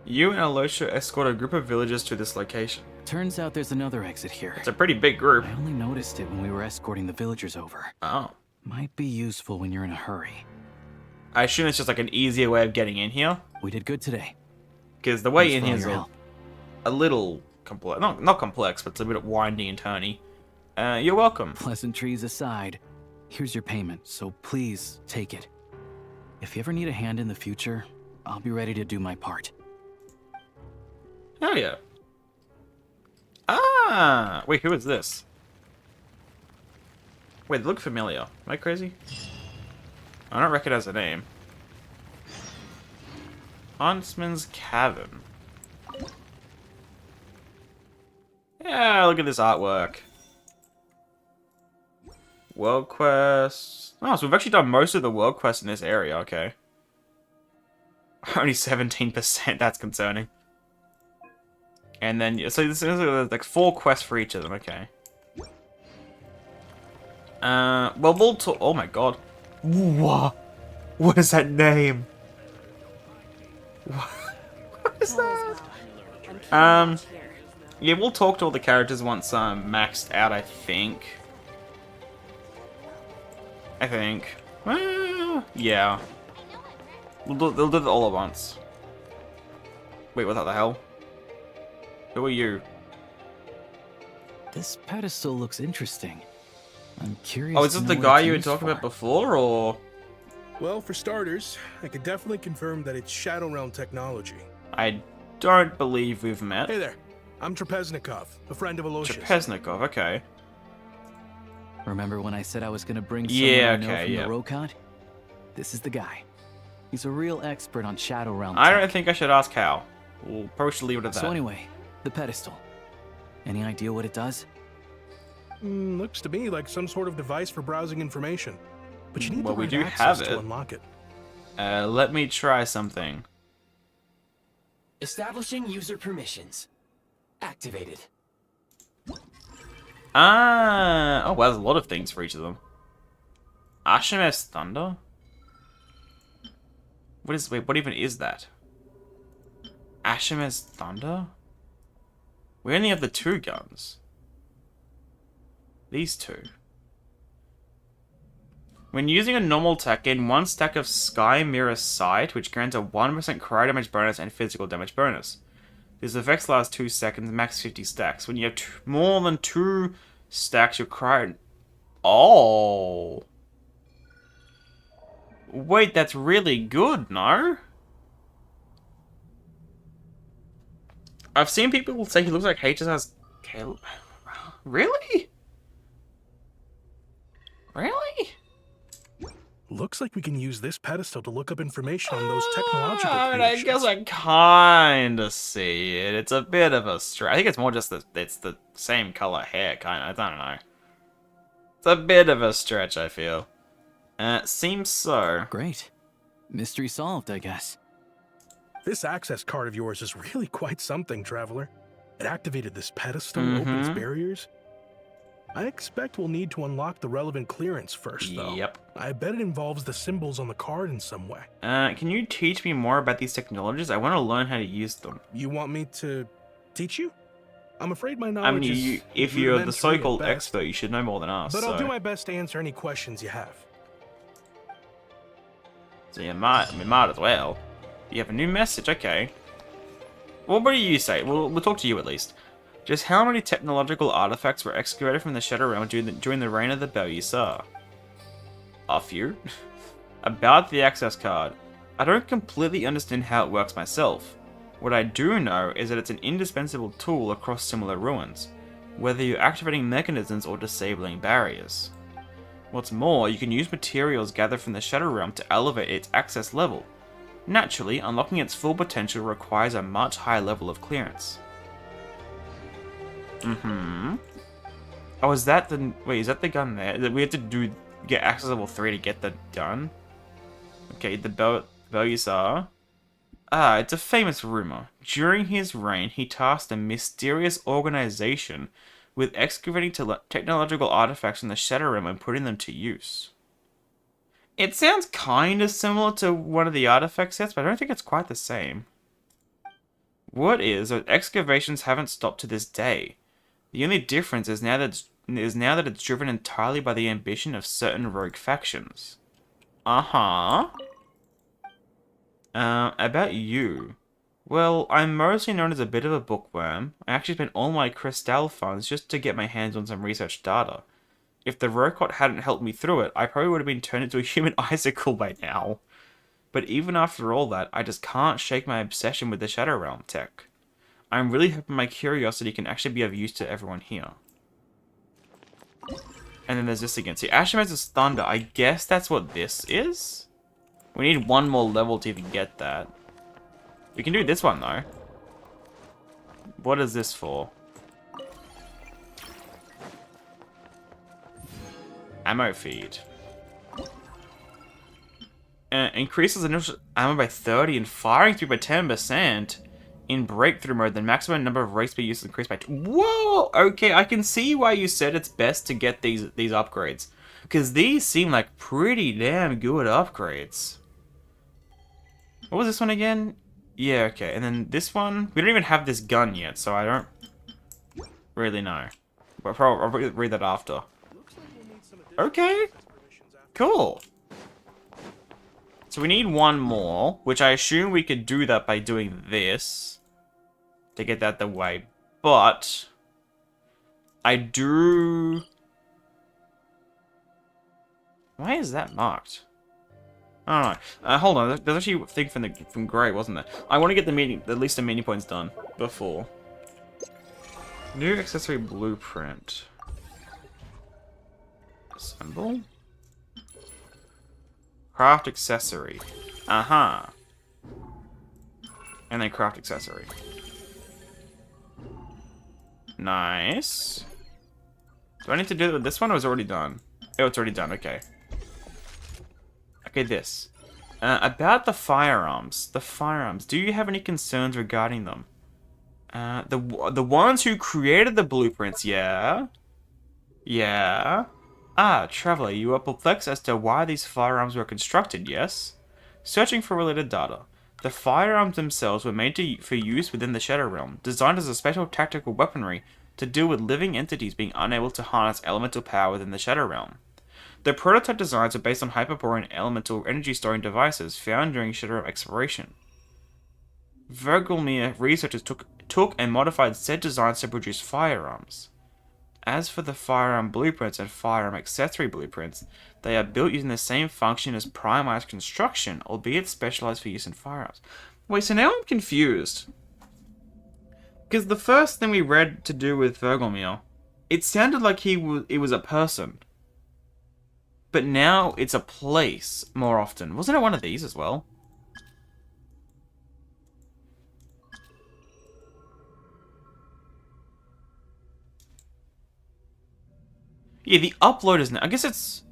[SPEAKER 1] You and Alosha escort a group of villagers to this location.
[SPEAKER 4] Turns out there's another exit here.
[SPEAKER 1] It's a pretty big group.
[SPEAKER 4] I only noticed it when we were escorting the villagers over.
[SPEAKER 1] Oh.
[SPEAKER 4] Might be useful when you're in a hurry.
[SPEAKER 1] I assume it's just like an easier way of getting in here.
[SPEAKER 4] We did good today.
[SPEAKER 1] Because the way
[SPEAKER 4] Thanks
[SPEAKER 1] in
[SPEAKER 4] for
[SPEAKER 1] here
[SPEAKER 4] all
[SPEAKER 1] is
[SPEAKER 4] your help.
[SPEAKER 1] a little complex. Not complex, but it's a bit winding and turny. You're welcome.
[SPEAKER 4] Pleasantries aside, here's your payment, so please take it. If you ever need a hand in the future, I'll be ready to do my part.
[SPEAKER 1] Hell yeah. Ah! Wait, who is this? Wait, they look familiar. Am I crazy? I don't recognize the name. Huntsman's Cavern. Yeah, look at this artwork. World Quest. Oh, so we've actually done most of the world quests in this area, okay. Only 17%, that's concerning. And then, so this is like 4 quests for each of them, okay. Well, we'll talk. Oh my god. What? What is that name? What is that? Yeah, we'll talk to all the characters once I'm maxed out, I think. Well, yeah. They'll do it all at once. Wait, what the hell? Who are you?
[SPEAKER 4] This pedestal looks interesting. I'm curious.
[SPEAKER 1] Oh, is this the guy you were talking about before, or?
[SPEAKER 10] Well, for starters, I could definitely confirm that it's Shadow Realm technology.
[SPEAKER 1] I don't believe we've met.
[SPEAKER 10] Hey there, I'm Trapeznikov, a friend of Aloysius.
[SPEAKER 1] Trapeznikov, okay.
[SPEAKER 4] Remember when I said I was gonna bring someone I know from
[SPEAKER 1] yeah.
[SPEAKER 4] the Rokad? This is the guy. He's a real expert on Shadow Realm.
[SPEAKER 1] I don't think I should ask how. We'll probably should leave it at that.
[SPEAKER 4] So anyway, the pedestal. Any idea what it does?
[SPEAKER 10] Looks to me like some sort of device for browsing information. But you need
[SPEAKER 1] Well,
[SPEAKER 10] the
[SPEAKER 1] we
[SPEAKER 10] right
[SPEAKER 1] do
[SPEAKER 10] access
[SPEAKER 1] have
[SPEAKER 10] to
[SPEAKER 1] it.
[SPEAKER 10] unlock it.
[SPEAKER 1] Let me try something.
[SPEAKER 9] Establishing user permissions. Activated.
[SPEAKER 1] Ah, oh, well, there's a lot of things for each of them. Ashim's Thunder? What even is that? Ashim's Thunder? We only have the 2 guns. These 2. When using a normal attack, gain 1 stack of Sky Mirror Sight, which grants a 1% cryo damage bonus and physical damage bonus. This effects last 2 seconds, max 50 stacks. When you have more than 2 stacks, your cryo... Oh! Wait, that's really good, no? I've seen people say he looks like H has... Really? Really?
[SPEAKER 10] Looks like we can use this pedestal to look up information on those technological
[SPEAKER 1] I
[SPEAKER 10] creations.
[SPEAKER 1] guess I kinda see it. It's a bit of a stretch. I think it's more just that it's the same color hair, kinda. I don't know. It's a bit of a stretch, I feel. Seems so.
[SPEAKER 4] Great. Mystery solved, I guess.
[SPEAKER 10] This access card of yours is really quite something, Traveler. It activated this pedestal, opens barriers. I expect we'll need to unlock the relevant clearance first, though.
[SPEAKER 1] Yep.
[SPEAKER 10] I bet it involves the symbols on the card in some way.
[SPEAKER 1] Can you teach me more about these technologies? I want to learn how to use them.
[SPEAKER 10] You want me to teach you? I'm afraid my knowledge is
[SPEAKER 1] if you're the
[SPEAKER 10] rudimentary
[SPEAKER 1] so-called
[SPEAKER 10] at best,
[SPEAKER 1] expert, you should know more than us.
[SPEAKER 10] But
[SPEAKER 1] so.
[SPEAKER 10] I'll do my best to answer any questions you have.
[SPEAKER 1] So you might as well. You have a new message, okay. Well, what do you say? We'll talk to you at least. Just how many technological artifacts were excavated from the Shadow Realm during the reign of the Bel-Yusar? A few. About the access card. I don't completely understand how it works myself. What I do know is that it's an indispensable tool across similar ruins, whether you're activating mechanisms or disabling barriers. What's more, you can use materials gathered from the Shadow Realm to elevate its access level. Naturally, unlocking its full potential requires a much higher level of clearance. Oh, is that the... Wait, is that the gun there? We have to get access level 3 to get the gun? Okay, the Bel-Yusar. Ah, it's a famous rumor. During his reign, he tasked a mysterious organization with excavating technological artifacts from the Shadow Realm and putting them to use. It sounds kind of similar to one of the artifact sets, but I don't think it's quite the same. What is that excavations haven't stopped to this day. The only difference is now that it's driven entirely by the ambition of certain rogue factions. Uh-huh. About you. Well, I'm mostly known as a bit of a bookworm. I actually spent all my Cristal funds just to get my hands on some research data. If the Rokot hadn't helped me through it, I probably would have been turned into a human icicle by now. But even after all that, I just can't shake my obsession with the Shadow Realm tech. I'm really hoping my curiosity can actually be of use to everyone here. And then there's this again. See, Ashimez's Thunder, I guess that's what this is? We need one more level to even get that. We can do this one, though. What is this for? Ammo feed. Increases initial ammo by 30 and firing speed by 10%. In breakthrough mode, the maximum number of race speed used is increased by 2. Whoa! Okay, I can see why you said it's best to get these upgrades. Because these seem like pretty damn good upgrades. What was this one again? Yeah, okay. And then this one, we don't even have this gun yet, so I don't really know. But I'll read that after. Okay. Cool. So we need one more, which I assume we could do that by doing this. To get that the way. But I do... Why is that marked? I don't know. Hold on. There's actually a thing from Grey, wasn't there? I want to get at least the mini points done before. New accessory blueprint. Assemble. Craft accessory. Uh-huh. And then craft accessory. Nice. Do I need to do it with this one or is it already done? Oh, it's already done. Okay. Okay, this. About the firearms. The firearms. Do you have any concerns regarding them? The ones who created the blueprints, yeah. Yeah. Ah, Traveler, you are perplexed as to why these firearms were constructed, yes? Searching for related data. The firearms themselves were made for use within the Shadow Realm, designed as a special tactical weaponry to deal with living entities being unable to harness elemental power within the Shadow Realm. The prototype designs are based on Hyperborean elemental energy storing devices found during Shadow Realm exploration. Vergelmir researchers took and modified said designs to produce firearms. As for the firearm blueprints and firearm accessory blueprints, they are built using the same function as Primized construction, albeit specialized for use in firearms. Wait, so now I'm confused. Because the first thing we read to do with Vergelmir, it sounded like it was a person. But now it's a place more often. Wasn't it one of these as well? Yeah, the uploader's name. I guess it's...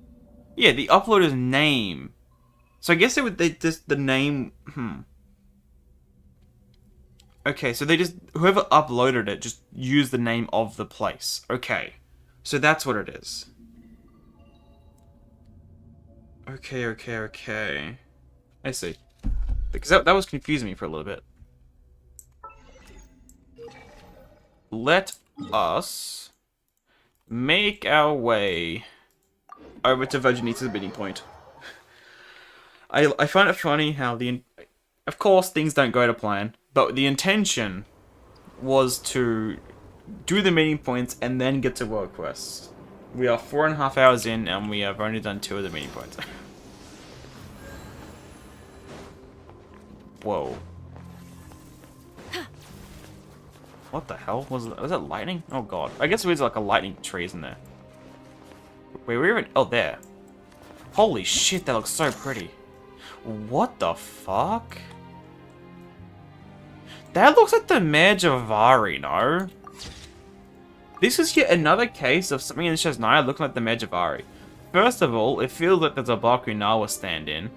[SPEAKER 1] Yeah, the uploader's name. So I guess just the name... Okay, so they just... Whoever uploaded it just used the name of the place. Okay. So that's what it is. Okay. I see. Because that was confusing me for a little bit. Let us... make our way over to Virginita's meeting point. I find it funny how of course things don't go to plan, but the intention was to do the meeting points and then get to world quests. We are 4.5 hours in and we have only done 2 of the meeting points. Whoa. What the hell? Was that lightning? Oh god. I guess there's like a lightning tree, isn't there? Wait, we're even... Oh, there. Holy shit, that looks so pretty. What the fuck? That looks like the Mare Javari, no? This is yet another case of something in Snezhnaya looking like the Mare Javari. First of all, it feels like there's a Bakunawa stand-in.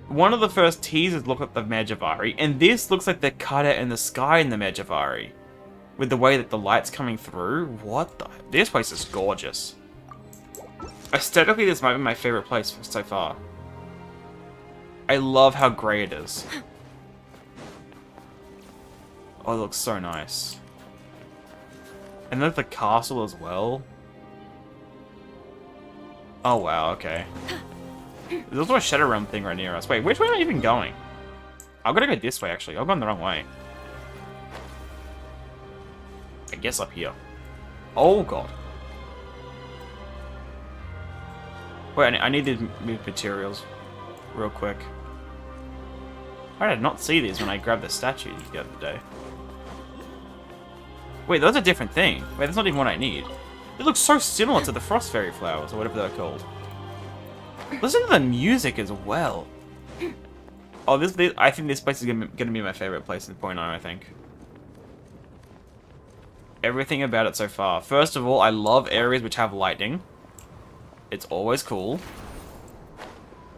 [SPEAKER 1] One of the first teasers looked like the Mare Javari, and this looks like the cutout in the sky in the Mare Javari. With the way that the light's coming through. What the... This place is gorgeous. Aesthetically, this might be my favorite place so far. I love how grey it is. Oh, it looks so nice. And then the castle as well. Oh wow, okay. There's also a Shadow Realm thing right near us. Wait, which way am I even going? I've got to go this way, actually. I've gone the wrong way. I guess up here. Oh, God. Wait, I need to move materials real quick. I did not see these when I grabbed the statue the other day. Wait, those are a different thing. Wait, that's not even what I need. It looks so similar to the Frost Fairy flowers, or whatever they're called. Listen to the music as well. Oh, I think this place is gonna be my favorite place in point on, I think. Everything about it so far. First of all, I love areas which have lightning. It's always cool.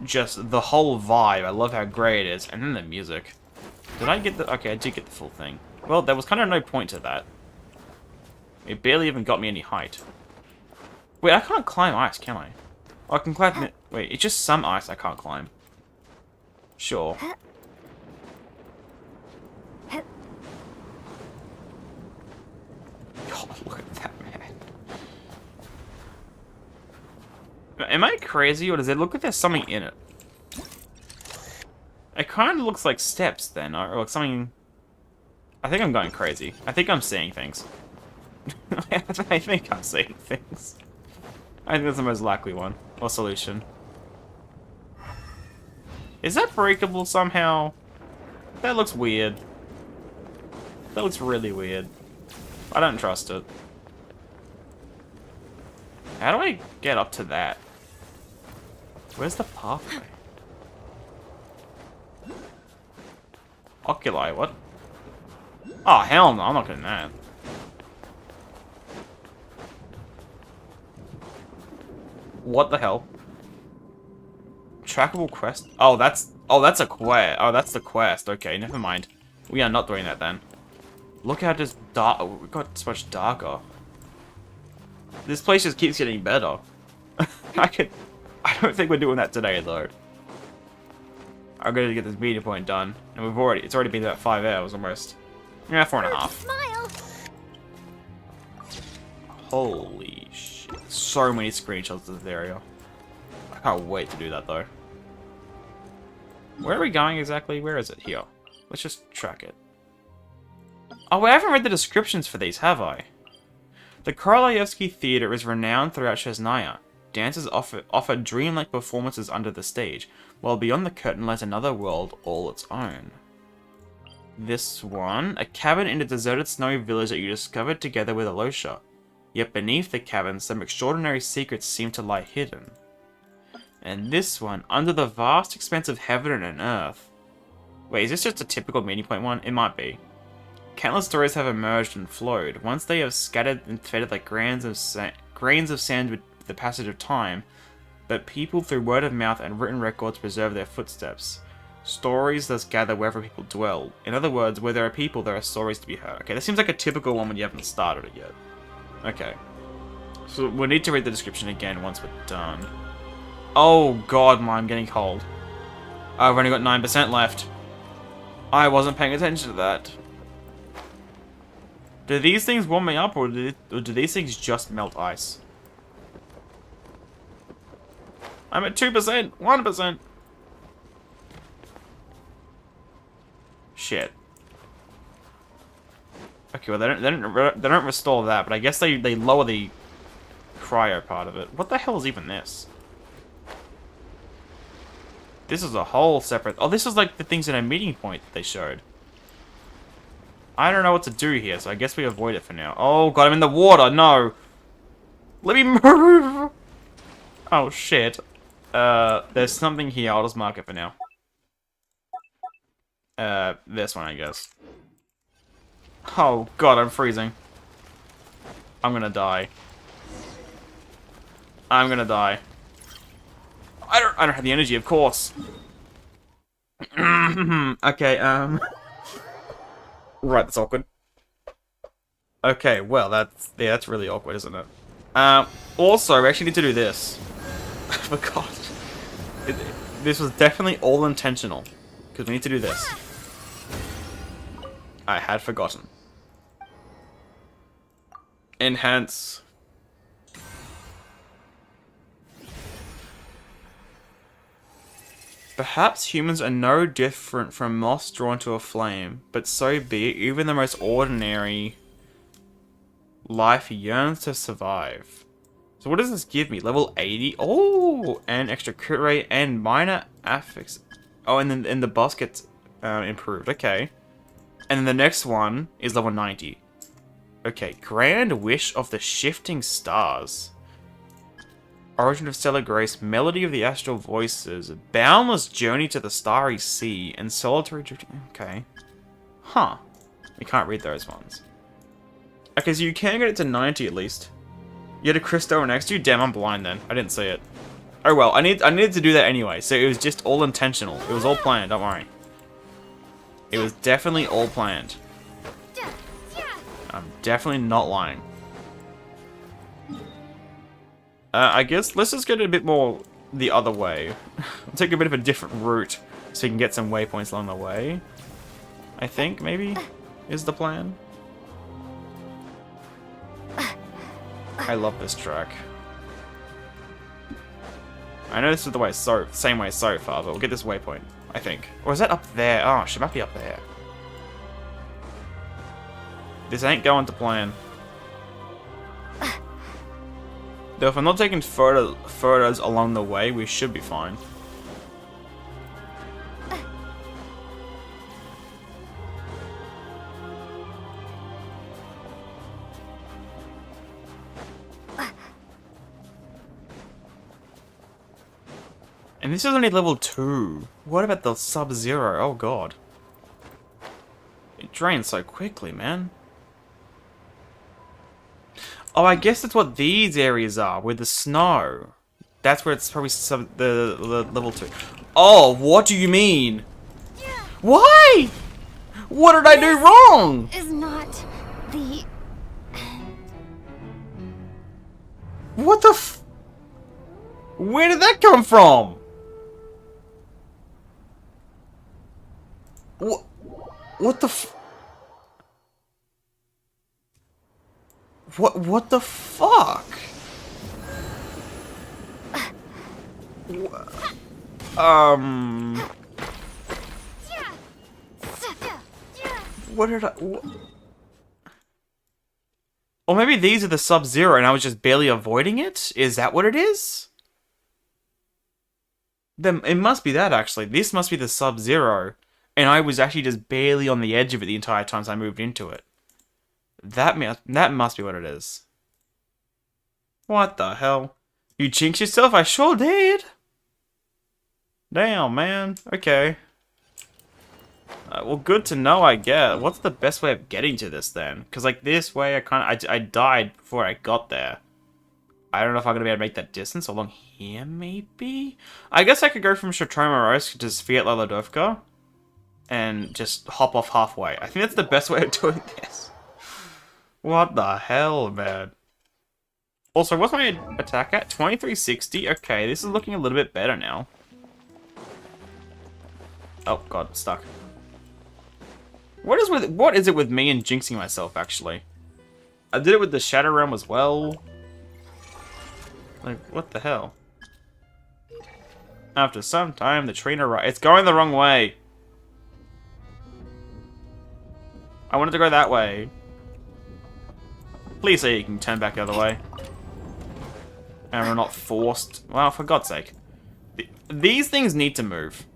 [SPEAKER 1] Just the whole vibe. I love how great it is. And then the music. Did I get the... Okay, I did get the full thing. Well, there was kind of no point to that. It barely even got me any height. Wait, I can't climb ice, can I? Oh, I can climb... Wait, it's just some ice I can't climb. Sure. God, look at that, man. Am I crazy, or does it look like there's something in it? It kind of looks like steps, then, or like something... I think I'm going crazy. I think I'm seeing things. I think I'm seeing things. I think that's the most likely one, or solution. Is that breakable somehow? That looks weird. That looks really weird. I don't trust it. How do I get up to that? Where's the pathway? Oculi, what? Oh, hell no, I'm not getting that. What the hell? Trackable quest? Oh, that's a quest. Oh, that's the quest. Okay, never mind. We are not doing that then. Look how just dark. Oh, it got so much darker. This place just keeps getting better. I don't think we're doing that today though. I'm gonna get this meter point done, and it's already been about 5 hours almost. Yeah, 4.5.
[SPEAKER 3] Smile.
[SPEAKER 1] Holy shit! So many screenshots of this area. I can't wait to do that though. Where are we going exactly? Where is it? Here. Let's just track it. Oh, I haven't read the descriptions for these, have I? The Korolyevsky Theatre is renowned throughout Snezhnaya. Dancers offer dreamlike performances under the stage, while beyond the curtain lies another world all its own. This one, a cabin in a deserted snowy village that you discovered together with Alosha. Yet beneath the cabin, some extraordinary secrets seem to lie hidden. And this one, under the vast expanse of heaven and earth. Wait, is this just a typical meeting point one? It might be. Countless stories have emerged and flowed. Once they have scattered and faded like grains of sand with the passage of time, but people through word of mouth and written records preserve their footsteps. Stories thus gather wherever people dwell. In other words, where there are people, there are stories to be heard. Okay, that seems like a typical one when you haven't started it yet. Okay. So we'll need to read the description again once we're done. Oh god, I'm getting cold. I've only got 9% left. I wasn't paying attention to that. Do these things warm me up, or do these things just melt ice? I'm at 2%! 1%! Shit. Okay, well they don't restore that, but I guess they lower the cryo part of it. What the hell is even this? This is a whole separate... Oh, this is like the things in a meeting point that they showed. I don't know what to do here, so I guess we avoid it for now. Oh god, I'm in the water! No! Let me move! Oh shit. There's something here. I'll just mark it for now. This one, I guess. Oh god, I'm freezing. I'm gonna die. I'm gonna die. I don't have the energy, of course. Okay, right, that's awkward. Okay, well, that's really awkward, isn't it? Also, we actually need to do this. I forgot. This was definitely all intentional. Because we need to do this. I had forgotten. Enhance. Perhaps humans are no different from moths drawn to a flame, but so be it. Even the most ordinary life yearns to survive. So what does this give me? Level 80? Oh! And extra crit rate and minor affix. Oh, and then the boss gets improved. Okay. And then the next one is level 90. Okay. Grand Wish of the Shifting Stars. Origin of Stellar Grace, Melody of the Astral Voices, Boundless Journey to the Starry Sea, and Solitary Drifting. Okay. Huh. We can't read those ones. Okay, so you can get it to 90 at least. You had a crystal next to you? Damn, I'm blind then. I didn't see it. Oh well, I needed to do that anyway, so it was just all intentional. It was all planned, don't worry. It was definitely all planned. I'm definitely not lying. I guess let's just get a bit more the other way. Take a bit of a different route so we can get some waypoints along the way. I think, maybe, is the plan. I love this track. I know this is the way same way so far, but we'll get this waypoint, I think. Or is that up there? Oh, she might be up there. This ain't going to plan. Though if I'm not taking photos along the way, we should be fine. And this is only level 2. What about the Sub-Zero? Oh god. It drains so quickly, man. Oh, I guess that's what these areas are, with the snow. That's where it's probably the level 2. Oh, what do you mean? Why? What did I do wrong?
[SPEAKER 2] Is not the...
[SPEAKER 1] What the f... Where did that come from? What the f... What the fuck? What did I... Or maybe these are the Sub-Zero and I was just barely avoiding it? Is that what it is? Then it must be that, actually. This must be the Sub-Zero. And I was actually just barely on the edge of it the entire time I moved into it. That must be what it is. What the hell? You jinxed yourself? I sure did! Damn, man. Okay. Well, good to know, I guess. What's the best way of getting to this, then? Because, like, this way, I died before I got there. I don't know if I'm going to be able to make that distance along here, maybe? I guess I could go from Shatomarosk to Sviatlaladovka and just hop off halfway. I think that's the best way of doing this. What the hell, man? Also, what's my attack at? 2360? Okay, this is looking a little bit better now. Oh, god, stuck. What is it with me and jinxing myself, actually? I did it with the Shadow Realm as well. Like, what the hell? After some time, the train arrives. It's going the wrong way. I wanted to go that way. Please say you can turn back the other way. And we're not forced. Well, for God's sake. These things need to move.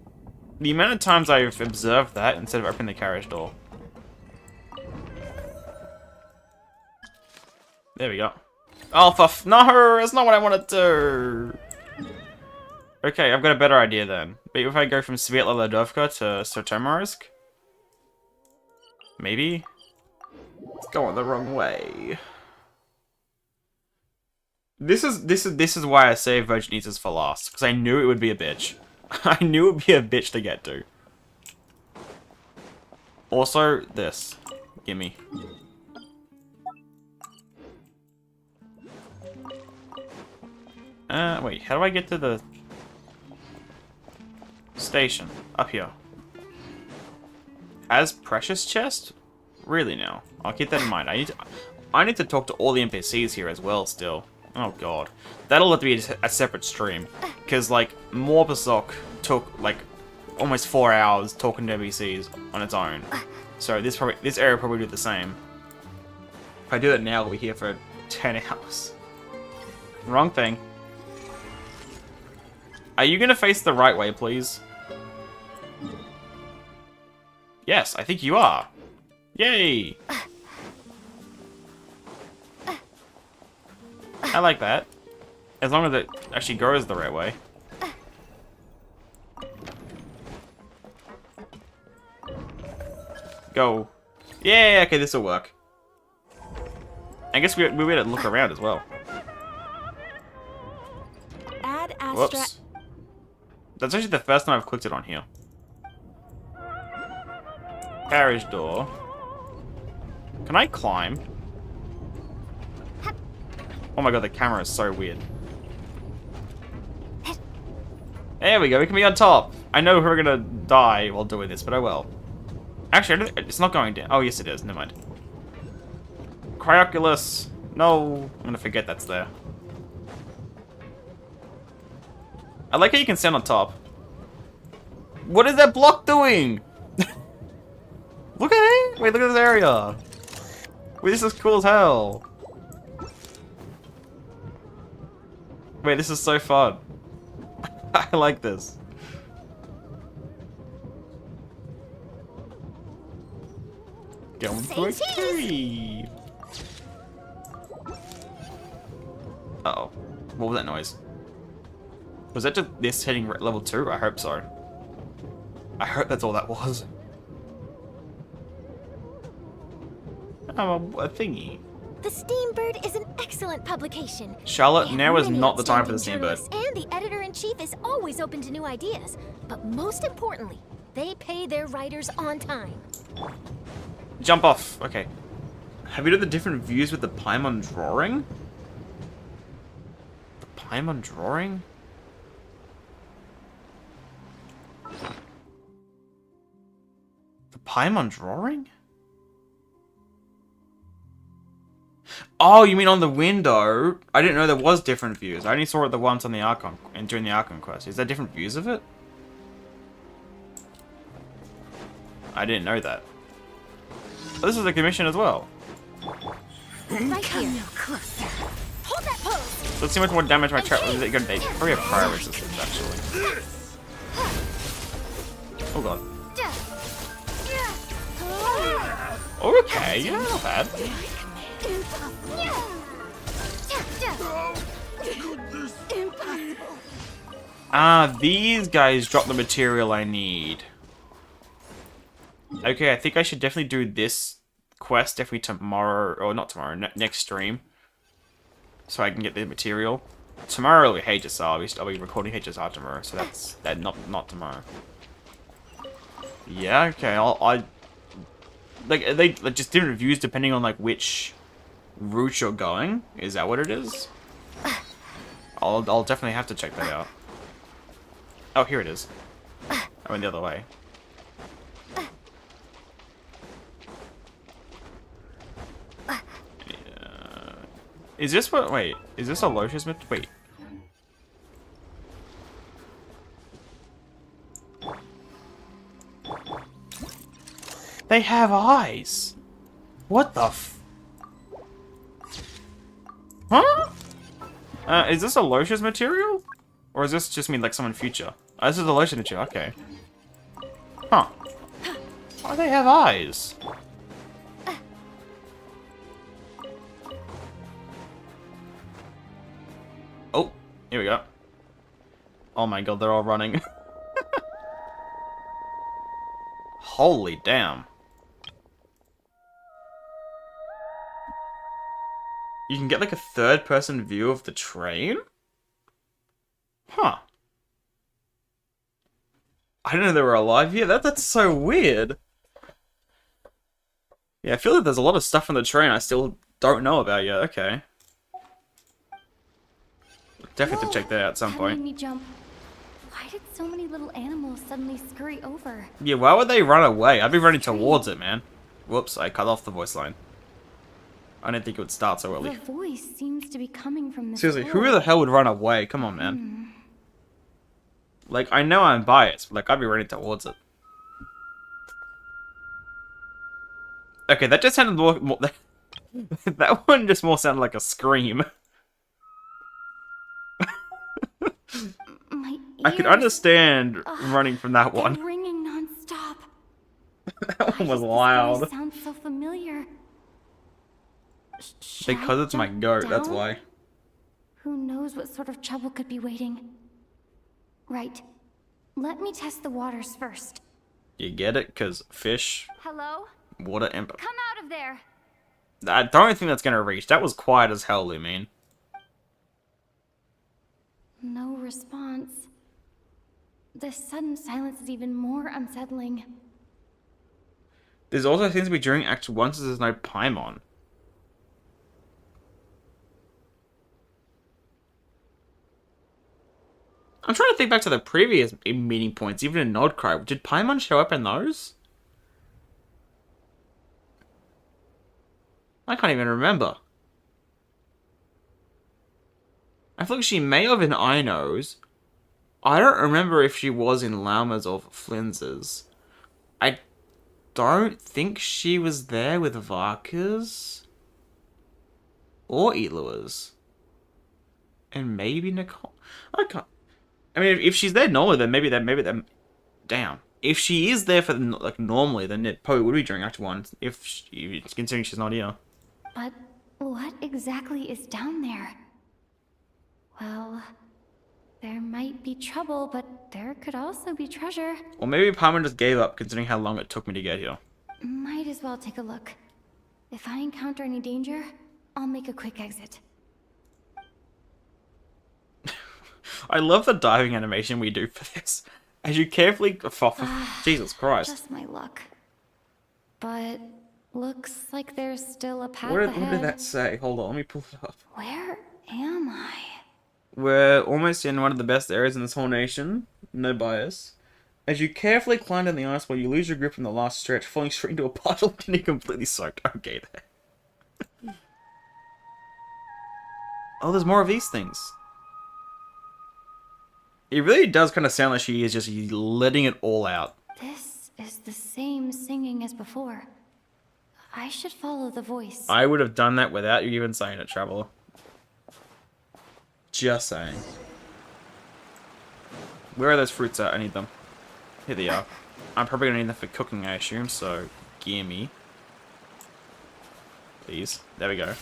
[SPEAKER 1] The amount of times I've observed that instead of opening the carriage door. There we go. Oh, no, that's not what I wanted to. Okay, I've got a better idea then. But if I go from Sviatlaladovka to Sotomarovsk, maybe it's going the wrong way. This is why I saved Vojnitsa's for last, because I knew it would be a bitch. I knew it would be a bitch to get to. Also, this. Gimme. Wait, how do I get to the station? Up here. As Precious Chest? Really now? I'll keep that in mind. I need to talk to all the NPCs here as well still. Oh god. That'll have to be a separate stream. Because, like, Morbasok took, like, almost 4 hours talking to NPCs on its own. So this area probably do the same. If I do that now, we'll be here for 10 hours. Wrong thing. Are you gonna face the right way, please? Yes, I think you are. Yay! I like that. As long as it actually goes the right way. Go. Yeah, okay, this will work. I guess we better look around as well.
[SPEAKER 5] Add Astra.
[SPEAKER 1] Whoops. That's actually the first time I've clicked it on here. Carriage door. Can I climb? Oh my god, the camera is so weird. There we go, we can be on top. I know we're gonna die while doing this, but oh well. Actually, it's not going down. Oh, yes it is. Never mind. Cryoculus. No. I'm gonna forget that's there. I like how you can stand on top. What is that block doing? Look at it. Wait, look at this area. Wait, this is cool as hell. Wait, this is so fun. I like this. Going for a tree. Uh-oh. What was that noise? Was that just this hitting level 2? I hope so. I hope that's all that was. Oh, a thingy.
[SPEAKER 3] The Steambird is an excellent publication.
[SPEAKER 1] Charlotte,
[SPEAKER 3] They
[SPEAKER 1] now
[SPEAKER 3] have
[SPEAKER 1] is
[SPEAKER 3] many
[SPEAKER 1] not the time for the
[SPEAKER 3] outstanding
[SPEAKER 1] Steambird.
[SPEAKER 3] journalists, And the editor-in-chief is always open to new ideas. But most importantly, they pay their writers on time.
[SPEAKER 1] Jump off. Okay. Have you done the different views with the Paimon drawing? The Paimon drawing? The Paimon drawing? Oh, you mean on the window? I didn't know there was different views. I only saw it the once on the Archon and during the Archon quest. Is there different views of it? I didn't know that. Oh, this is a commission as well.
[SPEAKER 3] Right here. Closer. Hold that pose.
[SPEAKER 1] Let's see how much more damage my trap. Is it going to probably have fire resistance actually. Oh god. Okay, yeah, not bad. Ah, these guys drop the material I need. Okay, I think I should definitely do this quest definitely tomorrow, or not tomorrow, next stream. So I can get the material. Tomorrow will be HSR, I'll be recording HSR tomorrow, so that's not tomorrow. Yeah, okay, they just different views depending on like which route you're going. Is that what it is? I'll definitely have to check that out. Oh, here it is. I went the other way. Yeah. Is this what? Wait, is this a Lotus? Wait. They have eyes. What the f... Huh? Is this a Lotus material? Or is this just mean like someone future? Oh, this is a Lotus material, okay. Huh. Why do they have eyes? Oh, here we go. Oh my god, they're all running. Holy damn. You can get like a third-person view of the train? Huh. I didn't know they were alive here. That's so weird. Yeah, I feel like there's a lot of stuff on the train I still don't know about yet. Okay. Definitely have to check that out at some point.
[SPEAKER 6] That made me jump. Why did so many little animals suddenly scurry over?
[SPEAKER 1] Yeah, why would they run away? I'd be running towards it, man. Whoops, I cut off the voice line. I didn't think it would start so early.
[SPEAKER 6] The voice seems to be coming from this
[SPEAKER 1] Seriously,
[SPEAKER 6] floor.
[SPEAKER 1] who the hell would run away? Come on, man. Like, I know I'm biased, but like, I'd be running towards it. Okay, that just sounded more that one just more sounded like a scream.
[SPEAKER 6] My
[SPEAKER 1] I could
[SPEAKER 6] ears.
[SPEAKER 1] understand running from that
[SPEAKER 6] They're
[SPEAKER 1] one.
[SPEAKER 6] ringing non-stop.
[SPEAKER 1] That one was
[SPEAKER 6] Why does this
[SPEAKER 1] loud.
[SPEAKER 6] voice sound so familiar?
[SPEAKER 1] Because it's my goat, that's why.
[SPEAKER 6] Who knows what sort of trouble could be waiting? Right. Let me test the waters first.
[SPEAKER 1] You get it? Because fish,
[SPEAKER 6] Hello?
[SPEAKER 1] water, ember.
[SPEAKER 6] Come out of there.
[SPEAKER 1] I don't think that's gonna reach. That was quiet as hell, Lumine.
[SPEAKER 6] No response. This sudden silence is even more unsettling.
[SPEAKER 1] There's also seems to be during Act 1 so there's no Paimon. I'm trying to think back to the previous meeting points, even in Nodcry. Did Paimon show up in those? I can't even remember. I feel like she may have in Ino's. I don't remember if she was in Lauma's or Flynn's. I don't think she was there with Varka's. Or Elua's. And maybe Nicole. I can't. I mean, if she's there normally, then maybe that. Damn. If she is there for like normally, then it probably would be during Act 1. If she, considering she's not here.
[SPEAKER 6] But what exactly is down there? Well, there might be trouble, but there could also be treasure.
[SPEAKER 1] Or maybe Paimon just gave up, considering how long it took me to get here.
[SPEAKER 6] Might as well take a look. If I encounter any danger, I'll make a quick exit.
[SPEAKER 1] I love the diving animation we do for this. As you carefully... Jesus Christ.
[SPEAKER 6] Just my luck. But looks like there's still a path
[SPEAKER 1] What
[SPEAKER 6] ahead.
[SPEAKER 1] did that say? Hold on, let me pull it up.
[SPEAKER 6] Where am I?
[SPEAKER 1] We're almost in one of the best areas in this whole nation. No bias. As you carefully climb down the ice while you lose your grip on the last stretch, falling straight into a puddle, getting completely soaked. Okay, there. Oh, there's more of these things. It really does kind of sound like she is just letting it all out.
[SPEAKER 6] This is the same singing as before. I should follow the voice.
[SPEAKER 1] I would have done that without you even saying it, Traveler. Just saying. Where are those fruits at? I need them. Here they are. I'm probably going to need them for cooking, I assume, so gimme. Please. There we go.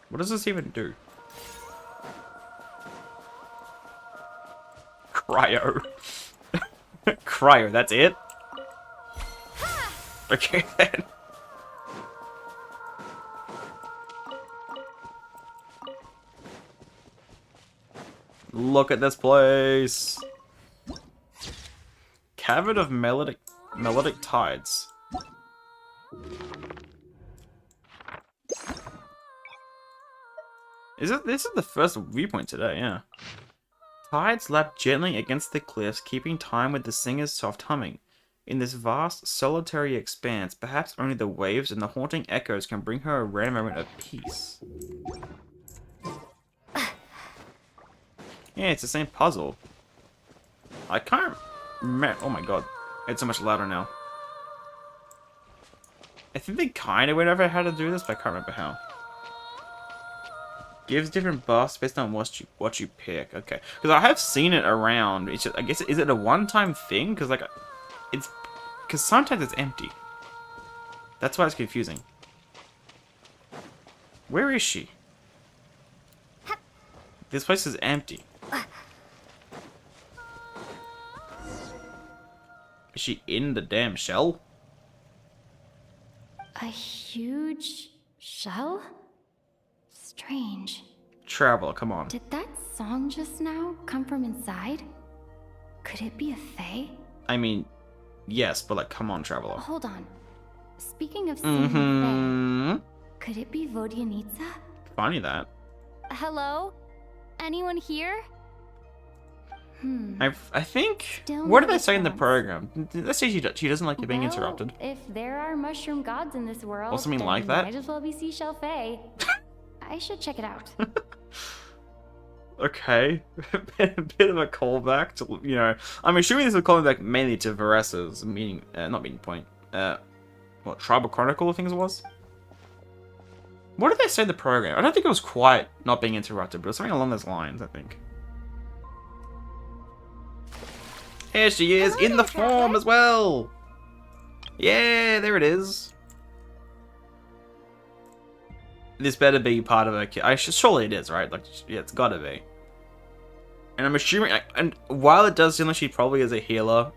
[SPEAKER 1] What does this even do? Cryo. Cryo, that's it? Okay then. Look at this place. Cavern of melodic tides. This is the first viewpoint today, yeah. Tides lap gently against the cliffs, keeping time with the singer's soft humming. In this vast, solitary expanse, perhaps only the waves and the haunting echoes can bring her a rare moment of peace. Yeah, it's the same puzzle. I can't remember. Oh my god. It's so much louder now. I think they kind of went over how to do this, but I can't remember how. Gives different buffs based on what you pick. Okay, because I have seen it around. It's just, I guess, is it a one-time thing? Because like, because sometimes it's empty. That's why it's confusing. Where is she? This place is empty. Is she in the damn shell?
[SPEAKER 6] A huge shell? Strange.
[SPEAKER 1] Traveler, come on.
[SPEAKER 6] Did that song just now come from inside? Could it be a fae?
[SPEAKER 1] I mean, yes, but like, come on, Traveler.
[SPEAKER 6] Hold on. Speaking of singing fae, could it be Vodyanitsa?
[SPEAKER 1] Funny that.
[SPEAKER 3] Hello? Anyone here?
[SPEAKER 1] I think...
[SPEAKER 6] Still
[SPEAKER 1] What did
[SPEAKER 6] no
[SPEAKER 1] they say in the
[SPEAKER 6] response.
[SPEAKER 1] program? Let's say she doesn't like it being
[SPEAKER 6] Well,
[SPEAKER 1] interrupted.
[SPEAKER 6] if there are mushroom gods in this world,
[SPEAKER 1] Or something
[SPEAKER 6] then
[SPEAKER 1] like that?
[SPEAKER 6] might as well be Seashell Fae. I should check it out.
[SPEAKER 1] Okay. a bit of a callback to, you know... I'm assuming this is a callback mainly to Varessa's meeting... not meeting point. What, Tribal Chronicle, I think it was? What did they say in the program? I don't think it was quite not being interrupted, but it was something along those lines, I think. Here she is,
[SPEAKER 3] Hello
[SPEAKER 1] in the
[SPEAKER 3] there,
[SPEAKER 1] form
[SPEAKER 3] Traveler.
[SPEAKER 1] as well! Yeah, there it is. This better be part of her... surely it is, right? Like, yeah, it's gotta be. And I'm assuming... And while it does seem like she probably is a healer,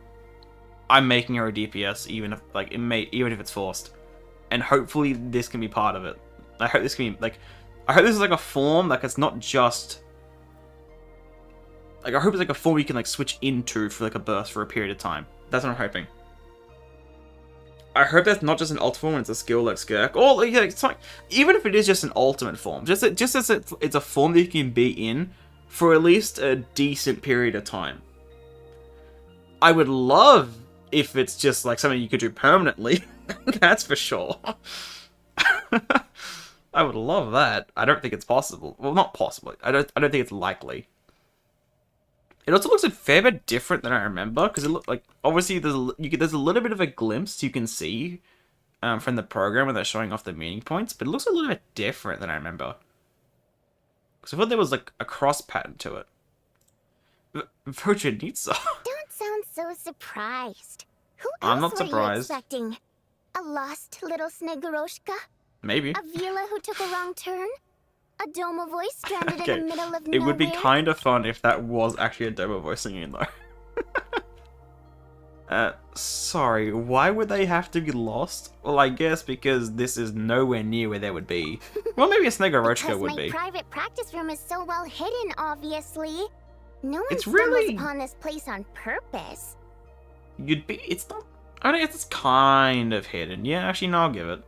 [SPEAKER 1] I'm making her a DPS, even if, like, even if it's forced. And hopefully this can be part of it. I hope this can be, like... I hope this is, like, a form, like, it's not just... Like, I hope it's, like, a form you can, like, switch into for, like, a burst for a period of time. That's what I'm hoping. I hope that's not just an alt form, it's a skill like Skirk. Or, yeah, it's like, even if it is just an ultimate form, just as it's a form that you can be in for at least a decent period of time. I would love if it's just, like, something you could do permanently. That's for sure. I would love that. I don't think it's possible. Well, not possible. I don't think it's likely. It also looks a fair bit different than I remember, because it looked like, obviously there's a little bit of a glimpse you can see from the program when they're showing off the meaning points, but it looks a little bit different than I remember. Because I thought there was like a cross pattern to it. Vojanitsa.
[SPEAKER 3] Don't sound so surprised. Who
[SPEAKER 1] I'm
[SPEAKER 3] else
[SPEAKER 1] not
[SPEAKER 3] were you
[SPEAKER 1] surprised.
[SPEAKER 3] expecting? A lost little Snegoroshka?
[SPEAKER 1] Maybe.
[SPEAKER 3] A Vila who took a wrong turn? A Doma voice stranded
[SPEAKER 1] Okay,
[SPEAKER 3] in the middle of
[SPEAKER 1] it
[SPEAKER 3] nowhere?
[SPEAKER 1] would be kind of fun if that was actually a Doma voice singing, though. Sorry, why would they have to be lost? Well, I guess because this is nowhere near where they would be. Well, maybe a Snegoroshka would be.
[SPEAKER 3] Because my private practice room is so well hidden, obviously. No one
[SPEAKER 1] It's
[SPEAKER 3] stumbles
[SPEAKER 1] really-
[SPEAKER 3] upon this place on purpose.
[SPEAKER 1] It's not... I guess it's kind of hidden. Yeah, actually, no, I'll give it.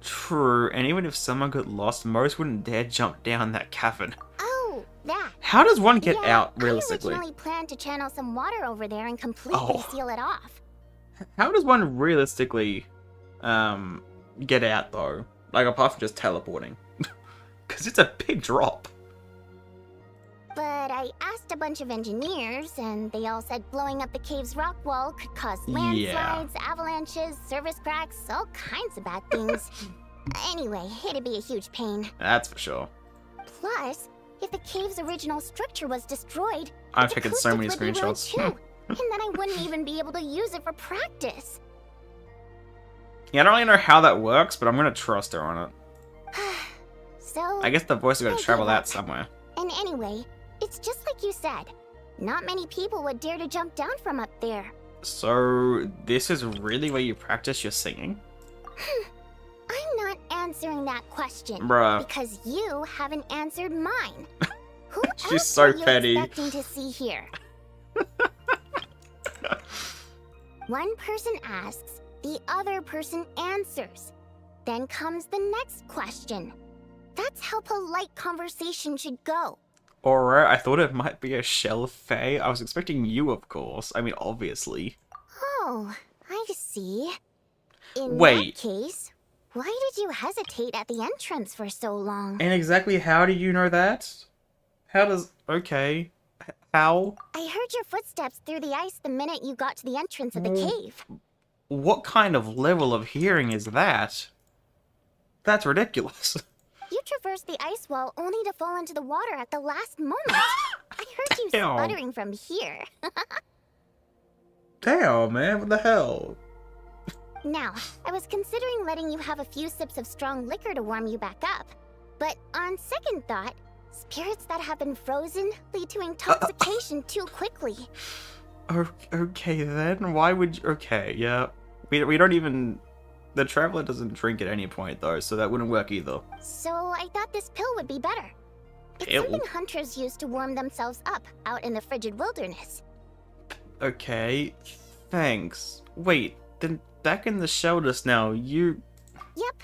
[SPEAKER 1] True, and even if someone got lost, most wouldn't dare jump down that cavern.
[SPEAKER 3] Oh, that.
[SPEAKER 1] How does one get
[SPEAKER 3] Yeah,
[SPEAKER 1] out, realistically?
[SPEAKER 3] I originally planned to channel some water over there and completely seal it off.
[SPEAKER 1] How does one realistically get out, though? Like, apart from just teleporting. Because it's a big drop.
[SPEAKER 3] But I asked a bunch of engineers, and they all said blowing up the cave's rock wall could cause landslides, avalanches, surface cracks, all kinds of bad things. Anyway, it'd be a huge pain.
[SPEAKER 1] That's for sure.
[SPEAKER 3] Plus, if the cave's original structure was destroyed,
[SPEAKER 1] I've
[SPEAKER 3] its
[SPEAKER 1] taken so many
[SPEAKER 3] acoustics would be ruined
[SPEAKER 1] screenshots.
[SPEAKER 3] too, and then I wouldn't even be able to use it for practice.
[SPEAKER 1] Yeah, I don't really know how that works, but I'm gonna trust her on it.
[SPEAKER 3] So,
[SPEAKER 1] I guess the voice is gonna
[SPEAKER 3] I
[SPEAKER 1] travel
[SPEAKER 3] give up.
[SPEAKER 1] out somewhere.
[SPEAKER 3] And anyway, it's just like you said. Not many people would dare to jump down from up there.
[SPEAKER 1] So, this is really where you practice your singing?
[SPEAKER 3] I'm not answering that question.
[SPEAKER 1] Bruh.
[SPEAKER 3] Because you haven't answered mine. Who
[SPEAKER 1] She's
[SPEAKER 3] else
[SPEAKER 1] so
[SPEAKER 3] were you
[SPEAKER 1] petty.
[SPEAKER 3] expecting to see here? One person asks, the other person answers. Then comes the next question. That's how polite conversation should go.
[SPEAKER 1] Alright, I thought it might be a Shell Fae. I was expecting you, of course. I mean, obviously.
[SPEAKER 3] Oh, I see. In
[SPEAKER 1] Wait.
[SPEAKER 3] that case, why did you hesitate at the entrance for so long?
[SPEAKER 1] And exactly how do you know that? How does... Okay. How?
[SPEAKER 3] I heard your footsteps through the ice the minute you got to the entrance of the cave.
[SPEAKER 1] What kind of level of hearing is that? That's ridiculous.
[SPEAKER 3] You traversed the ice wall only to fall into the water at the last moment. I heard you
[SPEAKER 1] Damn.
[SPEAKER 3] sputtering from here.
[SPEAKER 1] Damn, man, what the hell?
[SPEAKER 3] Now, I was considering letting you have a few sips of strong liquor to warm you back up. But on second thought, spirits that have been frozen lead to intoxication too quickly.
[SPEAKER 1] Okay then, why would you... Okay, yeah. We don't even... The Traveler doesn't drink at any point though, so that wouldn't work either.
[SPEAKER 3] So I thought this pill would be better. It's
[SPEAKER 1] Pill?
[SPEAKER 3] something hunters use to warm themselves up out in the frigid wilderness.
[SPEAKER 1] Okay, thanks. Wait, then back in the shell just now, you...
[SPEAKER 3] Yep.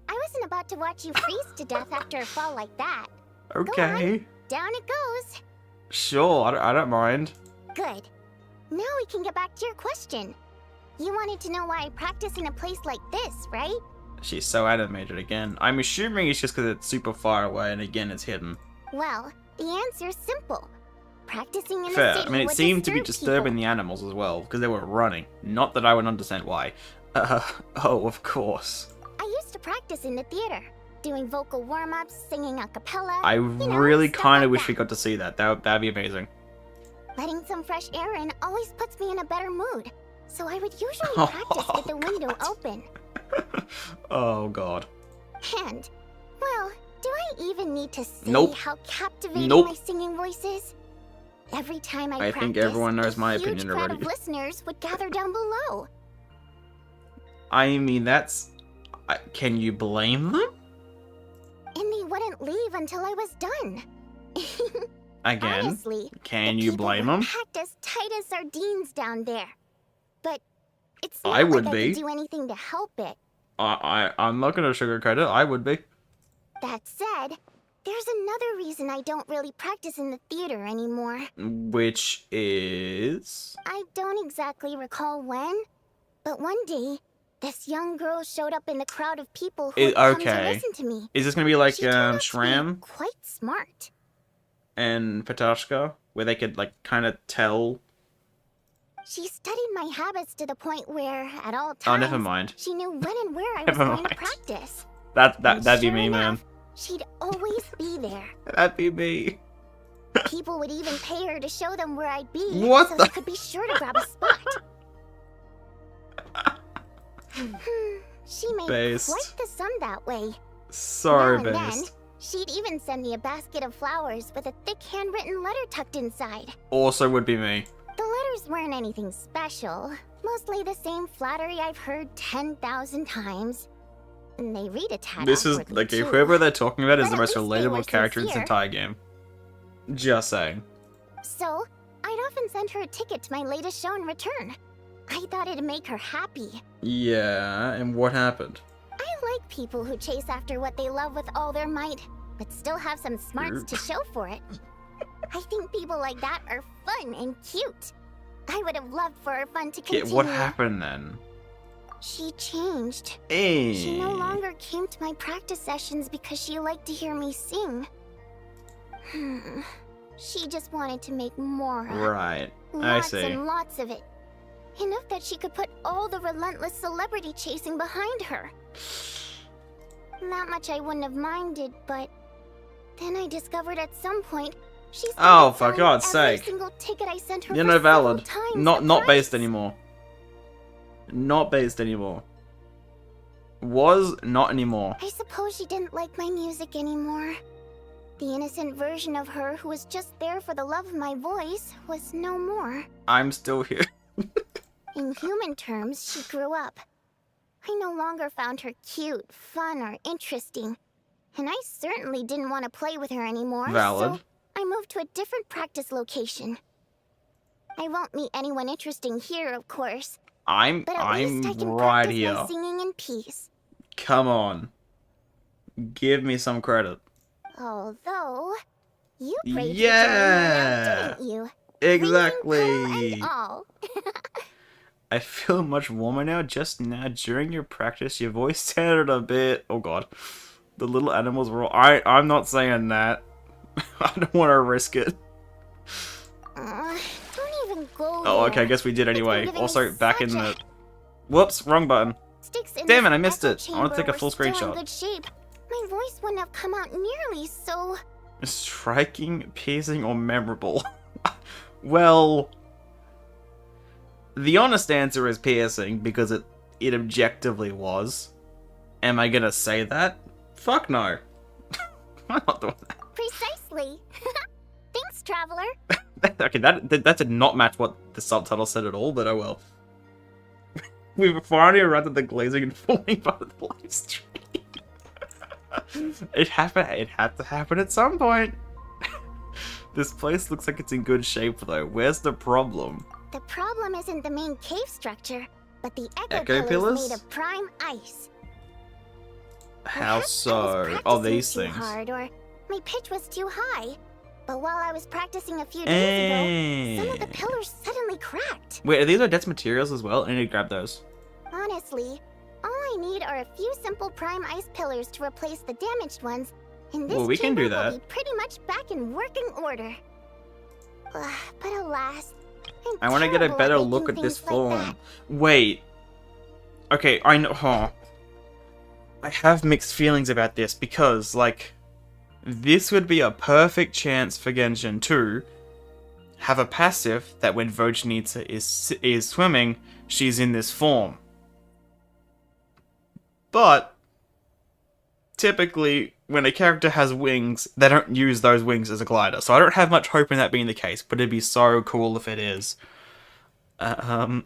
[SPEAKER 3] I wasn't about to watch you freeze to death after a fall like that.
[SPEAKER 1] Okay.
[SPEAKER 3] Down it goes.
[SPEAKER 1] Sure, I don't mind.
[SPEAKER 3] Good. Now we can get back to your question. You wanted to know why I practice in a place like this, right?
[SPEAKER 1] She's so animated again. I'm assuming it's just because it's super far away and again it's hidden.
[SPEAKER 3] Well, the answer's simple. Practicing in
[SPEAKER 1] Fair.
[SPEAKER 3] a city
[SPEAKER 1] I mean, it
[SPEAKER 3] would
[SPEAKER 1] seemed to be
[SPEAKER 3] disturb
[SPEAKER 1] disturbing
[SPEAKER 3] people.
[SPEAKER 1] the animals as well, because they were running. Not that I would understand why. Oh, of course.
[SPEAKER 3] I used to practice in the theater, doing vocal warm-ups, singing a cappella.
[SPEAKER 1] I
[SPEAKER 3] you know,
[SPEAKER 1] really
[SPEAKER 3] stuff
[SPEAKER 1] kind of
[SPEAKER 3] like
[SPEAKER 1] wish we
[SPEAKER 3] that.
[SPEAKER 1] got to see that. That'd be amazing.
[SPEAKER 3] Letting some fresh air in always puts me in a better mood, so I would usually
[SPEAKER 1] Oh,
[SPEAKER 3] practice with the window open.
[SPEAKER 1] Oh, God.
[SPEAKER 3] And, well, do I even need to say
[SPEAKER 1] Nope.
[SPEAKER 3] how captivating
[SPEAKER 1] Nope.
[SPEAKER 3] my singing voice is? Every time I
[SPEAKER 1] I
[SPEAKER 3] practice,
[SPEAKER 1] think everyone knows my
[SPEAKER 3] a huge
[SPEAKER 1] opinion
[SPEAKER 3] crowd
[SPEAKER 1] already.
[SPEAKER 3] of listeners would gather down below.
[SPEAKER 1] I mean, that's... Can you blame them?
[SPEAKER 3] And they wouldn't leave until I was done.
[SPEAKER 1] Again,
[SPEAKER 3] Honestly,
[SPEAKER 1] can
[SPEAKER 3] the
[SPEAKER 1] you
[SPEAKER 3] people
[SPEAKER 1] blame
[SPEAKER 3] were
[SPEAKER 1] them?
[SPEAKER 3] packed as tight as sardines down there. But it's not
[SPEAKER 1] I would
[SPEAKER 3] like I
[SPEAKER 1] be.
[SPEAKER 3] can do anything to help it.
[SPEAKER 1] I'm not gonna sugarcoat it. I would be.
[SPEAKER 3] That said, there's another reason I don't really practice in the theater anymore.
[SPEAKER 1] Which is...
[SPEAKER 3] I don't exactly recall when, but one day, this young girl showed up in the crowd of people who had come to
[SPEAKER 1] okay.
[SPEAKER 3] listen to me.
[SPEAKER 1] Is this gonna be like
[SPEAKER 3] She turned out to be
[SPEAKER 1] Shram
[SPEAKER 3] quite smart.
[SPEAKER 1] and Patashka? Where they could, like, kind of tell...
[SPEAKER 3] She studied my habits to the point where, at all times,
[SPEAKER 1] Oh, never mind.
[SPEAKER 3] she knew when and where I was
[SPEAKER 1] Never
[SPEAKER 3] going to
[SPEAKER 1] mind.
[SPEAKER 3] practice.
[SPEAKER 1] That'd
[SPEAKER 3] And
[SPEAKER 1] be
[SPEAKER 3] sure
[SPEAKER 1] me, man.
[SPEAKER 3] enough, she'd always be there.
[SPEAKER 1] That'd be me.
[SPEAKER 3] People would even pay her to show them where I'd be,
[SPEAKER 1] What
[SPEAKER 3] so
[SPEAKER 1] the-
[SPEAKER 3] they could be sure to grab a spot. She made
[SPEAKER 1] Based.
[SPEAKER 3] quite the sum that way.
[SPEAKER 1] Sorry,
[SPEAKER 3] Now and then,
[SPEAKER 1] based.
[SPEAKER 3] she'd even send me a basket of flowers with a thick handwritten letter tucked inside.
[SPEAKER 1] Also would be me.
[SPEAKER 3] The letters weren't anything special, mostly the same flattery I've heard 10,000 times. And they read a tad
[SPEAKER 1] This is,
[SPEAKER 3] awkwardly,
[SPEAKER 1] like,
[SPEAKER 3] too.
[SPEAKER 1] whoever they're talking about is
[SPEAKER 3] But
[SPEAKER 1] the
[SPEAKER 3] at
[SPEAKER 1] most
[SPEAKER 3] least they were
[SPEAKER 1] relatable character in this
[SPEAKER 3] sincere.
[SPEAKER 1] entire game. Just saying.
[SPEAKER 3] So, I'd often send her a ticket to my latest show in return. I thought it'd make her happy.
[SPEAKER 1] Yeah, and what happened?
[SPEAKER 3] I like people who chase after what they love with all their might, but still have some smarts to show for it. I think people like that are fun and cute. I would have loved for our fun to
[SPEAKER 1] Yeah,
[SPEAKER 3] continue.
[SPEAKER 1] what happened then?
[SPEAKER 3] She changed.
[SPEAKER 1] Hey.
[SPEAKER 3] She no longer came to my practice sessions because she liked to hear me sing. She just wanted to make more.
[SPEAKER 1] Right. I
[SPEAKER 3] Lots
[SPEAKER 1] see.
[SPEAKER 3] and lots of it. Enough that she could put all the relentless celebrity chasing behind her. That much I wouldn't have minded, but then I discovered at some point she
[SPEAKER 1] Oh,
[SPEAKER 3] started
[SPEAKER 1] for
[SPEAKER 3] selling
[SPEAKER 1] God's
[SPEAKER 3] every
[SPEAKER 1] sake.
[SPEAKER 3] single ticket I sent her
[SPEAKER 1] You're
[SPEAKER 3] for
[SPEAKER 1] no valid.
[SPEAKER 3] several times
[SPEAKER 1] Not
[SPEAKER 3] the
[SPEAKER 1] based
[SPEAKER 3] price.
[SPEAKER 1] anymore. Not based anymore. Was not anymore.
[SPEAKER 3] I suppose she didn't like my music anymore. The innocent version of her who was just there for the love of my voice was no more.
[SPEAKER 1] I'm still here.
[SPEAKER 3] In human terms, she grew up. I no longer found her cute, fun, or interesting. And I certainly didn't want to play with her anymore.
[SPEAKER 1] Valid.
[SPEAKER 3] So I moved to a different practice location. I won't meet anyone interesting here, of course.
[SPEAKER 1] I'm
[SPEAKER 3] But at least I can
[SPEAKER 1] right
[SPEAKER 3] practice
[SPEAKER 1] here.
[SPEAKER 3] my singing in peace.
[SPEAKER 1] Come on. Give me some credit.
[SPEAKER 3] Although, you prayed
[SPEAKER 1] Yeah.
[SPEAKER 3] for joy, didn't you?
[SPEAKER 1] Exactly.
[SPEAKER 3] Freezing cold and all.
[SPEAKER 1] I feel much warmer now. Just now, during your practice, your voice sounded a bit... Oh god. The little animals were all... I'm not saying that. I don't want to risk it.
[SPEAKER 3] Don't even go
[SPEAKER 1] Oh, okay, I
[SPEAKER 3] there.
[SPEAKER 1] guess we did
[SPEAKER 3] It's been
[SPEAKER 1] anyway.
[SPEAKER 3] giving
[SPEAKER 1] Also,
[SPEAKER 3] me
[SPEAKER 1] back in
[SPEAKER 3] such
[SPEAKER 1] the...
[SPEAKER 3] a-
[SPEAKER 1] Whoops, wrong button.
[SPEAKER 3] Sticks in
[SPEAKER 1] Damn it,
[SPEAKER 3] this
[SPEAKER 1] I missed
[SPEAKER 3] echo
[SPEAKER 1] it. I want to take a
[SPEAKER 3] chamber
[SPEAKER 1] full
[SPEAKER 3] were still in
[SPEAKER 1] screenshot.
[SPEAKER 3] good shape. My voice wouldn't have come out nearly so...
[SPEAKER 1] Striking, piercing, or memorable? Well... The honest answer is piercing, because it objectively was. Am I gonna say that? Fuck no. I'm not doing that.
[SPEAKER 3] Precisely. Thanks, Traveler.
[SPEAKER 1] Okay, that did not match what the subtitle said at all, but oh well. We've finally arrived at the glazing and falling part of the live stream. It had to happen at some point. This place looks like it's in good shape though. Where's the problem?
[SPEAKER 3] The problem isn't the main cave structure, but the
[SPEAKER 1] Echo
[SPEAKER 3] echo pillars
[SPEAKER 1] pillars?
[SPEAKER 3] made of prime ice.
[SPEAKER 1] How
[SPEAKER 3] Perhaps I was
[SPEAKER 1] so? Oh,
[SPEAKER 3] practicing
[SPEAKER 1] these
[SPEAKER 3] too
[SPEAKER 1] things.
[SPEAKER 3] hard, or my pitch was too high. But while I was practicing a few days ago, some of the
[SPEAKER 1] Eh.
[SPEAKER 3] pillars suddenly cracked.
[SPEAKER 1] Wait, are these Odette's materials as well? I need to grab those.
[SPEAKER 3] Honestly, all I need are a few simple prime ice pillars to replace the damaged ones, and this
[SPEAKER 1] Well, we can do
[SPEAKER 3] chamber will
[SPEAKER 1] that.
[SPEAKER 3] be pretty much back in working order. But alas,
[SPEAKER 1] I want to get a
[SPEAKER 3] terrible
[SPEAKER 1] better
[SPEAKER 3] making
[SPEAKER 1] look at this
[SPEAKER 3] things like
[SPEAKER 1] form.
[SPEAKER 3] that.
[SPEAKER 1] Wait. Okay, I know. Huh. I have mixed feelings about this because, like, this would be a perfect chance for Genshin to have a passive that when Vojnitsa is swimming, she's in this form. But typically, when a character has wings, they don't use those wings as a glider. So I don't have much hope in that being the case, but it'd be so cool if it is.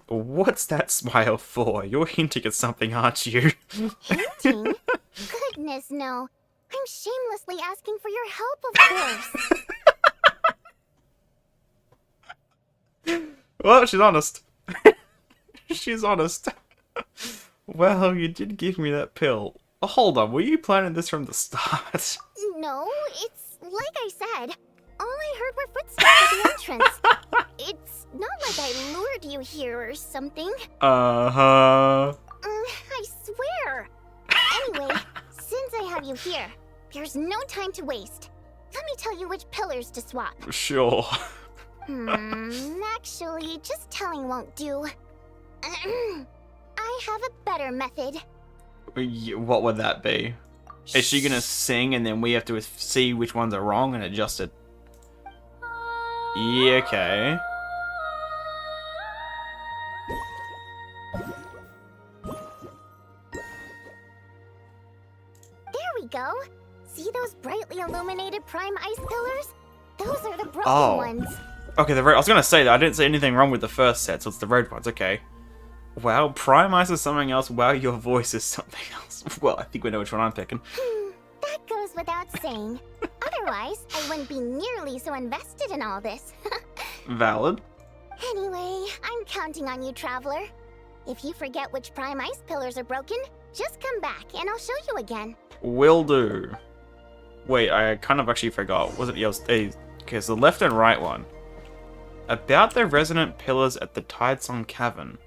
[SPEAKER 1] What's that smile for? You're hinting at something, aren't you?
[SPEAKER 3] Hinting? Goodness, no. I'm shamelessly asking for your help, of course.
[SPEAKER 1] Well, she's honest. She's honest. Well, you did give me that pill. Oh, hold on, were you planning this from the start?
[SPEAKER 3] No, it's like I said. All I heard were footsteps at the entrance. It's not like I lured you here or something.
[SPEAKER 1] Uh-huh.
[SPEAKER 3] I swear. Anyway, since I have you here, there's no time to waste. Let me tell you which pillars to swap.
[SPEAKER 1] Sure.
[SPEAKER 3] Actually, just telling won't do. I have a better method.
[SPEAKER 1] What would that be? Is she gonna sing and then we have to see which ones are wrong and adjust it? Yeah, okay.
[SPEAKER 3] There we go. See those brightly illuminated prime ice pillars? Those are the broken
[SPEAKER 1] Oh.
[SPEAKER 3] ones.
[SPEAKER 1] Okay, I was gonna say that I didn't see anything wrong with the first set, so it's the red ones, okay. Wow, Prime Ice is something else, wow, your voice is something else. Well, I think we know which one I'm picking.
[SPEAKER 3] That goes without saying. Otherwise, I wouldn't be nearly so invested in all this.
[SPEAKER 1] Valid.
[SPEAKER 3] Anyway, I'm counting on you, Traveler. If you forget which prime ice pillars are broken, just come back and I'll show you again.
[SPEAKER 1] Will do. Wait, I kind of actually forgot. Was it okay, so the left and right one. About the resonant pillars at the Tidesong Cavern.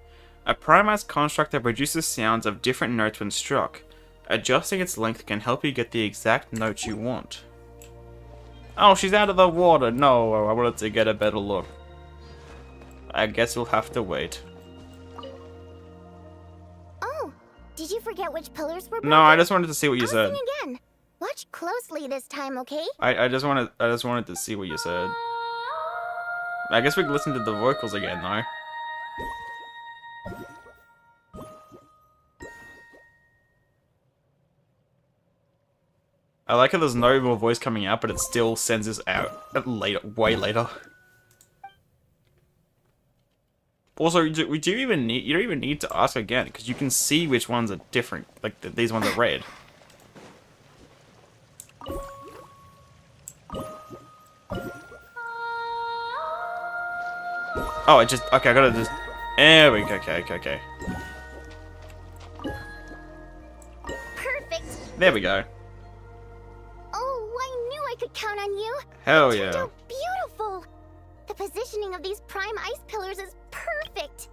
[SPEAKER 1] A prime ice construct that produces sounds of different notes when struck. Adjusting its length can help you get the exact note you want. Oh, she's out of the water. No, I wanted to get a better look. I guess we'll have to wait.
[SPEAKER 3] Oh, did you forget which pillars were broken?
[SPEAKER 1] No, I just wanted to see what you
[SPEAKER 3] I'll
[SPEAKER 1] said.
[SPEAKER 3] sing again. Watch closely this time, okay?
[SPEAKER 1] I just wanted to see what you said. I guess we can listen to the vocals again, though. I like how there's no more voice coming out, but it still sends us out later, way later. Also, you don't even need to ask again, because you can see which ones are different. Like these ones are red. Oh, it just okay. I gotta just. There we go. Okay.
[SPEAKER 3] Perfect.
[SPEAKER 1] There we go.
[SPEAKER 3] Oh, I knew I could count on you.
[SPEAKER 1] Hell
[SPEAKER 3] It turned
[SPEAKER 1] yeah.
[SPEAKER 3] out beautiful. The positioning of these prime ice pillars is perfect.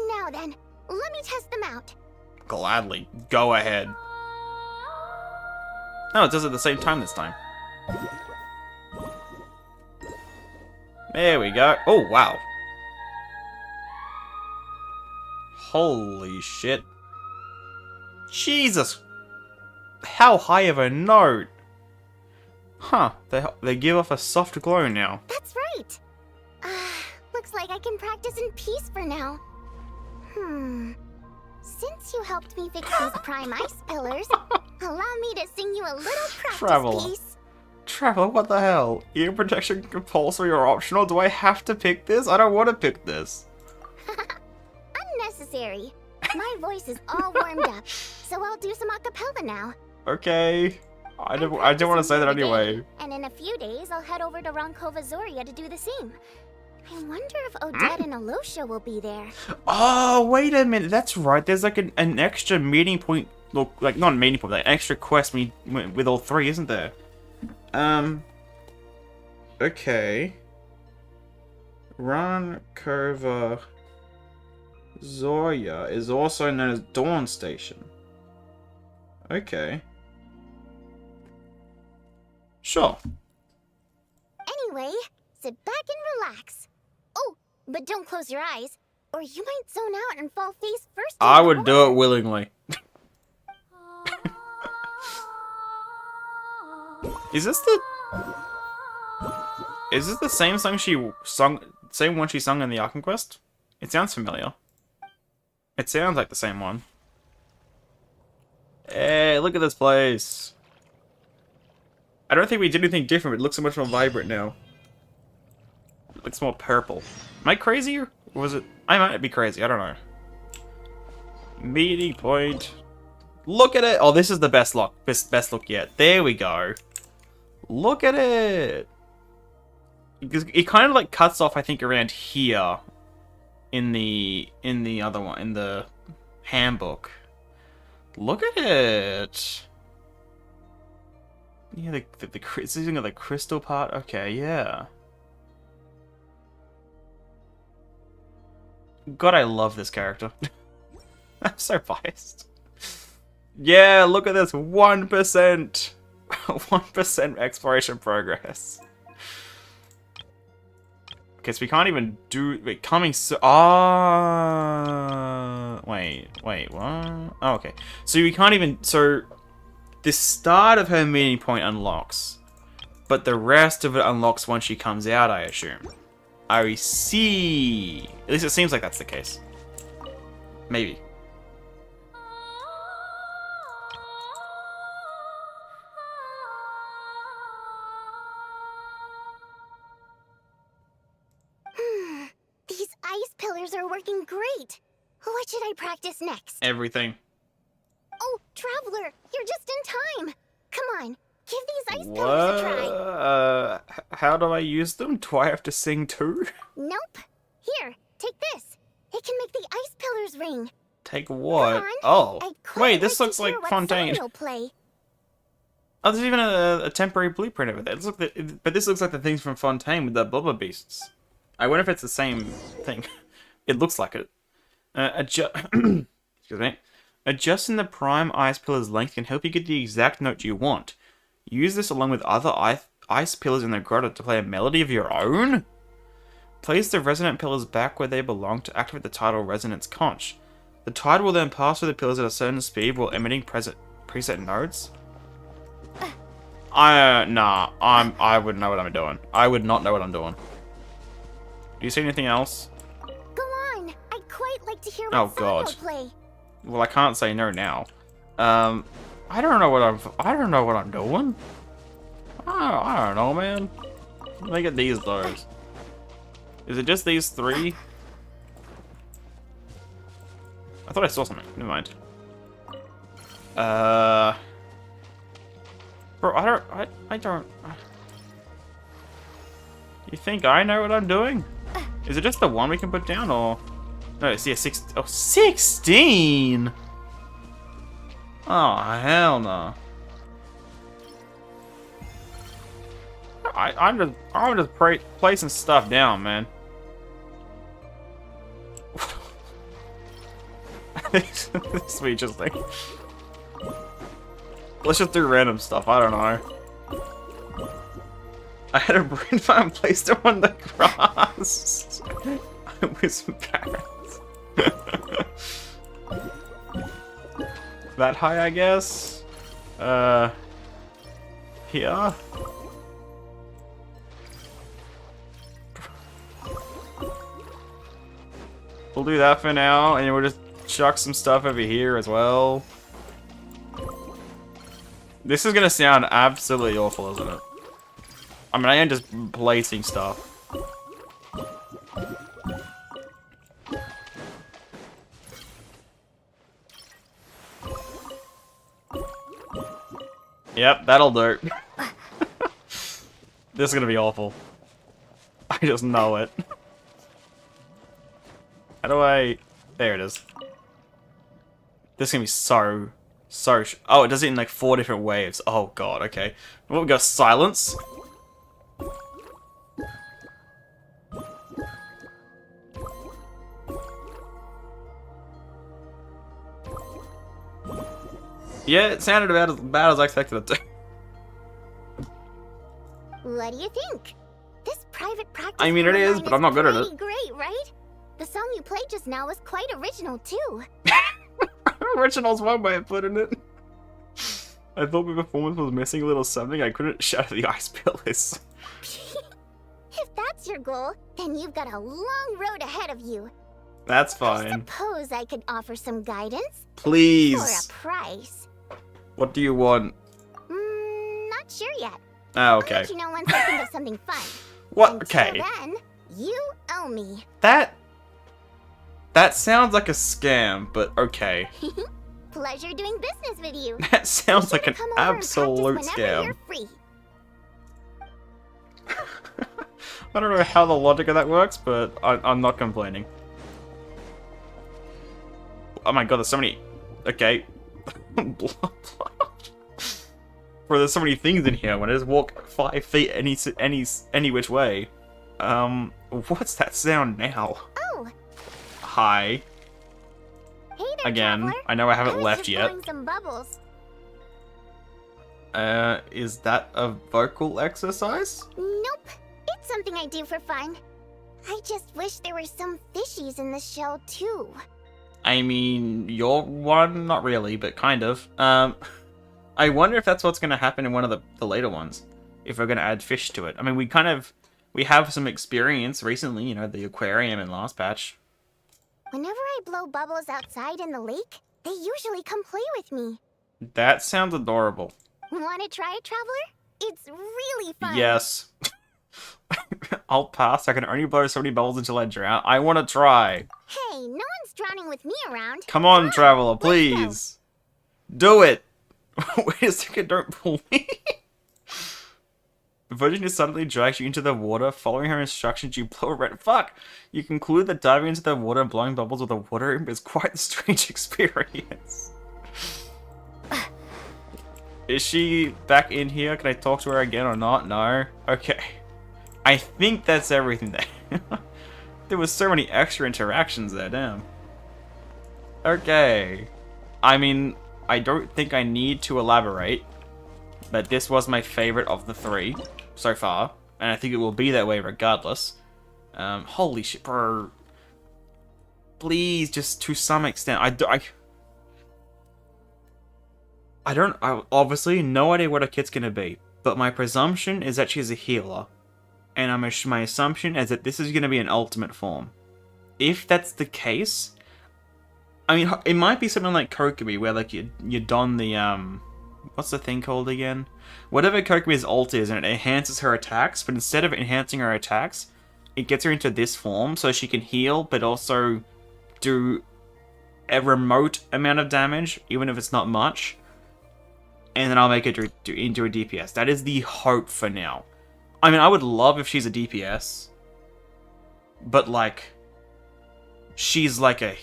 [SPEAKER 3] Now then, let me test them out.
[SPEAKER 1] Gladly. Go ahead. No, it does it at the same time this time. There we go. Oh, wow. Holy shit. Jesus. How high of a note. Huh. They give off a soft glow now.
[SPEAKER 3] That's right. Looks like I can practice in peace for now. Since you helped me fix these prime ice pillars, allow me to sing you a little practice
[SPEAKER 1] Traveler.
[SPEAKER 3] piece.
[SPEAKER 1] Traveler, what the hell? Ear protection compulsory or optional? Do I have to pick this? I don't want to pick this.
[SPEAKER 3] Unnecessary. My voice is all warmed up, so I'll do some a cappella now.
[SPEAKER 1] Okay. I didn't want to say that
[SPEAKER 3] Practicing for the
[SPEAKER 1] anyway.
[SPEAKER 3] day, and in a few days, I'll head over to Ronkova Zoria to do the same. I wonder if Odette and Alosha will be there.
[SPEAKER 1] Oh, wait a minute. That's right. There's like an extra meeting point. Look, like not a meeting point, like an extra quest with all three, isn't there? Okay. Run Cova Zoya is also known as Dawn Station. Okay. Sure.
[SPEAKER 3] Anyway, sit back and relax. Oh, but don't close your eyes, or you might zone out and fall face first.
[SPEAKER 1] I would do it willingly. Is this the same song she sung? Same one she sung in the Arkham Quest? It sounds familiar. It sounds like the same one. Hey, look at this place. I don't think we did anything different. It looks so much more vibrant now. It looks more purple. Am I crazy, or was it? I might be crazy. I don't know. Meeting point. Look at it. Oh, this is the best look. Best look yet. There we go. Look at it. It kind of like cuts off, I think, around here. In the other one, in the handbook. Look at it. Yeah, it's using the crystal part. Okay, yeah. God, I love this character. I'm so biased. Yeah, look at this. 1%. 1% exploration progress. Okay, so we can't even do... Wait, coming so... Wait, what? Oh, okay. So we can't even... So, the start of her meeting point unlocks. But the rest of it unlocks once she comes out, I assume. I see. At least it seems like that's the case. Maybe.
[SPEAKER 3] These ice pillars are working great. What should I practice next?
[SPEAKER 1] Everything.
[SPEAKER 3] Oh, Traveler, you're just in time. Come on, give these ice pillars a try.
[SPEAKER 1] How do I use them? Do I have to sing too?
[SPEAKER 3] Nope. Here, take this. It can make the ice pillars ring.
[SPEAKER 1] Take what?
[SPEAKER 3] Come on.
[SPEAKER 1] Oh,
[SPEAKER 3] I'd quite
[SPEAKER 1] wait, this
[SPEAKER 3] like
[SPEAKER 1] looks
[SPEAKER 3] to hear
[SPEAKER 1] like
[SPEAKER 3] what
[SPEAKER 1] Fontaine.
[SPEAKER 3] song you'll play.
[SPEAKER 1] Oh, there's even a temporary blueprint of it. But this looks like the things from Fontaine with the blubber beasts. I wonder if it's the same thing. It looks like it. Excuse me. Adjusting the prime ice pillar's length can help you get the exact note you want. Use this along with other ice pillars in the grotto to play a melody of your own. Place the resonant pillars back where they belong to activate the tidal resonance conch. The tide will then pass through the pillars at a certain speed while emitting preset notes. I wouldn't know what I'm doing. I would not know what I'm doing. Do you see anything else?
[SPEAKER 3] Go on. I'd quite like to hear what
[SPEAKER 1] Oh,
[SPEAKER 3] song
[SPEAKER 1] God.
[SPEAKER 3] you'll play.
[SPEAKER 1] Well, I can't say no now. I don't know what I'm doing. I don't know, man. Let me get these those. Is it just these three? I thought I saw something. Never mind. Bro, I don't. You think I know what I'm doing? Is it just the one we can put down, or? No, it's 16! Oh, hell no. I'm just placing stuff down, man. This we just like... Let's just do random stuff, I don't know. I had a brain fart and placed it on the grass. I was embarrassed. That high, I guess? Here? We'll do that for now, and we'll just chuck some stuff over here as well. This is gonna sound absolutely awful, isn't it? I mean, I am just placing stuff. Yep, that'll do. This is gonna be awful. I just know it. How do I... There it is. This is gonna be so... Oh, it does it in like 4 different waves. Oh god, okay. Well, we got silence. Yeah, it sounded about as bad as I expected it to.
[SPEAKER 3] What do you think? This private practice.
[SPEAKER 1] I mean, it
[SPEAKER 3] room of
[SPEAKER 1] is,
[SPEAKER 3] mine
[SPEAKER 1] but I'm not good at
[SPEAKER 3] pretty
[SPEAKER 1] it.
[SPEAKER 3] Great, right? The song you played just now was quite original too.
[SPEAKER 1] Original's one way of putting it. I thought my performance was missing a little something. I couldn't shatter the ice pillars.
[SPEAKER 3] If that's your goal, then you've got a long road ahead of you.
[SPEAKER 1] That's
[SPEAKER 3] I
[SPEAKER 1] fine.
[SPEAKER 3] suppose I could offer some guidance.
[SPEAKER 1] Please.
[SPEAKER 3] For a price.
[SPEAKER 1] What do you want?
[SPEAKER 3] Not sure yet.
[SPEAKER 1] Oh,
[SPEAKER 3] I'll
[SPEAKER 1] okay.
[SPEAKER 3] let you know once I think of something fun.
[SPEAKER 1] What?
[SPEAKER 3] Until
[SPEAKER 1] Okay.
[SPEAKER 3] then, you owe me.
[SPEAKER 1] That sounds like a scam, but okay.
[SPEAKER 3] Pleasure doing business with you.
[SPEAKER 1] That sounds like an
[SPEAKER 3] Come over and
[SPEAKER 1] absolute
[SPEAKER 3] practice whenever
[SPEAKER 1] scam.
[SPEAKER 3] you're free.
[SPEAKER 1] I don't know how the logic of that works, but I'm not complaining. Oh my god, there's so many... Okay. Bro, there's so many things in here when I just walk 5 feet any which way. What's that sound now?
[SPEAKER 3] Oh.
[SPEAKER 1] Hi.
[SPEAKER 3] Hey there,
[SPEAKER 1] Again,
[SPEAKER 3] traveler.
[SPEAKER 1] I know I haven't
[SPEAKER 3] was
[SPEAKER 1] left
[SPEAKER 3] just
[SPEAKER 1] yet.
[SPEAKER 3] blowing some bubbles.
[SPEAKER 1] Is that a vocal exercise?
[SPEAKER 3] Nope. It's something I do for fun. I just wish there were some fishies in the shell too.
[SPEAKER 1] I mean, you're one? Not really, but kind of. I wonder if that's what's going to happen in one of the later ones. If we're going to add fish to it. I mean, we have some experience recently, you know, the aquarium in last patch.
[SPEAKER 3] Whenever I blow bubbles outside in the lake, they usually come play with me.
[SPEAKER 1] That sounds adorable.
[SPEAKER 3] Want to try it, traveler? It's really fun.
[SPEAKER 1] Yes. I'll pass. I can only blow so many bubbles until I drown. I want to try.
[SPEAKER 3] Hey, no one's drowning with me around.
[SPEAKER 1] Come on, traveler, please. Do it. Wait a second, don't pull me. Virginia suddenly drags you into the water. Following her instructions, you blow a red... Fuck! You conclude that diving into the water and blowing bubbles with a water imp is quite a strange experience. Is she back in here? Can I talk to her again or not? No? Okay. I think that's everything there. There was so many extra interactions there, damn. Okay. I mean, I don't think I need to elaborate, but this was my favorite of the 3 so far, and I think it will be that way regardless. Holy shit, bro. Please, just to some extent. I obviously no idea what her kit's gonna be, but my presumption is that she's a healer, and my assumption is that this is gonna be an ultimate form. If that's the case, I mean, it might be something like Kokomi, where like you don the what's the thing called again? Whatever Kokomi's ult is, and it enhances her attacks, but instead of enhancing her attacks, it gets her into this form so she can heal, but also do a remote amount of damage, even if it's not much. And then I'll make it into a DPS. That is the hope for now. I mean, I would love if she's a DPS, but like, she's a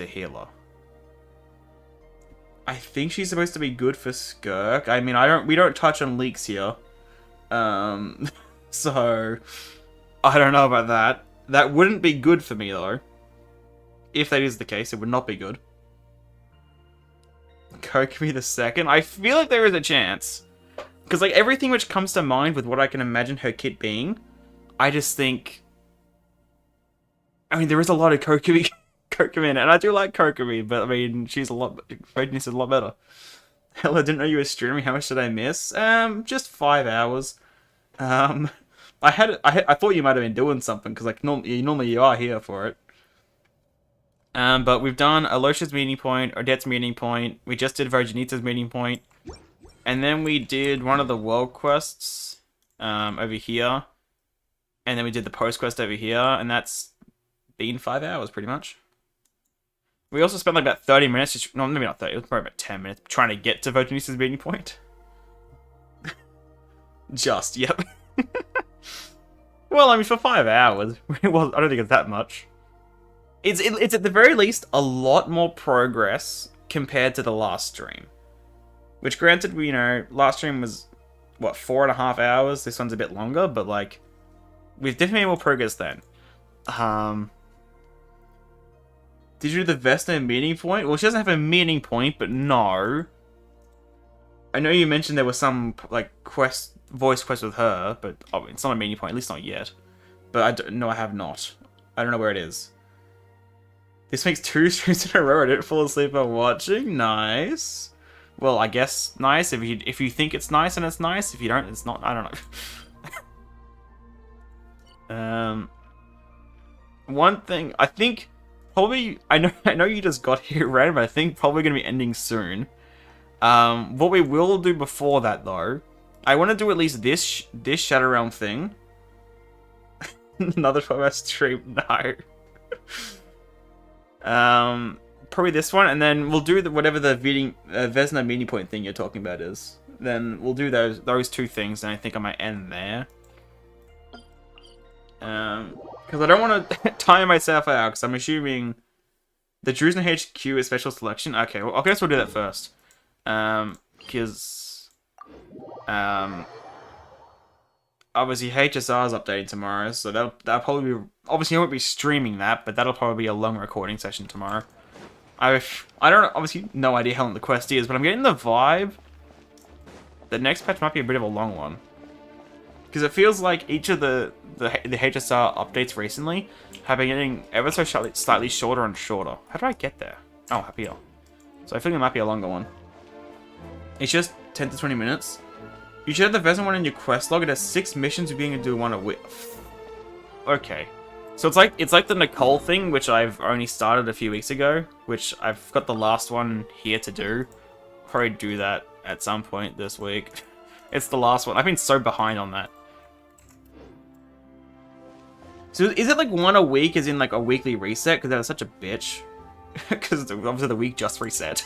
[SPEAKER 1] healer. I think she's supposed to be good for Skirk. I mean, we don't touch on leaks here. So I don't know about that. That wouldn't be good for me though. If that is the case, it would not be good. Kokomi the second? I feel like there is a chance. Because like everything which comes to mind with what I can imagine her kit being, I just think... I mean, there is a lot of Kokomi in it, and I do like Kokomi, but I mean, she's a lot... Radiance is a lot better. Hell, I didn't know you were streaming. How much did I miss? Just 5 hours. I thought you might have been doing something, because like normally you are here for it. But we've done Alocia's meeting point, Odette's meeting point, we just did Virginita's meeting point, and then we did one of the world quests over here, and then we did the post quest over here, and that's been 5 hours pretty much. We also spent like about 30 minutes, no, maybe not 30, it was probably about 10 minutes, trying to get to Virginita's meeting point. Yep. Well, I mean, for 5 hours, I don't think it's that much. It's at the very least a lot more progress compared to the last stream. Which granted, you know, last stream was, what, 4.5 hours? This one's a bit longer, but like, we've definitely made more progress then. Did you do the Vesna meeting point? Well, she doesn't have a meeting point, but no. I know you mentioned there was some, like, voice quest with her, but it's not a meaning point, at least not yet. But no, I have not. I don't know where it is. This makes 2 streams in a row. I didn't fall asleep while watching. Nice. Well, I guess nice. If you think it's nice, and it's nice. If you don't, it's not. I don't know. One thing I think probably I know you just got here, Red, but I think probably gonna be ending soon. What we will do before that though, I want to do at least this Shadow Realm thing. Another 12-hour stream, no. Probably this one, and then we'll do whatever the Vesna meaning point thing you're talking about is. Then we'll do those 2 things, and I think I might end there. Because I don't want to tire myself out, because I'm assuming the Druzhna HQ is special selection. Okay, well, I guess we'll do that first. Because obviously HSR is updating tomorrow, so that'll probably be, obviously I won't be streaming that, but that'll probably be a long recording session tomorrow. I don't obviously no idea how long the quest is, but I'm getting the vibe the next patch might be a bit of a long one, because it feels like each of the HSR updates recently have been getting ever so slightly shorter and shorter. How do I get there? Oh, up here. So I think it might be a longer one. It's just 10 to 20 minutes. You should have the Vesna one in your quest log. It has 6 missions you're being able to do one a week. Okay. So it's like the Nicole thing, which I've only started a few weeks ago, which I've got the last one here to do. Probably do that at some point this week. It's the last one. I've been so behind on that. So is it like one a week as in like a weekly reset? Because that was such a bitch. Because obviously the week just reset.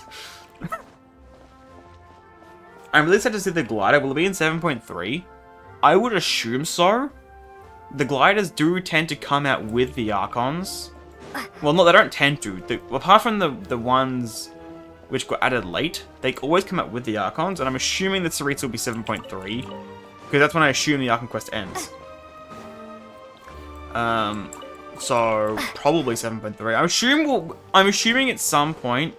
[SPEAKER 1] I'm really excited to see the glider. Will it be in 7.3? I would assume so. The gliders do tend to come out with the Archons. Well, no, they don't tend to. Apart from the ones which got added late, they always come out with the Archons, and I'm assuming that Saritsa will be 7.3, because that's when I assume the Archon quest ends. So probably 7.3. I'm assuming at some point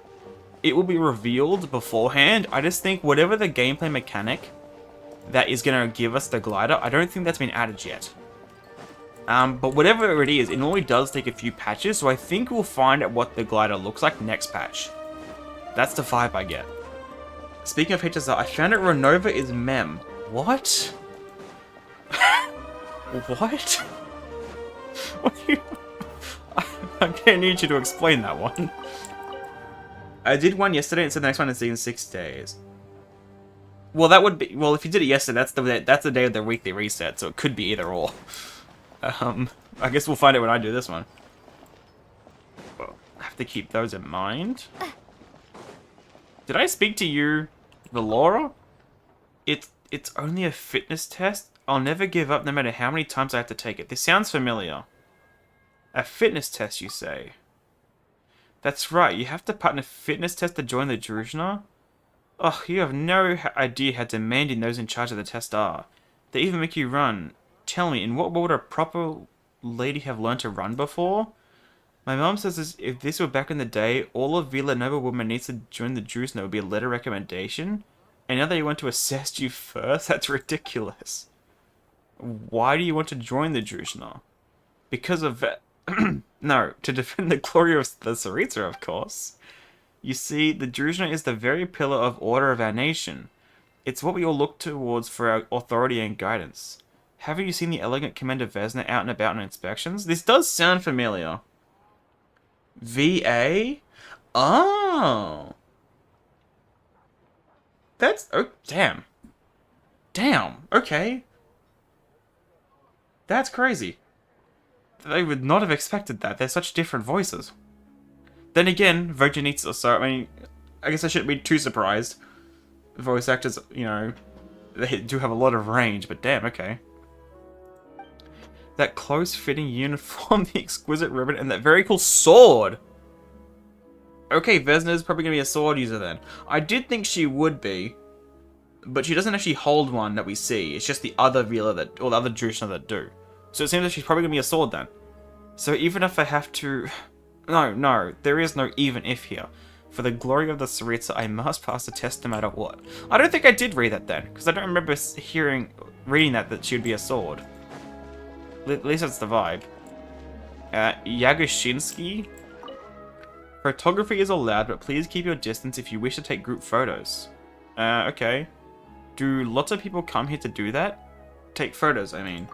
[SPEAKER 1] it will be revealed beforehand. I just think whatever the gameplay mechanic that is going to give us the glider, I don't think that's been added yet. But whatever it is, it normally does take a few patches, so I think we'll find out what the glider looks like next patch. That's the vibe I get. Speaking of HSR, I found out Renova is mem. What? What? I'm gonna need you to explain that one. I did one yesterday and said the next one is in 6 days. Well, that would be... Well, if you did it yesterday, that's the day of the weekly reset, so it could be either or. I guess we'll find out when I do this one. Well, I have to keep those in mind. Did I speak to you, Valora? It's only a fitness test? I'll never give up no matter how many times I have to take it. This sounds familiar. A fitness test, you say? That's right, you have to pass a fitness test to join the Druzhna? Oh, you have no idea how demanding those in charge of the test are. They even make you run. Tell me, in what world would a proper lady have learned to run before? My mom says if this were back in the day, all of Vila Nova woman needs to join the Druzhna would be a letter recommendation? And now they want to assess you first? That's ridiculous. Why do you want to join the Druzhna? Because of... No, to defend the glory of the Saritsa, of course. You see, the Druzhna is the very pillar of order of our nation. It's what we all look towards for our authority and guidance. Haven't you seen the elegant Commander Vesna out and about on inspections? This does sound familiar. VA? Oh. That's... Oh, damn. Damn, okay. That's crazy. They would not have expected that. They're such different voices. Then again, Vojanitsa, so, I mean, I guess I shouldn't be too surprised. Voice actors, you know, they do have a lot of range, but damn, okay. That close-fitting uniform, the exquisite ribbon, and that very cool sword! Okay, Vesna's probably going to be a sword user then. I did think she would be, but she doesn't actually hold one that we see. It's just the other Vila that, or the other Druzhna that do. So it seems like she's probably going to be a sword then. So even if I have to... No, there is no even if here. For the glory of the Tsaritsa, I must pass the test no matter what. I don't think I did read that then, because I don't remember reading that she would be a sword. At least that's the vibe. Yagushinsky? Photography is allowed, but please keep your distance if you wish to take group photos. Okay. Do lots of people come here to do that? Take photos, I mean.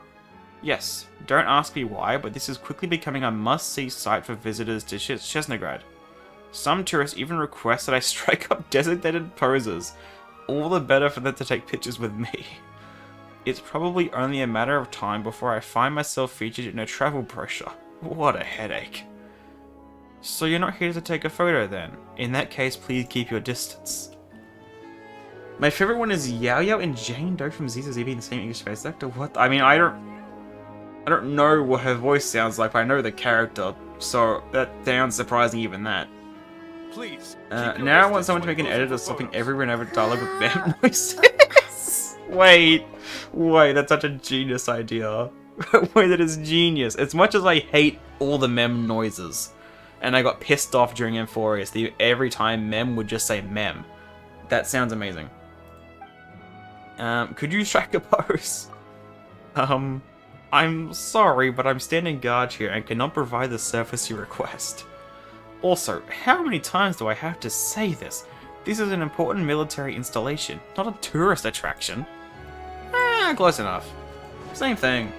[SPEAKER 1] Yes, don't ask me why, but this is quickly becoming a must-see site for visitors to Snezhnaya. Some tourists even request that I strike up designated poses. All the better for them to take pictures with me. It's probably only a matter of time before I find myself featured in a travel brochure. What a headache. So you're not here to take a photo then? In that case, please keep your distance. My favorite one is Yao Yao and Jane Doe from ZZZ being the same English voice actor. What? I mean, I don't know what her voice sounds like, but I know the character, so that sounds surprising even that.
[SPEAKER 7] Please.
[SPEAKER 1] Now I want someone to make an edit of swapping every and every dialogue with mem voices. Wait, that's such a genius idea. Wait, that is genius. As much as I hate all the mem noises, and I got pissed off during M4S, every time mem would just say mem. That sounds amazing. Could you strike a pose? I'm sorry, but I'm standing guard here and cannot provide the service you request. Also, how many times do I have to say this? This is an important military installation, not a tourist attraction. Close enough. Same thing.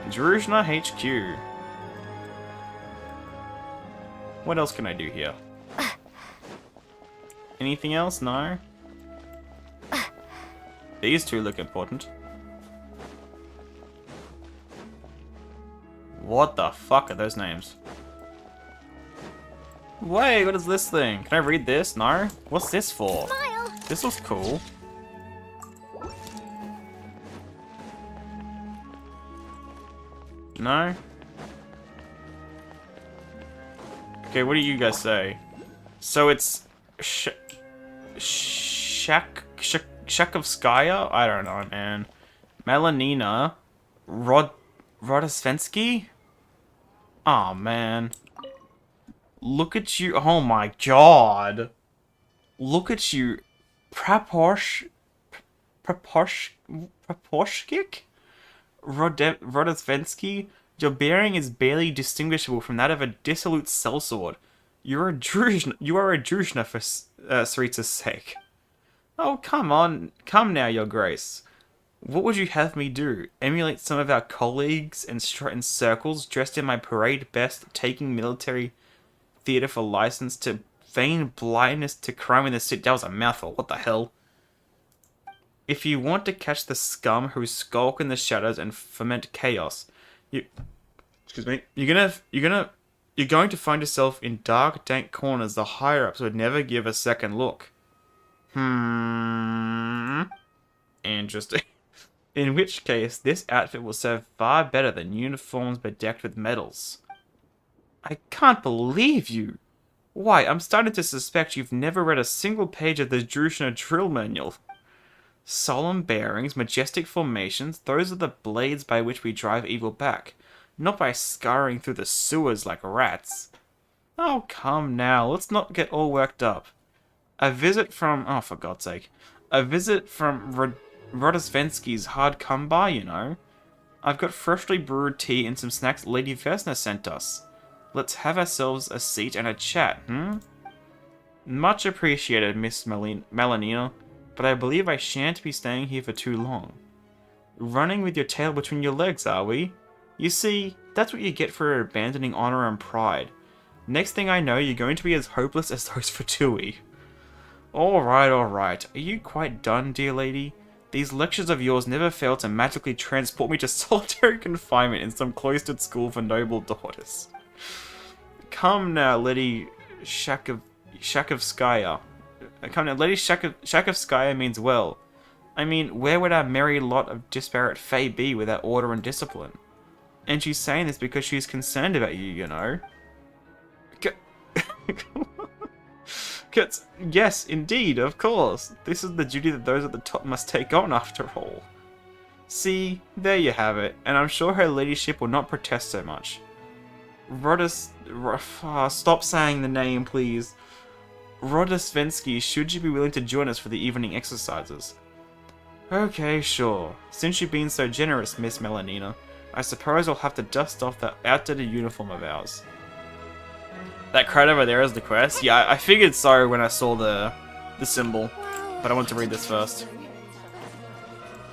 [SPEAKER 1] Snezhnaya HQ. What else can I do here? Anything else? No? These two look important. What the fuck are those names? Wait, what is this thing? Can I read this? No? What's this for?
[SPEAKER 3] Smile.
[SPEAKER 1] This looks cool. No? Okay, what do you guys say? So it's Shakovskaya? I don't know, man. Melanina. Rodosvensky? Aw, man. Look at you. Oh my god. Look at you. Praporshkik? Rodosvensky? Your bearing is barely distinguishable from that of a dissolute sellsword. You are a Druzhna for Tsaritsa's sake. Oh, come on. Come now, your grace. What would you have me do? Emulate some of our colleagues and strut in circles, dressed in my parade best, taking military theater for license to feign blindness to crime in the city? That was a mouthful. What the hell? If you want to catch the scum who skulk in the shadows and foment chaos, you're going to find yourself in dark, dank corners the higher-ups would never give a second look. Interesting. In which case, this outfit will serve far better than uniforms bedecked with medals. I can't believe you! Why, I'm starting to suspect you've never read a single page of the Druzhna drill manual. Solemn bearings, majestic formations, those are the blades by which we drive evil back, not by scurrying through the sewers like rats. Oh, come now, let's not get all worked up. A visit from... oh, for God's sake. A visit from Rodosvensky's hard come by, you know. I've got freshly brewed tea and some snacks Lady Vesna sent us. Let's have ourselves a seat and a chat, Much appreciated, Miss Melanina, but I believe I shan't be staying here for too long. Running with your tail between your legs, are we? You see, that's what you get for abandoning honor and pride. Next thing I know, you're going to be as hopeless as those Fatui. Alright. Are you quite done, dear lady? These lectures of yours never fail to magically transport me to solitary confinement in some cloistered school for noble daughters. Come now, Lady Shakovskaya. Come now, Lady Shakovskaya means well. I mean, where would our merry lot of disparate fae be without order and discipline? And she's saying this because she's concerned about you, you know. Yes, indeed, of course. This is the duty that those at the top must take on, after all. See, there you have it, and I'm sure her ladyship will not protest so much. Stop saying the name, please. Rodosvensky, should you be willing to join us for the evening exercises? Okay, sure. Since you've been so generous, Miss Melanina, I suppose I'll have to dust off that outdated uniform of ours. That crowd over there is the quest? Yeah, I figured so when I saw the symbol, but I want to read this first.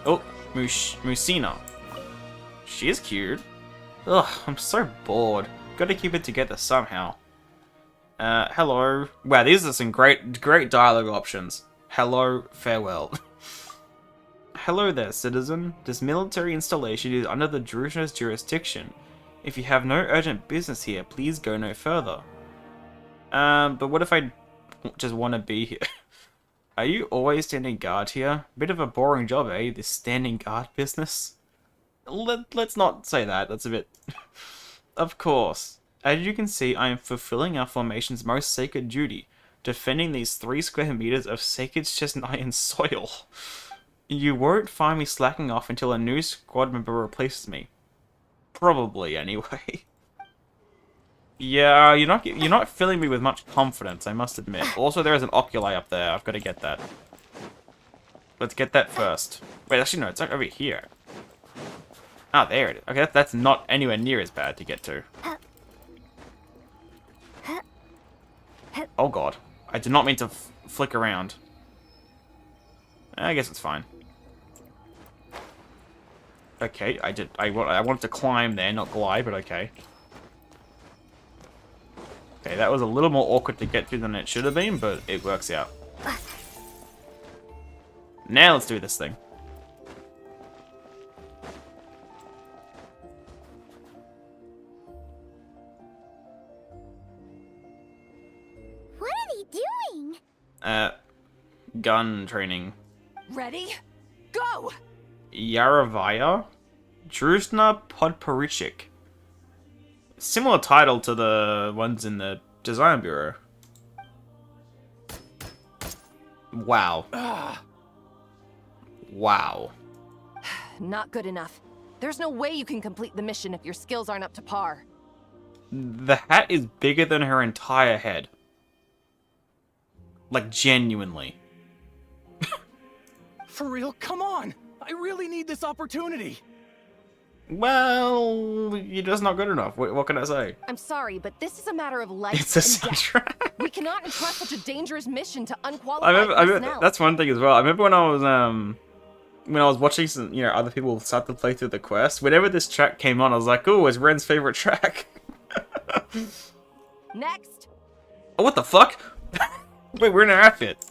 [SPEAKER 1] Oh, Musina. She is cute. Ugh, I'm so bored. Gotta keep it together somehow. Hello. Wow, these are some great dialogue options. Hello, farewell. Hello there, citizen. This military installation is under the Druzhna's jurisdiction. If you have no urgent business here, please go no further. But what if I just want to be here? Are you always standing guard here? Bit of a boring job, eh? This standing guard business? Let's not say that. That's a bit... Of course. As you can see, I am fulfilling our formation's most sacred duty, defending these 3 square meters of sacred Snezhnaya soil. You won't find me slacking off until a new squad member replaces me. Probably, anyway. Yeah, you're not filling me with much confidence, I must admit. Also, there is an oculi up there. I've got to get that. Let's get that first. Wait, actually, no, it's like over here. Ah, there it is. Okay, that's not anywhere near as bad to get to. Oh god. I did not mean to flick around. I guess it's fine. Okay, I wanted to climb there, not glide, but okay. Okay, that was a little more awkward to get through than it should have been, but it works out. Now let's do this thing.
[SPEAKER 3] What are they doing?
[SPEAKER 1] Gun training.
[SPEAKER 5] Ready? Go!
[SPEAKER 1] Yarovaya? Druzhna Podporechik. Similar title to the ones in the design bureau. Wow. Wow.
[SPEAKER 5] Not good enough. There's no way you can complete the mission if your skills aren't up to par.
[SPEAKER 1] The hat is bigger than her entire head. Like, genuinely.
[SPEAKER 4] For real? Come on! I really need this opportunity!
[SPEAKER 1] Well, you're just not good enough. What can I say?
[SPEAKER 5] I'm sorry, but this is a matter of life
[SPEAKER 1] It's a
[SPEAKER 5] and
[SPEAKER 1] soundtrack.
[SPEAKER 5] death. We cannot entrust such a dangerous mission to unqualified
[SPEAKER 1] I remember
[SPEAKER 5] personnel.
[SPEAKER 1] that's one thing as well. I remember when I was watching some, other people start to play through the quest. Whenever this track came on, I was like, "Oh, it's Ren's favorite track."
[SPEAKER 5] Next.
[SPEAKER 1] Oh, what the fuck? Wait, we're in an outfit.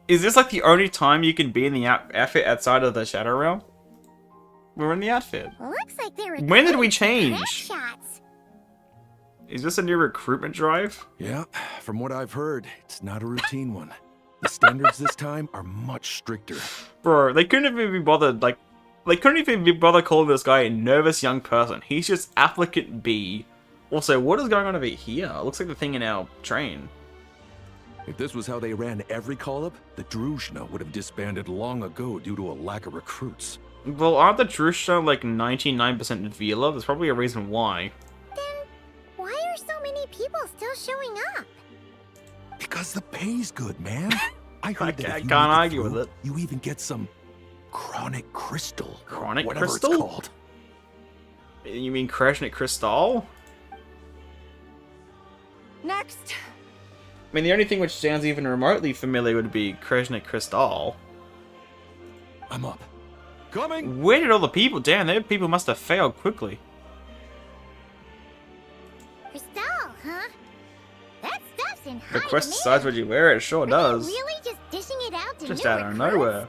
[SPEAKER 1] Is this like the only time you can be in the outfit outside of the Shadow Realm? We're in the outfit.
[SPEAKER 3] Looks like they were.
[SPEAKER 1] When did we change?
[SPEAKER 3] Shots.
[SPEAKER 1] Is this a new recruitment drive?
[SPEAKER 10] Yeah, from what I've heard, it's not a routine one. The standards this time are much stricter.
[SPEAKER 1] Bro, they couldn't even be bothered, they couldn't even be bothered calling this guy a nervous young person. He's just applicant B. Also, what is going on over here? It looks like the thing in our train.
[SPEAKER 10] If this was how they ran every call-up, the Druzhna would have disbanded long ago due to a lack of recruits.
[SPEAKER 1] Well, aren't the Druzhna like 99% Vila? There's probably a reason why.
[SPEAKER 3] Then why are so many people still showing up?
[SPEAKER 10] Because the pay's good, man. I heard that
[SPEAKER 1] I
[SPEAKER 10] if you
[SPEAKER 1] can't
[SPEAKER 10] make
[SPEAKER 1] argue
[SPEAKER 10] through,
[SPEAKER 1] with it.
[SPEAKER 10] You even get some chronic crystal.
[SPEAKER 1] Chronic
[SPEAKER 10] whatever
[SPEAKER 1] crystal?
[SPEAKER 10] it's called.
[SPEAKER 1] You mean Krasnik Crystal?
[SPEAKER 5] Next.
[SPEAKER 1] I mean, the only thing which sounds even remotely familiar would be Krasnik Crystal.
[SPEAKER 10] I'm up. Coming!
[SPEAKER 1] Where did all the people? Damn, their people must have failed quickly.
[SPEAKER 3] Crystal, huh? That stuff's in high
[SPEAKER 1] The quest
[SPEAKER 3] demand.
[SPEAKER 1] decides what you wear, it sure
[SPEAKER 3] Are they
[SPEAKER 1] does.
[SPEAKER 3] really just dishing it out to
[SPEAKER 1] Just
[SPEAKER 3] new
[SPEAKER 1] out of
[SPEAKER 3] recruits?
[SPEAKER 1] nowhere.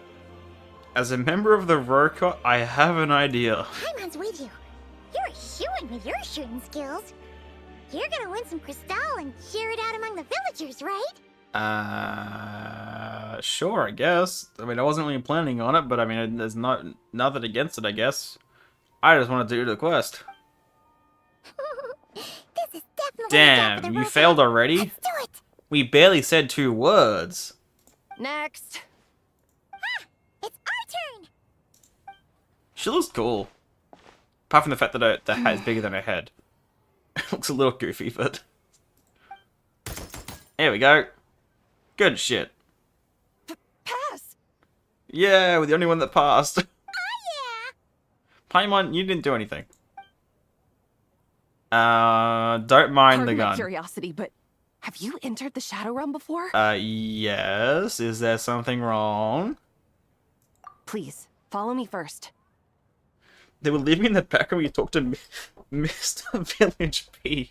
[SPEAKER 1] As a member of the Rokot, I have an idea.
[SPEAKER 3] Paimon's with you. You're a shoo-in with your shooting skills. You're gonna win some crystal and share it out among the villagers, right?
[SPEAKER 1] Sure, I guess. I mean, I wasn't really planning on it, but I mean, there's nothing against it, I guess. I just wanted to do the quest.
[SPEAKER 3] This is definitely a job for
[SPEAKER 1] Damn,
[SPEAKER 3] the
[SPEAKER 1] you
[SPEAKER 3] Rokot.
[SPEAKER 1] failed already?
[SPEAKER 3] Let's do it.
[SPEAKER 1] We barely said 2 words.
[SPEAKER 5] Next.
[SPEAKER 3] It's our turn.
[SPEAKER 1] She looks cool. Apart from the fact that the hat is bigger than her head. Looks a little goofy, but... There we go. Good shit.
[SPEAKER 5] Pass!
[SPEAKER 1] Yeah, we're the only one that passed.
[SPEAKER 3] Oh yeah!
[SPEAKER 1] Paimon, you didn't do anything. Don't mind the
[SPEAKER 5] Pardon my
[SPEAKER 1] gun.
[SPEAKER 5] curiosity, but have you entered the Shadow Realm before?
[SPEAKER 1] Yes. Is there something wrong?
[SPEAKER 5] Please, follow me first.
[SPEAKER 1] They were leaving in the back when we talked to Mr. Village P.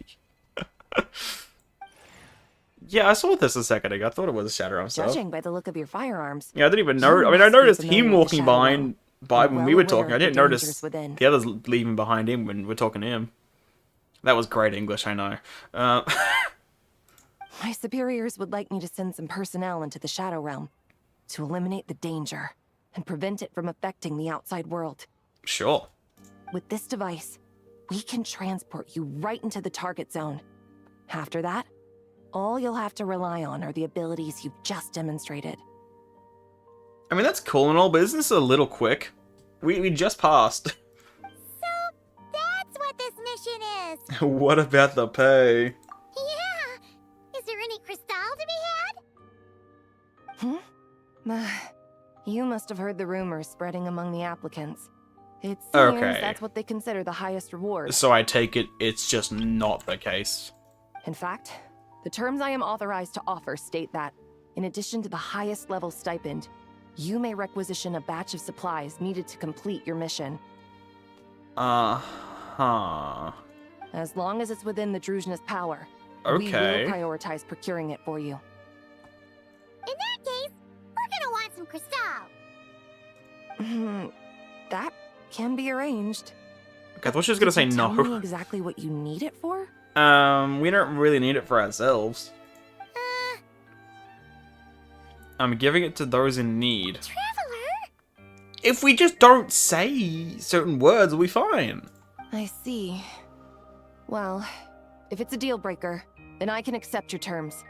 [SPEAKER 1] Yeah, I saw this a second ago. I thought it was a Shadow Realm stuff.
[SPEAKER 5] Judging by the look of your firearms.
[SPEAKER 1] Yeah, I didn't even know. I mean, I noticed him walking by when we were talking. I didn't notice the others leaving behind him when we're talking to him. That was great English, I know.
[SPEAKER 5] My superiors would like me to send some personnel into the Shadow Realm to eliminate the danger and prevent it from affecting the outside world.
[SPEAKER 1] Sure.
[SPEAKER 5] With this device, we can transport you right into the target zone. After that, all you'll have to rely on are the abilities you've just demonstrated.
[SPEAKER 1] I mean, that's cool and all, but isn't this a little quick? We just passed.
[SPEAKER 3] So, that's what this mission is.
[SPEAKER 1] What about the pay?
[SPEAKER 3] Yeah. Is there any crystal to be had?
[SPEAKER 5] You must have heard the rumors spreading among the applicants. It seems
[SPEAKER 1] Okay.
[SPEAKER 5] that's what they consider the highest reward.
[SPEAKER 1] So I take it it's just not the case.
[SPEAKER 5] In fact, the terms I am authorized to offer state that, in addition to the highest level stipend, you may requisition a batch of supplies needed to complete your mission.
[SPEAKER 1] Uh-huh.
[SPEAKER 5] As long as it's within the Druzhna's power,
[SPEAKER 1] Okay.
[SPEAKER 5] we will prioritize procuring it for you.
[SPEAKER 3] In that case, we're gonna want some crystal.
[SPEAKER 5] That can be arranged.
[SPEAKER 1] Okay, I thought she was gonna say
[SPEAKER 5] Could you tell me
[SPEAKER 1] no.
[SPEAKER 5] exactly what you need it for?
[SPEAKER 1] We don't really need it for ourselves. I'm giving it to those in need.
[SPEAKER 3] Traveler?
[SPEAKER 1] If we just don't say certain words, we'll be fine.
[SPEAKER 5] I see. Well, if it's a deal breaker, then I can accept your terms.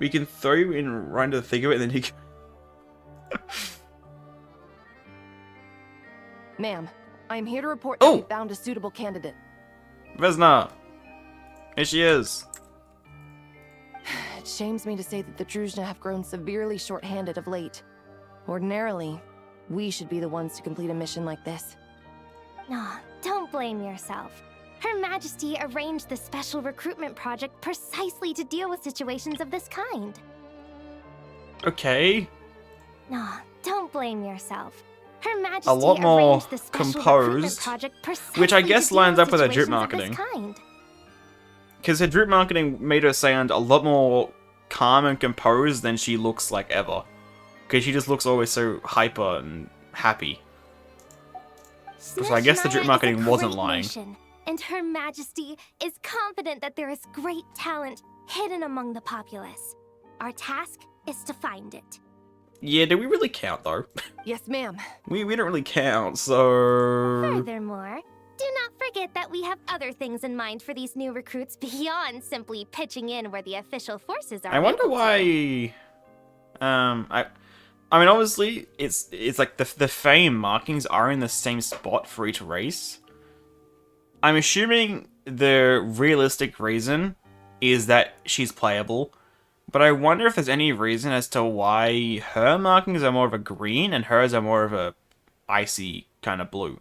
[SPEAKER 1] We can throw you in right into the thick of it, and then you.
[SPEAKER 5] Ma'am, I am here to report that we found a suitable candidate.
[SPEAKER 1] Vesna! Here she is.
[SPEAKER 5] It shames me to say that the Druzhna have grown severely short-handed of late. Ordinarily, we should be the ones to complete a mission like this.
[SPEAKER 2] No, don't blame yourself. Her Majesty arranged the special recruitment project precisely to deal with situations of this kind.
[SPEAKER 1] Okay.
[SPEAKER 2] No, don't blame yourself. Her Majesty
[SPEAKER 1] A lot more
[SPEAKER 2] arranged the special recruitment
[SPEAKER 1] composed,
[SPEAKER 2] project precisely
[SPEAKER 1] which I
[SPEAKER 2] to
[SPEAKER 1] guess
[SPEAKER 2] deal
[SPEAKER 1] lines
[SPEAKER 2] with
[SPEAKER 1] up with her drip
[SPEAKER 2] situations of this
[SPEAKER 1] marketing.
[SPEAKER 2] kind.
[SPEAKER 1] Because her drip marketing made her sound a lot more calm and composed than she looks like ever. Because she just looks always so hyper and happy. So I guess the drip
[SPEAKER 2] Snezhnaya
[SPEAKER 1] marketing
[SPEAKER 2] is a
[SPEAKER 1] wasn't
[SPEAKER 2] great
[SPEAKER 1] lying.
[SPEAKER 2] nation, and Her Majesty is confident that there is great talent hidden among the populace. Our task is to find it.
[SPEAKER 1] Yeah, do we really count though?
[SPEAKER 5] Yes, ma'am.
[SPEAKER 1] we don't really count, so...
[SPEAKER 2] Furthermore, do not forget that we have other things in mind for these new recruits beyond simply pitching in where the official forces are.
[SPEAKER 1] I wonder
[SPEAKER 2] able to.
[SPEAKER 1] why... I mean, obviously, it's like the fame markings are in the same spot for each race. I'm assuming the realistic reason is that she's playable, but I wonder if there's any reason as to why her markings are more of a green and hers are more of a icy kind of blue.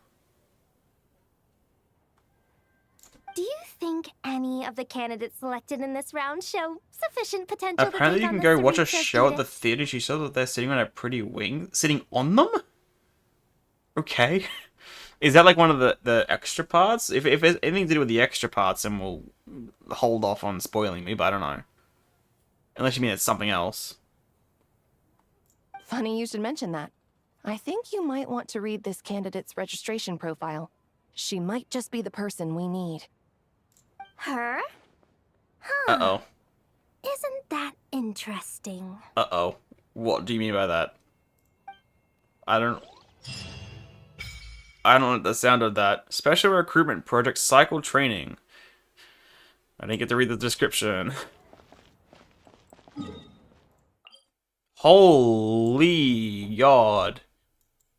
[SPEAKER 2] Do you think any of the candidates selected in this round show sufficient potential
[SPEAKER 1] Apparently
[SPEAKER 2] to
[SPEAKER 1] you
[SPEAKER 2] take
[SPEAKER 1] can
[SPEAKER 2] on
[SPEAKER 1] go
[SPEAKER 2] the
[SPEAKER 1] watch a
[SPEAKER 2] Cerritos
[SPEAKER 1] show at the
[SPEAKER 2] Edicts?
[SPEAKER 1] theater. She saw that they're sitting on a pretty wing. Sitting on them? Okay. Is that like one of the extra parts? If there's anything to do with the extra parts, then we'll hold off on spoiling me, but I don't know. Unless you mean it's something else.
[SPEAKER 5] Funny you should mention that. I think you might want to read this candidate's registration profile. She might just be the person we need.
[SPEAKER 2] Her? Huh.
[SPEAKER 1] Uh-oh.
[SPEAKER 2] Isn't that interesting?
[SPEAKER 1] Uh-oh. What do you mean by that? I don't know the sound of that. Special recruitment project cycle training. I didn't get to read the description. Holy God.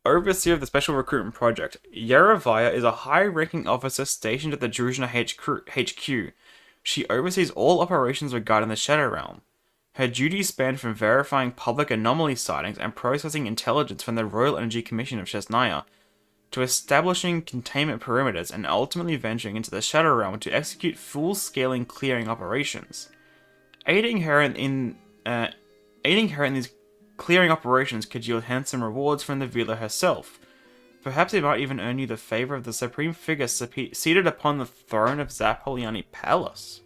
[SPEAKER 1] overseer of the Special Recruitment Project. Yaravaya is a high-ranking officer stationed at the Snezhnaya HQ. She oversees all operations regarding the Shadow Realm. Her duties span from verifying public anomaly sightings and processing intelligence from the Royal Energy Commission of Snezhnaya to establishing containment perimeters and ultimately venturing into the Shadow Realm to execute full-scaling clearing operations. Aiding her in these clearing operations could yield handsome rewards from the Vila herself. Perhaps it might even earn you the favor of the supreme figure seated upon the throne of Zapoliani Palace.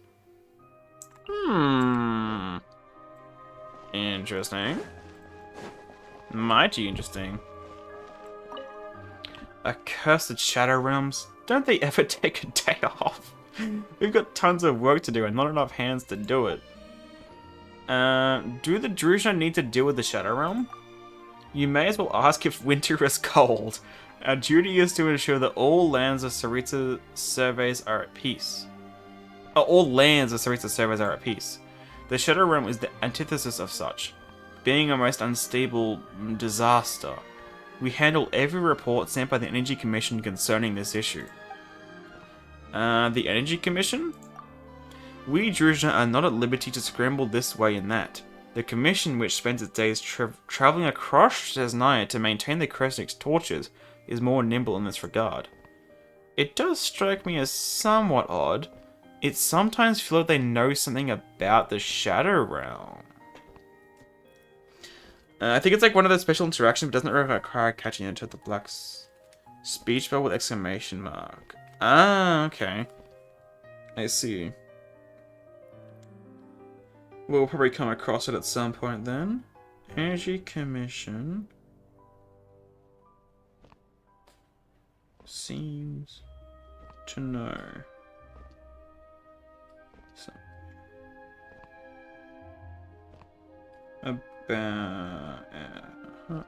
[SPEAKER 1] Interesting. Mighty interesting. Accursed Shadow Realms. Don't they ever take a day off? We've got tons of work to do and not enough hands to do it. Do the Snezhnaya need to deal with the Shadow Realm? You may as well ask if winter is cold. Our duty is to ensure that all lands of Sarita surveys are at peace. All lands of Sarita surveys are at peace. The Shadow Realm is the antithesis of such, being a most unstable disaster. We handle every report sent by the Energy Commission concerning this issue. The Energy Commission? We Snezhnaya are not at liberty to scramble this way and that. The Commission, which spends its days travelling across Snezhnaya to maintain the Kresnik's torches, is more nimble in this regard. It does strike me as somewhat odd. It sometimes feels like they know something about the Shadow Realm. I think it's like one of those special interactions, but doesn't require catching into the black speech bubble with exclamation mark. Ah, okay. I see. We'll probably come across it at some point then. Energy Commission. Seems to know. So.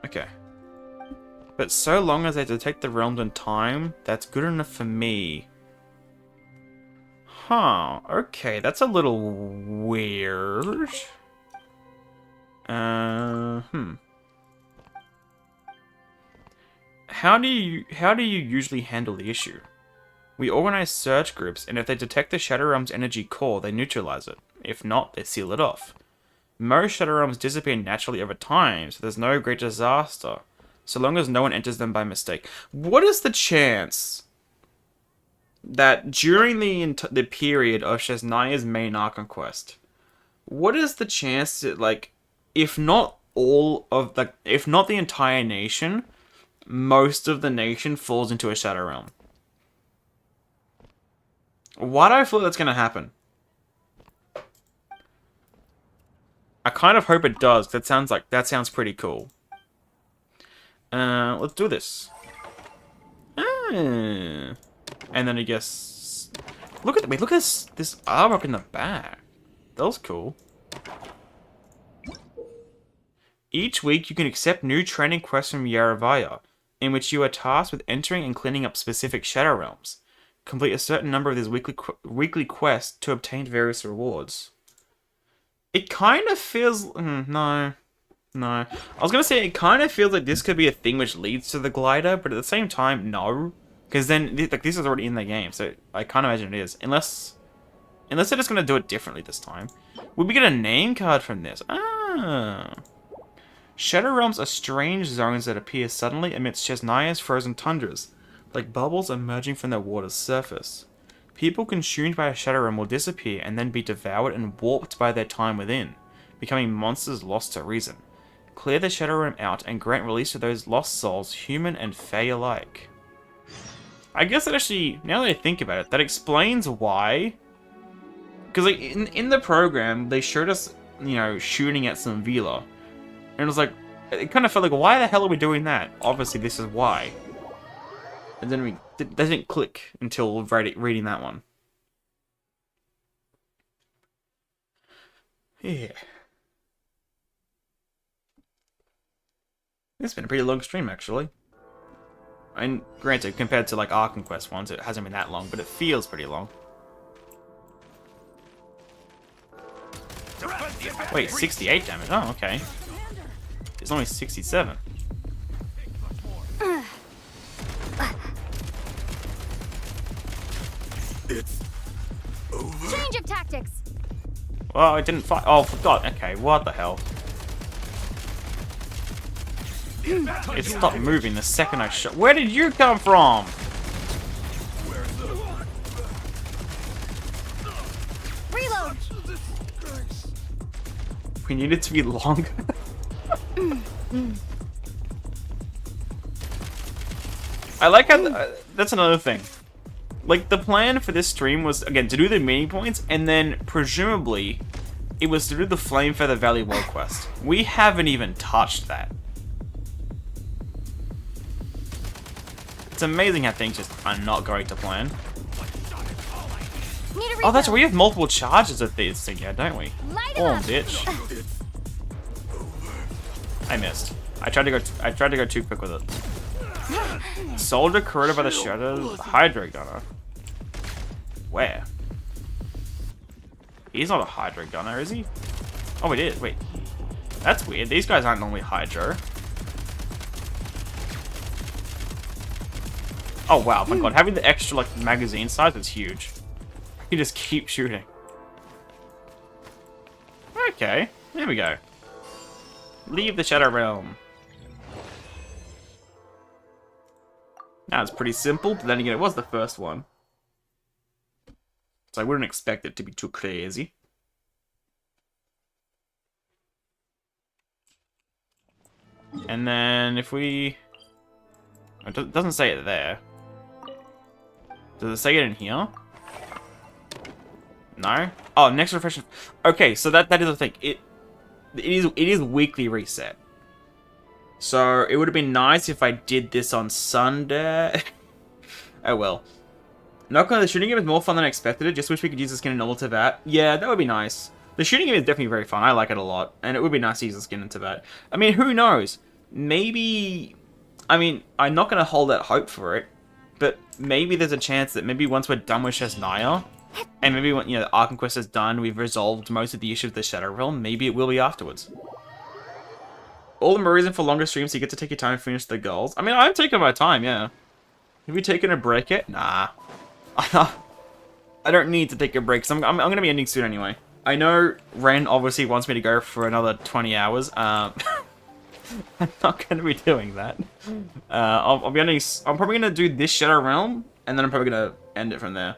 [SPEAKER 1] Okay. But so long as they detect the realms in time, that's good enough for me. Huh, okay, that's a little weird. How do you usually handle the issue? We organize search groups, and if they detect the Shadow Realm's energy core, they neutralize it. If not, they seal it off. Most Shadow Realms disappear naturally over time, so there's no great disaster, so long as no one enters them by mistake. What is the chance that during the period of Snezhnaya's main Archon quest, what is the chance that, like, if not all of the, if not the entire nation, most of the nation falls into a Shadow Realm? Why do I feel that's gonna happen? I kind of hope it does. That sounds pretty cool. Let's do this. And then I guess look at this artwork in the back. That was cool. Each week you can accept new training quests from Yaravaya, in which you are tasked with entering and cleaning up specific Shadow Realms. Complete a certain number of these weekly quests to obtain various rewards. It kind of feels... no. I was going to say, it kind of feels like this could be a thing which leads to the glider, but at the same time, no. Because then, like, this is already in the game, so I can't imagine it is. Unless they're just going to do it differently this time. Will we get a name card from this? Ah. Shadow Realms are strange zones that appear suddenly amidst Snezhnaya's frozen tundras, like bubbles emerging from their water's surface. People consumed by a Shadow Realm will disappear and then be devoured and warped by their time within, becoming monsters lost to reason. Clear the Shadow Realm out and grant release to those lost souls, human and fae alike. I guess that actually, now that I think about it, that explains why. Because like in the program, they showed us, you know, shooting at some Vila. And it was like, it kind of felt like, why the hell are we doing that? Obviously, this is why. And then that didn't click until reading that one. Yeah. It's been a pretty long stream, actually. And granted, compared to like Archon Quest ones, it hasn't been that long, but it feels pretty long. Wait, 68 damage? Oh, okay. It's only 67. Oh, it didn't fire. Oh, forgot. Okay, what the hell? It stopped moving the second I shot. Where did you come from?
[SPEAKER 3] Reload.
[SPEAKER 1] We need it to be longer. I like how that's another thing. Like, the plan for this stream was, again, to do the mini points, and then, presumably, it was to do the Flame Feather Valley World Quest. We haven't even touched that. It's amazing how things just are not going to plan. Oh, that's right, we have multiple charges of this thing, yeah, don't we? Oh, bitch. I missed. I tried to go too quick with it. Soldier corroded by the shadows. Hydro gunner. Where? He's not a hydro gunner, is he? Oh, it is. Wait. That's weird. These guys aren't normally hydro. Oh wow, my god. Having the extra like magazine size is huge. You just keep shooting. Okay. There we go. Leave the Shadow Realm. Now it's pretty simple, but then again, it was the first one. So I wouldn't expect it to be too crazy. And then if we... It doesn't say it there. Does it say it in here? No? Oh, next refresh. Okay, so that is the thing. It is weekly reset. So it would have been nice if I did this on Sunday. Oh well. Not gonna, the shooting game is more fun than I expected it. Just wish we could use the skin in normal Tibet. Yeah, that would be nice. The shooting game is definitely very fun. I like it a lot. And it would be nice to use the skin in Tibet. I mean, who knows? Maybe... I mean, I'm not gonna hold out hope for it. But maybe there's a chance that maybe once we're done with Snezhnaya, and maybe when, you know, the Ark Conquest is done, we've resolved most of the issues of the Shadow Realm, maybe it will be afterwards. All the more reason for longer streams, so you get to take your time to finish the goals. I mean, I'm taking my time, yeah. Have you taken a break yet? Nah. I don't need to take a break, so I'm going to be ending soon anyway. I know Ren obviously wants me to go for another 20 hours. I'm not going to be doing that. I'll be ending... I'm probably going to do this Shadow Realm, and then I'm probably going to end it from there.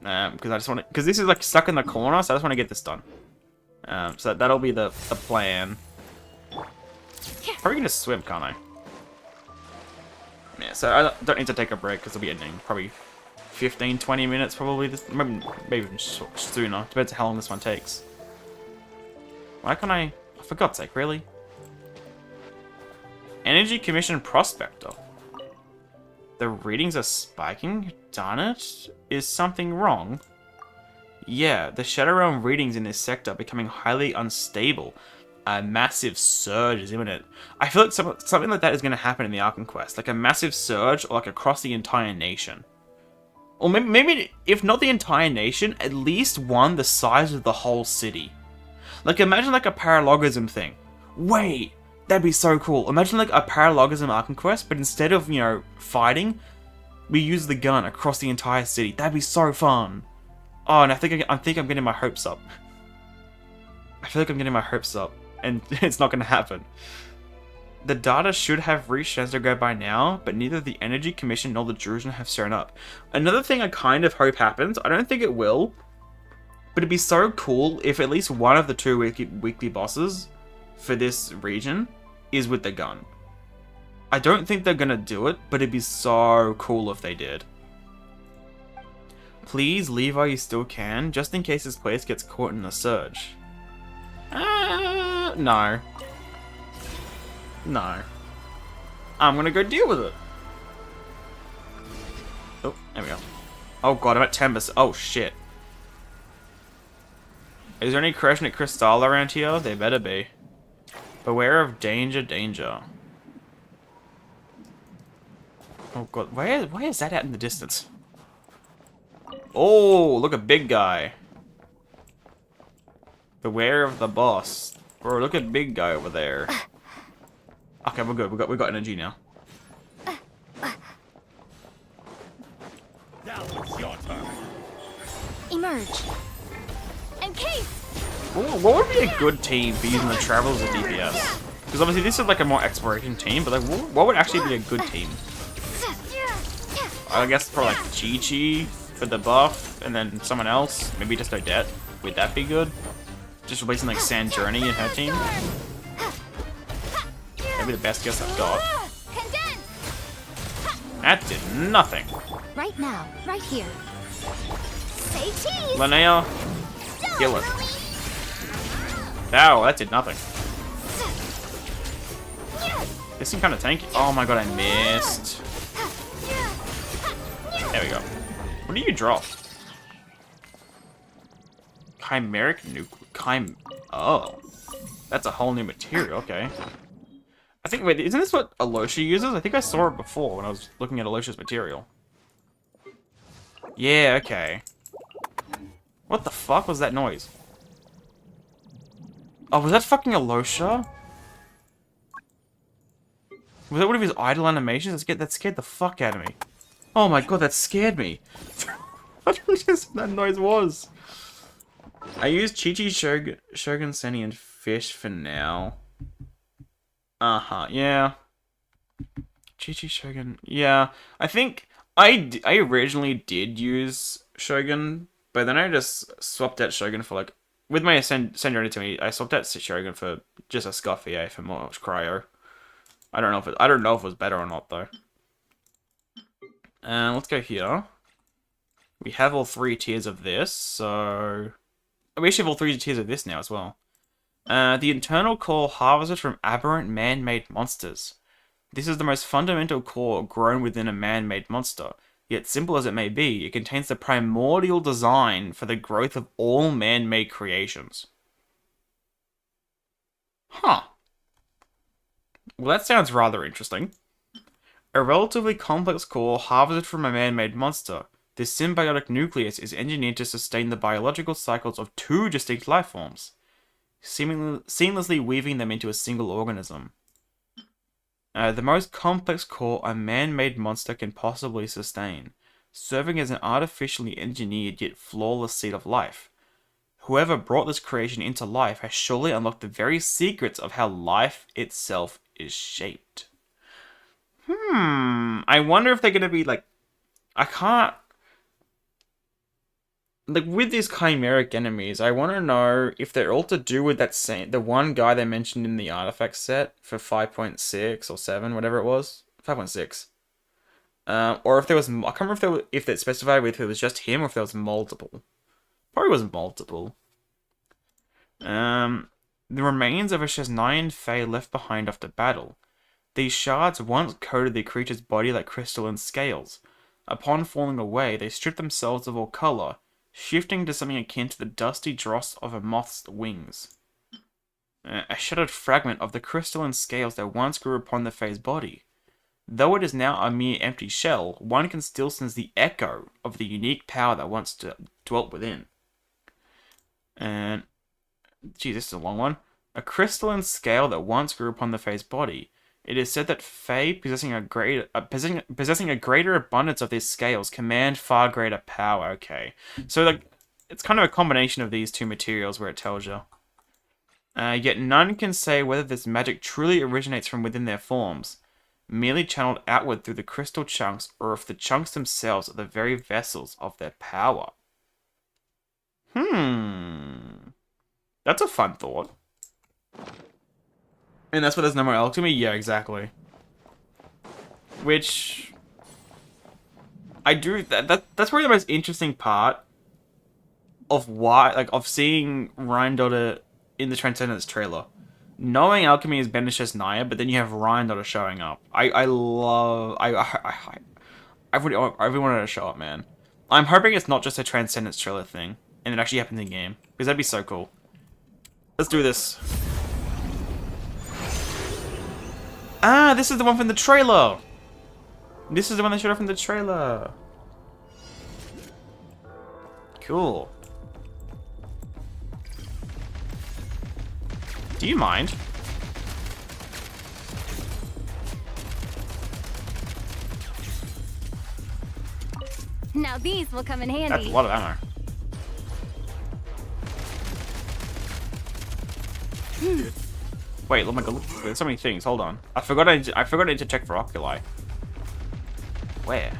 [SPEAKER 1] Because I just want to... Because this is like stuck in the corner, so I just want to get this done. So that'll be the plan. Probably gonna swim, can't I? Yeah, so I don't need to take a break because I'll be ending probably 15-20 minutes, probably. Maybe even sooner. Depends how long this one takes. Why can't I... For God's sake, really? Energy Commission Prospector. The readings are spiking? Darn it. Is something wrong? Yeah, the Shadow Realm readings in this sector are becoming highly unstable. A massive surge is imminent. I feel like something like that is going to happen in the Ark Conquest. Like a massive surge, or like across the entire nation. Or maybe, if not the entire nation, at least one the size of the whole city. Like, imagine like a paralogism thing. Wait, that'd be so cool. Imagine like a paralogism Ark Conquest, but instead of, you know, fighting, we use the gun across the entire city. That'd be so fun. Oh, and I think I'm getting my hopes up. I feel like I'm getting my hopes up. And it's not going to happen. The data should have reached Snezhnaya by now, but neither the Energy Commission nor the Jerusalem have shown up. Another thing I kind of hope happens, I don't think it will, but it'd be so cool if at least one of the two weekly bosses for this region is with the gun. I don't think they're going to do it, but it'd be so cool if they did. Please leave while you still can, just in case this place gets caught in a surge. No. No. I'm gonna go deal with it. Oh, there we go. Oh god, I'm at 10%. Oh shit. Is there any Kreshnik Crystal around here? There better be. Beware of danger, danger. Oh god, where is that at in the distance? Oh, look, a big guy. Beware of the boss. Bro, look at big guy over there. Okay, we're good. We got energy now.
[SPEAKER 3] Now it's your turn. Emerge. Encase.
[SPEAKER 1] What would be a good team for using the Travelers as DPS? Because obviously this is like a more exploration team, but like what would actually be a good team? I guess probably like Chi-Chi for the buff, and then someone else, maybe just Odette. Would that be good? Just replacing like Journey in her team? That'd be the best guess I've got. That did nothing.
[SPEAKER 2] Right now, right here.
[SPEAKER 3] Say cheese!
[SPEAKER 1] Linnea, kill it. Ow, that did nothing. This seemed kind of tanky. Oh my god, I missed. There we go. What do you drop? Chimeric nuclear. Oh. That's a whole new material, okay. I think, wait, isn't this what Alosha uses? I think I saw it before when I was looking at Alosha's material. Yeah, okay. What the fuck was that noise? Oh, was that fucking Alosha? Was that one of his idle animations? That scared the fuck out of me. Oh my god, that scared me. I don't know what that noise was. I use Chi-Chi, Shogun Senni, and Fish for now. Uh-huh, yeah. Chi-Chi, Shogun, yeah. I think I originally did use Shogun, but then I just swapped out Shogun for like... With my Snezhnaya to me, I swapped out Shogun for just a Scuffier for more cryo. I don't know if it was better or not though. Let's go here. We have all 3 tiers of this, so... We actually have all 3 tiers of this now as well. The internal core harvested from aberrant man-made monsters. This is the most fundamental core grown within a man-made monster. Yet simple as it may be, it contains the primordial design for the growth of all man-made creations. Huh. Well, that sounds rather interesting. A relatively complex core harvested from a man-made monster. This symbiotic nucleus is engineered to sustain the biological cycles of 2 distinct life forms, seamlessly weaving them into a single organism. The most complex core a man-made monster can possibly sustain, serving as an artificially engineered yet flawless seed of life. Whoever brought this creation into life has surely unlocked the very secrets of how life itself is shaped. I wonder if they're gonna be like... I can't... Like, with these chimeric enemies, I want to know if they're all to do with that the one guy they mentioned in the artifact set for 5.6 or 7, whatever it was. 5.6. Or if there was... I can't remember if it specified if it was just him or if there was multiple. Probably was multiple. The remains of a Snezhnayan Fae left behind after battle. These shards once coated the creature's body like crystalline scales. Upon falling away, they stripped themselves of all color, shifting to something akin to the dusty dross of a moth's wings. A shattered fragment of the crystalline scales that once grew upon the Fae's body. Though it is now a mere empty shell, one can still sense the echo of the unique power that once dwelt within. And... Gee, this is a long one. A crystalline scale that once grew upon the Fae's body. It is said that Fae possessing a greater abundance of these scales command far greater power. Okay, so like it's kind of a combination of these 2 materials where it tells you. Yet none can say whether this magic truly originates from within their forms, merely channeled outward through the crystal chunks, or if the chunks themselves are the very vessels of their power. That's a fun thought. And that's why there's no more alchemy? Yeah, exactly. Which... I do... That's probably the most interesting part of why... Like, of seeing Ryandotter in the Transcendence trailer. Knowing alchemy is better than Snezhnaya, but then you have Ryandotter showing up. I love... I really wanted to show up, man. I'm hoping it's not just a Transcendence trailer thing, and it actually happens in game. Because that'd be so cool. Let's do this. Ah, this is the one from the trailer! This is the one they showed off from the trailer. Cool. Do you mind?
[SPEAKER 6] Now these will come in handy.
[SPEAKER 1] That's a lot of ammo. Wait, oh my god, look, there's so many things. Hold on. I forgot I need to check for oculi. Where?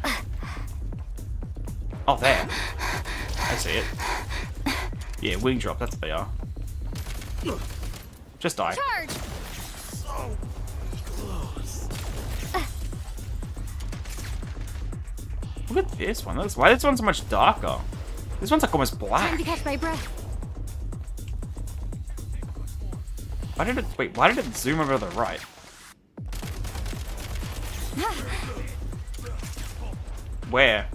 [SPEAKER 1] Oh, there. I see it. Yeah, wing drop, that's what they are. Just die.
[SPEAKER 6] Charge!
[SPEAKER 7] So close.
[SPEAKER 1] Look at this one. Why is this one so much darker? This one's like almost
[SPEAKER 6] Time
[SPEAKER 1] black.
[SPEAKER 6] to catch my breath.
[SPEAKER 1] Why did it zoom over to the right? Where?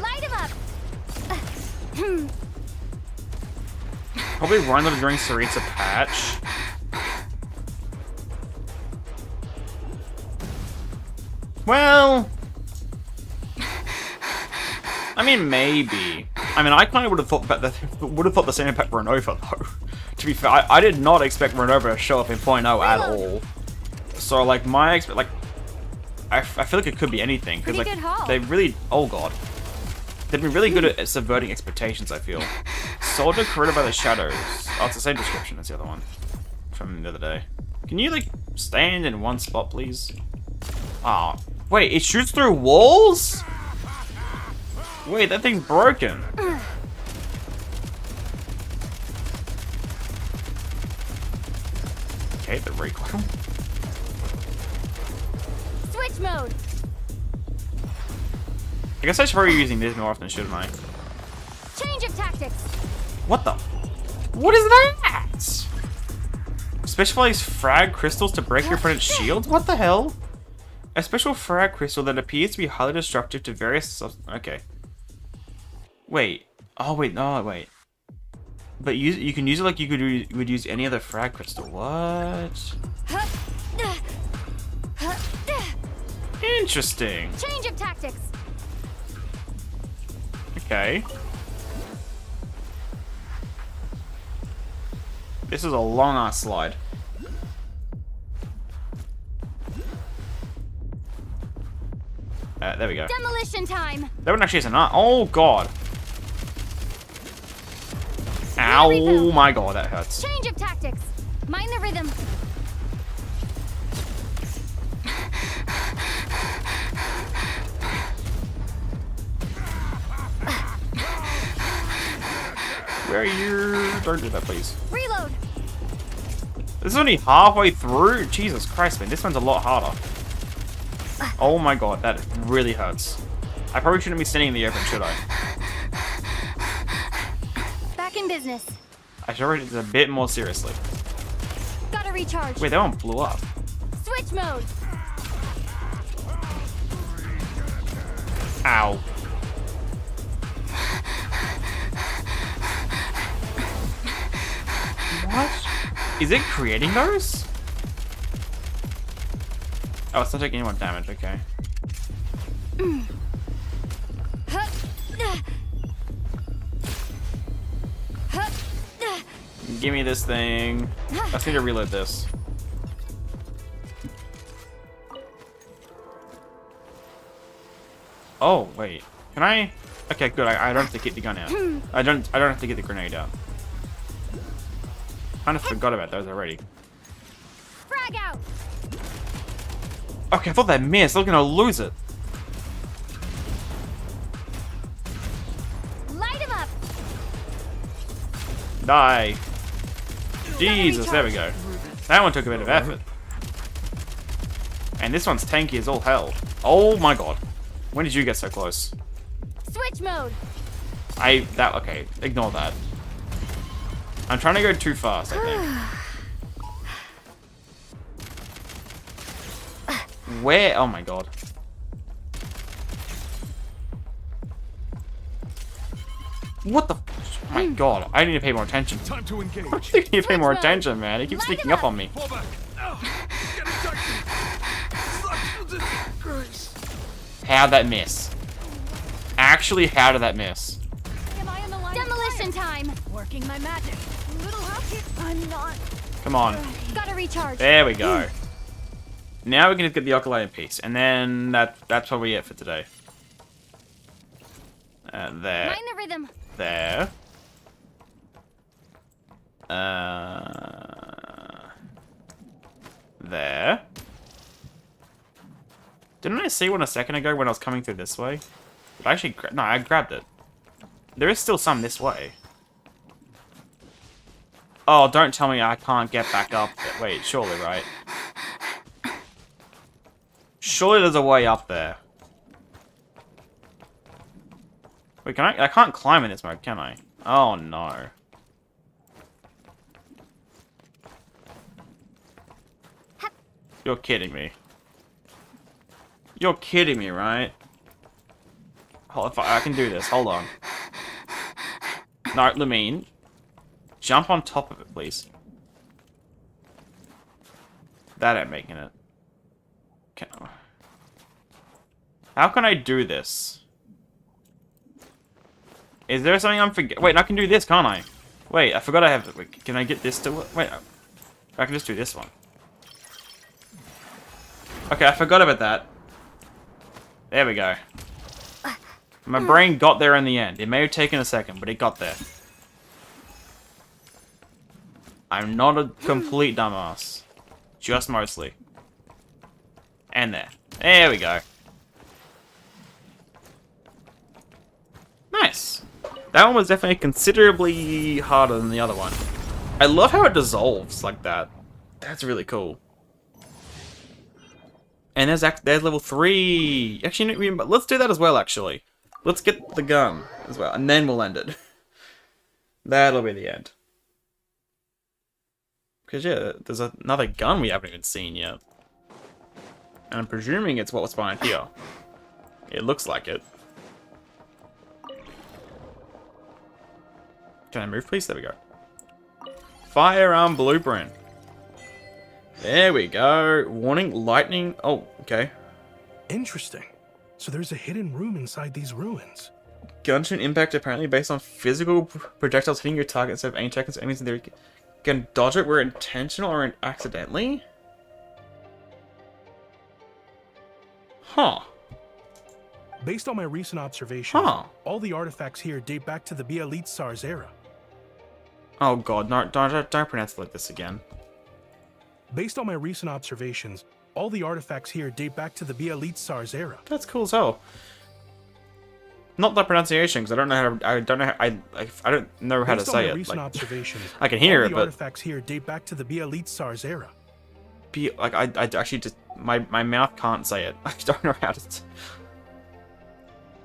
[SPEAKER 6] Light him up!
[SPEAKER 1] Probably run them during Saritsa patch. Well, I mean, maybe. I mean, I kind of would have thought the same about Renova though. To be fair, I did not expect Renova to show up in 0.0 at all. So like I feel like it could be anything because like they really, oh god, they've been really good at subverting expectations. I feel. Soldier created by the shadows. Oh, it's the same description as the other one from the other day. Can you like stand in one spot, please? Ah, oh, wait, it shoots through walls? Wait, that thing's broken. Okay, the recoil.
[SPEAKER 6] Switch mode!
[SPEAKER 1] I guess I should probably be using this more often, shouldn't I?
[SPEAKER 6] Change of tactics!
[SPEAKER 1] What the? What is that? Specialized frag crystals to break your opponent's shields? What the hell? A special frag crystal that appears to be highly destructive to various okay. Wait. Oh wait, no, wait. But you can use it like you would use any other frag crystal. What? Interesting.
[SPEAKER 6] Change of tactics!
[SPEAKER 1] Okay. This is a long ass slide. There we go.
[SPEAKER 6] Demolition time!
[SPEAKER 1] That one actually has an art. Oh god. Ow, my god, that hurts.
[SPEAKER 6] Change of tactics! Mind the rhythm!
[SPEAKER 1] Where are you? Don't do that, please.
[SPEAKER 6] Reload!
[SPEAKER 1] This is only halfway through? Jesus Christ, man. This one's a lot harder. Oh my god, that really hurts. I probably shouldn't be standing in the open, should I?
[SPEAKER 6] Back in business.
[SPEAKER 1] I should read this a bit more seriously.
[SPEAKER 6] Gotta recharge.
[SPEAKER 1] Wait, that one blew up.
[SPEAKER 6] Switch mode!
[SPEAKER 1] Ow. What? Is it creating those? Oh, it's not taking any more damage, okay. Give me this thing. I need to reload this. Oh, wait. Can I? Okay, good. I don't have to get the gun out. I don't have to get the grenade out. Kind of forgot about those already.
[SPEAKER 6] Frag out!
[SPEAKER 1] Okay, I thought that missed. I was gonna lose it.
[SPEAKER 6] Light him up!
[SPEAKER 1] Die. Jesus, there we go. That one took a bit of effort. And this one's tanky as all hell. Oh my god. When did you get so close?
[SPEAKER 6] Switch mode!
[SPEAKER 1] Okay, ignore that. I'm trying to go too fast, I think. Where? Oh my god. What the? Oh my god, I need to pay more attention.
[SPEAKER 7] Time to engage.
[SPEAKER 1] I need to pay more attention, man. He keeps sneaking up on me.
[SPEAKER 7] Fall back. Get Grace.
[SPEAKER 1] How'd that miss? Actually, how did that miss?
[SPEAKER 6] Am I in the line? Demolition time! Working my magic. Little rocket. I'm not.
[SPEAKER 1] Come on.
[SPEAKER 6] Gotta recharge.
[SPEAKER 1] There we go. Now we can just get the Oculi in peace, and then that's probably it for today. There.
[SPEAKER 6] Mind the rhythm.
[SPEAKER 1] There. There. Didn't I see one a second ago when I was coming through this way? Did I actually no, I grabbed it. There is still some this way. Oh, don't tell me I can't get back up there. Wait, surely, right? Surely there's a way up there. Wait, can I can't climb in this mode, can I? Oh, no. You're kidding me. You're kidding me, right? Hold on, I can do this. Hold on. No, Lamine. Jump on top of it, please. That ain't making it. Okay. How can I do this? Is there something I'm forgetting? Wait, I can do this, can't I? Wait, I forgot I have... Wait, can I get this to... Wait, I can just do this one. Okay, I forgot about that. There we go. My brain got there in the end. It may have taken a second, but it got there. I'm not a complete dumbass. Just mostly. And there. There we go. Nice. That one was definitely considerably harder than the other one. I love how it dissolves like that. That's really cool. And there's level 3. Actually, let's do that as well, actually. Let's get the gun as well, and then we'll end it. That'll be the end. Because, yeah, there's another gun we haven't even seen yet. And I'm presuming it's what's behind here. It looks like it. Can I move, please? There we go. Firearm blueprint. There we go. Warning, lightning. Oh, okay.
[SPEAKER 10] Interesting. So there's a hidden room inside these ruins.
[SPEAKER 1] Gunshot impact apparently based on physical projectiles hitting your target instead of aim checkers. Enemies in there can dodge it where intentional or accidentally. Huh.
[SPEAKER 10] Based on my recent observations, all the artifacts here date back to the Bialit Tsar's era.
[SPEAKER 1] Oh god, no, don't pronounce it like this again.
[SPEAKER 10] Based on my recent observations, all the artifacts here date back to the Bialit Tsar's era.
[SPEAKER 1] That's cool as hell. Not the pronunciation, because I don't know how. I don't know how to say it.
[SPEAKER 10] Recent
[SPEAKER 1] like,
[SPEAKER 10] observations,
[SPEAKER 1] I can hear
[SPEAKER 10] all
[SPEAKER 1] it,
[SPEAKER 10] the
[SPEAKER 1] but
[SPEAKER 10] artifacts here date back to the Bialit Tsar's era.
[SPEAKER 1] I actually just my mouth can't say it. I don't know how to.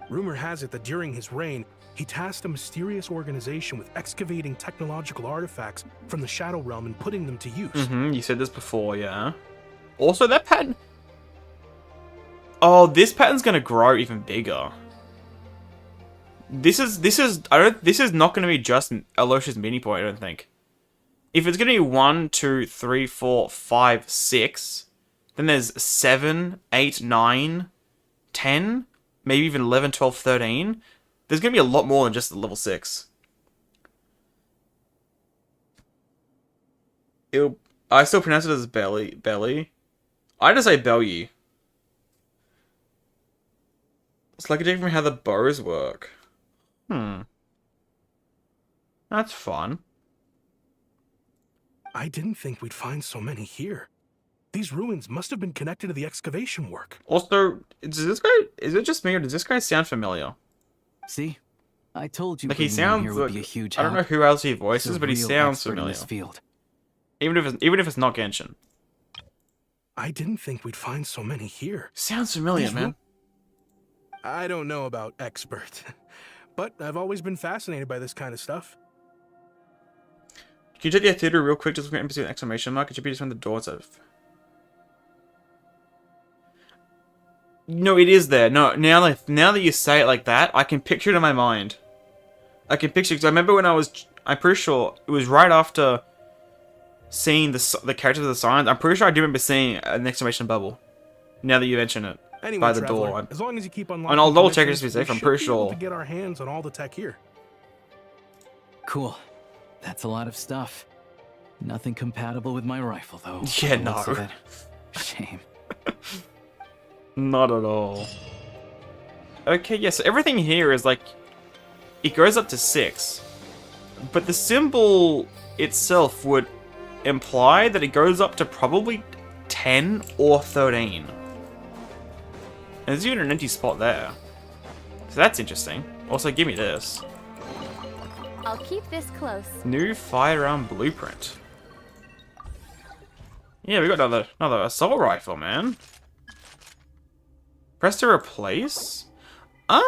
[SPEAKER 10] Rumor has it that during his reign, he tasked a mysterious organization with excavating technological artifacts from the Shadow Realm and putting them to use.
[SPEAKER 1] You said this before, yeah. Also, that pattern. Oh, this pattern's gonna grow even bigger. This is not gonna be just Aloysius' mini point, I don't think. If it's gonna be 1, 2, 3, 4, 5, 6, then there's 7, 8, 9, 10, maybe even 11, 12, 13. There's gonna be a lot more than just the level 6. I still pronounce it as belly. I just say belly. It's like a different from how the bows work. That's fun.
[SPEAKER 10] I didn't think we'd find so many here. These ruins must have been connected to the excavation work.
[SPEAKER 1] Also, is it just me or does this guy sound familiar?
[SPEAKER 4] See? I told you
[SPEAKER 1] like he
[SPEAKER 4] bringing him
[SPEAKER 1] sounds
[SPEAKER 4] here would
[SPEAKER 1] like,
[SPEAKER 4] be a huge
[SPEAKER 1] I don't know
[SPEAKER 4] help.
[SPEAKER 1] who else he voices,
[SPEAKER 4] He's a
[SPEAKER 1] but he
[SPEAKER 4] real
[SPEAKER 1] sounds
[SPEAKER 4] expert in
[SPEAKER 1] familiar.
[SPEAKER 4] this field.
[SPEAKER 1] Even if it's not Genshin.
[SPEAKER 10] I didn't think we'd find so many here.
[SPEAKER 1] Sounds familiar, man.
[SPEAKER 10] I don't know about expert, but I've always been fascinated by this kind of stuff.
[SPEAKER 1] Can you check the theater real quick? Just look at NPC with exclamation mark. It should be just when the doors of. No, it is there. No, now that you say it like that, I can picture it in my mind. I can picture because I remember when I'm pretty sure it was right after seeing the characters of the signs. I'm pretty sure I do remember seeing an exclamation bubble. Now that you mention it,
[SPEAKER 10] anyway,
[SPEAKER 1] by the
[SPEAKER 10] Traveler,
[SPEAKER 1] door.
[SPEAKER 10] As long as you keep unlocking,
[SPEAKER 1] And I'll double check it
[SPEAKER 10] missions,
[SPEAKER 1] just to be safe.
[SPEAKER 10] we
[SPEAKER 1] I'm
[SPEAKER 10] should
[SPEAKER 1] pretty
[SPEAKER 10] be able
[SPEAKER 1] sure.
[SPEAKER 10] to get our hands on all the tech here.
[SPEAKER 4] Cool. That's a lot of stuff. Nothing compatible with my rifle, though.
[SPEAKER 1] Yeah,
[SPEAKER 4] By the looks of
[SPEAKER 1] no.
[SPEAKER 4] it. Shame.
[SPEAKER 1] Not at all. Okay, yeah, so everything here is like it goes up to 6. But the symbol itself would imply that it goes up to probably 10 or 13. And there's even an empty spot there. So that's interesting. Also, give me this.
[SPEAKER 6] I'll keep this close.
[SPEAKER 1] New firearm blueprint. Yeah, we got another assault rifle, man. Press to replace? Ah!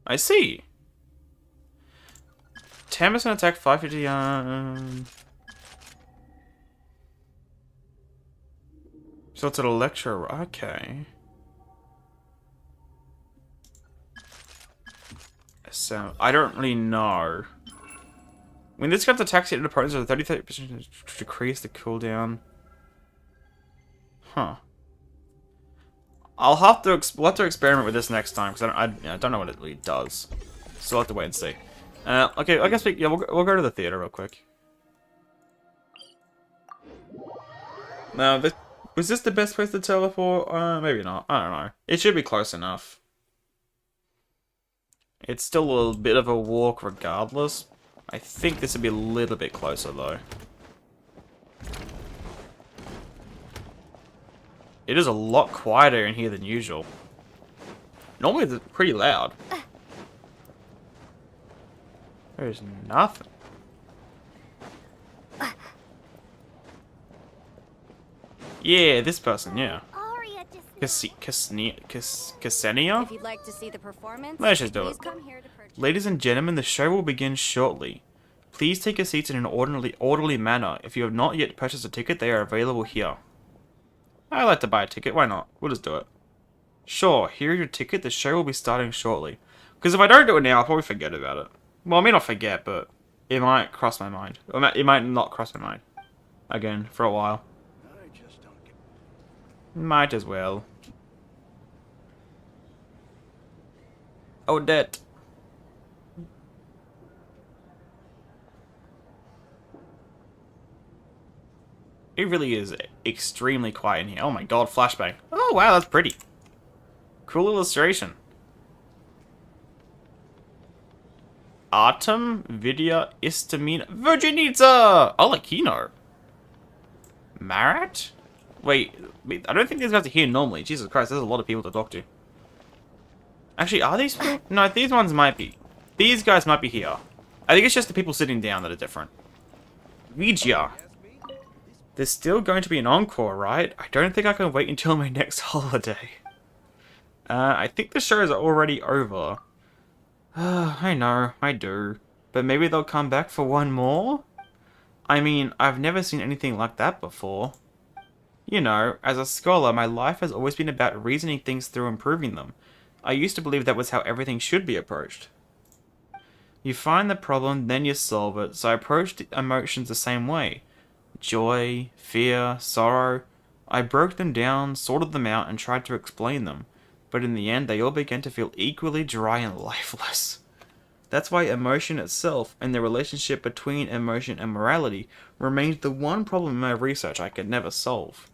[SPEAKER 1] I see. 10% attack, 550, So it's an electro, okay. So, I don't really know. When this gets attacks, hit opponents with a 30% to decrease the cooldown. Huh. We'll have to experiment with this next time, because I don't know what it really does. So we'll have to wait and see. Okay, I guess we'll go to the theater real quick. Now, was this the best place to teleport? Maybe not. I don't know. It should be close enough. It's still a bit of a walk regardless. I think this would be a little bit closer though. It is a lot quieter in here than usual. Normally it's pretty loud. There's nothing. Yeah, this person, yeah. Ksenia?
[SPEAKER 11] If you'd like to see the performance,
[SPEAKER 1] Let's just do
[SPEAKER 11] please
[SPEAKER 1] it.
[SPEAKER 11] come here to purchase.
[SPEAKER 1] Ladies and gentlemen, the show will begin shortly. Please take your seats in an orderly manner. If you have not yet purchased a ticket, they are available here. I'd like to buy a ticket, why not? We'll just do it. Sure, here's your ticket, the show will be starting shortly. Because if I don't do it now, I'll probably forget about it. Well, I may not forget, but it might cross my mind. Or it might not cross my mind. Again, for a while. Might as well. Odette. It really is extremely quiet in here. Oh my god, flashbang. Oh wow, that's pretty. Cool illustration. Artem, Vidya, Istamina, Virginita! Oh, like Kino. Marat? Wait, I don't think these guys are here normally. Jesus Christ, there's a lot of people to talk to. Actually, are these people? No, these ones might be. These guys might be here. I think it's just the people sitting down that are different. Vidya. There's still going to be an encore, right? I don't think I can wait until my next holiday. I think the shows are already over. I know, I do. But maybe they'll come back for one more? I mean, I've never seen anything like that before. You know, as a scholar, my life has always been about reasoning things through improving them. I used to believe that was how everything should be approached. You find the problem, then you solve it, so I approached emotions the same way. Joy, fear, sorrow. I broke them down, sorted them out, and tried to explain them. But in the end, they all began to feel equally dry and lifeless. That's why emotion itself, and the relationship between emotion and morality, remains the one problem in my research I could never solve.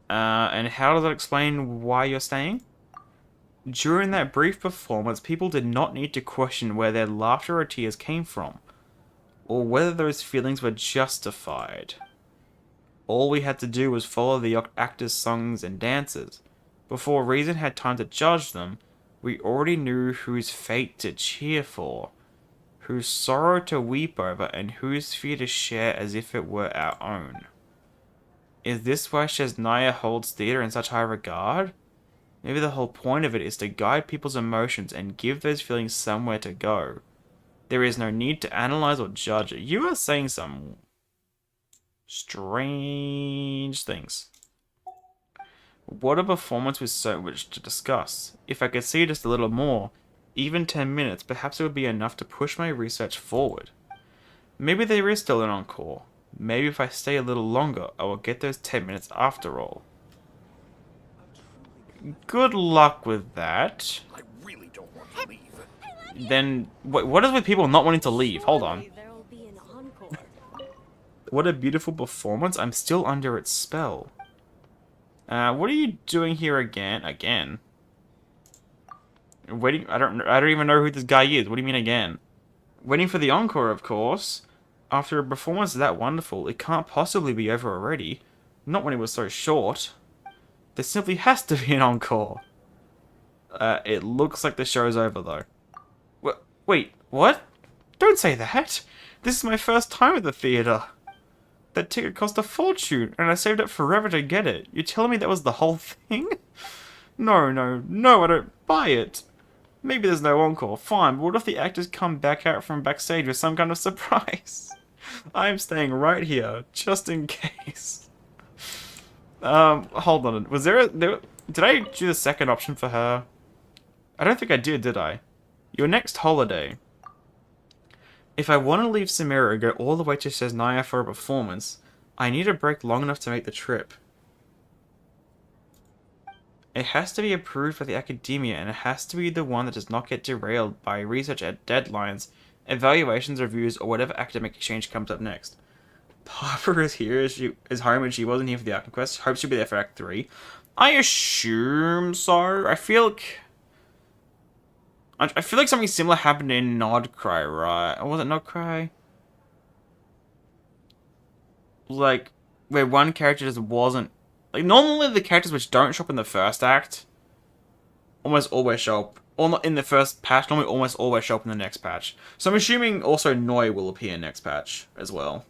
[SPEAKER 1] And how does that explain why you're staying? During that brief performance, people did not need to question where their laughter or tears came from, or whether those feelings were justified. All we had to do was follow the actors' songs and dances. Before reason had time to judge them, we already knew whose fate to cheer for, whose sorrow to weep over, and whose fear to share as if it were our own. Is this why Snezhnaya holds theatre in such high regard? Maybe the whole point of it is to guide people's emotions and give those feelings somewhere to go. There is no need to analyze or judge. You are saying some strange things. What a performance with so much to discuss. If I could see just a little more, even 10 minutes, perhaps it would be enough to push my research forward. Maybe there is still an encore. Maybe if I stay a little longer, I will get those 10 minutes after all. Good luck with that.
[SPEAKER 7] I really don't want to leave.
[SPEAKER 1] Then, what is with people not wanting to leave? Hold on. What a beautiful performance. I'm still under its spell. What are you doing here again? Waiting. I don't even know who this guy is. What do you mean again? Waiting for the encore, of course. After a performance that wonderful, it can't possibly be over already. Not when it was so short. There simply has to be an encore. It looks like the show's over, though. Wait, what? Don't say that! This is my first time at the theater. That ticket cost a fortune, and I saved up forever to get it. You're telling me that was the whole thing? No, I don't buy it. Maybe there's no encore, fine, but what if the actors come back out from backstage with some kind of surprise? I'm staying right here, just in case. Hold on. Was did I do the second option for her? I don't think I did I? Your next holiday. If I want to leave Samira and go all the way to Snezhnaya for a performance, I need a break long enough to make the trip. It has to be approved by the academia, and it has to be the one that does not get derailed by research at deadlines, evaluations, reviews, or whatever academic exchange comes up next. Barbara is here, is home, and she wasn't here for the Alchemy Quest. Hope she'll be there for Act 3. I assume so. I feel like something similar happened in Nodcry, right? Or was it Nodcry? Like, where one character just wasn't... Like, normally the characters which don't show up in the first act almost always show up. Or not in the first patch, normally almost always show up in the next patch. So I'm assuming also Noi will appear in next patch as well.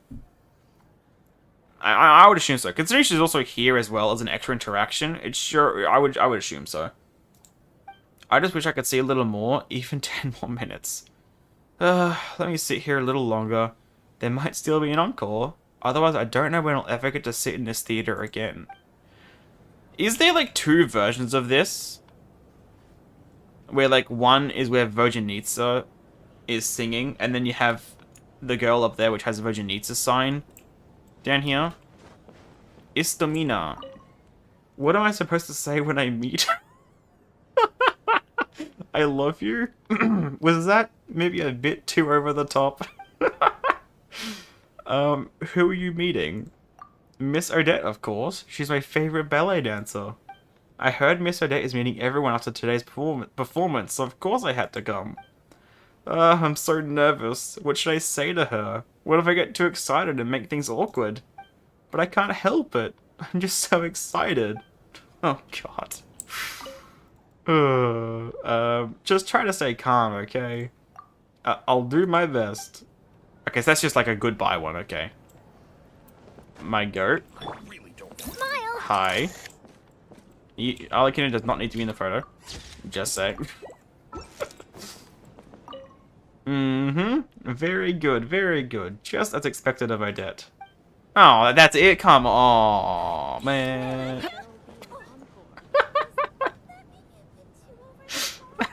[SPEAKER 1] I would assume so. Considering she's also here as well as an extra interaction, it's sure I would assume so. I just wish I could see a little more, even 10 more minutes. Let me sit here a little longer. There might still be an encore. Otherwise, I don't know when I'll ever get to sit in this theater again. Is there like 2 versions of this? Where like one is where Vojanitsa is singing, and then you have the girl up there which has a Vojanitsa sign down here. Istomina. What am I supposed to say when I meet her? I love you? Was that maybe a bit too over the top? Who are you meeting? Miss Odette, of course. She's my favorite ballet dancer. I heard Miss Odette is meeting everyone after today's performance, so of course I had to come. I'm so nervous. What should I say to her? What if I get too excited and make things awkward? But I can't help it. I'm just so excited. Oh, God. Just try to stay calm, okay? I'll do my best. Okay, so that's just like a goodbye one, okay. My goat.
[SPEAKER 3] Smile!
[SPEAKER 1] Hi. Arlecchino does not need to be in the photo. Just say. Very good, very good. Just as expected of Odette. Oh, that's it? Come on, man.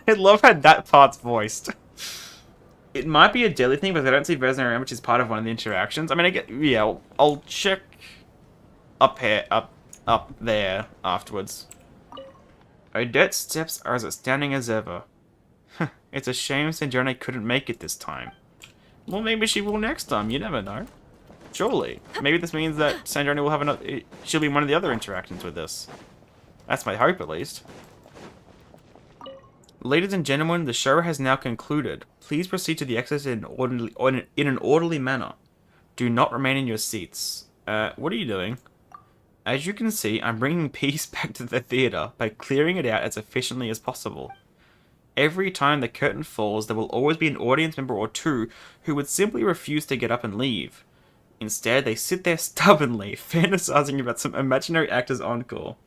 [SPEAKER 1] I love how that part's voiced. It might be a daily thing, but I don't see Vesna around, which is part of one of the interactions. I mean, yeah, I'll check up here, up there afterwards. Odette's steps are as outstanding as ever. It's a shame Snezhnaya couldn't make it this time. Well, maybe she will next time. You never know. Surely. Maybe this means that Snezhnaya will have another. She'll be one of the other interactions with this. That's my hope, at least. Ladies and gentlemen, the show has now concluded. Please proceed to the exit in an orderly manner. Do not remain in your seats. What are you doing? As you can see, I'm bringing peace back to the theater by clearing it out as efficiently as possible. Every time the curtain falls, there will always be an audience member or 2 who would simply refuse to get up and leave. Instead, they sit there stubbornly, fantasizing about some imaginary actor's encore.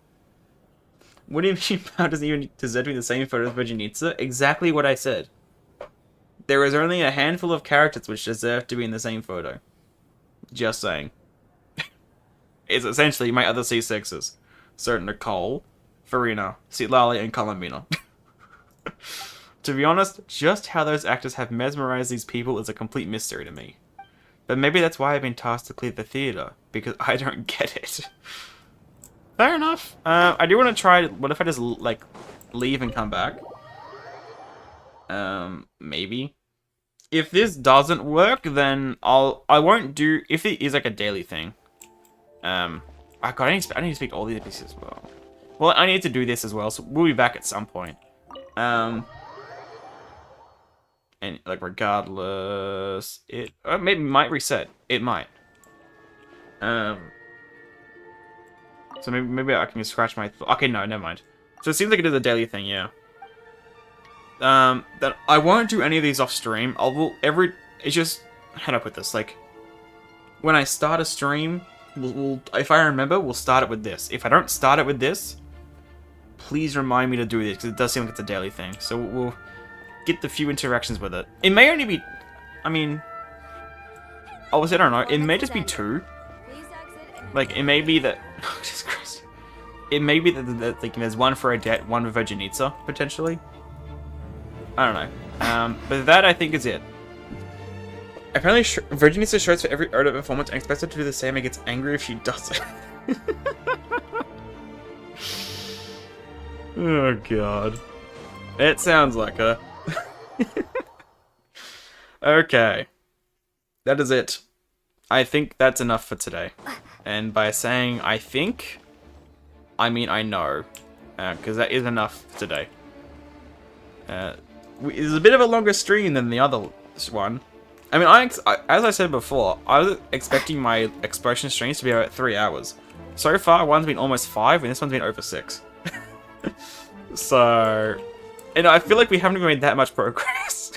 [SPEAKER 1] What do you mean Mao doesn't even deserve to be the same photo as Vojanitsa? Exactly what I said. There is only a handful of characters which deserve to be in the same photo. Just saying. It's essentially my other C6s. So Nicole, Farina, Citlali, and Columbina. To be honest, just how those actors have mesmerized these people is a complete mystery to me. But maybe that's why I've been tasked to clear the theater, because I don't get it. Fair enough. I do want to try. What if I just like leave and come back? Maybe. If this doesn't work, then I won't do. If it is like a daily thing. I need to speak to all these NPCs as well. Well, I need to do this as well, so we'll be back at some point. And, like, regardless... It... maybe it might reset. It might. So maybe I can just scratch my... Okay, no, never mind. So it seems like it is a daily thing, yeah. That I won't do any of these off stream. It's just... How do I put this? Like, when I start a stream, if I remember, we'll start it with this. If I don't start it with this, please remind me to do this, because it does seem like it's a daily thing. So we'll get the few interactions with it. It may only be... I mean... Obviously, I don't know. It may just be 2. Like, it may be that... Oh, Jesus Christ. It may be that like, there's one for Odette, one with Virginitsa, potentially. I don't know. But that, I think, is it. Apparently, Virginitsa shows for every Odette performance and expects her to do the same and gets angry if she does it. Oh, God. It sounds like her. Okay. That is it. I think that's enough for today. And by saying I think, I mean I know. Because that is enough for today. It's a bit of a longer stream than the other one. I mean, as I said before, I was expecting my explosion streams to be about 3 hours. So far, one's been almost 5, and this one's been over 6. So... And I feel like we haven't made that much progress.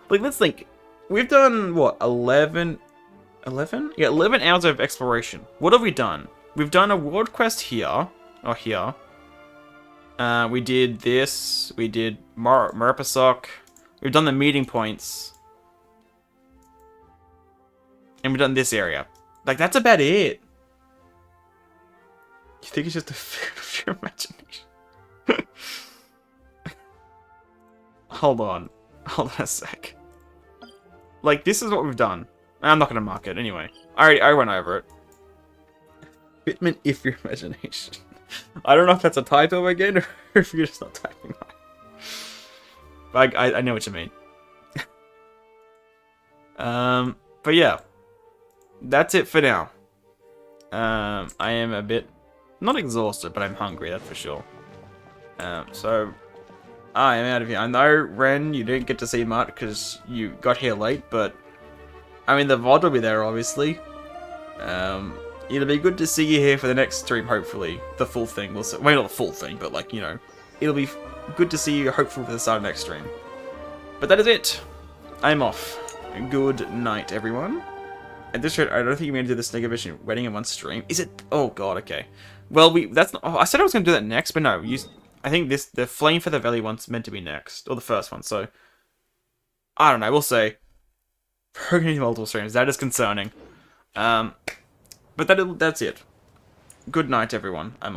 [SPEAKER 1] Like, let's think. We've done, what, 11? 11? Yeah, 11 hours of exploration. What have we done? We've done a world quest here. Or here. We did this. We did Maripasok. We've done the meeting points. And we've done this area. Like, that's about it. You think it's just a fear of your imagination? Hold on. Hold on a sec. Like, this is what we've done. I'm not going to mark it anyway. I went over it. Fitment if your imagination. I don't know if that's a typo again, or if you're just not typing right. I know what you mean. But yeah. That's it for now. I am a bit... Not exhausted, but I'm hungry, that's for sure. So... I am out of here. I know, Ren, you didn't get to see much because you got here late, but... I mean, the VOD will be there, obviously. It'll be good to see you here for the next stream, hopefully. The full thing. Well, not the full thing, but, like, you know. It'll be good to see you, hopefully, for the start of next stream. But that is it. I'm off. Good night, everyone. At this rate, I don't think you're going to do the Snegavishn wedding in one stream. Is it? Oh, God, okay. Well, that's not... Oh, I said I was going to do that next, but no. I think the Flame for the Valley one's meant to be next. Or the first one, so... I don't know, we'll see. We're going to do multiple streams. That is concerning. But that's it. Good night, everyone. I'm off.